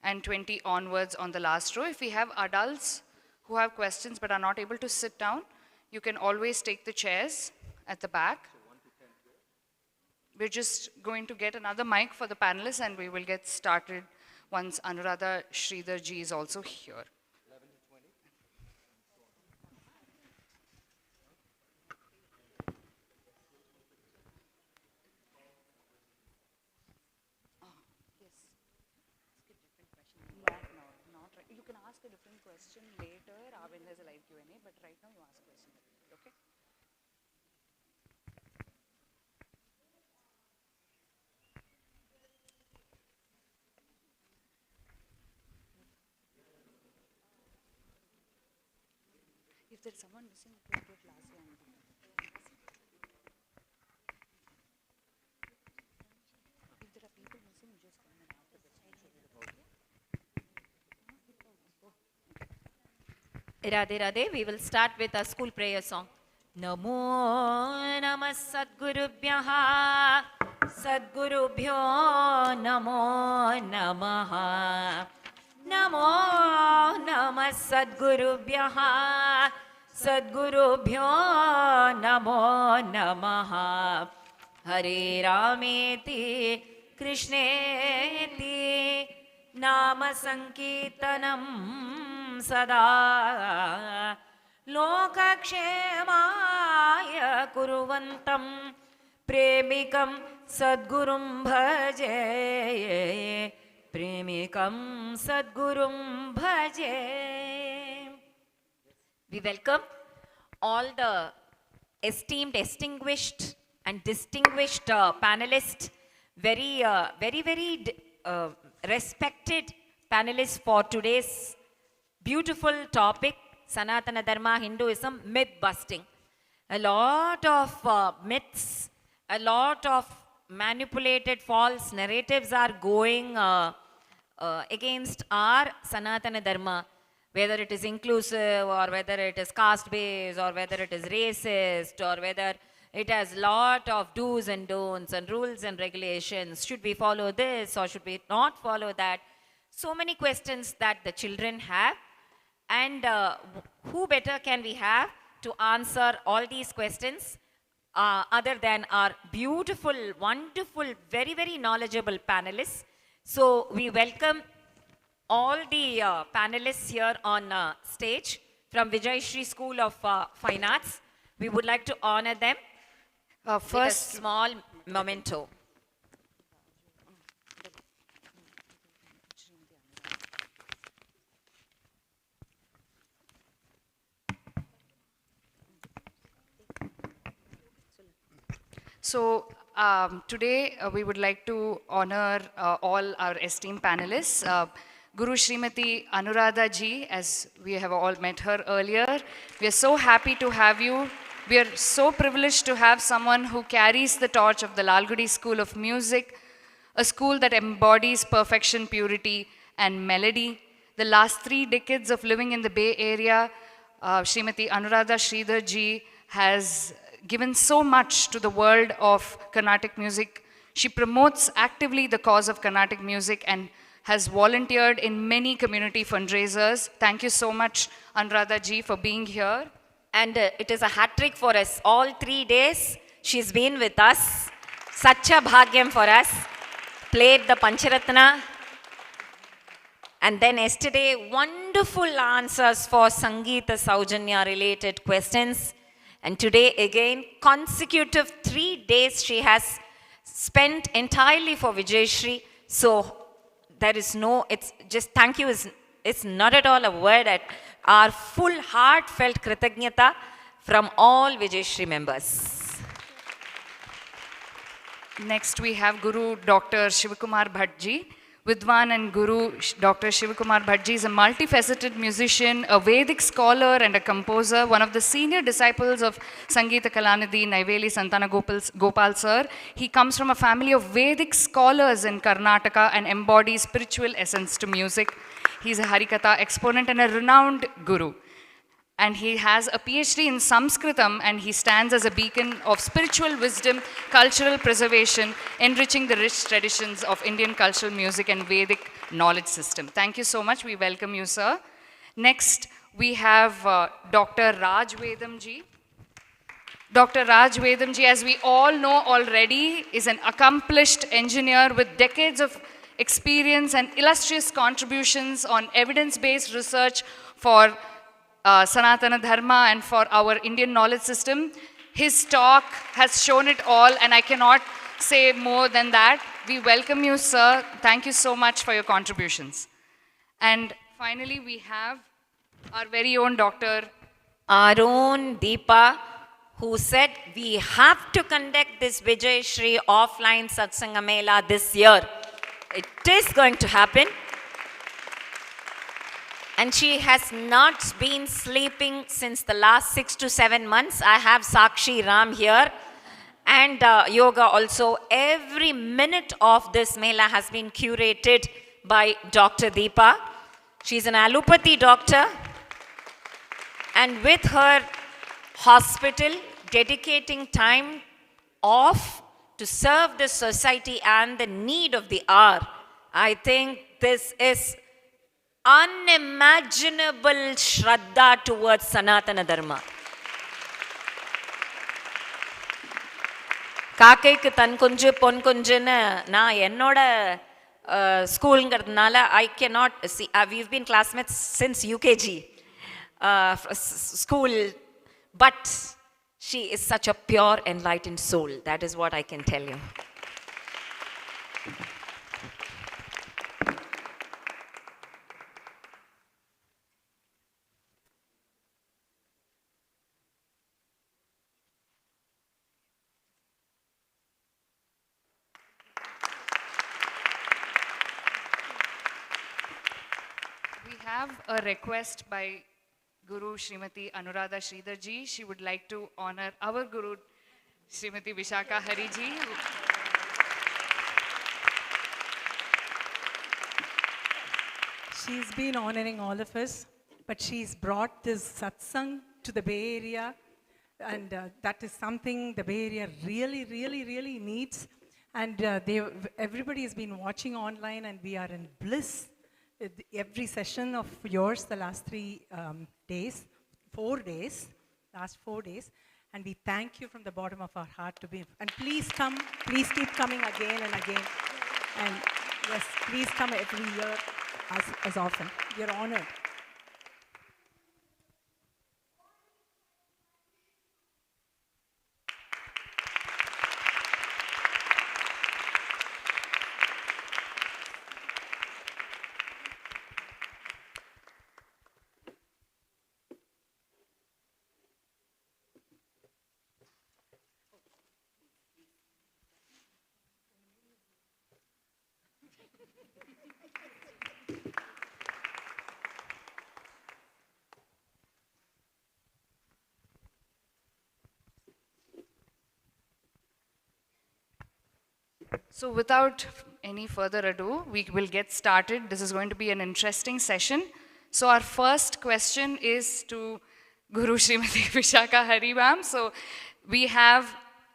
Speaker 1: and 20 onwards on the last row. If we have adults who have questions but are not able to sit down, you can always take the chairs at the back. We're just going to get another mic for the panelists and we will get started once Anuradha Sridhar ji is also here.
Speaker 9: a different question later when there's a live Q&A, but right now you ask questions. Okay? If there's someone missing, we'll get last one. If there are people missing, you just come and ask the question.
Speaker 13: Radhe Radhe, we will start with a school prayer song. Namo Namah Sadgurubhyaha Sadgurubhyo Namo Namaha Namo Namah Sadgurubhyaha Sadgurubhyo Namo Namaha Hare Rameti Krishneti Nama Sankirtanam Sada Lokakshemaya Kuruvantam Premikam Sadgurum Bhaje Premikam Sadgurum Bhaje. We welcome all the esteemed, distinguished and distinguished panelists, very respected panelists for today's beautiful topic, Sanatana Dharma, Hinduism, myth busting. A lot of myths, a lot of manipulated false narratives are going against our Sanatana Dharma, whether it is inclusive or whether it is caste based or whether it is racist or whether it has lot of do's and don'ts and rules and regulations. Should we follow this or should we not follow that? So many questions that the children have, and who better can we have to answer all these questions other than our beautiful, wonderful, very knowledgeable panelists. So we welcome all the panelists here on stage from Vijayashri School of Fine Arts. We would like to honor them with a small memento.
Speaker 9: So today we would like to honor all our esteemed panelists. Guru Srimati Anuradha ji, as we have all met her earlier. We are so happy to have you. We are so privileged to have someone who carries the torch of the Lalgudi School of Music, a school that embodies perfection, purity and melody. The last 3 decades of living in the Bay Area, Srimati Anuradha Sridhar ji has given so much to the world of Carnatic music. She promotes actively the cause of Carnatic music and has volunteered in many community fundraisers. Thank you so much, Anuradha ji, for being here.
Speaker 13: And it is a hat trick for us. All 3 days, she's been with us. Such a bhagyam for us. Played the Pancharatna. And then yesterday, wonderful answers for Sangeeta Saujanya related questions. And today again, consecutive 3 days she has spent entirely for Vijayashri. So there is no, it's just thank you it's not at all a word. At our full heartfelt kritagnyata from all Vijayashri members.
Speaker 9: Next we have Guru Dr. Shivakumar Bhat ji. Vidwan and Guru Dr. Shivakumar Bhat ji is a multifaceted musician, a Vedic scholar and a composer, one of the senior disciples of Sangeeta Kalanidhi Naivalli Santana Gopal sir. He comes from a family of Vedic scholars in Karnataka and embodies spiritual essence to music. He is a Harikatha exponent and a renowned guru. And he has a PhD in Samskrtiyum, and he stands as a beacon of spiritual wisdom, cultural preservation, enriching the rich traditions of Indian cultural music and Vedic knowledge system. Thank you so much. We welcome you, sir. Next, we have Dr. Raj Vedam ji. Dr. Raj Vedam ji, as we all know already, is an accomplished engineer with decades of experience and illustrious contributions on evidence-based research for Sanatana Dharma and for our Indian knowledge system. His talk has shown it all, and I cannot say more than that. We welcome you, sir. Thank you so much for your contributions. And
Speaker 1: finally, we have our very own Dr.
Speaker 13: Our own Deepa, who said we have to conduct this Vijayashri offline Satsanga mela this year. It is going to happen. And she has not been sleeping since the last 6 to 7 months. I have Sakshi Ram here and yoga also. Every minute of this mela has been curated by Dr. Deepa. She's an allopathy doctor. And with her hospital, dedicating time off to serve the society and the need of the hour, I think this is unimaginable Shraddha towards Sanatana Dharma. காக்கைக்கு தன் குஞ்சு பொன் குஞ்சுன்னு நான் என்னோட ஸ்கூலுங்கிறதுனால I cannot see, we've been classmates since UKG school, but she is such a pure enlightened soul. That is what I can tell you.
Speaker 1: Have a request by Guru Srimati Anuradha Sridhar ji. She would like to honor our Guru Srimati Vishakha Hari ji.
Speaker 16: She's been honoring all of us, but she's brought this satsang to the Bay Area, and that is something the Bay Area really needs. And everybody has been watching online, and we are in bliss. Every session of yours, the last 4 days, and we thank you from the bottom of our heart to be, and please come, please keep coming again and again, and yes, please come every year as often. We are honored.
Speaker 1: So without any further ado, we will get started. This is going to be an interesting session. So our first question is to Guru Srimati Vishakha Hari ma'am. So we have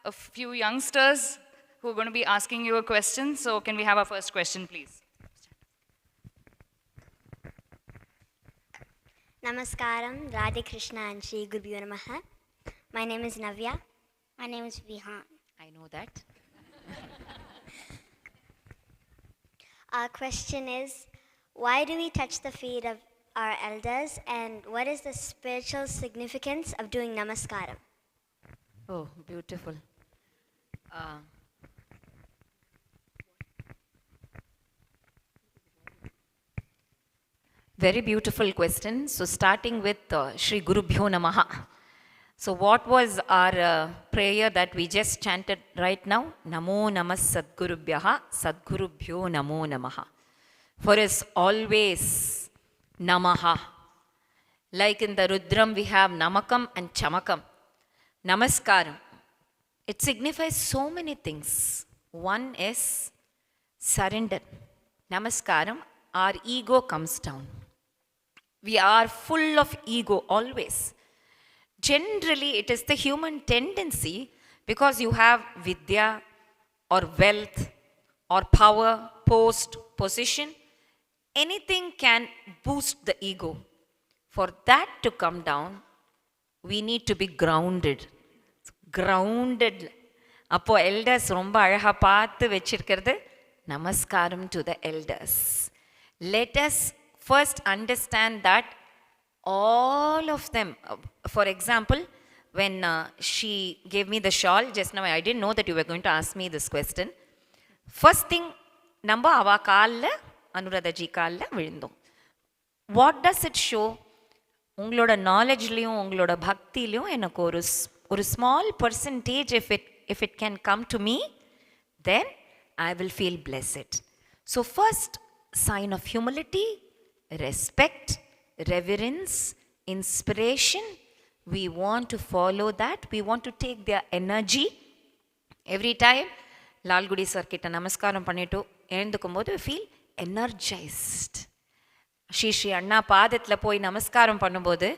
Speaker 1: a few youngsters who are going to be asking you a question. So can we have our first question, please?
Speaker 17: Namaskaram, Radhe Krishna and Shri Gurubhyo Namaha. My name is Navya. My name is Vihan.
Speaker 13: I know that.
Speaker 17: Our question is, why do we touch the feet of our elders, and what is the spiritual significance of doing namaskaram?
Speaker 13: Oh, beautiful. Very beautiful question. So starting with Shri Gurubhyo Namaha. So what was our prayer that we just chanted right now? Namo Namas Sadgurubhyaha Sadgurubhyo Namo Namaha. For us always Namaha. Like in the Rudram we have Namakam and Chamakam. Namaskaram. It signifies so many things. One is surrender. Namaskaram, our ego comes down. We are full of ego always. Generally, it is the human tendency, because you have vidya or wealth or power, post, position, anything can boost the ego. For that to come down, we need to be grounded. Grounded. Appo elders romba alaga paathu vechirukkiradhu namaskaram to the elders. Let us first understand that all of them, for example, when she gave me the shawl just now, I didn't know that you were going to ask me this question. First thing, namba ava kaalla Anuradha ji kaalla vizhundom. What does it show? உங்களோட நாலேஜ்லேயும் உங்களோட பக்திலையும் எனக்கு ஒரு small percentage if it can come to me, then I will feel blessed. So first, sign of humility, respect, reverence, inspiration. We want to follow that. We want to take their energy. Every time, Lalgudi sir கிட்ட நமஸ்காரம் பண்ணிட்டு எழுந்துக்கும் போது feel energized. Sri அண்ணா பாதத்தில் போய் நமஸ்காரம் பண்ணும்போது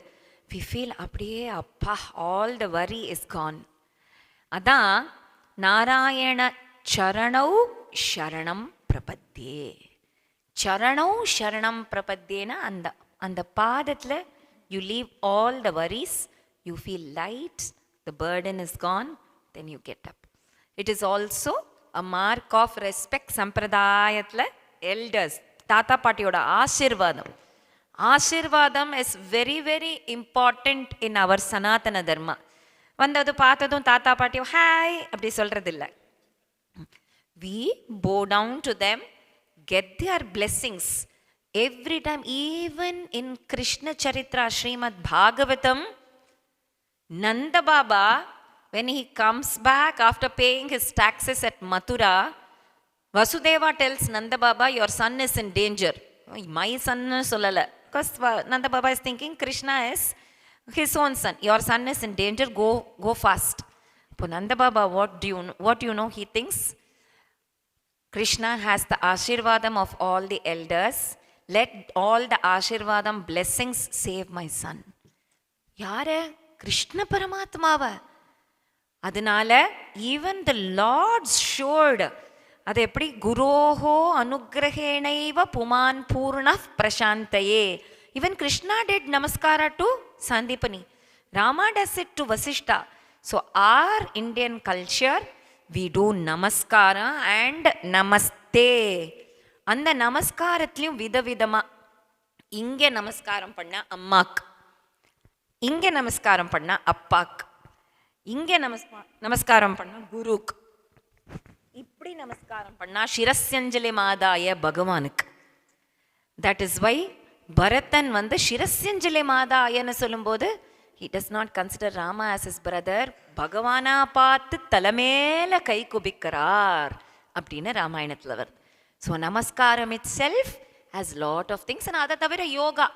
Speaker 13: we feel அப்படியே அப்பா all the worry is gone. அதான் நாராயண சரணௌ சரணம் பிரபத்தியே. சரணௌ சரணம் பிரபத்தியேனா அந்த பாதத்தில் you leave all the worries, you feel light, the burden is gone, then you get up. It is also a mark of respect. சம்பிரதாயத்தில் elders, தாத்தா பாட்டியோட ஆசீர்வாதம் is very very important in our Sanatana Dharma. வந்தது பார்த்ததும் தாத்தா பாட்டியோ hi அப்படி சொல்றது இல்லை. We bow down to them, get their blessings every time. Even in Krishna Charitra Srimad Bhagavatam, Nanda Baba, when he comes back after paying his taxes at Mathura, Vasudeva tells Nanda Baba, your son is in danger. My son sollala, because Nanda Baba is thinking Krishna is his own son. Your son is in danger, go fast. But Nanda Baba, what do you know he thinks? Krishna has the Ashirvadam of all the elders. Let all the Ashirvadam blessings save my son. யாரு? கிருஷ்ண பரமாத்மாவை. அதனால even the Lord showed அது எப்படி குரோஹோ அனுகிரகேணைவ புமான் பூர்ண பிரசாந்தயே. Even Krishna did namaskara to Sandipani. Rama does it to Vasishta. So our Indian culture, we do namaskara and namaste. அந்த நமஸ்காரத்திலையும் விதவிதமா இங்கே நமஸ்காரம் பண்ண அம்மாக்கு, இங்கே நமஸ்காரம் பண்ண அப்பாக்கு, இங்கே நமஸ்காரம் பண்ண குருக்கு, இப்படி நமஸ்காரம் பண்ணா சிரஸ்யஞ்சலி மாதாய பகவானுக்கு. தட் இஸ் வை பரதன் வந்து சிரஸ்யஞ்சலி மாதாயன்னு சொல்லும்போது he does not consider Rama as his brother. பகவானா பார்த்து தலைமேல கை குபிக்கிறார் அப்படின்னு ராமாயணத்தில் வருது. So namaskaram itself has lot of things. அதை தவிர யோகா,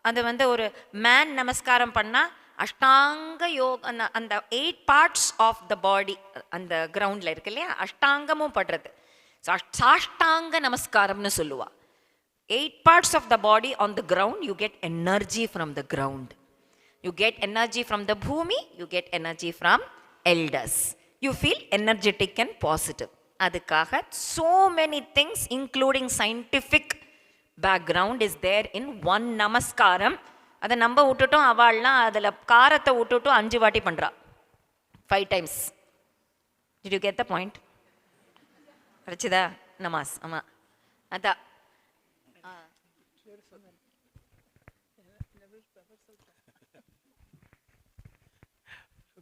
Speaker 13: அது வந்து ஒரு மேன் நமஸ்காரம் பண்ணால் அஷ்டாங்க யோக அந்த 8 parts ஆஃப் த பாடி அந்த கிரவுண்டில் இருக்கு இல்லையா, அஷ்டாங்கமும் படுறது. ஸோ சாஷ்டாங்க நமஸ்காரம்னு சொல்லுவா. 8 parts of the body on the ground, you get energy from the ground. You get energy from the bhumi, you get energy from elders. You feel energetic and positive. அதுக்காக so many things including scientific background is there in one namaskaram. அதை நம்ம விட்டுட்டோம், அவள்லாம் அதில் காரத்தை விட்டுட்டும் 5 வாட்டி பண்ணுறா, 5 times. Did you get the point? கிடைச்சதா? நமாஸ். ஆமாம், அதான்.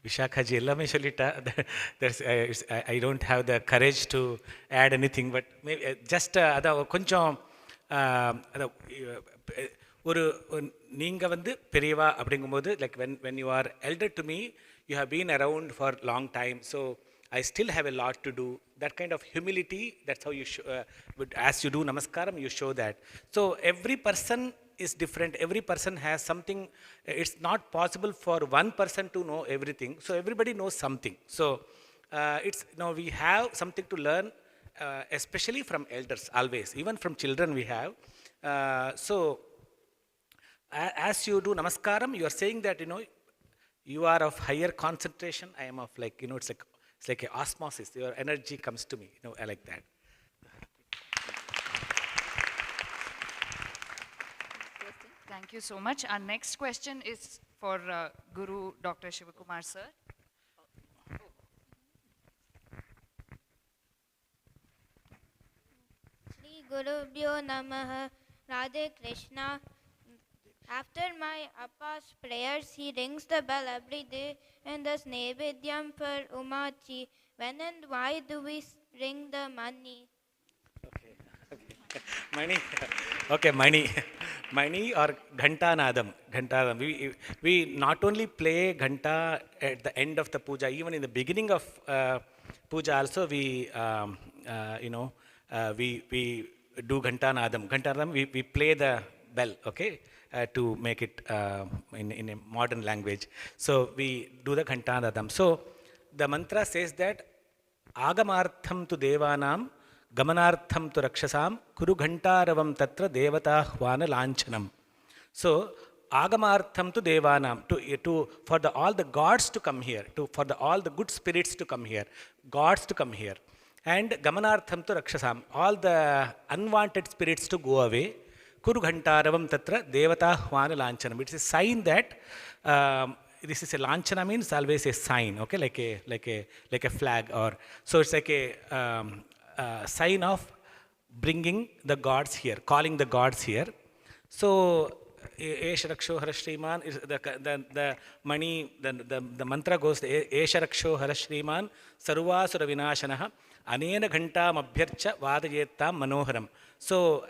Speaker 18: Vishakha ji ellame sollita. I don't have the courage to add anything, but maybe just ada konjam ஒரு நீங்க வந்து பெரியவா அப்படிங்கும்போது, like when you are elder to me, you have been around for long time, so I still have a lot to do. That kind of humility, that's how you as you do namaskaram, you show that. So every person is different, every person has something. It's not possible for one person to know everything, so everybody knows something. So it's we have something to learn, especially from elders always. Even from children we have. So as you do namaskaram, you are saying that you are of higher concentration, I am of like it's like a osmosis. Your energy comes to me, I like that.
Speaker 1: Thank you so much. Our next question is for Guru Dr. Shivakumar sir.
Speaker 19: Shri Gurubhyo Namaha. Radhe Krishna. After my Appa's prayers, he rings the bell every day and does Nevedyam for Umachi. When and why do we ring the money?
Speaker 18: Money. Okay, money. Mani or Ghantanadam. Ghantanadam. We not only play Ghanta at the end of the puja, even in the beginning of puja also we, we do Ghantanadam. Ghantanadam, we play the bell, okay, to make it in a modern language. So we do the Ghantanadam. So the mantra says that Agamartham tu Devanam Gamanartham tu Rakshasam Kuru Ghantaravam Tatra Devata Hvana Lanchanam. So Agamartham tu Devanam, for all the gods to come here, for all the good spirits to come here, gods to come here. And Gamanartham tu Rakshasam, all the unwanted spirits to go away. Kuru Ghantaravam Tatra Devata Hvana Lanchanam. It's a sign that this is a lanchana means always a sign, okay, like a flag, or so it's like a sign of bringing the gods here, calling the gods here. So Esharaksho Harashriman is the mani, the mantra goes Esharaksho Harashriman Sarvasura Vinashanaha Anena Ghantam Abhyarcha Vadayetam Manoharam. So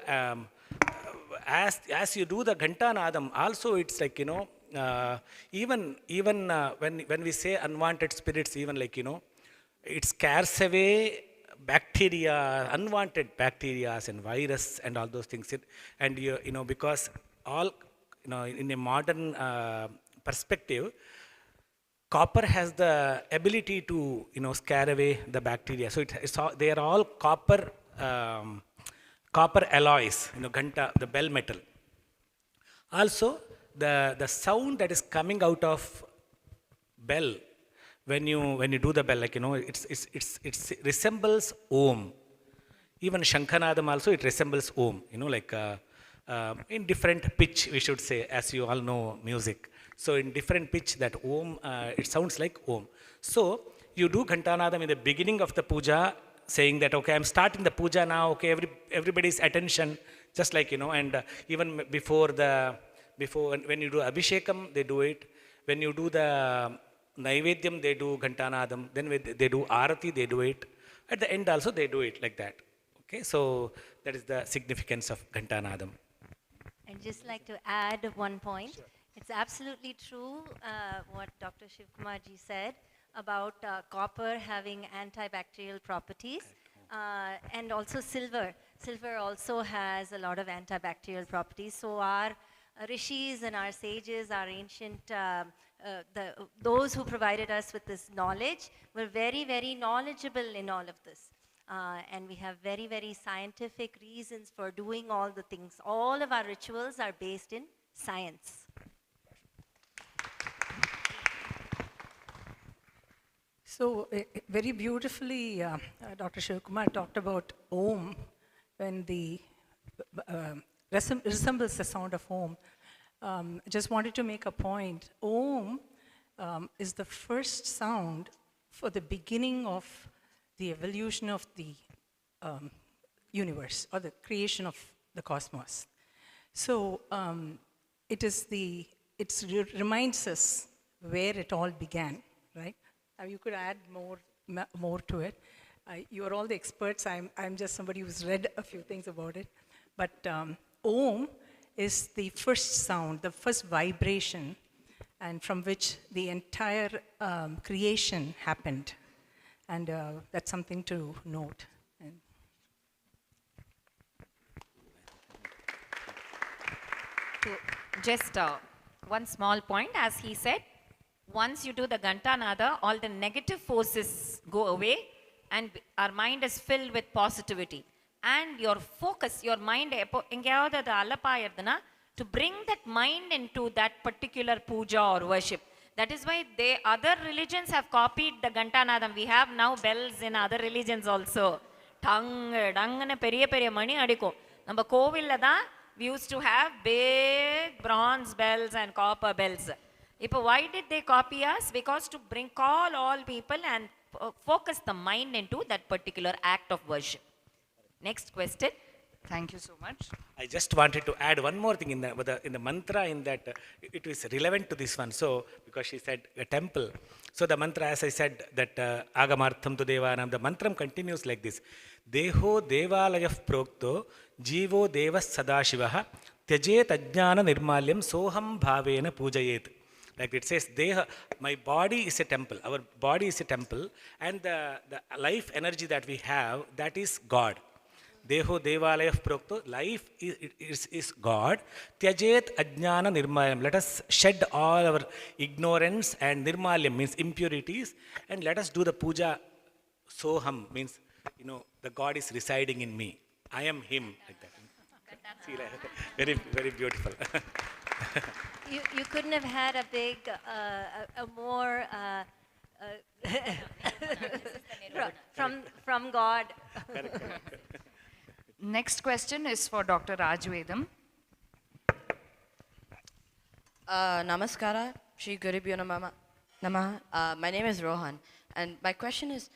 Speaker 18: as you do the Ghantanadam, also it's like, even when we say unwanted spirits, even like, it scares away bacteria, unwanted bacteria and virus and all those things. And because all, in a modern perspective, copper has the ability to, scare away the bacteria. So they are all copper alloys, Ghanta, the bell metal. Also, the sound that is coming out of bell when you do the bell, like, it resembles Om. Even Shankhanadam also it resembles Om, like in different pitch, we should say, as you all know music. So in different pitch, that Om, it sounds like Om. So you do Ghantanadam in the beginning of the puja, saying that, okay, I'm starting the puja now, okay, everybody's attention, just like, and even before when you do Abhishekam, they do it. When you do the Naivedyam, they do Ghantanadam. Then they do Arati, they do it. At the end also, they do it like that. Okay, so that is the significance of Ghantanadam.
Speaker 3: I'd just like to add one point. Sure. It's absolutely true what Dr. Shiv Kumar ji said about copper having antibacterial properties, and also silver. Silver also has a lot of antibacterial properties. So our rishis and our sages, our ancient, those who provided us with this knowledge were very, very knowledgeable in all of this. And we have very, very scientific reasons for doing all the things. All of our rituals are based in science.
Speaker 16: So very beautifully, Dr. Shiv Kumar talked about Om, when the resembles the sound of Om. I just wanted to make a point. Om is the first sound for the beginning of the evolution of the universe, or the creation of the cosmos. So it reminds us where it all began, right? You could add more to it. You are all the experts. I'm just somebody who's read a few things about it. But Om is the first sound, the first vibration, and from which the entire creation happened. And that's something to note.
Speaker 13: Just one small point, as he said, once you do the Ghantanada, all the negative forces go away and our mind is filled with positivity. And your focus, your mind, to bring that mind into that particular puja or worship. That is why other religions have copied the Ghantanadam. We have now bells in other religions also. Tang, dangana periya periya mani adiko. Namba kovilla da, we used to have big bronze bells and copper bells. Why did they copy us? Because to call all people and focus the mind into that particular act of worship. Next question.
Speaker 1: Thank you so much.
Speaker 18: I just wanted to add one more thing in the mantra, in that it is relevant to this one. So, because she said a temple. So the mantra, as I said, that Agamartham tu Devanam, the mantra continues like this. Deho Devalayah Prokto Jivo Devas Sadashivaha Tyajet ajnana nirmalyam soham bhavena pujayet. Like it says, my body is a temple. Our body is a temple, and the life energy that we have, that is God. Deho devalaya prokto, life is God. Tyajet ajnana nirmalyam. Let us shed all our ignorance, and nirmalyam means impurities, and let us do the puja. Soham means, the God is residing in me. I am Him. Like that. See, very, very beautiful.
Speaker 3: You couldn't have had a big, a more from God.
Speaker 1: Next question is for Dr. Vedam.
Speaker 20: Namaskara, Shri Gurubhyo Namaha. My name is Rohan, and my question is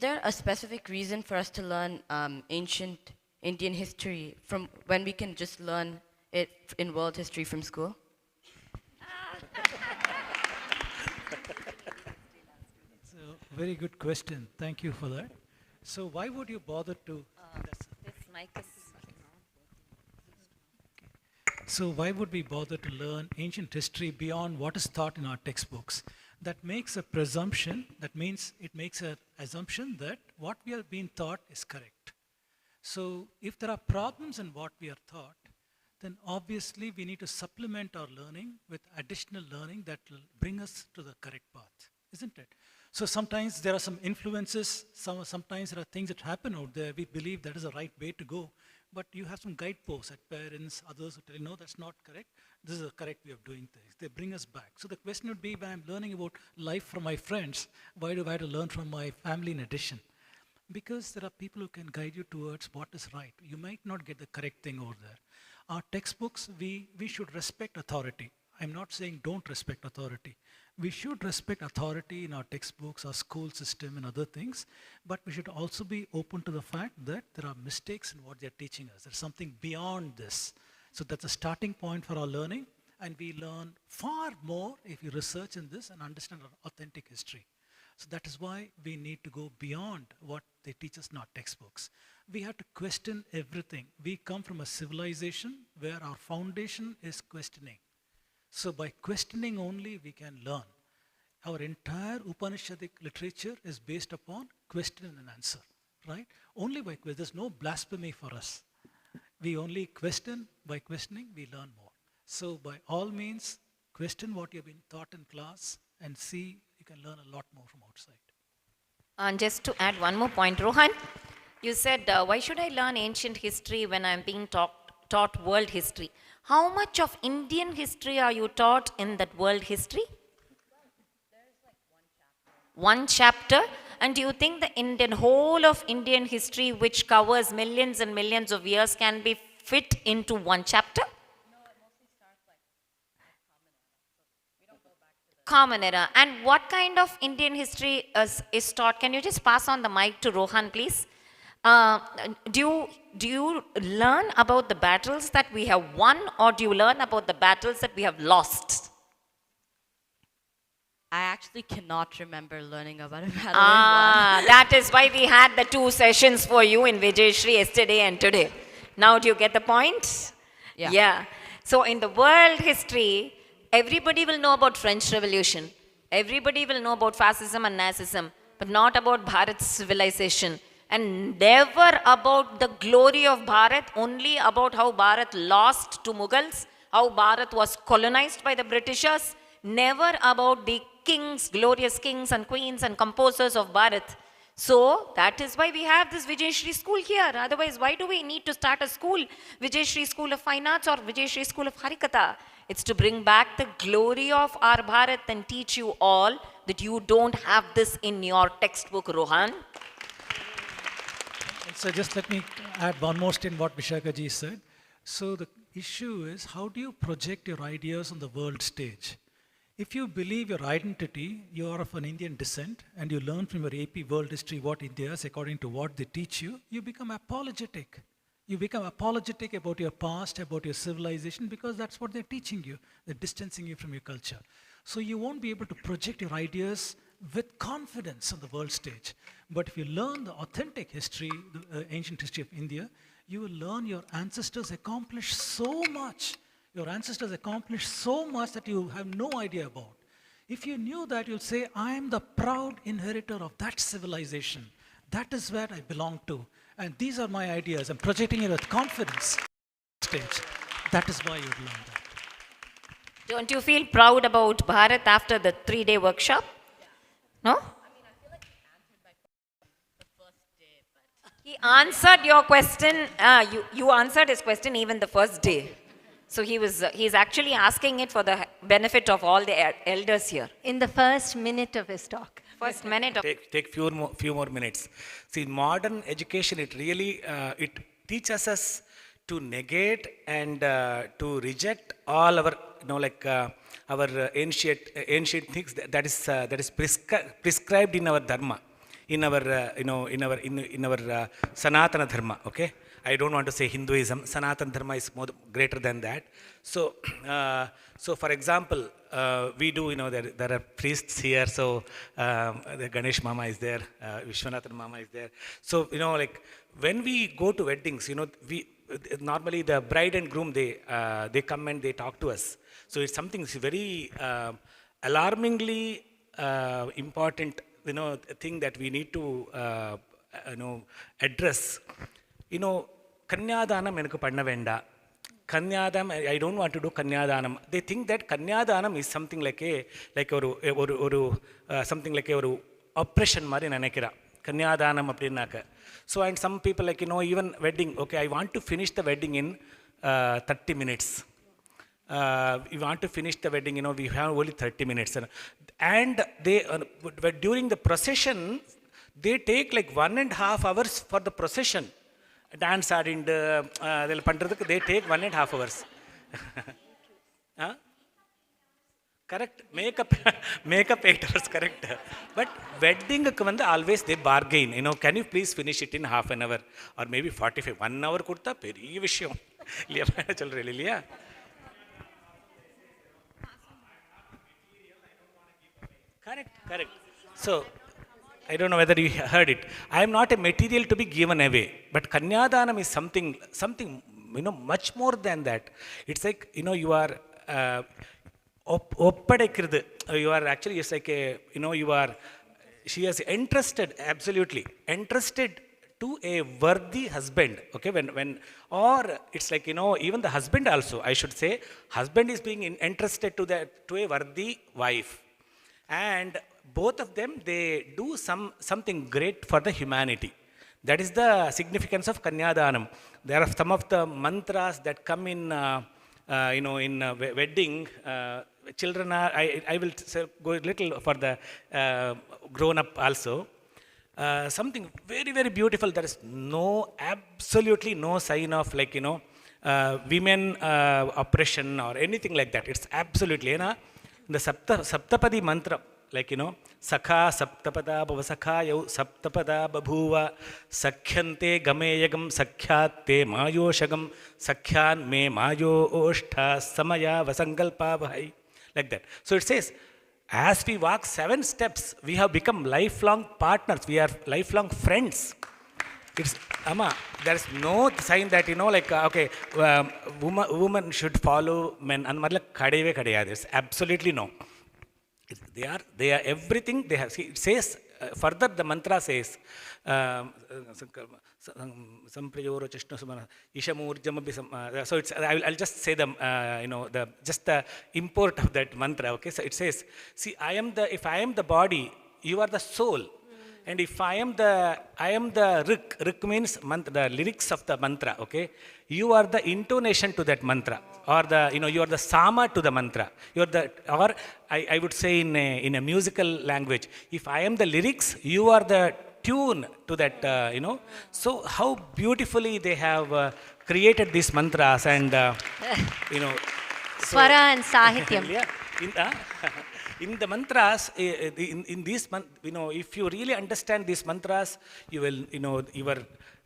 Speaker 20: there a specific reason for us to learn ancient Indian history from when we can just learn it in world history from school?
Speaker 12: It's a very good question. Thank you for that. So why would you bother to...
Speaker 13: This mic is...
Speaker 12: So why would we bother to learn ancient history beyond what is taught in our textbooks? That makes a presumption, that means it makes an assumption that what we are being taught is correct. So if there are problems in what we are taught, then obviously we need to supplement our learning with additional learning that will bring us to the correct path, isn't it? So sometimes there are some influences, sometimes there are things that happen out there, we believe that is the right way to go, but you have some guideposts at parents, others who tell you, no, that's not correct, this is the correct way of doing things. They bring us back. So the question would be, when I'm learning about life from my friends, why do I have to learn from my family in addition? Because there are people who can guide you towards what is right. You might not get the correct thing over there. Our textbooks, we should respect authority. I'm not saying don't respect authority. We should respect authority in our textbooks, our school system and other things, but we should also be open to the fact that there are mistakes in what they're teaching us. There's something beyond this. So that's a starting point for our learning, and we learn far more if we research in this and understand our authentic history. So that is why we need to go beyond what they teach us in our textbooks. We have to question everything. We come from a civilization where our foundation is questioning. So by questioning only we can learn. Our entire Upanishadic literature is based upon question and answer, right? Only by question. There's no blasphemy for us. We only question. By questioning we learn more. So by all means, question what you've been taught in class and see you can learn a lot more from outside.
Speaker 13: And just to add one more point, Rohan, you said, why should I learn ancient history when I'm being taught world history? How much of Indian history are you taught in that world history? One chapter. And do you think the whole of Indian history, which covers millions and millions of years, can be fit into one chapter? Common era. And what kind of Indian history is taught? Can you just pass on the mic to Rohan, please? Do you learn about the battles that we have won, or do you learn about the battles that we have lost?
Speaker 20: I actually cannot remember learning about a battle.
Speaker 13: That is why we had the 2 sessions for you in Vijayashri yesterday and today. Now do you get the point? Yeah. So in the world history, everybody will know about French Revolution. Everybody will know about fascism and Nazism, but not about Bharat's civilization. And never about the glory of Bharat, only about how Bharat lost to Mughals, how Bharat was colonized by the Britishers, never about the kings, glorious kings and queens and composers of Bharat. So that is why we have this Vijayashri school here. Otherwise, why do we need to start a school, Vijayashri School of Fine Arts or Vijayashri School of Harikatha? It's to bring back the glory of our Bharat and teach you all that you don't have this in your textbook, Rohan.
Speaker 12: So just let me add one more thing what Vishakha ji said. So the issue is, how do you project your ideas on the world stage? If you believe your identity, you are of an Indian descent, and you learn from your AP world history what India is according to what they teach you, you become apologetic. You become apologetic about your past, about your civilization, because that's what they're teaching you. They're distancing you from your culture. So you won't be able to project your ideas with confidence on the world stage. But if you learn the authentic history, the ancient history of India, you will learn your ancestors accomplished so much. Your ancestors accomplished so much that you have no idea about. If you knew that, you'll say, I am the proud inheritor of that civilization. That is where I belong to. And these are my ideas. I'm projecting it with confidence. Stage. That is why you've learned that.
Speaker 13: Don't you feel proud about Bharat after the 3-day workshop? No? He answered your question, you answered his question even the first day. So he's actually asking it for the benefit of all the elders here.
Speaker 15: In the first minute of his talk.
Speaker 13: First minute of...
Speaker 18: Take few more minutes. See, modern education, it really, it teaches us to negate and to reject all our, our ancient things that is prescribed in our Dharma. In our, in our Sanatana Dharma, okay? I don't want to say Hinduism. Sanatana Dharma is more greater than that. So, so for example, we do, there are priests here. So, the Ganesh Mama is there, Vishwanathan Mama is there. So, when we go to weddings, we normally the bride and groom, they come and they talk to us. So, it's something very alarmingly important thing that we need to address. Kanyadanam enakku panna venda. Kanyadanam, I don't want to do Kanyadanam. They think that Kanyadanam is something like something like a oppression mari nanekira. Kanyadanam appadinaka. So, and some people even wedding, okay, I want to finish the wedding in 30 minutes. We want to finish the wedding, we have only 30 minutes. And they, during the procession, they take like 1.5 hours for the procession. Dance and they take 1.5 hours. Huh? Correct? Makeup 8 hours, correct. But wedding always they bargain. Can you please finish it in half an hour or maybe 45? 1 hour kurta periya vishayam. Liya. Correct. So, I don't know whether you heard it. I am not a material to be given away, but Kanyadanam is something much more than that. It's like, you are you are actually, it's like she is entrusted, absolutely, entrusted to a worthy husband, okay, or it's like, even the husband also, I should say, husband is being entrusted to a worthy wife. And both of them, they do something great for the humanity. That is the significance of Kanyadanam. There are some of the mantras that come in, in wedding. Children are, I will go a little for the grown-up also. Something very, very beautiful. There is absolutely no sign of women oppression or anything like that. It's absolutely, the Saptapadi mantra, Sakha Saptapada Bhavasakha Yau Saptapada Babhuva Sakhyante Gameyagam Sakhyate Mayo Shagam Sakhyan Me Mayo Oshta Samaya Vasangalpa Bhai. Like that. So it says, as we walk 7 steps, we have become lifelong partners. We are lifelong friends. It's there is no sign that okay, woman should follow men. There's absolutely no. They are everything they have. See, it says further. The mantra says, so it's, I'll just say just the import of that mantra. Okay, so it says, see, if I am the body, you are the soul. And if I am the Rik means mantra, the lyrics of the mantra, okay? You are the intonation to that mantra, or you are the sama to the mantra. You are the, or I would say in a musical language, if I am the lyrics, you are the tune to that, So how beautifully they have created these mantras and,
Speaker 15: Swara and Sahityam.
Speaker 18: In the mantras, in these, if you really understand these mantras, you will,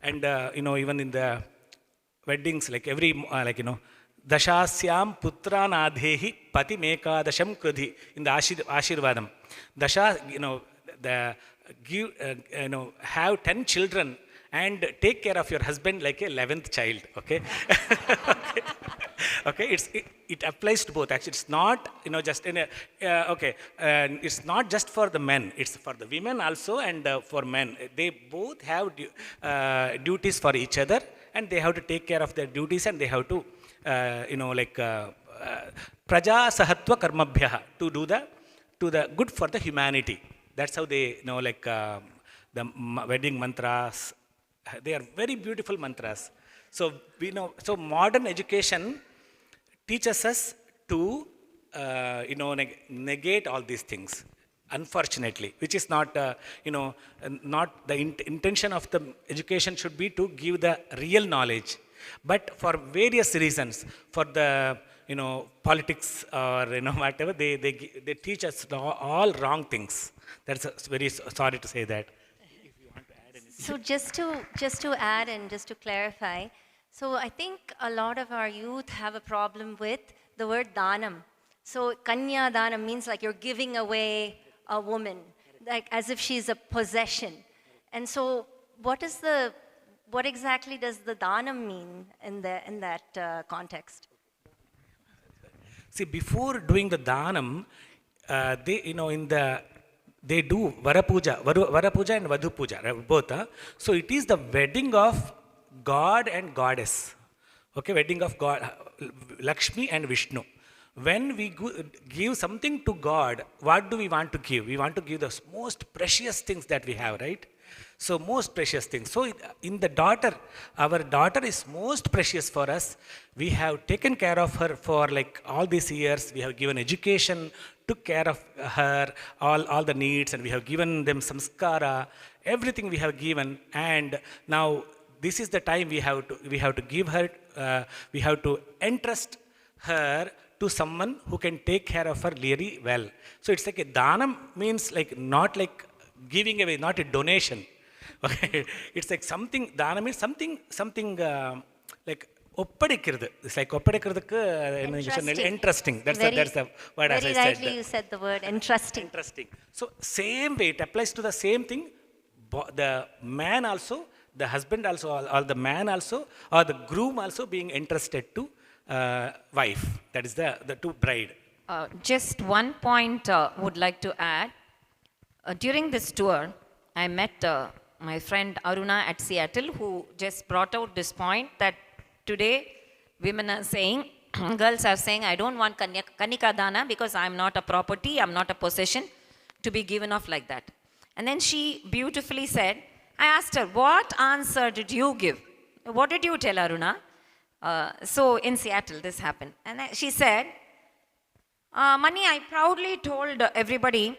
Speaker 18: and, even in the weddings, like every, Dashasyam Putran Adhehi Pati Mekadasham Kudhi, in the Ashirvadam. Dasha, give, have 10 children and take care of your husband like a 11th child, okay? Okay. Okay, it applies to both. Actually, it's not, just in a, it's not just for the men, it's for the women also and for men. They both have duties for each other, and they have to take care of their duties, and they have to, praja sahatva karmabhyah, to do the good for the humanity. That's how they, the wedding mantras, they are very beautiful mantras. So so modern education teaches us to, negate all these things, unfortunately, which is not, not the intention of the education should be to give the real knowledge. But for various reasons, for the, politics or, whatever, they teach us all wrong things. That's very sorry to say that.
Speaker 3: So just to add and just to clarify, so I think a lot of our youth have a problem with the word dhanam. So kanya dhanam means like you're giving away a woman, like as if she's a possession. And so what exactly does the dhanam mean in that context?
Speaker 18: See, before doing the dhanam, they, they do Vara Puja and Vadhu Puja, both. So it is the wedding of God and Goddess. Okay, wedding of God, Lakshmi and Vishnu. When we give something to God, what do we want to give? We want to give the most precious things that we have, right? So most precious things. So in the daughter, our daughter is most precious for us. We have taken care of her for like all these years. We have given education, took care of her, all the needs, and we have given them samskara, everything we have given. And now this is the time we have to give her, we have to entrust her to someone who can take care of her really well. So it's like a dhanam means like not like giving away, not a donation. Okay, it's like something, dhanam means something like oppadikiradu. It's like oppadikkiradukku interesting. That's the word, as I said.
Speaker 3: Very rightly you said the word entrusting.
Speaker 18: Interesting. So same way, it applies to the same thing. The man also, the husband also, or the man also, or the groom also being entrusted to wife. That is the to bride.
Speaker 13: Just one point would like to add. During this tour, I met my friend Aruna at Seattle, who just brought out this point that today women are saying, girls are saying, I don't want Kanika Dana because I'm not a property, I'm not a possession to be given off like that. And then she beautifully said, I asked her, what answer did you give? What did you tell Aruna? So in Seattle this happened. And she said, Mani, I proudly told everybody,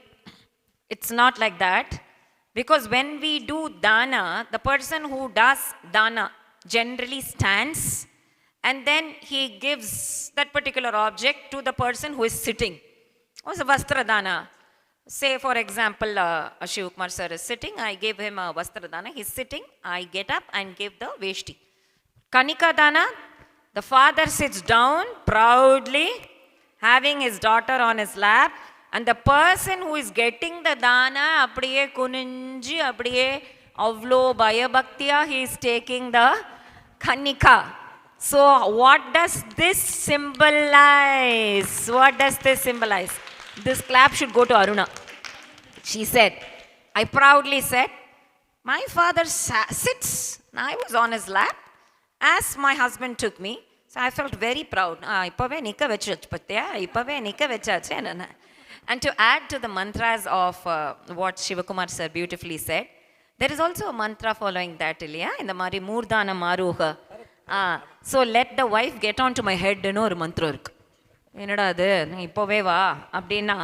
Speaker 13: it's not like that. Because when we do dana, the person who does dana generally stands and then he gives that particular object to the person who is sitting. It was a vastra dana. Say for example, Shiv Kumar sir is sitting, I gave him a vastra dana, he's sitting, I get up and give the veshti. Kanika dana, the father sits down proudly, having his daughter on his lap, and the person who is getting the dana, அப்படியே குனிஞ்சி அப்படியே அவ்வளோ பயபக்தியா, he is taking the kanika. So what does this symbolize? What does this symbolize? This clap should go to Aruna. She said, I proudly said, my father sits, I was on his lap as my husband took me. So I felt very proud. இப்பவே நிக்க வெச்சாச்சு பத்தியா, இப்பவே நிக்க வெச்சாச்சு என்ன. And to add to the mantras of what Shivakumar sir beautifully said, there is also a mantra following that, இல்லையா? இந்த மாதிரி மூர்தான மாரூக. So let the wife get on to my head ன்னு ஒரு மந்திரம் இருக்கு. என்னடா அது, இப்போவே வா அப்படின்னா,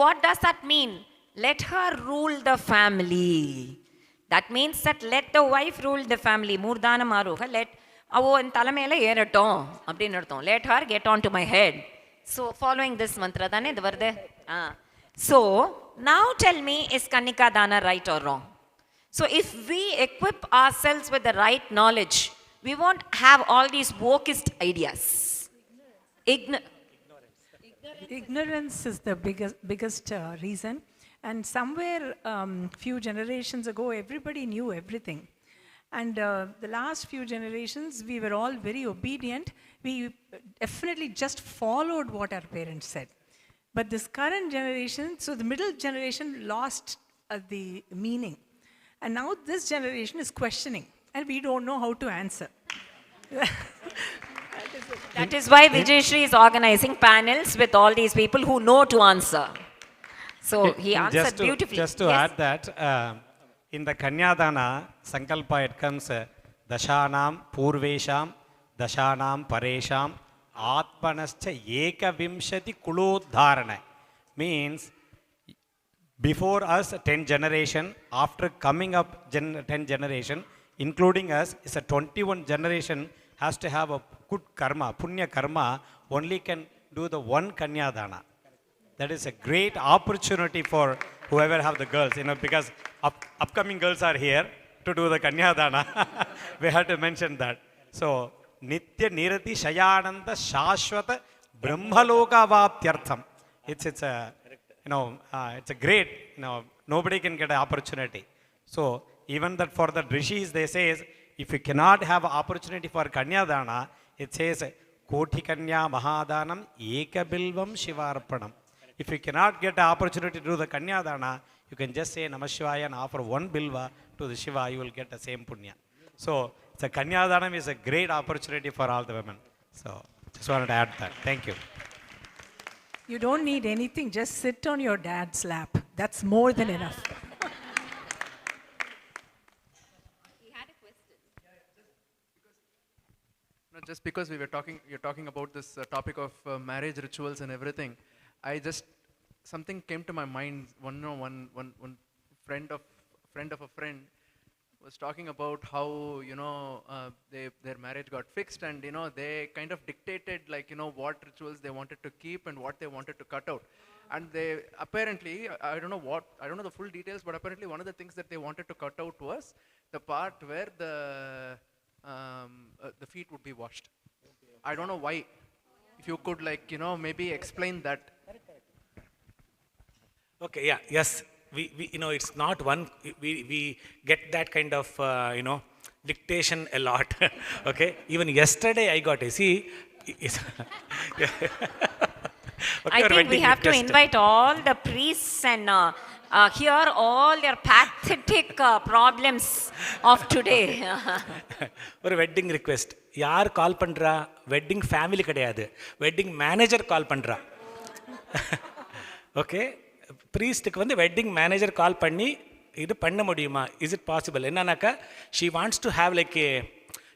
Speaker 13: what does that mean? Let her rule the family. That means that let the wife rule the family. மூர்தான மாரூக, let அவோ என் தலைமையில ஏறட்டும் அப்படின்னு அர்த்தம். Let her get on to my head. So following this mantra தானே இது வருது. So now tell me, is Kanika Dana right or wrong? So if we equip ourselves with the right knowledge, we won't have all these wokist ideas.
Speaker 16: Ignorance is the biggest reason. And somewhere few generations ago, everybody knew everything. And the last few generations, we were all very obedient. We definitely just followed what our parents said. But this current generation, so the middle generation lost the meaning. And now this generation is questioning, and we don't know how to answer.
Speaker 13: That is why Vijayashri is organizing panels with all these people who know to answer. So he answered beautifully.
Speaker 21: Just to add that, in the Kanyadana Sankalpa it comes Dashanam Purvesham Dashanam Paresham Atmanascha Ekavimshati Kulodharana. Means before us 10 generation, after coming up 10 generation, including us, is a 21 generation has to have a good karma, punya karma, only can do the one Kanyadana. That is a great opportunity for whoever have the girls, because upcoming girls are here to do the Kanyadana. We have to mention that. So, Nitya Nirati Shayananda Shashwata Brahmaloka Vaptyartham. It's a great, nobody can get an opportunity. So, even that for the rishis, they say, if you cannot have an opportunity for Kanyadana, it says, Koti Kanya Mahadanam Ekabilvam Shivarpanam. If you cannot get an opportunity to do the Kanyadana, you can just say Namah Shivaya and offer one bilva to the Shiva, you will get the same punya. So, the Kanyadanam is a great opportunity for all the women. So, just wanted to add that. Thank you.
Speaker 16: You don't need anything, just sit on your dad's lap. That's more than enough.
Speaker 22: Just because you're talking about this topic of marriage rituals and everything, something came to my mind. One friend of a friend was talking about how their marriage got fixed, and they kind of dictated what rituals they wanted to keep and what they wanted to cut out. And they apparently, I don't know the full details, but apparently one of the things that they wanted to cut out was the part where the feet would be washed. I don't know why. If you could maybe explain that.
Speaker 18: Okay, yeah, yes. We it's not one, we get that kind of, dictation a lot. Okay, even yesterday I got a, see, okay,
Speaker 13: I think we have to invite all the priests and hear all their pathetic problems of today.
Speaker 18: Or wedding request. Yaar call pandra, wedding family kadayadu. Wedding manager call pandra. Okay. Priest ku wedding manager call panni, idu panna mudiyuma. Is it possible? Ennanaka, she wants to have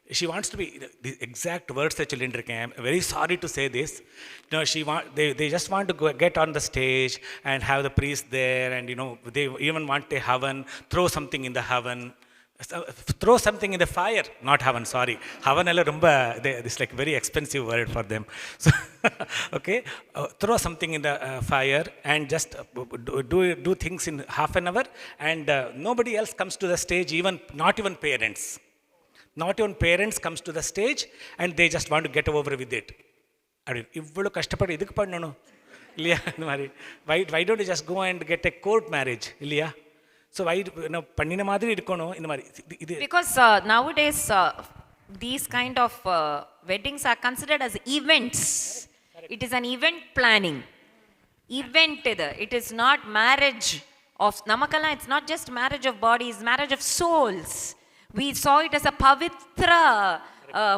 Speaker 18: she wants to be, the exact words that I'm very sorry to say this. They just want to get on the stage and have the priest there, and they even want a havan, throw something in the havan. Throw something in the fire, not havan, sorry. Havan is like very expensive word for them. So, okay, throw something in the fire and just do things in half an hour, and nobody else comes to the stage, not even parents. Not even parents comes to the stage, and they just want to get over with it. Why don't you just go and get a court marriage? So why
Speaker 13: because nowadays these kind of weddings are considered as events. It is an event planning. It is not marriage of Namakala. It's not just marriage of bodies, marriage of souls. We saw it as a pavitra,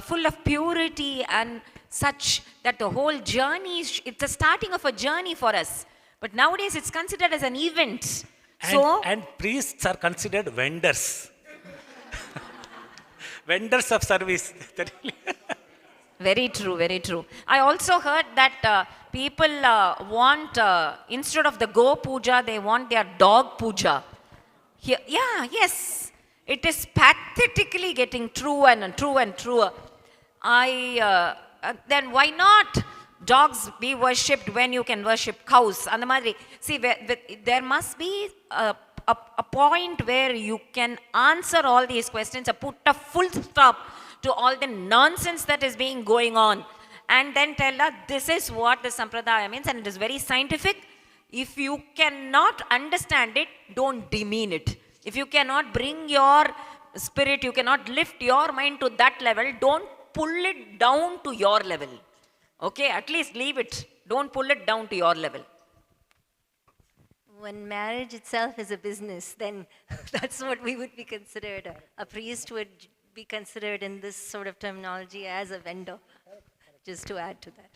Speaker 13: full of purity and such, that the whole journey, it's the starting of a journey for us. But nowadays it's considered as an event.
Speaker 18: And priests are considered vendors. Vendors of service.
Speaker 13: Very true, very true. I also heard that people want, instead of the go puja, they want their dog puja. Yes. It is pathetically getting true and truer. Then why not dogs be worshipped when you can worship cows? See, there must be a point where you can answer all these questions or put a full stop to all the nonsense that is being going on, and then tell her this is what the sampradaya means, and it is very scientific. If you cannot understand it, don't demean it. If you cannot bring your spirit, you cannot lift your mind to that level, don't pull it down to your level. Okay, at least leave it. Don't pull it down to your level.
Speaker 3: When marriage itself is a business, then that's what we would be considered. A priest would be considered in this sort of terminology as a vendor, just to add to that.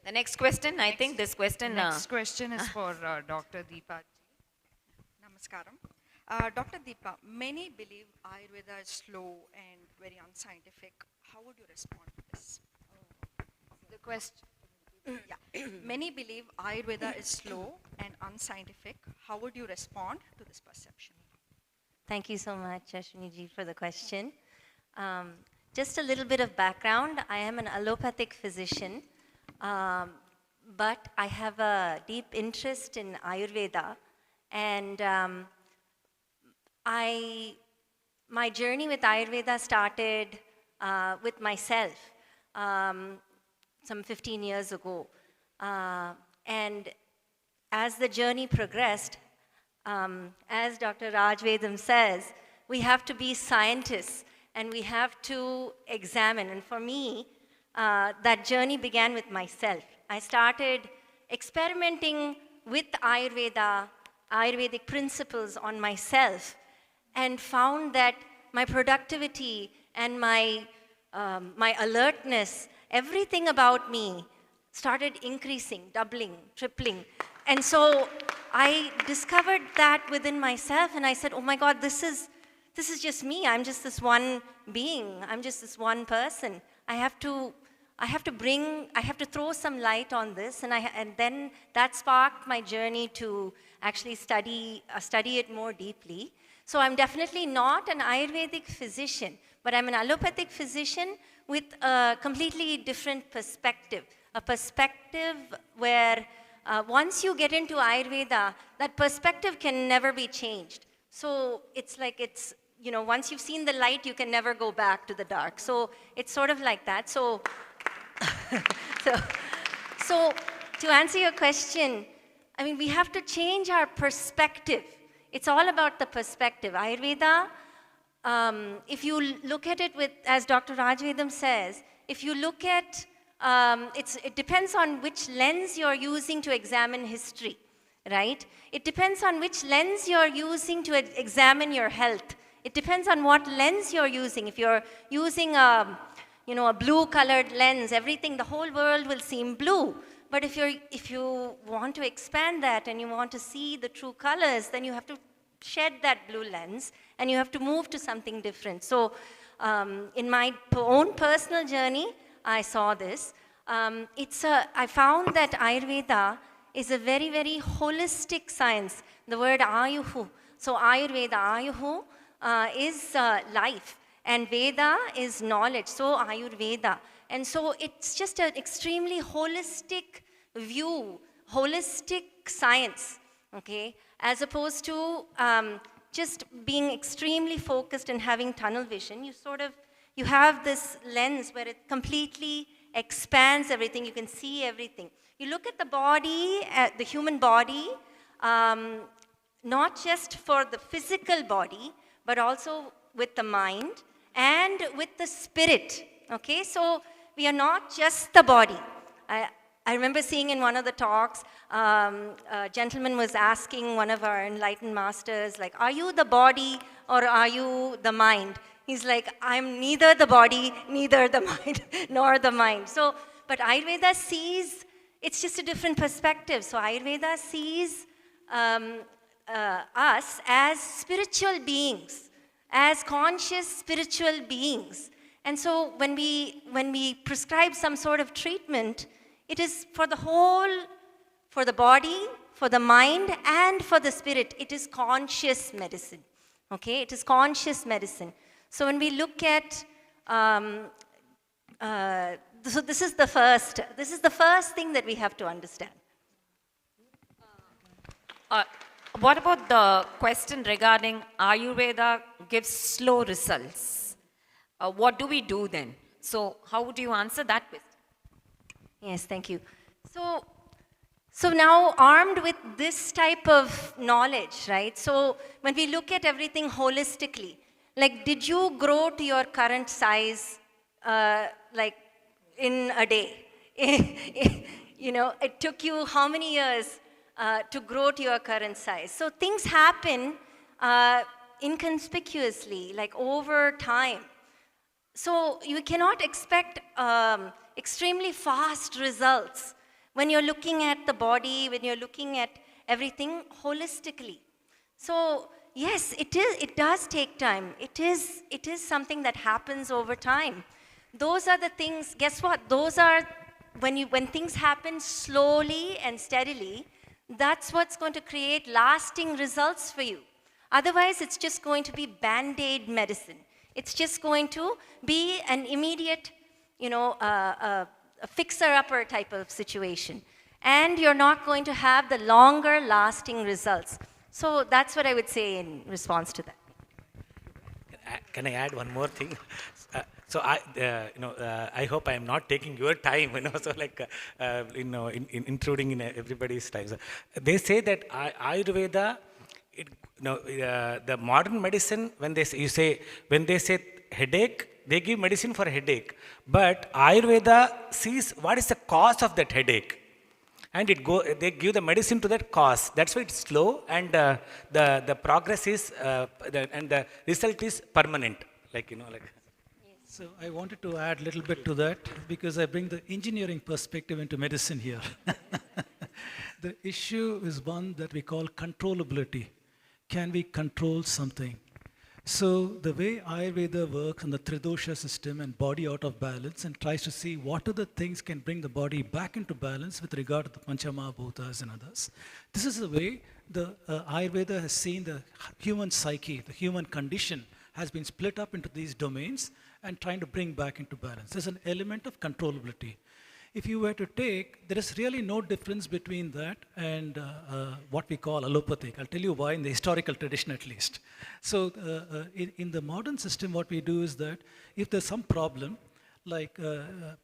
Speaker 13: The next question, I think this question...
Speaker 2: Next question is for Dr. Deepa. Namaskaram. Dr. Deepa, many believe Ayurveda is slow and very unscientific. How would you respond to this?
Speaker 1: The question.
Speaker 2: Yeah. Many believe Ayurveda is slow and unscientific. How would you respond to this perception?
Speaker 3: Thank you so much, Ashwini ji, for the question. Just a little bit of background. I am an allopathic physician, but I have a deep interest in Ayurveda. And my journey with Ayurveda started with myself some 15 years ago. And as the journey progressed, as Dr. Vedam says, we have to be scientists and we have to examine. And for me, that journey began with myself. I started experimenting with Ayurveda, Ayurvedic principles on myself, and found that my productivity and my alertness, everything about me started increasing, doubling, tripling. And so I discovered that within myself, and I said, oh my God, this is just me. I'm just this one being. I'm just this one person. I have to throw some light on this, and then that sparked my journey to actually study it more deeply. So I'm definitely not an Ayurvedic physician, but I'm an allopathic physician with a completely different perspective, a perspective where once you get into Ayurveda, that perspective can never be changed. So it's like once you've seen the light, you can never go back to the dark. So it's sort of like that. So to answer your question, I mean, we have to change our perspective. It's all about the perspective. Ayurveda, if you look at it with, as Dr. Vedam says, if you look at, it depends on which lens you're using to examine history, right? It depends on which lens you're using to examine your health. It depends on what lens you're using. If you're using a blue-colored lens, the whole world will seem blue. But if you want to expand that and you want to see the true colors, then you have to shed that blue lens and you have to move to something different. So in my own personal journey, I saw this. I found that Ayurveda is a very, very holistic science. The word Ayuhu. So Ayurveda, Ayuhu is life. And Veda is knowledge, so Ayurveda. And so it's just an extremely holistic view, holistic science, okay? As opposed to just being extremely focused and having tunnel vision. You have this lens where it completely expands everything. You can see everything. You look at the body, the human body, not just for the physical body, but also with the mind and with the spirit, okay? So we are not just the body. I remember seeing in one of the talks, a gentleman was asking one of our enlightened masters, like, are you the body or are you the mind? He's like, I'm neither the body, neither the mind, nor the mind. So, but Ayurveda sees, it's just a different perspective. So Ayurveda sees us as spiritual beings, as conscious spiritual beings. And so when we prescribe some sort of treatment, it is for the whole, for the body, for the mind, and for the spirit. It is conscious medicine, okay? It is conscious medicine. So when we look at, so this is the first thing that we have to understand.
Speaker 13: What about the question regarding Ayurveda gives slow results? What do we do then? So how would you answer that question?
Speaker 3: Yes, thank you. So now armed with this type of knowledge, right? So when we look at everything holistically, like did you grow to your current size like in a day? You know, it took you how many years to grow to your current size? So things happen inconspicuously, like over time. So you cannot expect extremely fast results when you're looking at the body, when you're looking at everything holistically. So yes, it does take time. It is something that happens over time. Those are the things, guess what? Those are, when things happen slowly and steadily, that's what's going to create lasting results for you. Otherwise, it's just going to be band-aid medicine. It's just going to be an immediate, you know, a fixer-upper type of situation. And you're not going to have the longer lasting results. So that's what I would say in response to that.
Speaker 18: Can I add one more thing? So I hope I am not taking your time, you know, so like, intruding in everybody's time. So they say that Ayurveda, the modern medicine, when they say headache, they give medicine for headache. But Ayurveda sees what is the cause of that headache. And they give the medicine to that cause. That's why it's slow, and the progress is, and the result is permanent. Like, you know, like.
Speaker 12: So I wanted to add a little bit to that because I bring the engineering perspective into medicine here. The issue is one that we call controllability. Can we control something? So the way Ayurveda works on the Tridosha system and body out of balance and tries to see what are the things can bring the body back into balance with regard to the Panchamahabhutas and others. This is the way the Ayurveda has seen the human psyche, the human condition has been split up into these domains and trying to bring back into balance. There's an element of controllability. If you were to take, there is really no difference between that and what we call allopathic. I'll tell you why in the historical tradition at least. So in the modern system, what we do is that if there's some problem, like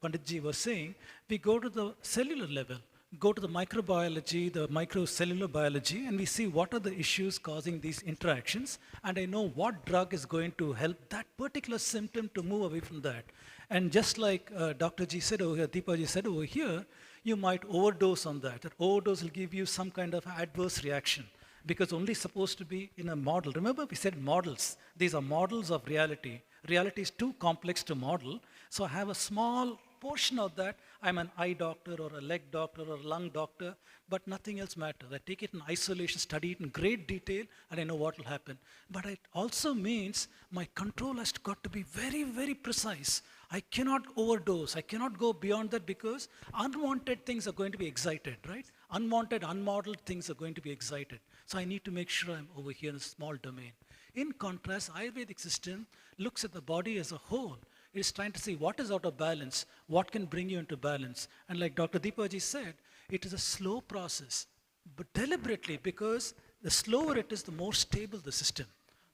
Speaker 12: Panditji was saying, we go to the cellular level, go to the microbiology, the microcellular biology, and we see what are the issues causing these interactions, and I know what drug is going to help that particular symptom to move away from that. And just like Dr. Ji said over here, Deepa Ji said over here, you might overdose on that. That overdose will give you some kind of adverse reaction because only supposed to be in a model. Remember we said models. These are models of reality. Reality is too complex to model. So I have a small portion of that. I'm an eye doctor or a leg doctor or a lung doctor, but nothing else matters. I take it in isolation, study it in great detail, and I know what will happen. But it also means my control has got to be very, very precise. I cannot overdose. I cannot go beyond that because unwanted things are going to be excited, right? Unwanted, unmodeled things are going to be excited. So I need to make sure I'm over here in a small domain. In contrast, Ayurvedic system looks at the body as a whole. It is trying to see what is out of balance, what can bring you into balance. And like Dr. Deepa Ji said, it is a slow process, but deliberately, because the slower it is, the more stable the system.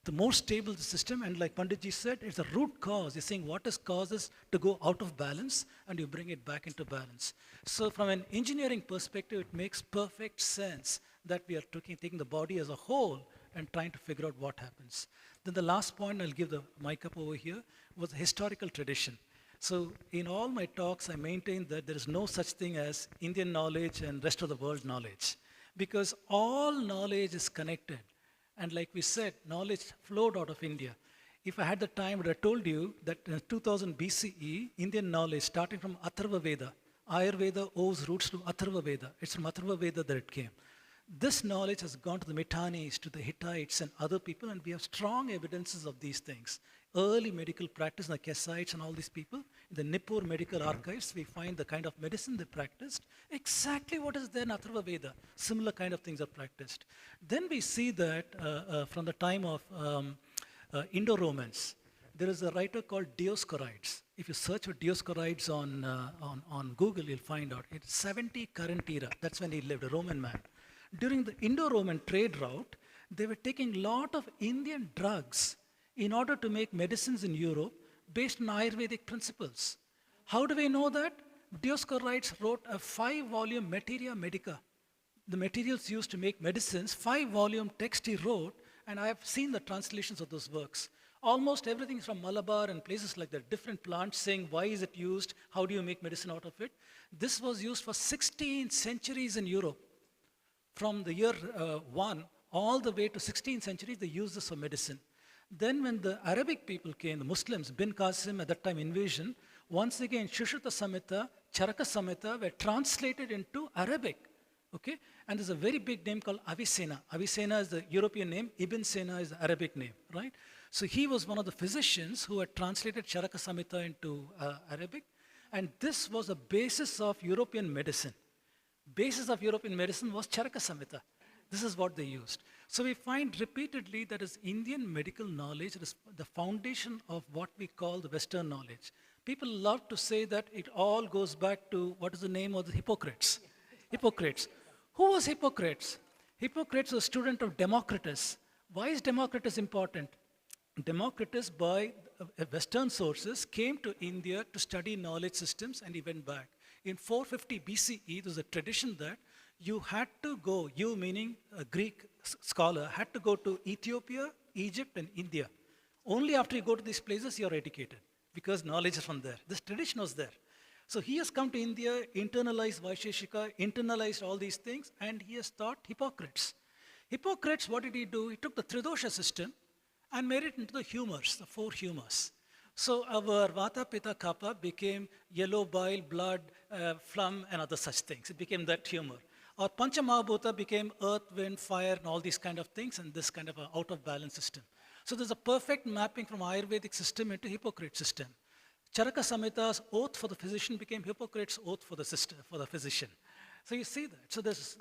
Speaker 12: The more stable the system, and like Panditji said, it's a root cause. You're saying what is causes to go out of balance, and you bring it back into balance. So from an engineering perspective, it makes perfect sense that we are taking the body as a whole and trying to figure out what happens. Then the last point, I'll give the mic up over here, was the historical tradition. So in all my talks, I maintain that there is no such thing as Indian knowledge and rest of the world knowledge, because all knowledge is connected. And like we said, knowledge flowed out of India. If I had the time, I would have told you that in 2000 BCE, Indian knowledge, starting from Atharva Veda, Ayurveda owes roots to Atharva Veda. It's from Atharva Veda that it came. This knowledge has gone to the Mitannis, to the Hittites and other people, and we have strong evidences of these things. Early medical practice, the Kassites and all these people, in the Nippur medical archives, we find the kind of medicine they practiced, exactly what is there in Atharva Veda. Similar kind of things are practiced. Then we see that from the time of Indo-Romans, there is a writer called Dioscorides. If you search for Dioscorides on Google, you'll find out. It's 70 current era. That's when he lived, a Roman man. During the Indo-Roman trade route, they were taking a lot of Indian drugs in order to make medicines in Europe based on Ayurvedic principles. How do we know that? Dioscorides wrote a 5-volume Materia Medica the materials used to make medicines, 5-volume text he wrote, and I have seen the translations of those works. Almost everything is from Malabar and places like that, different plants saying why is it used, how do you make medicine out of it. This was used for 16 centuries in Europe. From the year 1 all the way to 16th century, they used this for medicine. Then when the Arabic people came, the Muslims, Bin Qasim at that time invasion, once again Shushruta Samhita, Charaka Samhita were translated into Arabic. Okay? And there's a very big name called Avicenna. Avicenna is the European name, Ibn Sina is the Arabic name, right? So he was one of the physicians who had translated Charaka Samhita into Arabic. And this was the basis of European medicine. Basis of European medicine was Charaka Samhita. This is what they used. So we find repeatedly that is Indian medical knowledge is the foundation of what we call the Western knowledge. People love to say that it all goes back to, what is the name of the Hippocrates? Hippocrates. Who was Hippocrates? Hippocrates was a student of Democritus. Why is Democritus important? Democritus, by Western sources, came to India to study knowledge systems and he went back. In 450 BCE, there was a tradition that you had to go, you meaning a Greek scholar, had to go to Ethiopia, Egypt, and India. Only after you go to these places, you are educated, because knowledge is from there. This tradition was there. So he has come to India, internalized Vaisheshika, internalized all these things, and he has taught Hippocrates. Hippocrates, what did he do? He took the Tridosha system and made it into the humors, the 4 humors. So our Vata, Pitta, Kapha became yellow bile, blood, phlegm, and other such things. It became that humor. Or Panchamahabhuta became earth, wind, fire, and all these kind of things, and this kind of an out-of-balance system. So there's a perfect mapping from Ayurvedic system into Hippocrates system. Charaka Samhita's oath for the physician became Hippocrates' oath for the sister, for the physician. So you see that. So there's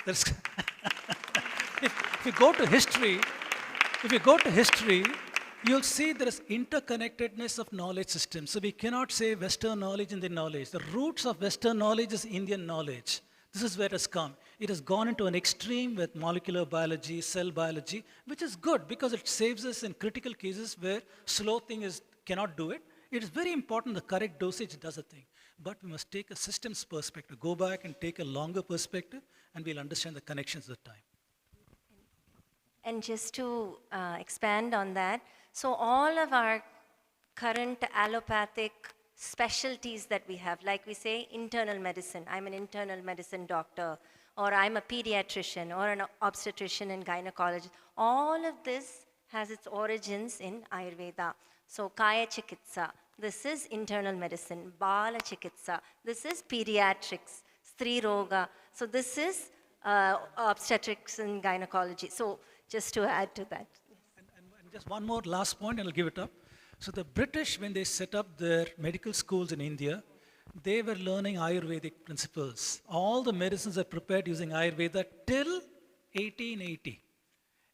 Speaker 12: if you go to history, you'll see there is interconnectedness of knowledge systems. So we cannot say Western knowledge and the knowledge. The roots of Western knowledge is Indian knowledge. This is where it has come. It has gone into an extreme with molecular biology, cell biology, which is good because it saves us in critical cases where slow thing cannot do it. It is very important the correct dosage does a thing. But we must take a systems perspective, go back and take a longer perspective, and we'll understand the connections at the time.
Speaker 3: And just to expand on that, so all of our current allopathic specialties that we have, like we say internal medicine, I'm an internal medicine doctor, or I'm a pediatrician, or an obstetrician and gynecologist, all of this has its origins in Ayurveda. So Kaya Chikitsa, this is internal medicine. Bala Chikitsa, this is pediatrics. Stri Roga, so this is obstetrics and gynecology. So just to add to that.
Speaker 12: And just one more last point and I'll give it up. So the British, when they set up their medical schools in India, they were learning Ayurvedic principles. All the medicines are prepared using Ayurveda till 1880.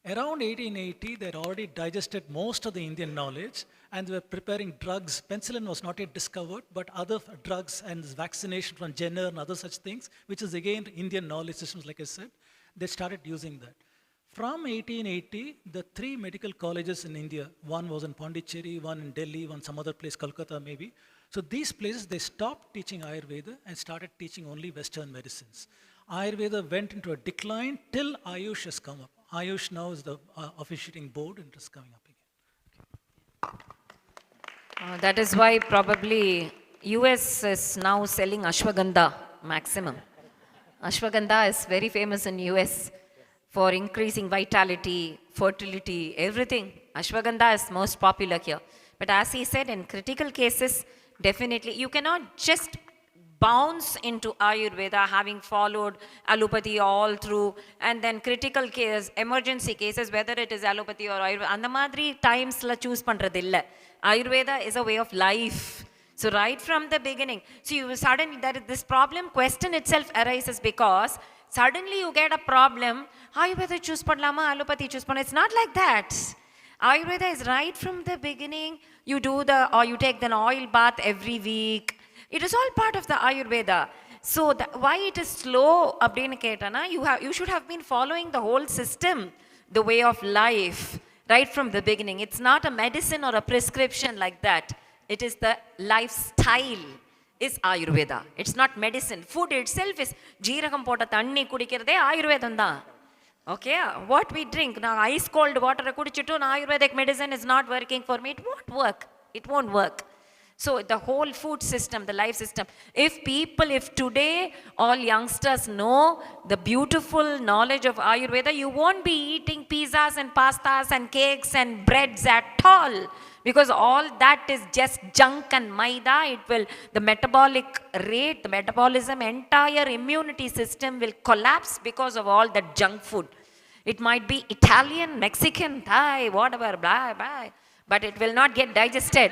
Speaker 12: Around 1880, they had already digested most of the Indian knowledge and they were preparing drugs. Penicillin was not yet discovered, but other drugs and vaccination from Jenner and other such things, which is again Indian knowledge systems, like I said, they started using that. From 1880, the 3 medical colleges in India, one was in Pondicherry, one in Delhi, one some other place, Kolkata maybe. So these places, they stopped teaching Ayurveda and started teaching only Western medicines. Ayurveda went into a decline till Ayush has come up. Ayush now is the officiating board and it is coming up again.
Speaker 13: That is why probably US is now selling Ashwagandha maximum. Ashwagandha is very famous in US for increasing vitality, fertility, everything. Ashwagandha is most popular here. But as he said, in critical cases, definitely you cannot just bounce into Ayurveda having followed allopathy all through, and then critical case, emergency cases, whether it is allopathy or Ayurveda, அந்த மாதிரி times-ல choose பண்றது இல்ல. Ayurveda is a way of life. So right from the beginning, so you suddenly, this problem question itself arises because suddenly you get a problem, Ayurveda choose பண்ணலாமா, allopathy choose பண்ணலாம். It's not like that. Ayurveda is right from the beginning. You do or you take an oil bath every week. It is all part of the Ayurveda. So why it is slow, you should have been following the whole system, the way of life, right from the beginning. It's not a medicine or a prescription like that. It is the lifestyle. is Ayurveda. It's not medicine. Food itself is jeeragam pota thanni kudikkirade Ayurvedam da. Okay, what we drink now, ice cold water kudichittu na Ayurvedic medicine is not working for me. It won't work. It won't work. So the whole food system, the life system. If today all youngsters know the beautiful knowledge of Ayurveda, you won't be eating pizzas and pastas and cakes and breads at all. Because all that is just junk and maida. It will, the metabolic rate, the metabolism, entire immunity system will collapse because of all that junk food. It might be Italian, Mexican, Thai, whatever, blah, blah, but it will not get digested.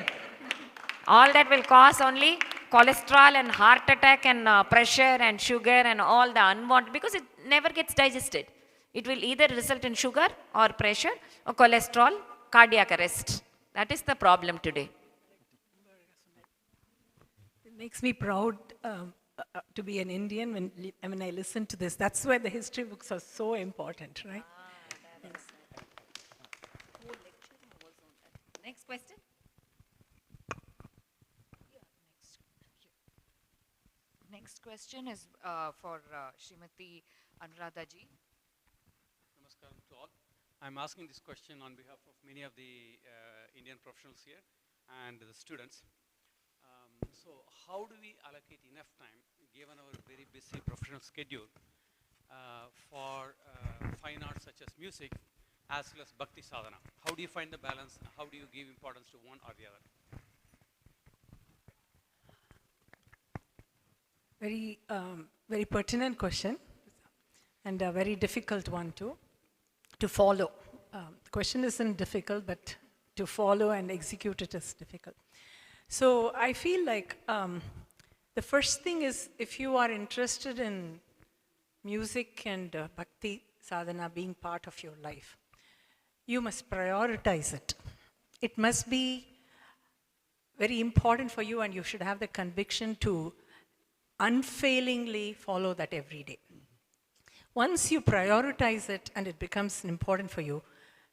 Speaker 13: All that will cause only cholesterol and heart attack and pressure and sugar and all the unwanted, because it never gets digested. It will either result in sugar or pressure or cholesterol, cardiac arrest. That is the problem today.
Speaker 16: It makes me proud to be an Indian when I listen to this. That's why the history books are so important, right? Thanks.
Speaker 13: Next question.
Speaker 1: Next question is for Srimati Anuradha ji.
Speaker 21: Namaskaram to all. I'm asking this question on behalf of many of the Indian professionals here and the students. So how do we allocate enough time, given our very busy professional schedule, for fine arts such as music as well as bhakti sadhana? How do you find the balance? How do you give importance to one or the other?
Speaker 16: Very pertinent question, and a very difficult one to follow. The question isn't difficult, but to follow and execute it is difficult. So I feel like the first thing is, if you are interested in music and bhakti sadhana being part of your life, you must prioritize it. It must be very important for you, and you should have the conviction to unfailingly follow that every day. Once you prioritize it and it becomes important for you,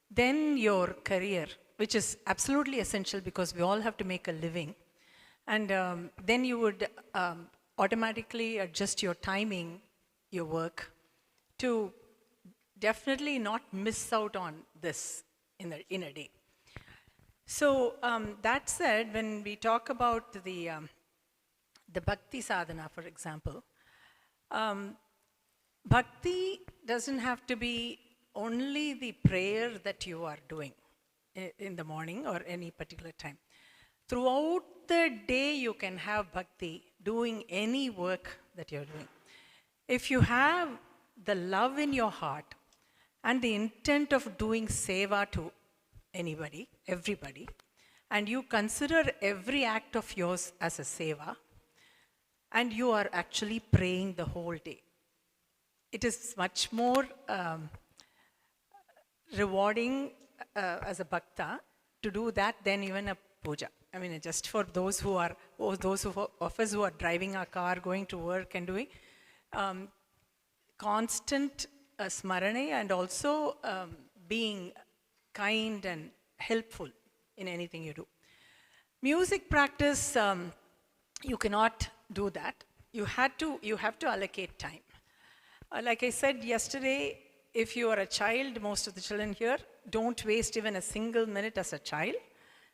Speaker 16: then your career, which is absolutely essential because we all have to make a living, and then you would automatically adjust your timing, your work, to definitely not miss out on this in a day. So that said, when we talk about the bhakti sadhana, for example, bhakti doesn't have to be only the prayer that you are doing in the morning or any particular time. Throughout the day, you can have bhakti doing any work that you're doing. If you have the love in your heart and the intent of doing seva to anybody, everybody, and you consider every act of yours as a seva, and you are actually praying the whole day, it is much more rewarding as a bhakta to do that than even a puja. I mean, just for those who are, those of us who are driving our car, going to work and doing constant smarane, and also being kind and helpful in anything you do. Music practice, you cannot do that. You have to allocate time. Like I said yesterday, if you are a child, most of the children here, don't waste even a single minute as a child,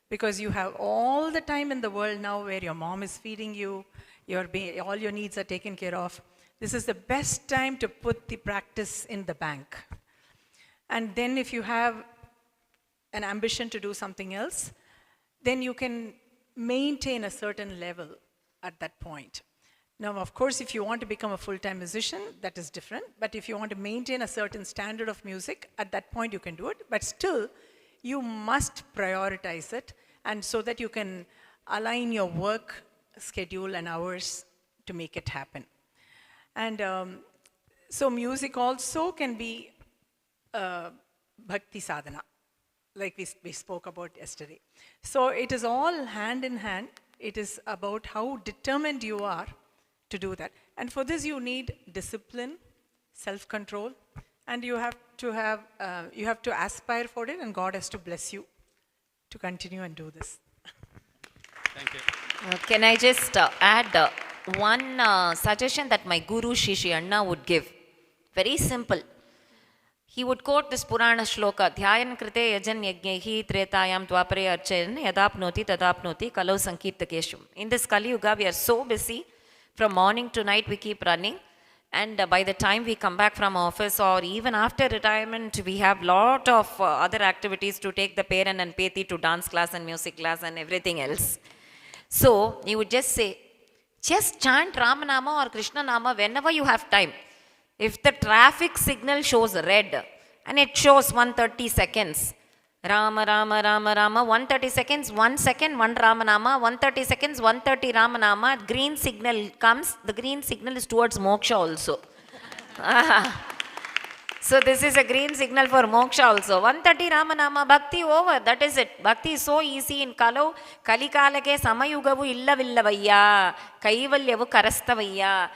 Speaker 16: because you have all the time in the world now where your mom is feeding you, all your needs are taken care of. This is the best time to put the practice in the bank. And then if you have an ambition to do something else, then you can maintain a certain level at that point. Now, of course, if you want to become a full-time musician, that is different. But if you want to maintain a certain standard of music, at that point you can do it. But still, you must prioritize it, and so that you can align your work schedule and hours to make it happen. And so music also can be bhakti sadhana, like we spoke about yesterday. So it is all hand in hand. It is about how determined you are to do that. And for this you need discipline, self-control, and you have to aspire for it, and God has to bless you to continue and do this.
Speaker 21: Thank you.
Speaker 13: Can I just add one suggestion that my Guru Shishi Anna would give? Very simple. He would quote this Purana shloka, Dhyayan krite yajan yajnehi tretayam dwapare archayan yadapnoti tadapnoti kalau sankirtakeshum. In this Kali Yuga, we are so busy. From morning to night, we keep running. And by the time we come back from office or even after retirement, we have lot of other activities to take the parent and peti to dance class and music class and everything else. So, you would just say, just chant Ramanama or Krishna Nama whenever you have time. If the traffic signal shows red and it shows 130 seconds, Rama, Rama, Rama, Rama, 130 seconds, 1 second, 1 Ramanama, 130 seconds, 130 Ramanama, green signal comes, the green signal is towards moksha also. So this is a green signal for moksha also. 130 Ramanama, bhakti over, that is it. Bhakti is so easy in Kalau, Kalikalake Samayugavu illa villavaya, Kaivalyavu karastavaya.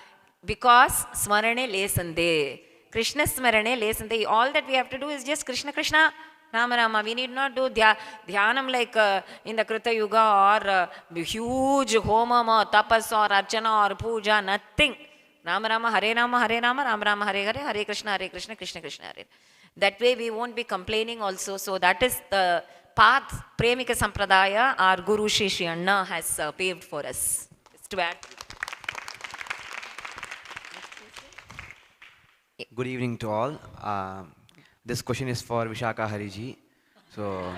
Speaker 13: Because Smarane lesande, Krishna Smarane lesande. All that we have to do is just Krishna Krishna, Rama Rama. We need not do dhyanam like in the Krita Yuga or huge homam or tapas or archana or puja, nothing. Rama Rama, Hare Rama, Hare Rama, Rama Rama, Hare Hare, Hare Krishna, Krishna Krishna, Hare. That way we won't be complaining also. So that is the path Premika Sampradaya, our Guru Shishi Anna has paved for us. Just to add.
Speaker 7: Good evening to all. This question is for Vishakha Hariji. So,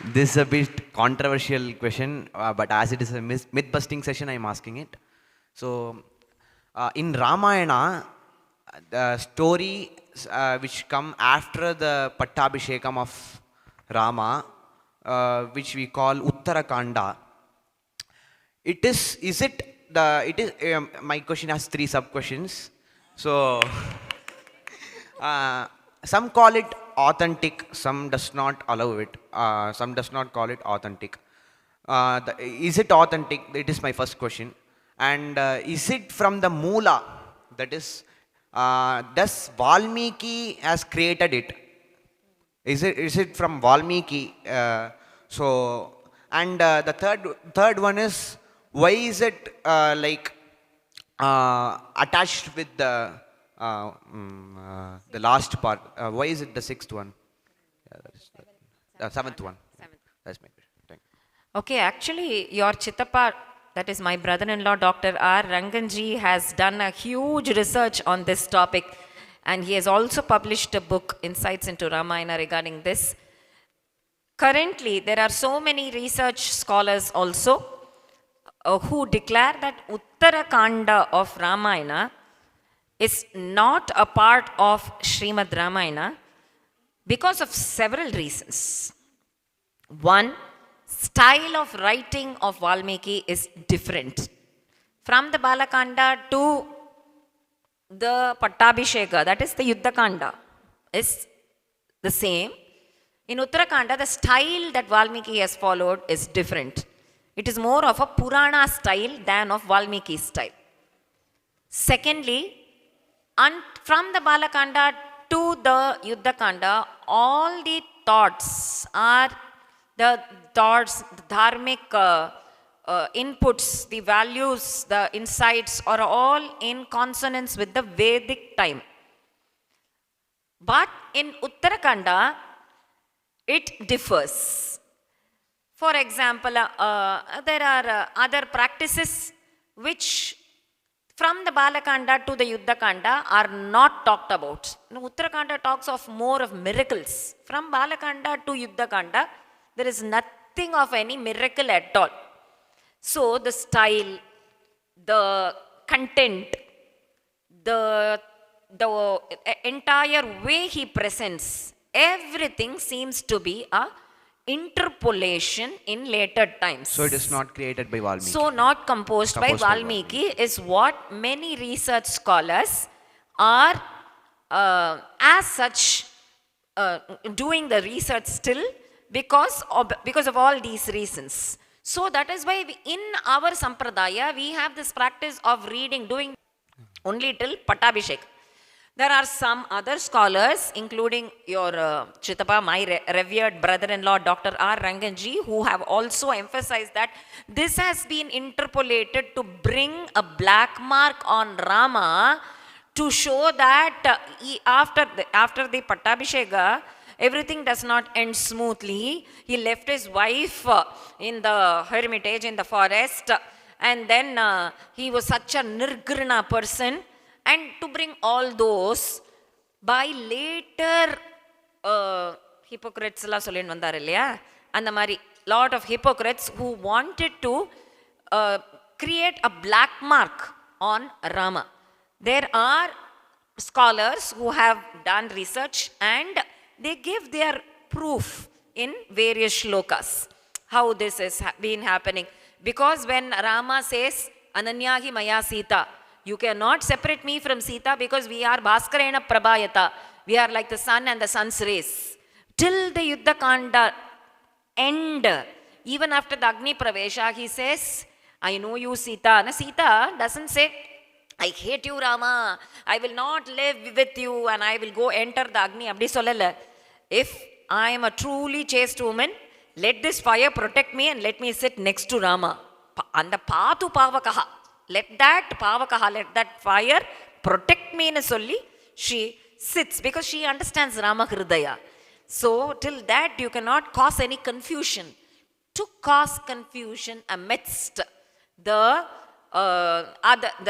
Speaker 7: this is a bit controversial question, but as it is a myth-busting session, I am asking it. So, in Ramayana, the story which come after the Pattabhishekam of Rama, which we call Uttarakanda, my question has 3 sub-questions. So, some call it authentic, some does not allow it, some does not call it authentic. Is it authentic? It is my first question. And is it from the Moola? That is, does Valmiki has created it? Is it from Valmiki? And the third one is, why is it attached with the last part? Why is it the 6th one? The 7th one. That's my question. Thank you.
Speaker 13: Okay, actually, your Chittappa, that is my brother-in-law, Dr. R. Ranganji, has done a huge research on this topic, and he has also published a book, Insights into Ramayana, regarding this. Currently, there are so many research scholars also who declare that Uttarakanda of Ramayana is not a part of Srimad Ramayana because of several reasons. One, style of writing of Valmiki is different. From the Balakanda to the Pattabhisheka, that is the Yuddhakanda, is the same. In Uttarakanda, the style that Valmiki has followed is different. It is more of a Purana style than of Valmiki style. Secondly, from the Balakanda to the Yuddhakanda, all the thoughts are the dharmic inputs, the values, the insights are all in consonance with the Vedic time. But in Uttarakanda, it differs. For example, there are other practices which from the Balakanda to the Yuddhakanda are not talked about. Uttarakanda talks of more of miracles. From Balakanda to Yuddhakanda, there is nothing of any miracle at all. So the style, the content, the entire way he presents, everything seems to be a interpolation in later times.
Speaker 7: So it is not created by Valmiki.
Speaker 13: So not composed by Valmiki is what many research scholars are as such doing the research still because of all these reasons. So that is why in our Sampradaya we have this practice of reading, doing only till Pattabhishek. There are some other scholars, including your Chitapa, my revered brother-in-law, Dr. R. Ranganji, who have also emphasized that this has been interpolated to bring a black mark on Rama to show that after the Pattabhisheka, everything does not end smoothly. He left his wife in the hermitage, in the forest, and then he was such a nirgrina person. And to bring all those, by later hypocrites la sollen vandar illaya, and the mari lot of hypocrites who wanted to create a black mark on Rama. There are scholars who have done research and they give their proof in various shlokas how this has been happening. Because when Rama says, Ananyahi Maya Sita, you cannot separate me from Sita because we are Bhaskarena Prabhayata. We are like the sun and the sun's rays. Till the Yuddha Kanda end, even after the Agni Pravesha, he says, I know you Sita. Now Sita doesn't say, I hate you Rama, I will not live with you and I will go enter the Agni. Abdi sollala. If I am a truly chaste woman, let this fire protect me and let me sit next to Rama. And the Patu Pavakaha. Let that fire protect me in a solli. She sits because she understands Rama Hridaya. So till that you cannot cause any confusion. To cause confusion amidst the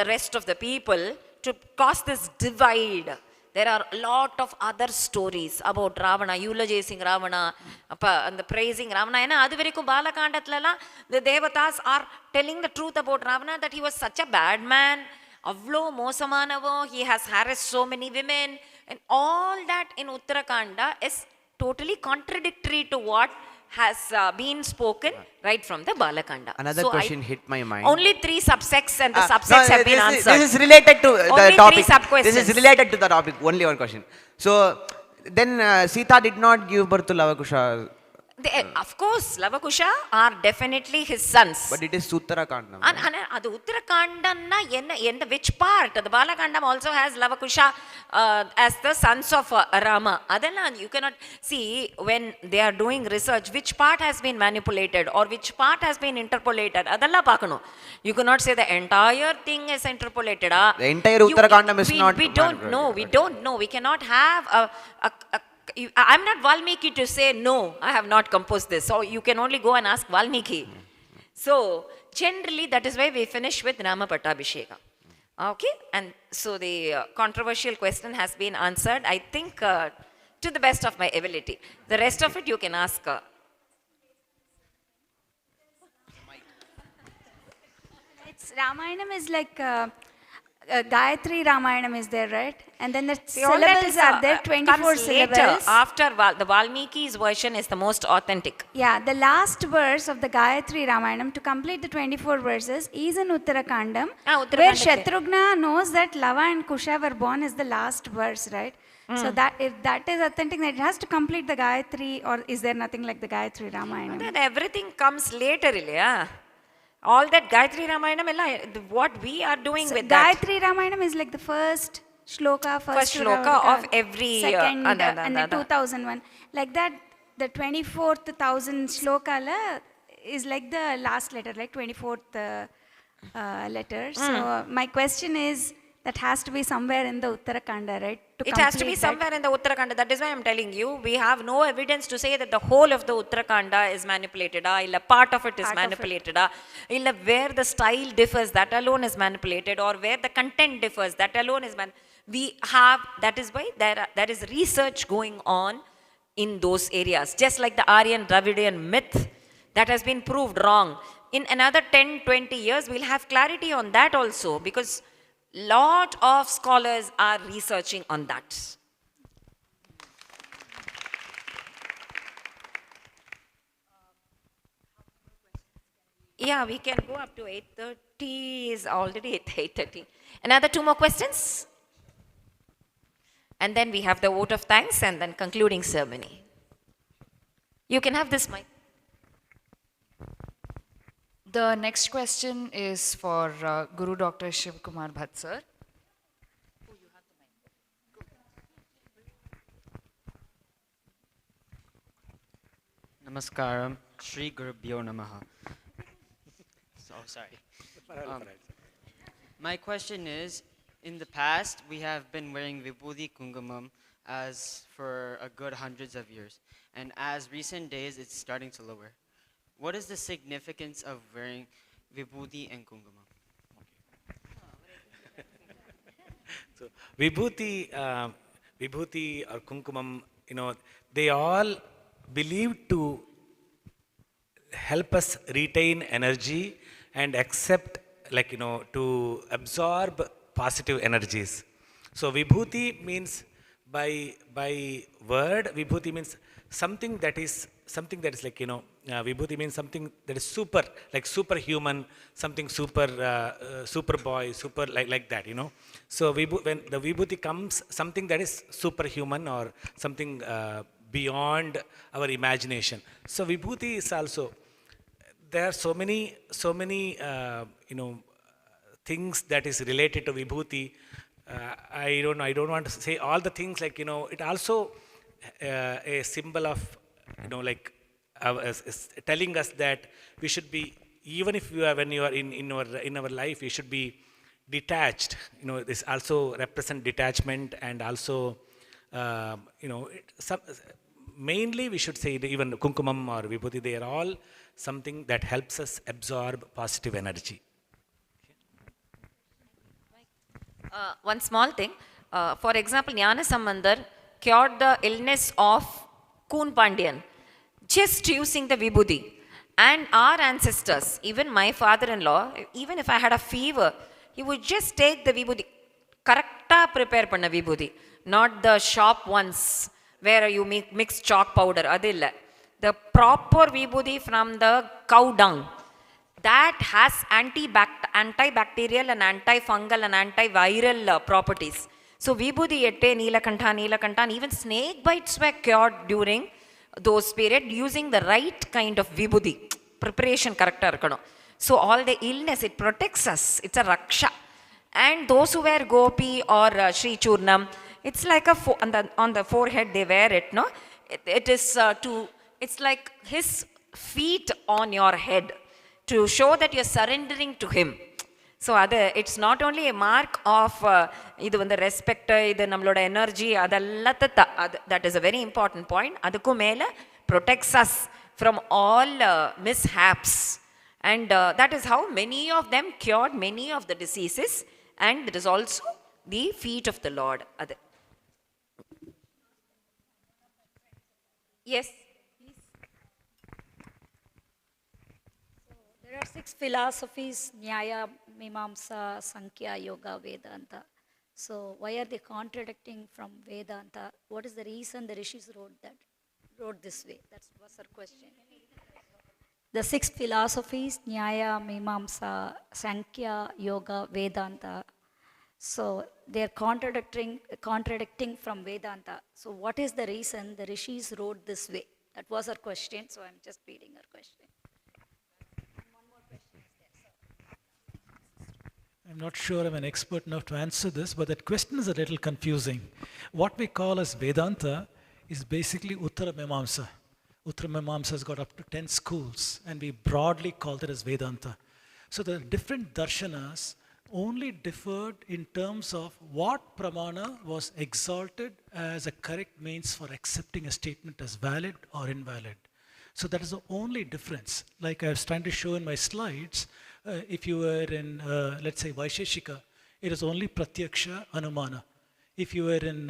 Speaker 13: rest of the people, to cause this divide. There are a lot of other stories about Ravana, eulogizing Ravana, and the praising Ravana. And aduvarikum Balakandatlala, the Devatas are telling the truth about Ravana, that he was such a bad man, avlo mosamanavo, he has harassed so many women, and all that in Uttarakanda is totally contradictory to what has been spoken right from the Balakanda.
Speaker 7: Another question hit my mind.
Speaker 13: Only 3 subsects and the subsects have been answered.
Speaker 7: This is related to the topic.
Speaker 13: 3 sub-questions.
Speaker 7: This is related to the topic. Only one question. So then Sita did not give birth to Lavakusha.
Speaker 13: Of course, Lavakusha are definitely his sons.
Speaker 7: But it is Uttarakanda.
Speaker 13: And the Uttarakanda, which part? The Balakandam also has Lavakusha as the sons of Rama. Adana, you cannot see when they are doing research which part has been manipulated or which part has been interpolated. Adalla pakano. You cannot say the entire thing is interpolated.
Speaker 7: The entire Uttarakandam is not.
Speaker 13: We don't know. We don't know. We cannot have I'm not Valmiki to say, no, I have not composed this. So you can only go and ask Valmiki. So generally, that is why we finish with Rama Pattabhisheka. Okay? And so the controversial question has been answered, I think, to the best of my ability. The rest of it you can ask.
Speaker 4: It's Ramayanam is like Gayatri Ramayanam is there, right? And then the syllables are there, 24 syllables.
Speaker 13: Later, after the Valmiki's version is the most authentic.
Speaker 4: Yeah, the last verse of the Gayatri Ramayanam to complete the 24 verses is in Uttarakandam, where Shatrughna knows that Lava and Kusha were born is the last verse, right? So that if that is authentic, then it has to complete the Gayatri, or is there nothing like the Gayatri Ramayanam?
Speaker 13: Then everything comes later, yeah. All that Gayatri Ramayanam, what we are doing with
Speaker 4: Gayatri Ramayanam is like the first shloka,
Speaker 13: first shloka of every
Speaker 4: second, and the 2001. Like that, the 24th 1000 shloka is like the last letter, like 24th letter. So my question is, that has to be somewhere in the Uttarakanda, right?
Speaker 13: It has to be somewhere in the Uttarakanda. That is why I am telling you, we have no evidence to say that the whole of the Uttarakanda is manipulated. Illa part of it is manipulated. Illa where the style differs, that alone is manipulated. Or where the content differs, that alone is we have, that is why there is research going on in those areas. Just like the Aryan Dravidian myth that has been proved wrong. In another 10-20 years, we'll have clarity on that also, because lot of scholars are researching on that. Yeah, we can go up to 8:30. Is already at 8:30. Another 2 more questions? And then we have the vote of thanks and then concluding ceremony. You can have this mic.
Speaker 1: The next question is for Guru Dr. Shiv Kumar Bhat sir.
Speaker 6: Namaskaram. Shri Gurubhyo Namaha. So, sorry. My question is, in the past, we have been wearing Vibhuti Kungumam as for a good hundreds of years. And as recent days, it's starting to lower. What is the significance of wearing Vibhuti and Kungumam?
Speaker 18: So Vibhuti or Kunkumam, they all believe to help us retain energy and accept, to absorb positive energies. So Vibhuti means by word, Vibhuti means something that is Vibhuti means something that is super, like superhuman, something super boy, super like that, So when the Vibhuti comes, something that is superhuman or something beyond our imagination. So Vibhuti is also, there are so many things that is related to Vibhuti. I don't want to say all the things, it also a symbol of, is telling us that we should be, even if you are, when you are in our life, you should be detached. This also represent detachment, and also, mainly we should say even Kunkumam or Vibhuti, they are all something that helps us absorb positive energy.
Speaker 13: One small thing. For example, Jnana Sambandar cured the illness of Koon Pandian just using the Vibhuti. And our ancestors, even my father-in-law, even if I had a fever, he would just take the Vibhuti. Correcta prepare panna Vibhuti. Not the shop ones where you mix chalk powder. Adilla. The proper Vibhuti from the cow dung. That has antibacterial and antifungal and antiviral properties. So Vibhuti ette Neelakantha, and even snake bites were cured during those periods using the right kind of Vibhuti. Preparation correct. So all the illness, it protects us. It's a raksha. And those who wear gopi or Sri Churnam, it's like on the forehead they wear it, no? It is it's like his feet on your head, to show that you're surrendering to him. So it's not only a mark of the respect, energy, that is a very important point. Adukku mela protects us from all mishaps. And that is how many of them cured many of the diseases. And it is also the feet of the Lord. Yes.
Speaker 10: There are 6 philosophies: Nyaya, Mimamsa, Sankhya, Yoga, Vedanta. So why are they contradicting from Vedanta? What is the reason the rishis wrote this way? That was our question. The 6 philosophies: Nyaya, Mimamsa, Sankhya, Yoga, Vedanta. So they are contradicting from Vedanta. So what is the reason the rishis wrote this way? That was our question. So I'm just reading our question.
Speaker 12: I'm not sure I'm an expert enough to answer this, but that question is a little confusing. What we call as Vedanta is basically Uttara Mimamsa. Uttara Mimamsa has got up to 10 schools, and we broadly called it as Vedanta. So the different darshanas only differed in terms of what pramana was exalted as a correct means for accepting a statement as valid or invalid. So that is the only difference. Like I was trying to show in my slides, if you were in, let's say, Vaisheshika, it is only Pratyaksha, Anumana. If you were in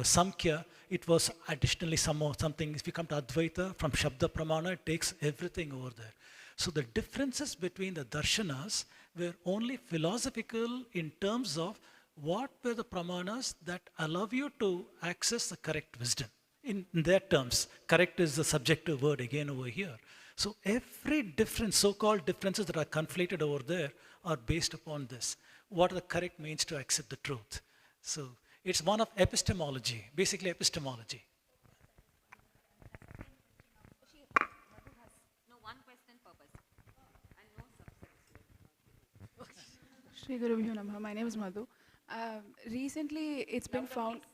Speaker 12: Samkhya, it was additionally something. If you come to Advaita, from Shabda Pramana, it takes everything over there. So the differences between the darshanas were only philosophical in terms of what were the pramanas that allow you to access the correct wisdom. In their terms, correct is the subjective word again over here. So every difference, so-called differences that are conflated over there are based upon this. What are the correct means to accept the truth? So it's one of epistemology, basically epistemology.
Speaker 9: Shri Gurubhyo Namaha. My name is Madhu. Recently, it's been found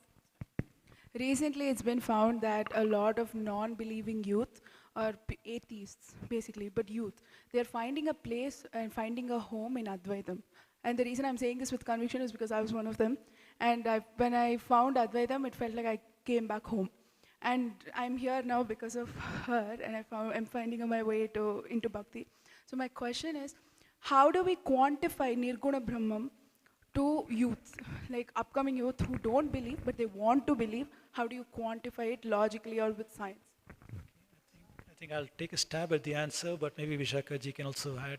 Speaker 9: that a lot of non-believing youth or atheists, basically, but youth. They're finding a place and finding a home in Advaitam. And the reason I'm saying this with conviction is because I was one of them. And when I found Advaitam, it felt like I came back home. And I'm here now because of her, and I'm finding my way into Bhakti. So my question is, how do we quantify Nirguna Brahmam to youth, like upcoming youth who don't believe, but they want to believe? How do you quantify it logically or with science?
Speaker 12: I think I'll take a stab at the answer, but maybe Vishakha ji can also add.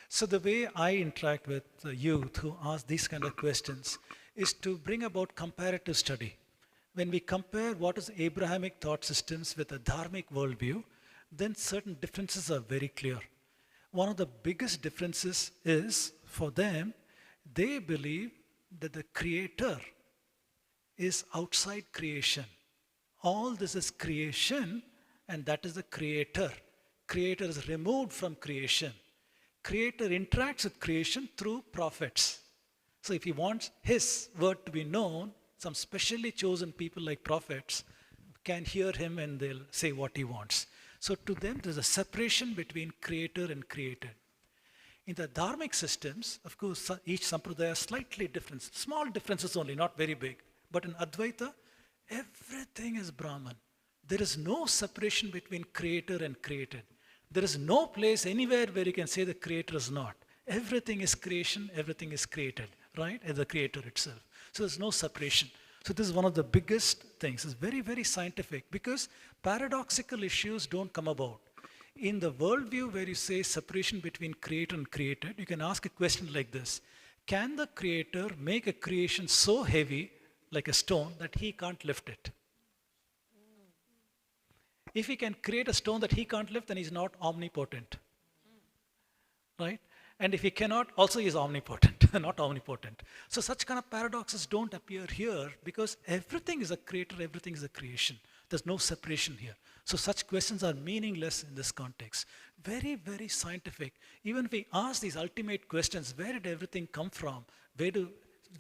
Speaker 12: So the way I interact with the youth who ask these kind of questions is to bring about comparative study. When we compare what is Abrahamic thought systems with a dharmic worldview, then certain differences are very clear. One of the biggest differences is, for them, they believe that the creator is outside creation. All this is creation, and that is the creator. Creator is removed from creation. Creator interacts with creation through prophets. So if he wants his word to be known, some specially chosen people like prophets can hear him and they'll say what he wants. So to them, there's a separation between creator and created. In the dharmic systems, of course, each sampradaya is slightly different. Small differences only, not very big. But in Advaita, everything is Brahman. There is no separation between creator and created. There is no place anywhere where you can say the creator is not. Everything is creation, everything is created, right? As the creator itself. So there's no separation. So this is one of the biggest things. It's very, very scientific because paradoxical issues don't come about. In the worldview where you say separation between creator and created, you can ask a question like this. Can the creator make a creation so heavy, like a stone, that he can't lift it? If he can create a stone that he can't lift, then he's not omnipotent. Right? And if he cannot, also he is omnipotent, not omnipotent. So such kind of paradoxes don't appear here because everything is a creator, everything is a creation. There's no separation here. So such questions are meaningless in this context. Very, very scientific. Even if we ask these ultimate questions, where did everything come from? Where do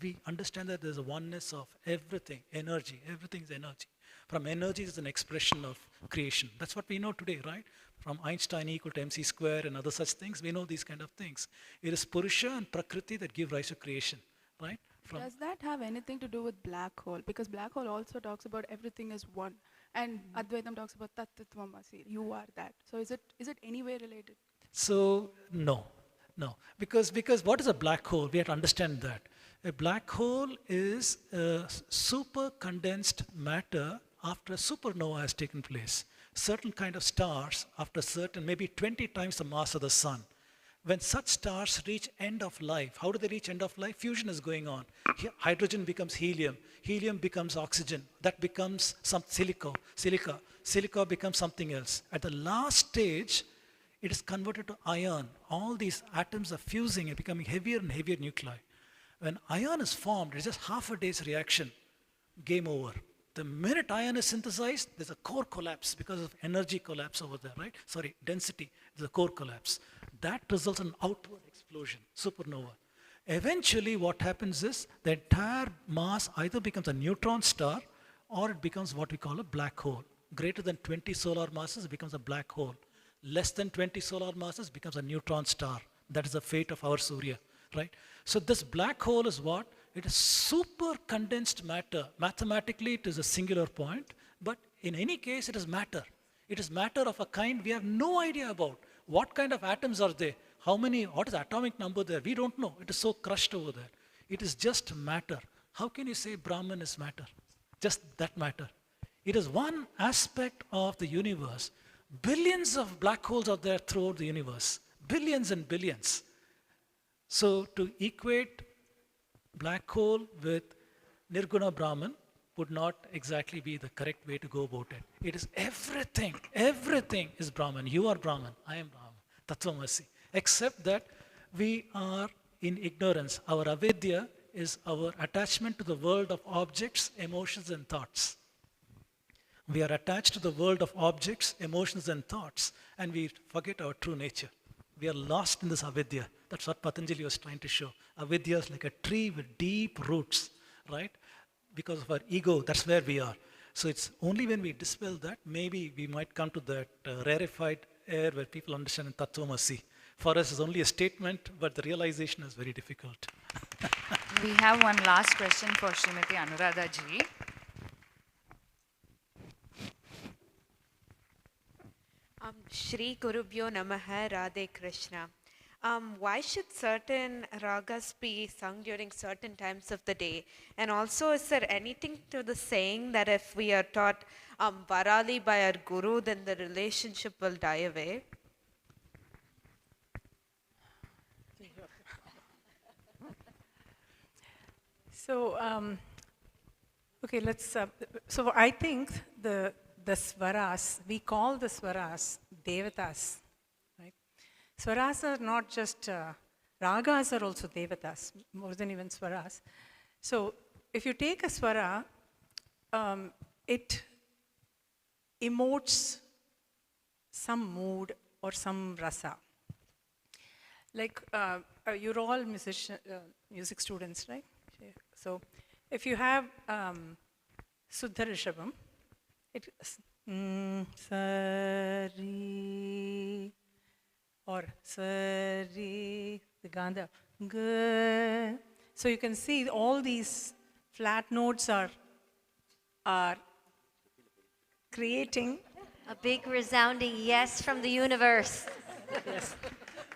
Speaker 12: we understand that there's a oneness of everything, energy, everything is energy. From energy is an expression of creation. That's what we know today, right? From Einstein equal to mc square and other such things, we know these kind of things. It is Purusha and Prakriti that give rise to creation, right?
Speaker 9: Does that have anything to do with black hole? Because black hole also talks about everything is one. And Advaitam talks about Tattvatvamasi, you are that. So is it any way related?
Speaker 12: So, no. Because what is a black hole? We have to understand that. A black hole is a super condensed matter after a supernova has taken place. Certain kind of stars, after certain, maybe 20 times the mass of the sun. When such stars reach end of life, how do they reach end of life? Fusion is going on. Hydrogen becomes helium. Helium becomes oxygen. That becomes some silica. Silica becomes something else. At the last stage, it is converted to iron. All these atoms are fusing and becoming heavier and heavier nuclei. When iron is formed, it's just half a day's reaction. Game over. The minute iron is synthesized, there's a core collapse because of energy collapse over there, right? Sorry, density. There's a core collapse. That results in outward explosion, supernova. Eventually, what happens is the entire mass either becomes a neutron star or it becomes what we call a black hole. Greater than 20 solar masses, it becomes a black hole. Less than 20 solar masses becomes a neutron star. That is the fate of our Surya, right? So this black hole is what? It is super condensed matter. Mathematically, it is a singular point, but in any case, it is matter. It is matter of a kind we have no idea about. What kind of atoms are there? What is the atomic number there? We don't know. It is so crushed over there. It is just matter. How can you say Brahman is matter? Just that matter. It is one aspect of the universe. Billions of black holes are there throughout the universe. Billions and billions. So to equate black hole with Nirguna Brahman would not exactly be the correct way to go about it. It is everything. Everything is Brahman. You are Brahman. I am Brahman. Tattvamasi. Except that we are in ignorance. Our avidya is our attachment to the world of objects, emotions and thoughts. We are attached to the world of objects, emotions and thoughts, and we forget our true nature. We are lost in this avidya. That's what Patanjali was trying to show. Avidya is like a tree with deep roots, right? Because of our ego, that's where we are. So it's only when we dispel that, maybe we might come to that rarefied air where people understand Tattvamasi. For us, it's only a statement, but the realization is very difficult.
Speaker 11: We have one last question for Srimati Anuradha ji.
Speaker 14: Shri Gurubhyo Namaha Radhe Krishna. Why should certain ragas be sung during certain times of the day? And also, is there anything to the saying that if we are taught Varali by our guru, then the relationship will die away?
Speaker 16: So, okay, let's, so I think the swaras, we call the swaras devatas, right? Swaras are not just, ragas are also devatas, more than even swaras. So, if you take a swara, it emotes some mood or some rasa. Like, you're all music students, right? So, if you have Suddha Rishabham, it Sari or Sari, the Gandha, G. So you can see all these flat notes are creating
Speaker 3: a big resounding yes from the universe.
Speaker 16: Yes,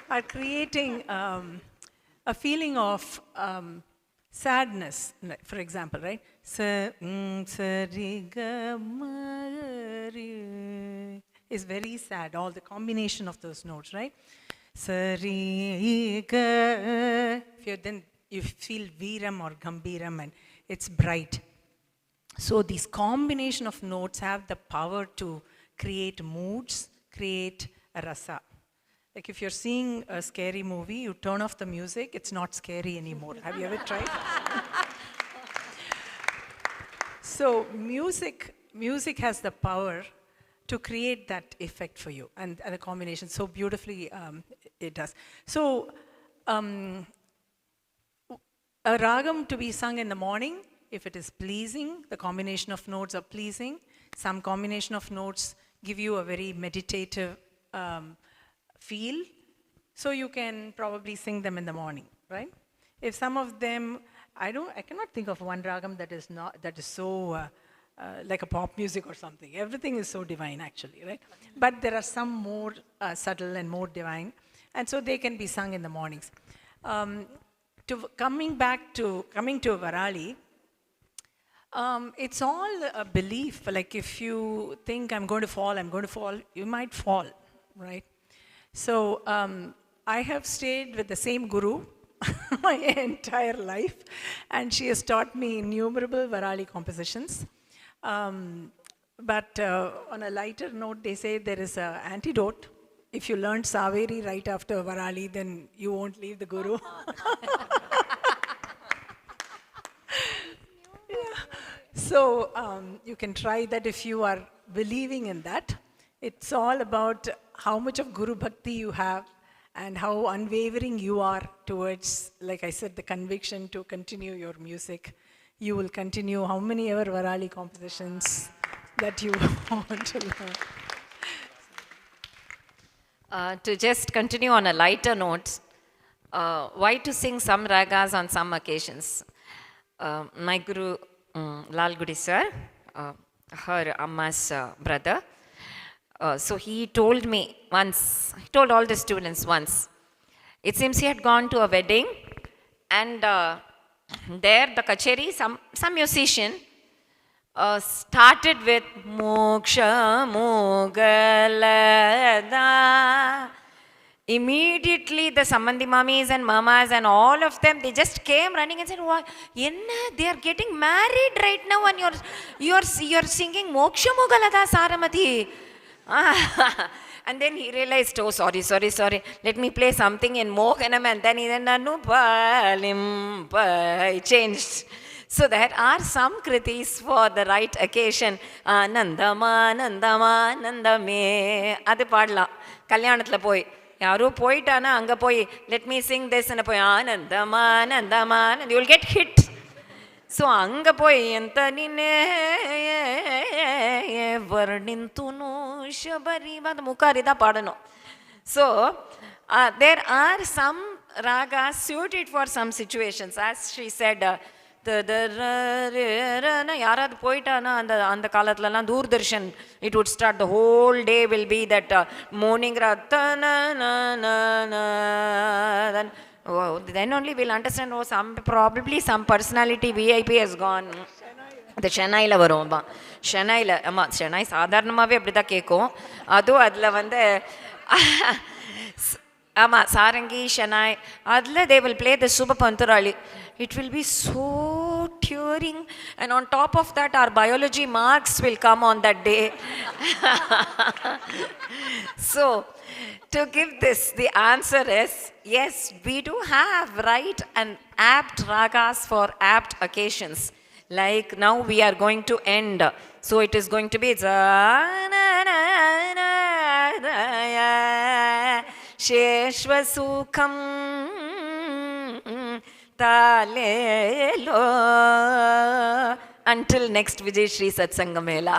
Speaker 16: are creating a feeling of sadness, for example, right? Is very sad, all the combination of those notes, right? Then you feel Viram or Gambiram and it's bright. So these combination of notes have the power to create moods, create a rasa. Like if you're seeing a scary movie, you turn off the music, it's not scary anymore. Have you ever tried? So music has the power to create that effect for you, and the combination so beautifully it does. So a ragam to be sung in the morning, if it is pleasing, the combination of notes are pleasing. Some combination of notes give you a very meditative feel, so you can probably sing them in the morning, right? If some of them, I cannot think of one ragam that is so like a pop music or something. Everything is so divine actually, right? But there are some more subtle and more divine, and so they can be sung in the mornings. Coming to Varali, it's all a belief. Like if you think I'm going to fall, you might fall, right? So I have stayed with the same guru my entire life, and she has taught me innumerable Varali compositions. But on a lighter note, they say there is an antidote. If you learn Saveri right after Varali, then you won't leave the guru. Yeah. So you can try that if you are believing in that. It's all about how much of Guru Bhakti you have and how unwavering you are towards, like I said, the conviction to continue your music. You will continue how many ever Varali compositions that you want to learn.
Speaker 13: To just continue on a lighter note, why to sing some ragas on some occasions? My Guru, Lal Gudi sir, her Amma's brother, so he told me once, he told all the students once, it seems he had gone to a wedding, and there the kacheri, some musician started with Moksha Mogalada. Immediately the Sambandhi Mamis and Mamas and all of them, they just came running and said, "Why? They are getting married right now and you're singing Moksha Mogalada Saramati." And then he realized, oh, sorry, let me play something in Mohanam, and then he changed. So there are some kritis for the right occasion. Nandama, Nandama, Nandame. Adu paadla. Kalyanatla poi. Yaru poitana anga poi. Let me sing this and poi Nandama, Nandama. And you will get hit. So ಹಂಗ ಪೋಯ್ ಎಂತ ನಿನ್ನೆ ವರ್ಣಿಂತುನು ಶಬರಿ ಅದು ಮುಖಾರಿದ ಪಾಡನು. So there are some ragas suited for some situations. As she said, யாராவது போயிட்டானா அந்த காலத்துலலாம் Doordarshan it would start, the whole day will be that morning then only we'll understand, oh, probably some personality VIP has gone. அது சென்னையில் வரும், சென்னையில். ஆமாம், சென்னை சாதாரணமாகவே அப்படி தான் கேட்கும். அதுவும் அதில் வந்து ஆமாம் சாரங்கி ஷெனாய் அதில் they will play the Subha Panturali. It will be so tearing, and on top of that our biology marks will come on that day. So to give this, the answer is yes, we do have right and apt ragas for apt occasions. Like now we are going to end, so it is going to be Sheshvasukham Talelo until next Vijayashri Satsanga mela.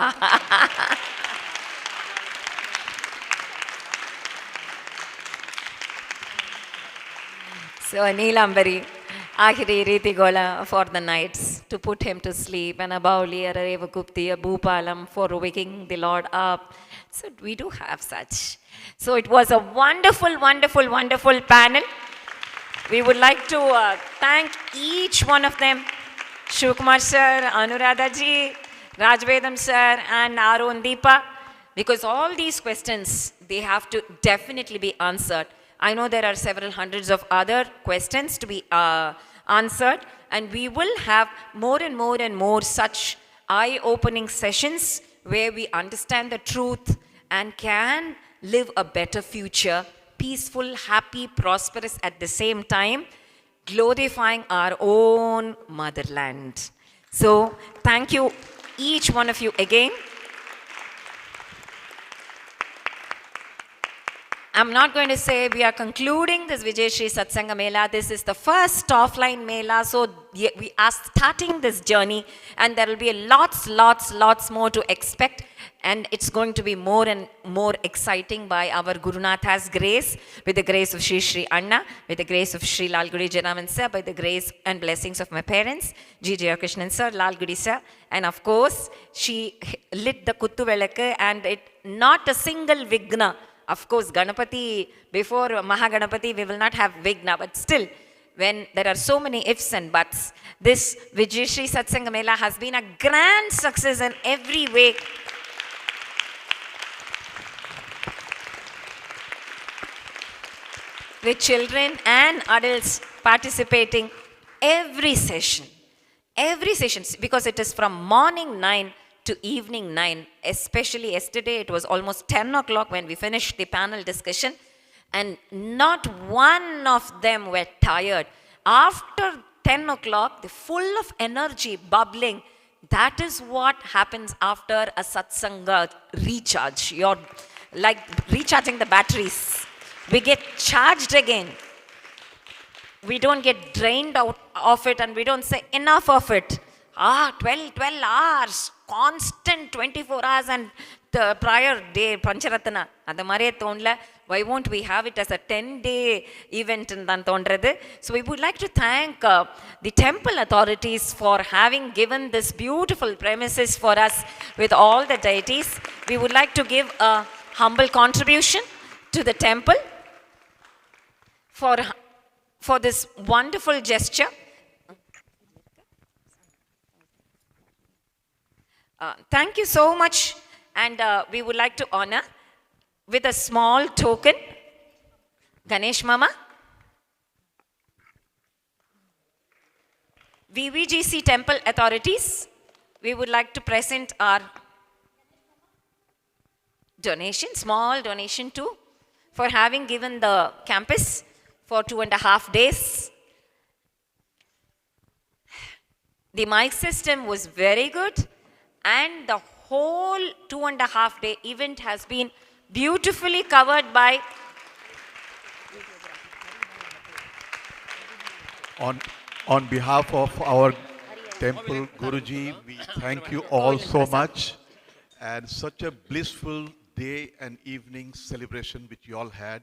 Speaker 13: So Neelambari Ahiri Riti Gola for the nights to put him to sleep, and Abhavli Arareva Gupti Bhupalam for waking the Lord up. So we do have such. So it was a wonderful, wonderful, wonderful panel. We would like to thank each one of them, Shiv Kumar sir, Anuradha ji, Vedam sir, and Arun Deepa, because all these questions, they have to definitely be answered. I know there are several hundreds of other questions to be answered, and we will have more and more and more such eye-opening sessions where we understand the truth and can live a better future, peaceful, happy, prosperous at the same time, glorifying our own motherland. So thank you, each one of you again. I'm not going to say we are concluding this Vijayashri Satsanga mela. This is the first offline mela, so we are starting this journey, and there will be lots more to expect, and it's going to be more and more exciting by our Gurunatha's grace, with the grace of Shri Anna, with the grace of Shri Lalgudi Janaman sir, by the grace and blessings of my parents, G. Krishnan sir, Lalgudi sir, and of course she lit the Kuttu Velakku, and it not a single vigna. Of course, Ganapati, before Mahaganapati, we will not have Vigna, but still, when there are so many ifs and buts, this Vijayashri Satsanga mela has been a grand success in every way. With children and adults participating every session, because it is from morning 9 to evening 9, especially yesterday it was almost 10 o'clock when we finished the panel discussion, and not one of them were tired. After 10 o'clock, they're full of energy, bubbling. That is what happens after a satsanga recharge. You're like recharging the batteries. We get charged again. We don't get drained out of it, and we don't say enough of it. 12 hours, constant 24 hours, and the prior day, Pancharatana. Adha mariye thonla, why won't we have it as a 10-day event in dan thondrathu? So we would like to thank the temple authorities for having given this beautiful premises for us with all the deities. We would like to give a humble contribution to the temple for this wonderful gesture. Thank you so much, and we would like to honor with a small token Ganesh Mama, VVGC temple authorities. We would like to present our donation, small donation too, for having given the campus for 2.5 days. The mic system was very good, and the whole 2.5 day event has been beautifully covered by
Speaker 5: on behalf of our temple. Guruji, we thank you all so much. And such a blissful day and evening celebration which you all had.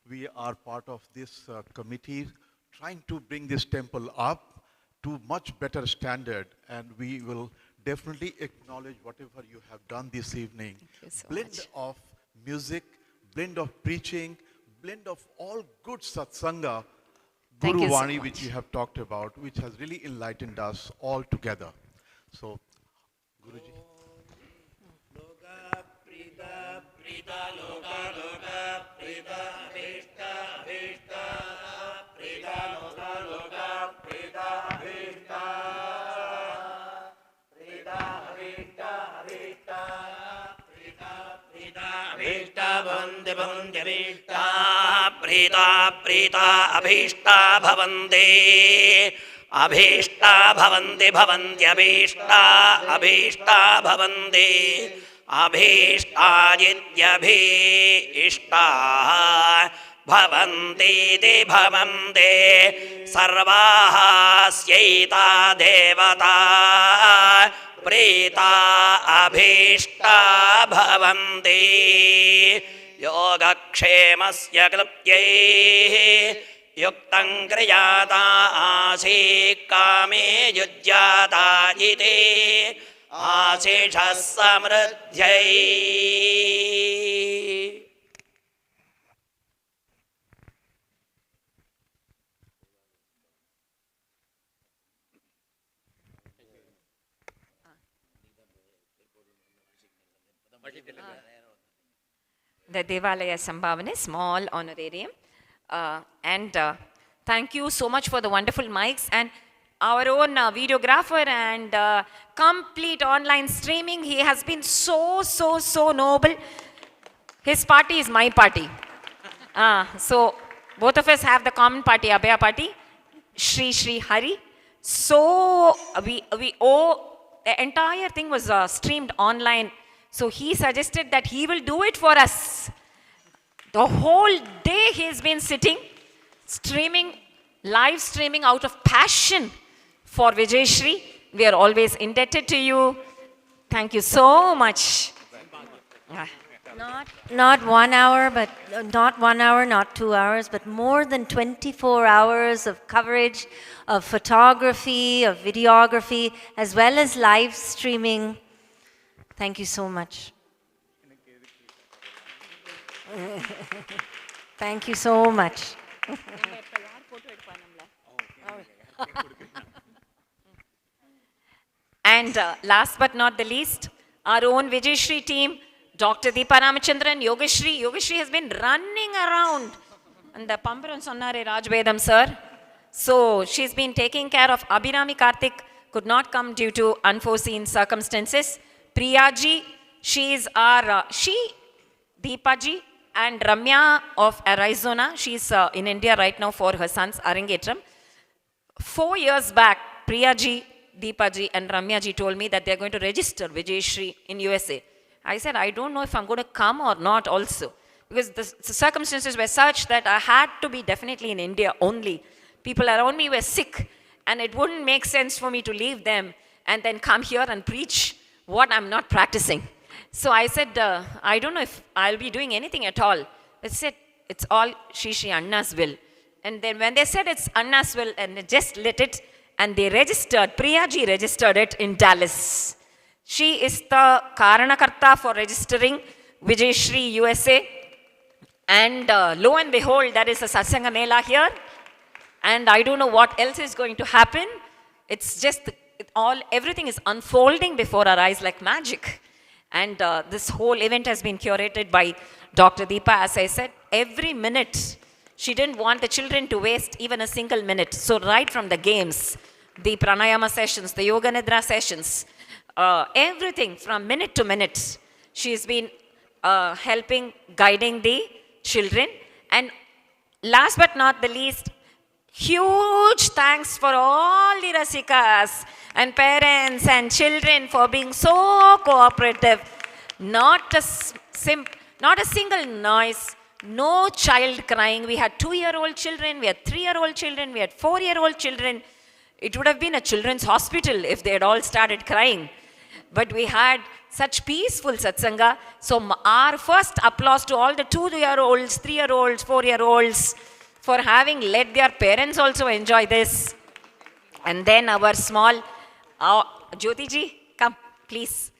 Speaker 5: We are part of this committee trying to bring this temple up to much better standard, and we will definitely acknowledge whatever you have done this evening. Blend of music, blend of preaching, blend of all good satsanga, Guru Vani, which you have talked about, which has really enlightened us all together. So, Guruji.
Speaker 8: Preeta अभीष्टा भवन्ति अभीष्टा भवन्ति भवन्त्यभीष्टा अभीष्टा भवन्ति अभीष्टाजित्यभीष्टाः भवन्तीति भवन्ते सर्वाः स्यैता देवता प्रीता अभीष्टा भवन्ति योगक्षेमस्य क्लृप्त्यैः युक्तं क्रियाता आसीत् कामे युज्याता इति आशिषः समृद्ध्यै
Speaker 13: The Devalaya Sambhavana, small honorarium. Thank you so much for the wonderful mics and our own videographer and complete online streaming. He has been so noble. His party is my party. So both of us have the common party, Abhaya party, Sri Hari. So we owe, the entire thing was streamed online. So he suggested that he will do it for us. The whole day he's been sitting, live streaming out of passion for Vijayashri. We are always indebted to you. Thank you so much.
Speaker 3: Not 1 hour, but not 1 hour, not 2 hours, but more than 24 hours of coverage, of photography, of videography, as well as live streaming. Thank you so much. Thank you so much.
Speaker 13: And last but not the least, our own Vijayashri team, Dr. Deepa Ramachandran, Yogashri. Yogashri has been running around. And the Pambaran Sonnare Raj Vedam sir. So she's been taking care of Abhinami Karthik, could not come due to unforeseen circumstances. Priyaji, she is our, Deepaji and Ramya of Arizona. She's in India right now for her son's Arangetram. 4 years back, Priyaji, Deepaji and Ramyaji told me that they're going to register Vijayashri in USA. I said, I don't know if I'm going to come or not also. Because the circumstances were such that I had to be definitely in India only. People around me were sick and it wouldn't make sense for me to leave them and then come here and preach what I'm not practicing. So I said, I don't know if I'll be doing anything at all. They said, it's all Shri Anna's will. And then when they said it's Anna's will, and they just lit it, and they registered, Priyaji registered it in Dallas. She is the Karanakarta for registering Vijayashri USA. And lo and behold, there is a Satsanga mela here. And I don't know what else is going to happen. It's just everything is unfolding before our eyes like magic. And this whole event has been curated by Dr. Deepa. As I said, every minute, she didn't want the children to waste even a single minute. So right from the games, the pranayama sessions, the yoga nidra sessions, everything from minute to minute, she's been helping, guiding the children. And last but not the least, huge thanks for all the Rasikas and parents and children for being so cooperative. Not a single noise, no child crying. We had 2-year-old children, we had 3-year-old children, we had 4-year-old children. It would have been a children's hospital if they had all started crying. But we had such peaceful satsanga. So our first applause to all the 2-year-olds, 3-year-olds, 4-year-olds for having let their parents also enjoy this. And then our small, Jyoti ji, come please.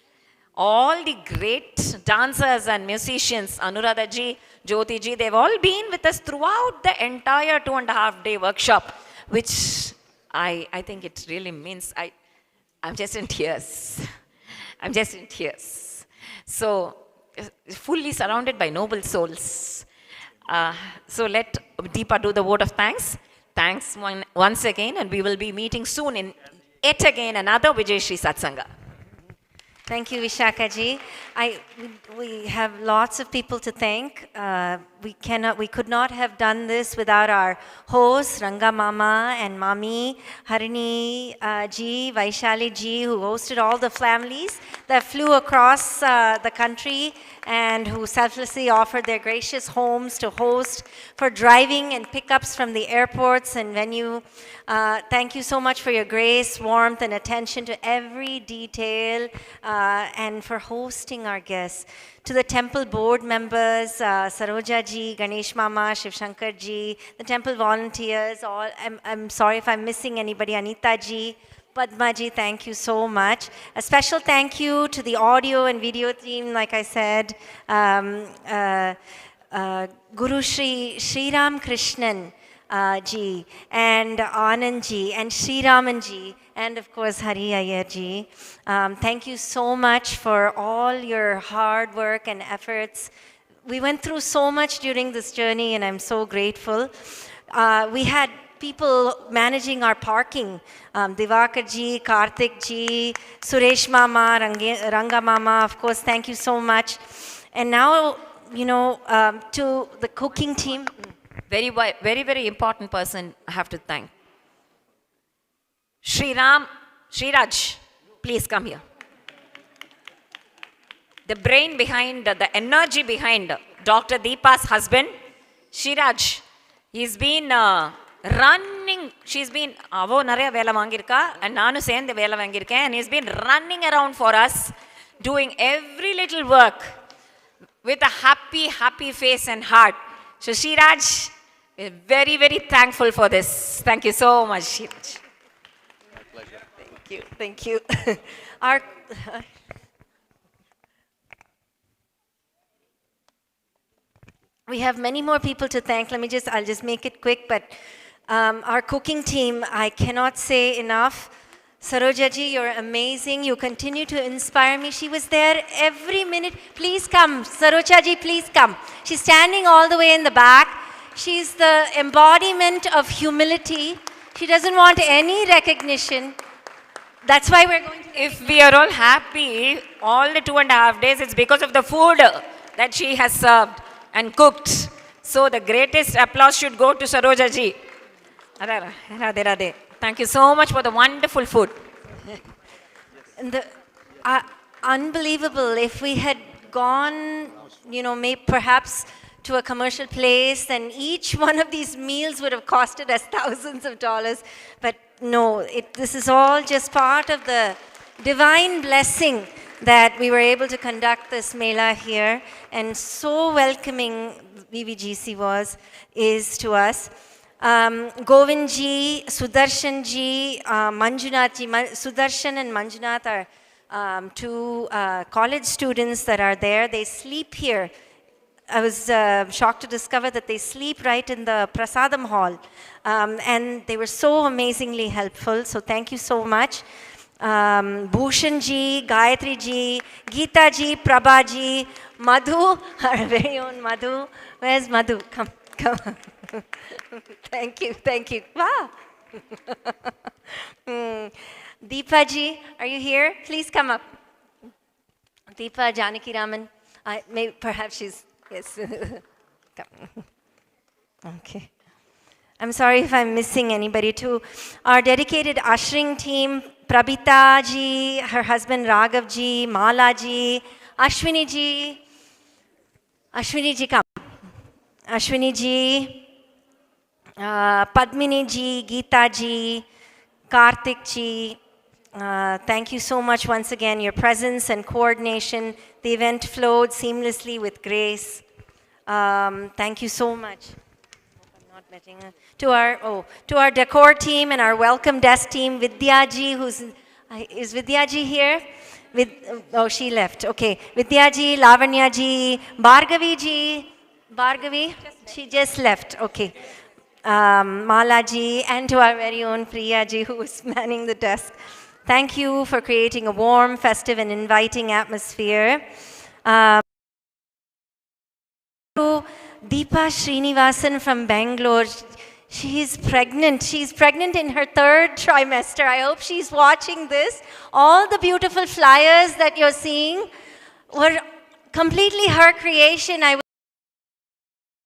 Speaker 13: All the great dancers and musicians, Anuradha ji, Jyoti ji, they've all been with us throughout the entire 2.5-day workshop, which I think it really means I'm just in tears. I'm just in tears. So, fully surrounded by noble souls. So let Deepa do the vote of thanks. Thanks once again, and we will be meeting soon in yet again another Vijayashri Satsanga.
Speaker 3: Thank you, Vishakha ji. We have lots of people to thank. We could not have done this without our hosts, Ranga Mama and Mami, Harini ji, Vaishali ji, who hosted all the families that flew across the country and who selflessly offered their gracious homes to host, for driving and pickups from the airports and venue. Thank you so much for your grace, warmth, and attention to every detail, and for hosting our guests. To the temple board members, Saroja ji, Ganesh Mama, Shiv Shankar ji, the temple volunteers, all. I'm sorry if I'm missing anybody, Anita ji, Padma ji, thank you so much. A special thank you to the audio and video team, like I said, Guru Sri Ram Krishnan ji, and Anand ji, and Sri Raman ji, and of course Hari Iyer ji. Thank you so much for all your hard work and efforts. We went through so much during this journey, and I'm so grateful. We had people managing our parking, Divakar ji, Karthik ji, Suresh Mama, Ranga Mama, of course, thank you so much. And now, to the cooking team.
Speaker 13: Very, very important person I have to thank. Sriraj, please come here. The brain behind, the energy behind Dr. Deepa's husband, Sriraj. He's been running, she's been, avo nariya vela vaangirka, and nanu sende vela vaangirken, and he's been running around for us, doing every little work with a happy face and heart. So Sriraj, we're very, very thankful for this. Thank you so much, Sriraj.
Speaker 3: My pleasure. Thank you. We have many more people to thank. I'll just make it quick, but our cooking team, I cannot say enough. Saroja ji, you're amazing. You continue to inspire me. She was there every minute. Please come. Saroja ji, please come. She's standing all the way in the back. She's the embodiment of humility. She doesn't want any recognition. That's why we're going to...
Speaker 13: If we are all happy, all the 2.5 days, it's because of the food that she has served and cooked. So the greatest applause should go to Saroja ji. Radhe, radhe. Thank you so much for the wonderful food.
Speaker 3: And unbelievable. If we had gone, maybe perhaps to a commercial place, then each one of these meals would have costed us thousands of dollars. But no, this is all just part of the divine blessing that we were able to conduct this mela here, and so welcoming VVGC is to us. Govind ji, Sudarshan ji, Manjunath ji. Sudarshan and Manjunath are two college students that are there. They sleep here. I was shocked to discover that they sleep right in the Prasadam hall. And they were so amazingly helpful. So thank you so much. Bhushan ji, Gayatri ji, Geeta ji, Prabha ji, Madhu, our very own Madhu. Where's Madhu? Come. Thank you. Wow. Deepa ji, are you here? Please come up. Deepa Janaki Raman. Perhaps she's, yes. Come. Okay. I'm sorry if I'm missing anybody too. Our dedicated ushering team, Prabita ji, her husband Raghav ji, Mala ji, Ashwini ji. Ashwini ji, come. Ashwini ji, Padmini ji, Geeta ji,
Speaker 17: Karthik ji, thank you so much once again. Your presence and coordination, the event flowed seamlessly with grace. Thank you so much. To our decor team and our welcome desk team, Vidya ji, is Vidya ji here? She left. Okay. Vidya ji, Lavanya ji, Bhargavi ji. Bhargavi? She just left. Okay. Mala ji, and to our very own Priya ji, who is manning the desk. Thank you for creating a warm, festive, and inviting atmosphere. Deepa Srinivasan from Bangalore. She's pregnant. She's pregnant in her 3rd trimester. I hope she's watching this. All the beautiful flyers that you're seeing were completely her creation.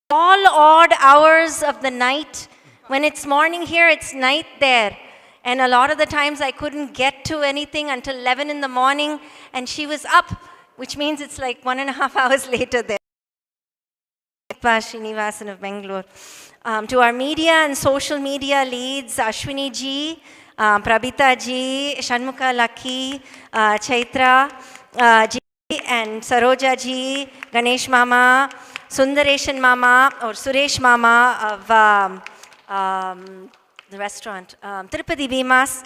Speaker 17: All odd hours of the night. When it's morning here, it's night there. And a lot of the times I couldn't get to anything until 11 in the morning, and she was up, which means it's like 1.5 hours later there. Srinivasan of Bangalore. To our media and social media leads, Ashwini ji, Prabita ji, Shanmukha Lakhi, Chaitra ji, and Saroja ji, Ganesh Mama, Sundareshan Mama, or Suresh Mama of the restaurant, Tirupati Bhimas.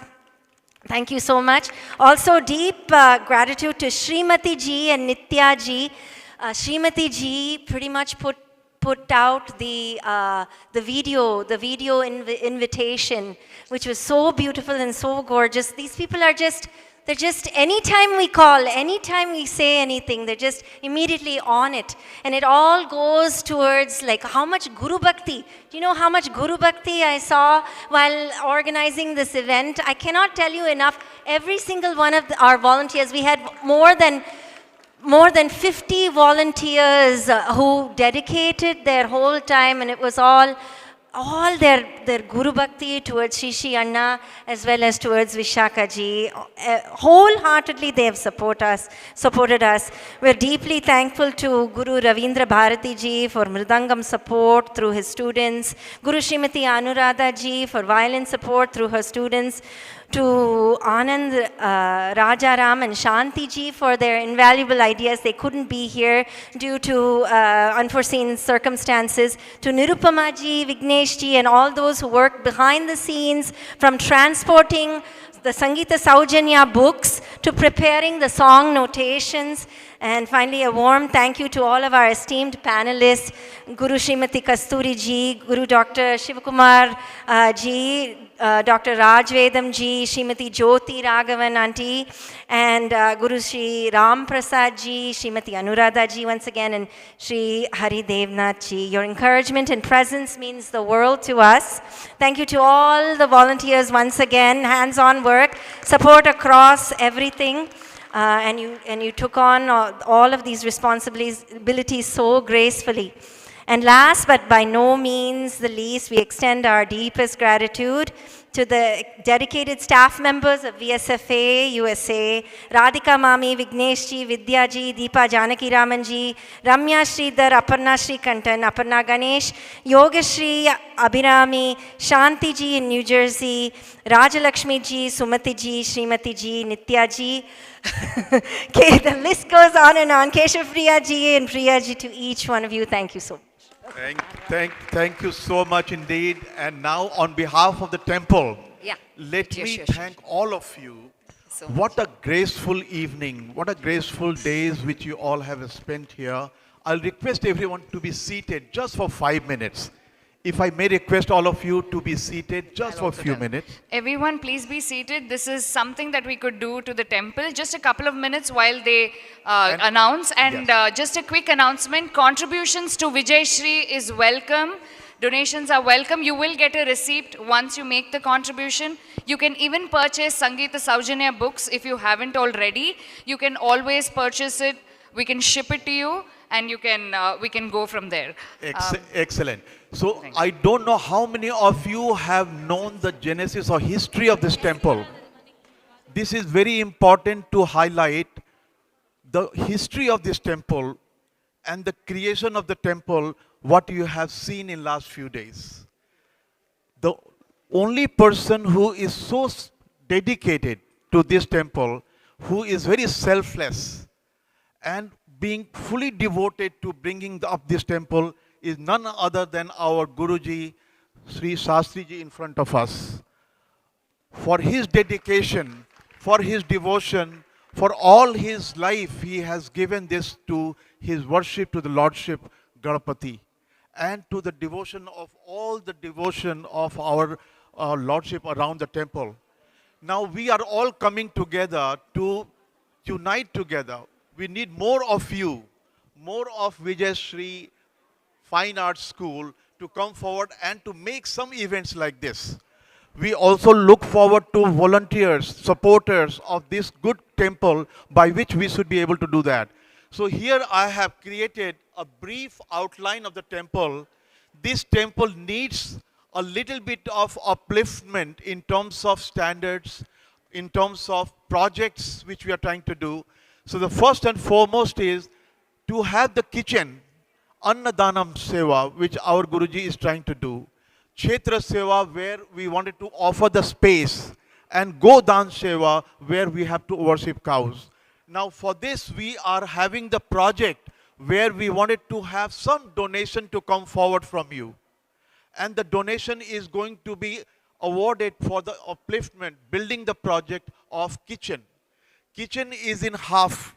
Speaker 17: Thank you so much. Also, deep gratitude to Srimati ji and Nitya ji. Srimati ji pretty much put out the video invitation, which was so beautiful and so gorgeous. These people are they're just, anytime we call, anytime we say anything, they're just immediately on it. And it all goes towards like how much Guru Bhakti. Do you know how much Guru Bhakti I saw while organizing this event? I cannot tell you enough. Every single one of our volunteers, we had more than 50 volunteers who dedicated their whole time, and it was all their Guru Bhakti towards Shishi Anna as well as towards Vishakha ji. Wholeheartedly they have supported us. We're deeply thankful to Guru Ravindra Bharati ji for Mridangam support through his students, Guru Srimati Anuradha ji for violin support through her students, to Anand Rajaram and Shanti ji for their invaluable ideas. They couldn't be here due to unforeseen circumstances. To Nirupama ji, Vignesh ji, and all those who worked behind the scenes, from transporting the Sangita Saujanya books to preparing the song notations. And finally, a warm thank you to all of our esteemed panelists, Guru Srimati Kasturi ji, Guru Dr. Shivakumar ji, Dr. Raj Vedam ji, Srimati Jyoti Raghavan auntie, and Guru Shri Ram Prasad ji, Srimati Anuradha ji once again, and Shri Hari Devnath ji. Your encouragement and presence means the world to us. Thank you to all the volunteers once again, hands-on work, support across everything. And you took on all of these responsibilities so gracefully. And last but by no means the least, we extend our deepest gratitude to the dedicated staff members of VSFA USA, Radhika Mami, Vignesh ji, Vidya ji, Deepa Janaki Raman ji, Ramya Sridhar, Aparna Shri Kantan, Aparna Ganesh, Yogashri Abhirami, Shanti ji in New Jersey, Rajalakshmi ji, Sumati ji, Srimati ji, Nitya ji. Okay, the list goes on and on. Keshav Priya ji and Priya ji, to each one of you, thank you so much.
Speaker 5: Thank you so much indeed. And now on behalf of the temple, let me thank all of you. What a graceful evening, what a graceful days which you all have spent here. I'll request everyone to be seated just for 5 minutes. If I may request all of you to be seated just for a few minutes.
Speaker 1: Everyone, please be seated. This is something that we could do to the temple. Just a couple of minutes while they announce. And just a quick announcement. Contributions to Vijayashri is welcome. Donations are welcome. You will get a receipt once you make the contribution. You can even purchase Sangita Saujanya books if you haven't already. You can always purchase it. We can ship it to you. And you can, we can go from there.
Speaker 5: Excellent. So I don't know how many of you have known the genesis or history of this temple. This is very important to highlight the history of this temple and the creation of the temple, what you have seen in last few days. only person who is so dedicated to this temple, who is very selfless and being fully devoted to bringing up this temple is none other than our Guruji, Sri Shastriji in front of us. For his dedication, for his devotion, for all his life, he has given this to his worship to the Lordship Ganapati and to the devotion of all the devotion of our Lordship around the temple. Now we are all coming together to unite together. We need more of you, more of Vijayashri Fine Arts School to come forward and to make some events like this. We also look forward to volunteers, supporters of this good temple by which we should be able to do that. So here I have created a brief outline of the temple. This temple needs a little bit of upliftment in terms of standards, in terms of projects which we are trying to do. So the first and foremost is to have the kitchen, Annadanam Seva, which our Guruji is trying to do. Kshetra Seva, where we wanted to offer the space, and Godan Seva, where we have to worship cows. Now for this, we are having the project where we wanted to have some donation to come forward from you. And the donation is going to be awarded for the upliftment, building the project of kitchen. Kitchen is in half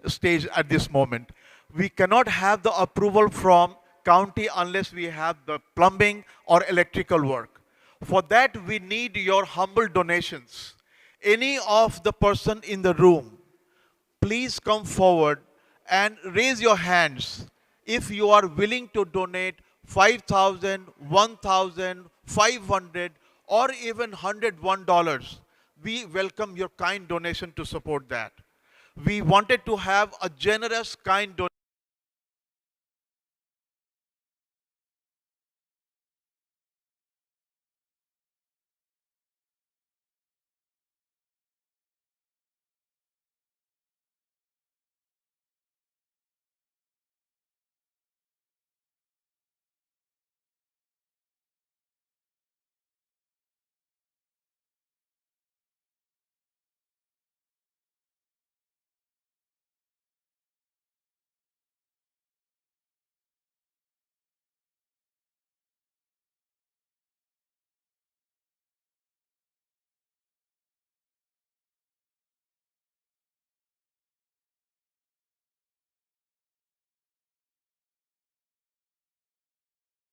Speaker 5: stage at this moment. We cannot have the approval from county unless we have the plumbing or electrical work. For that, we need your humble donations. Any of the person in the room, please come forward and raise your hands if you are willing to donate 5,000, 1,000, 500, or even $101. We welcome your kind donation to support that. We wanted to have a generous, kind donation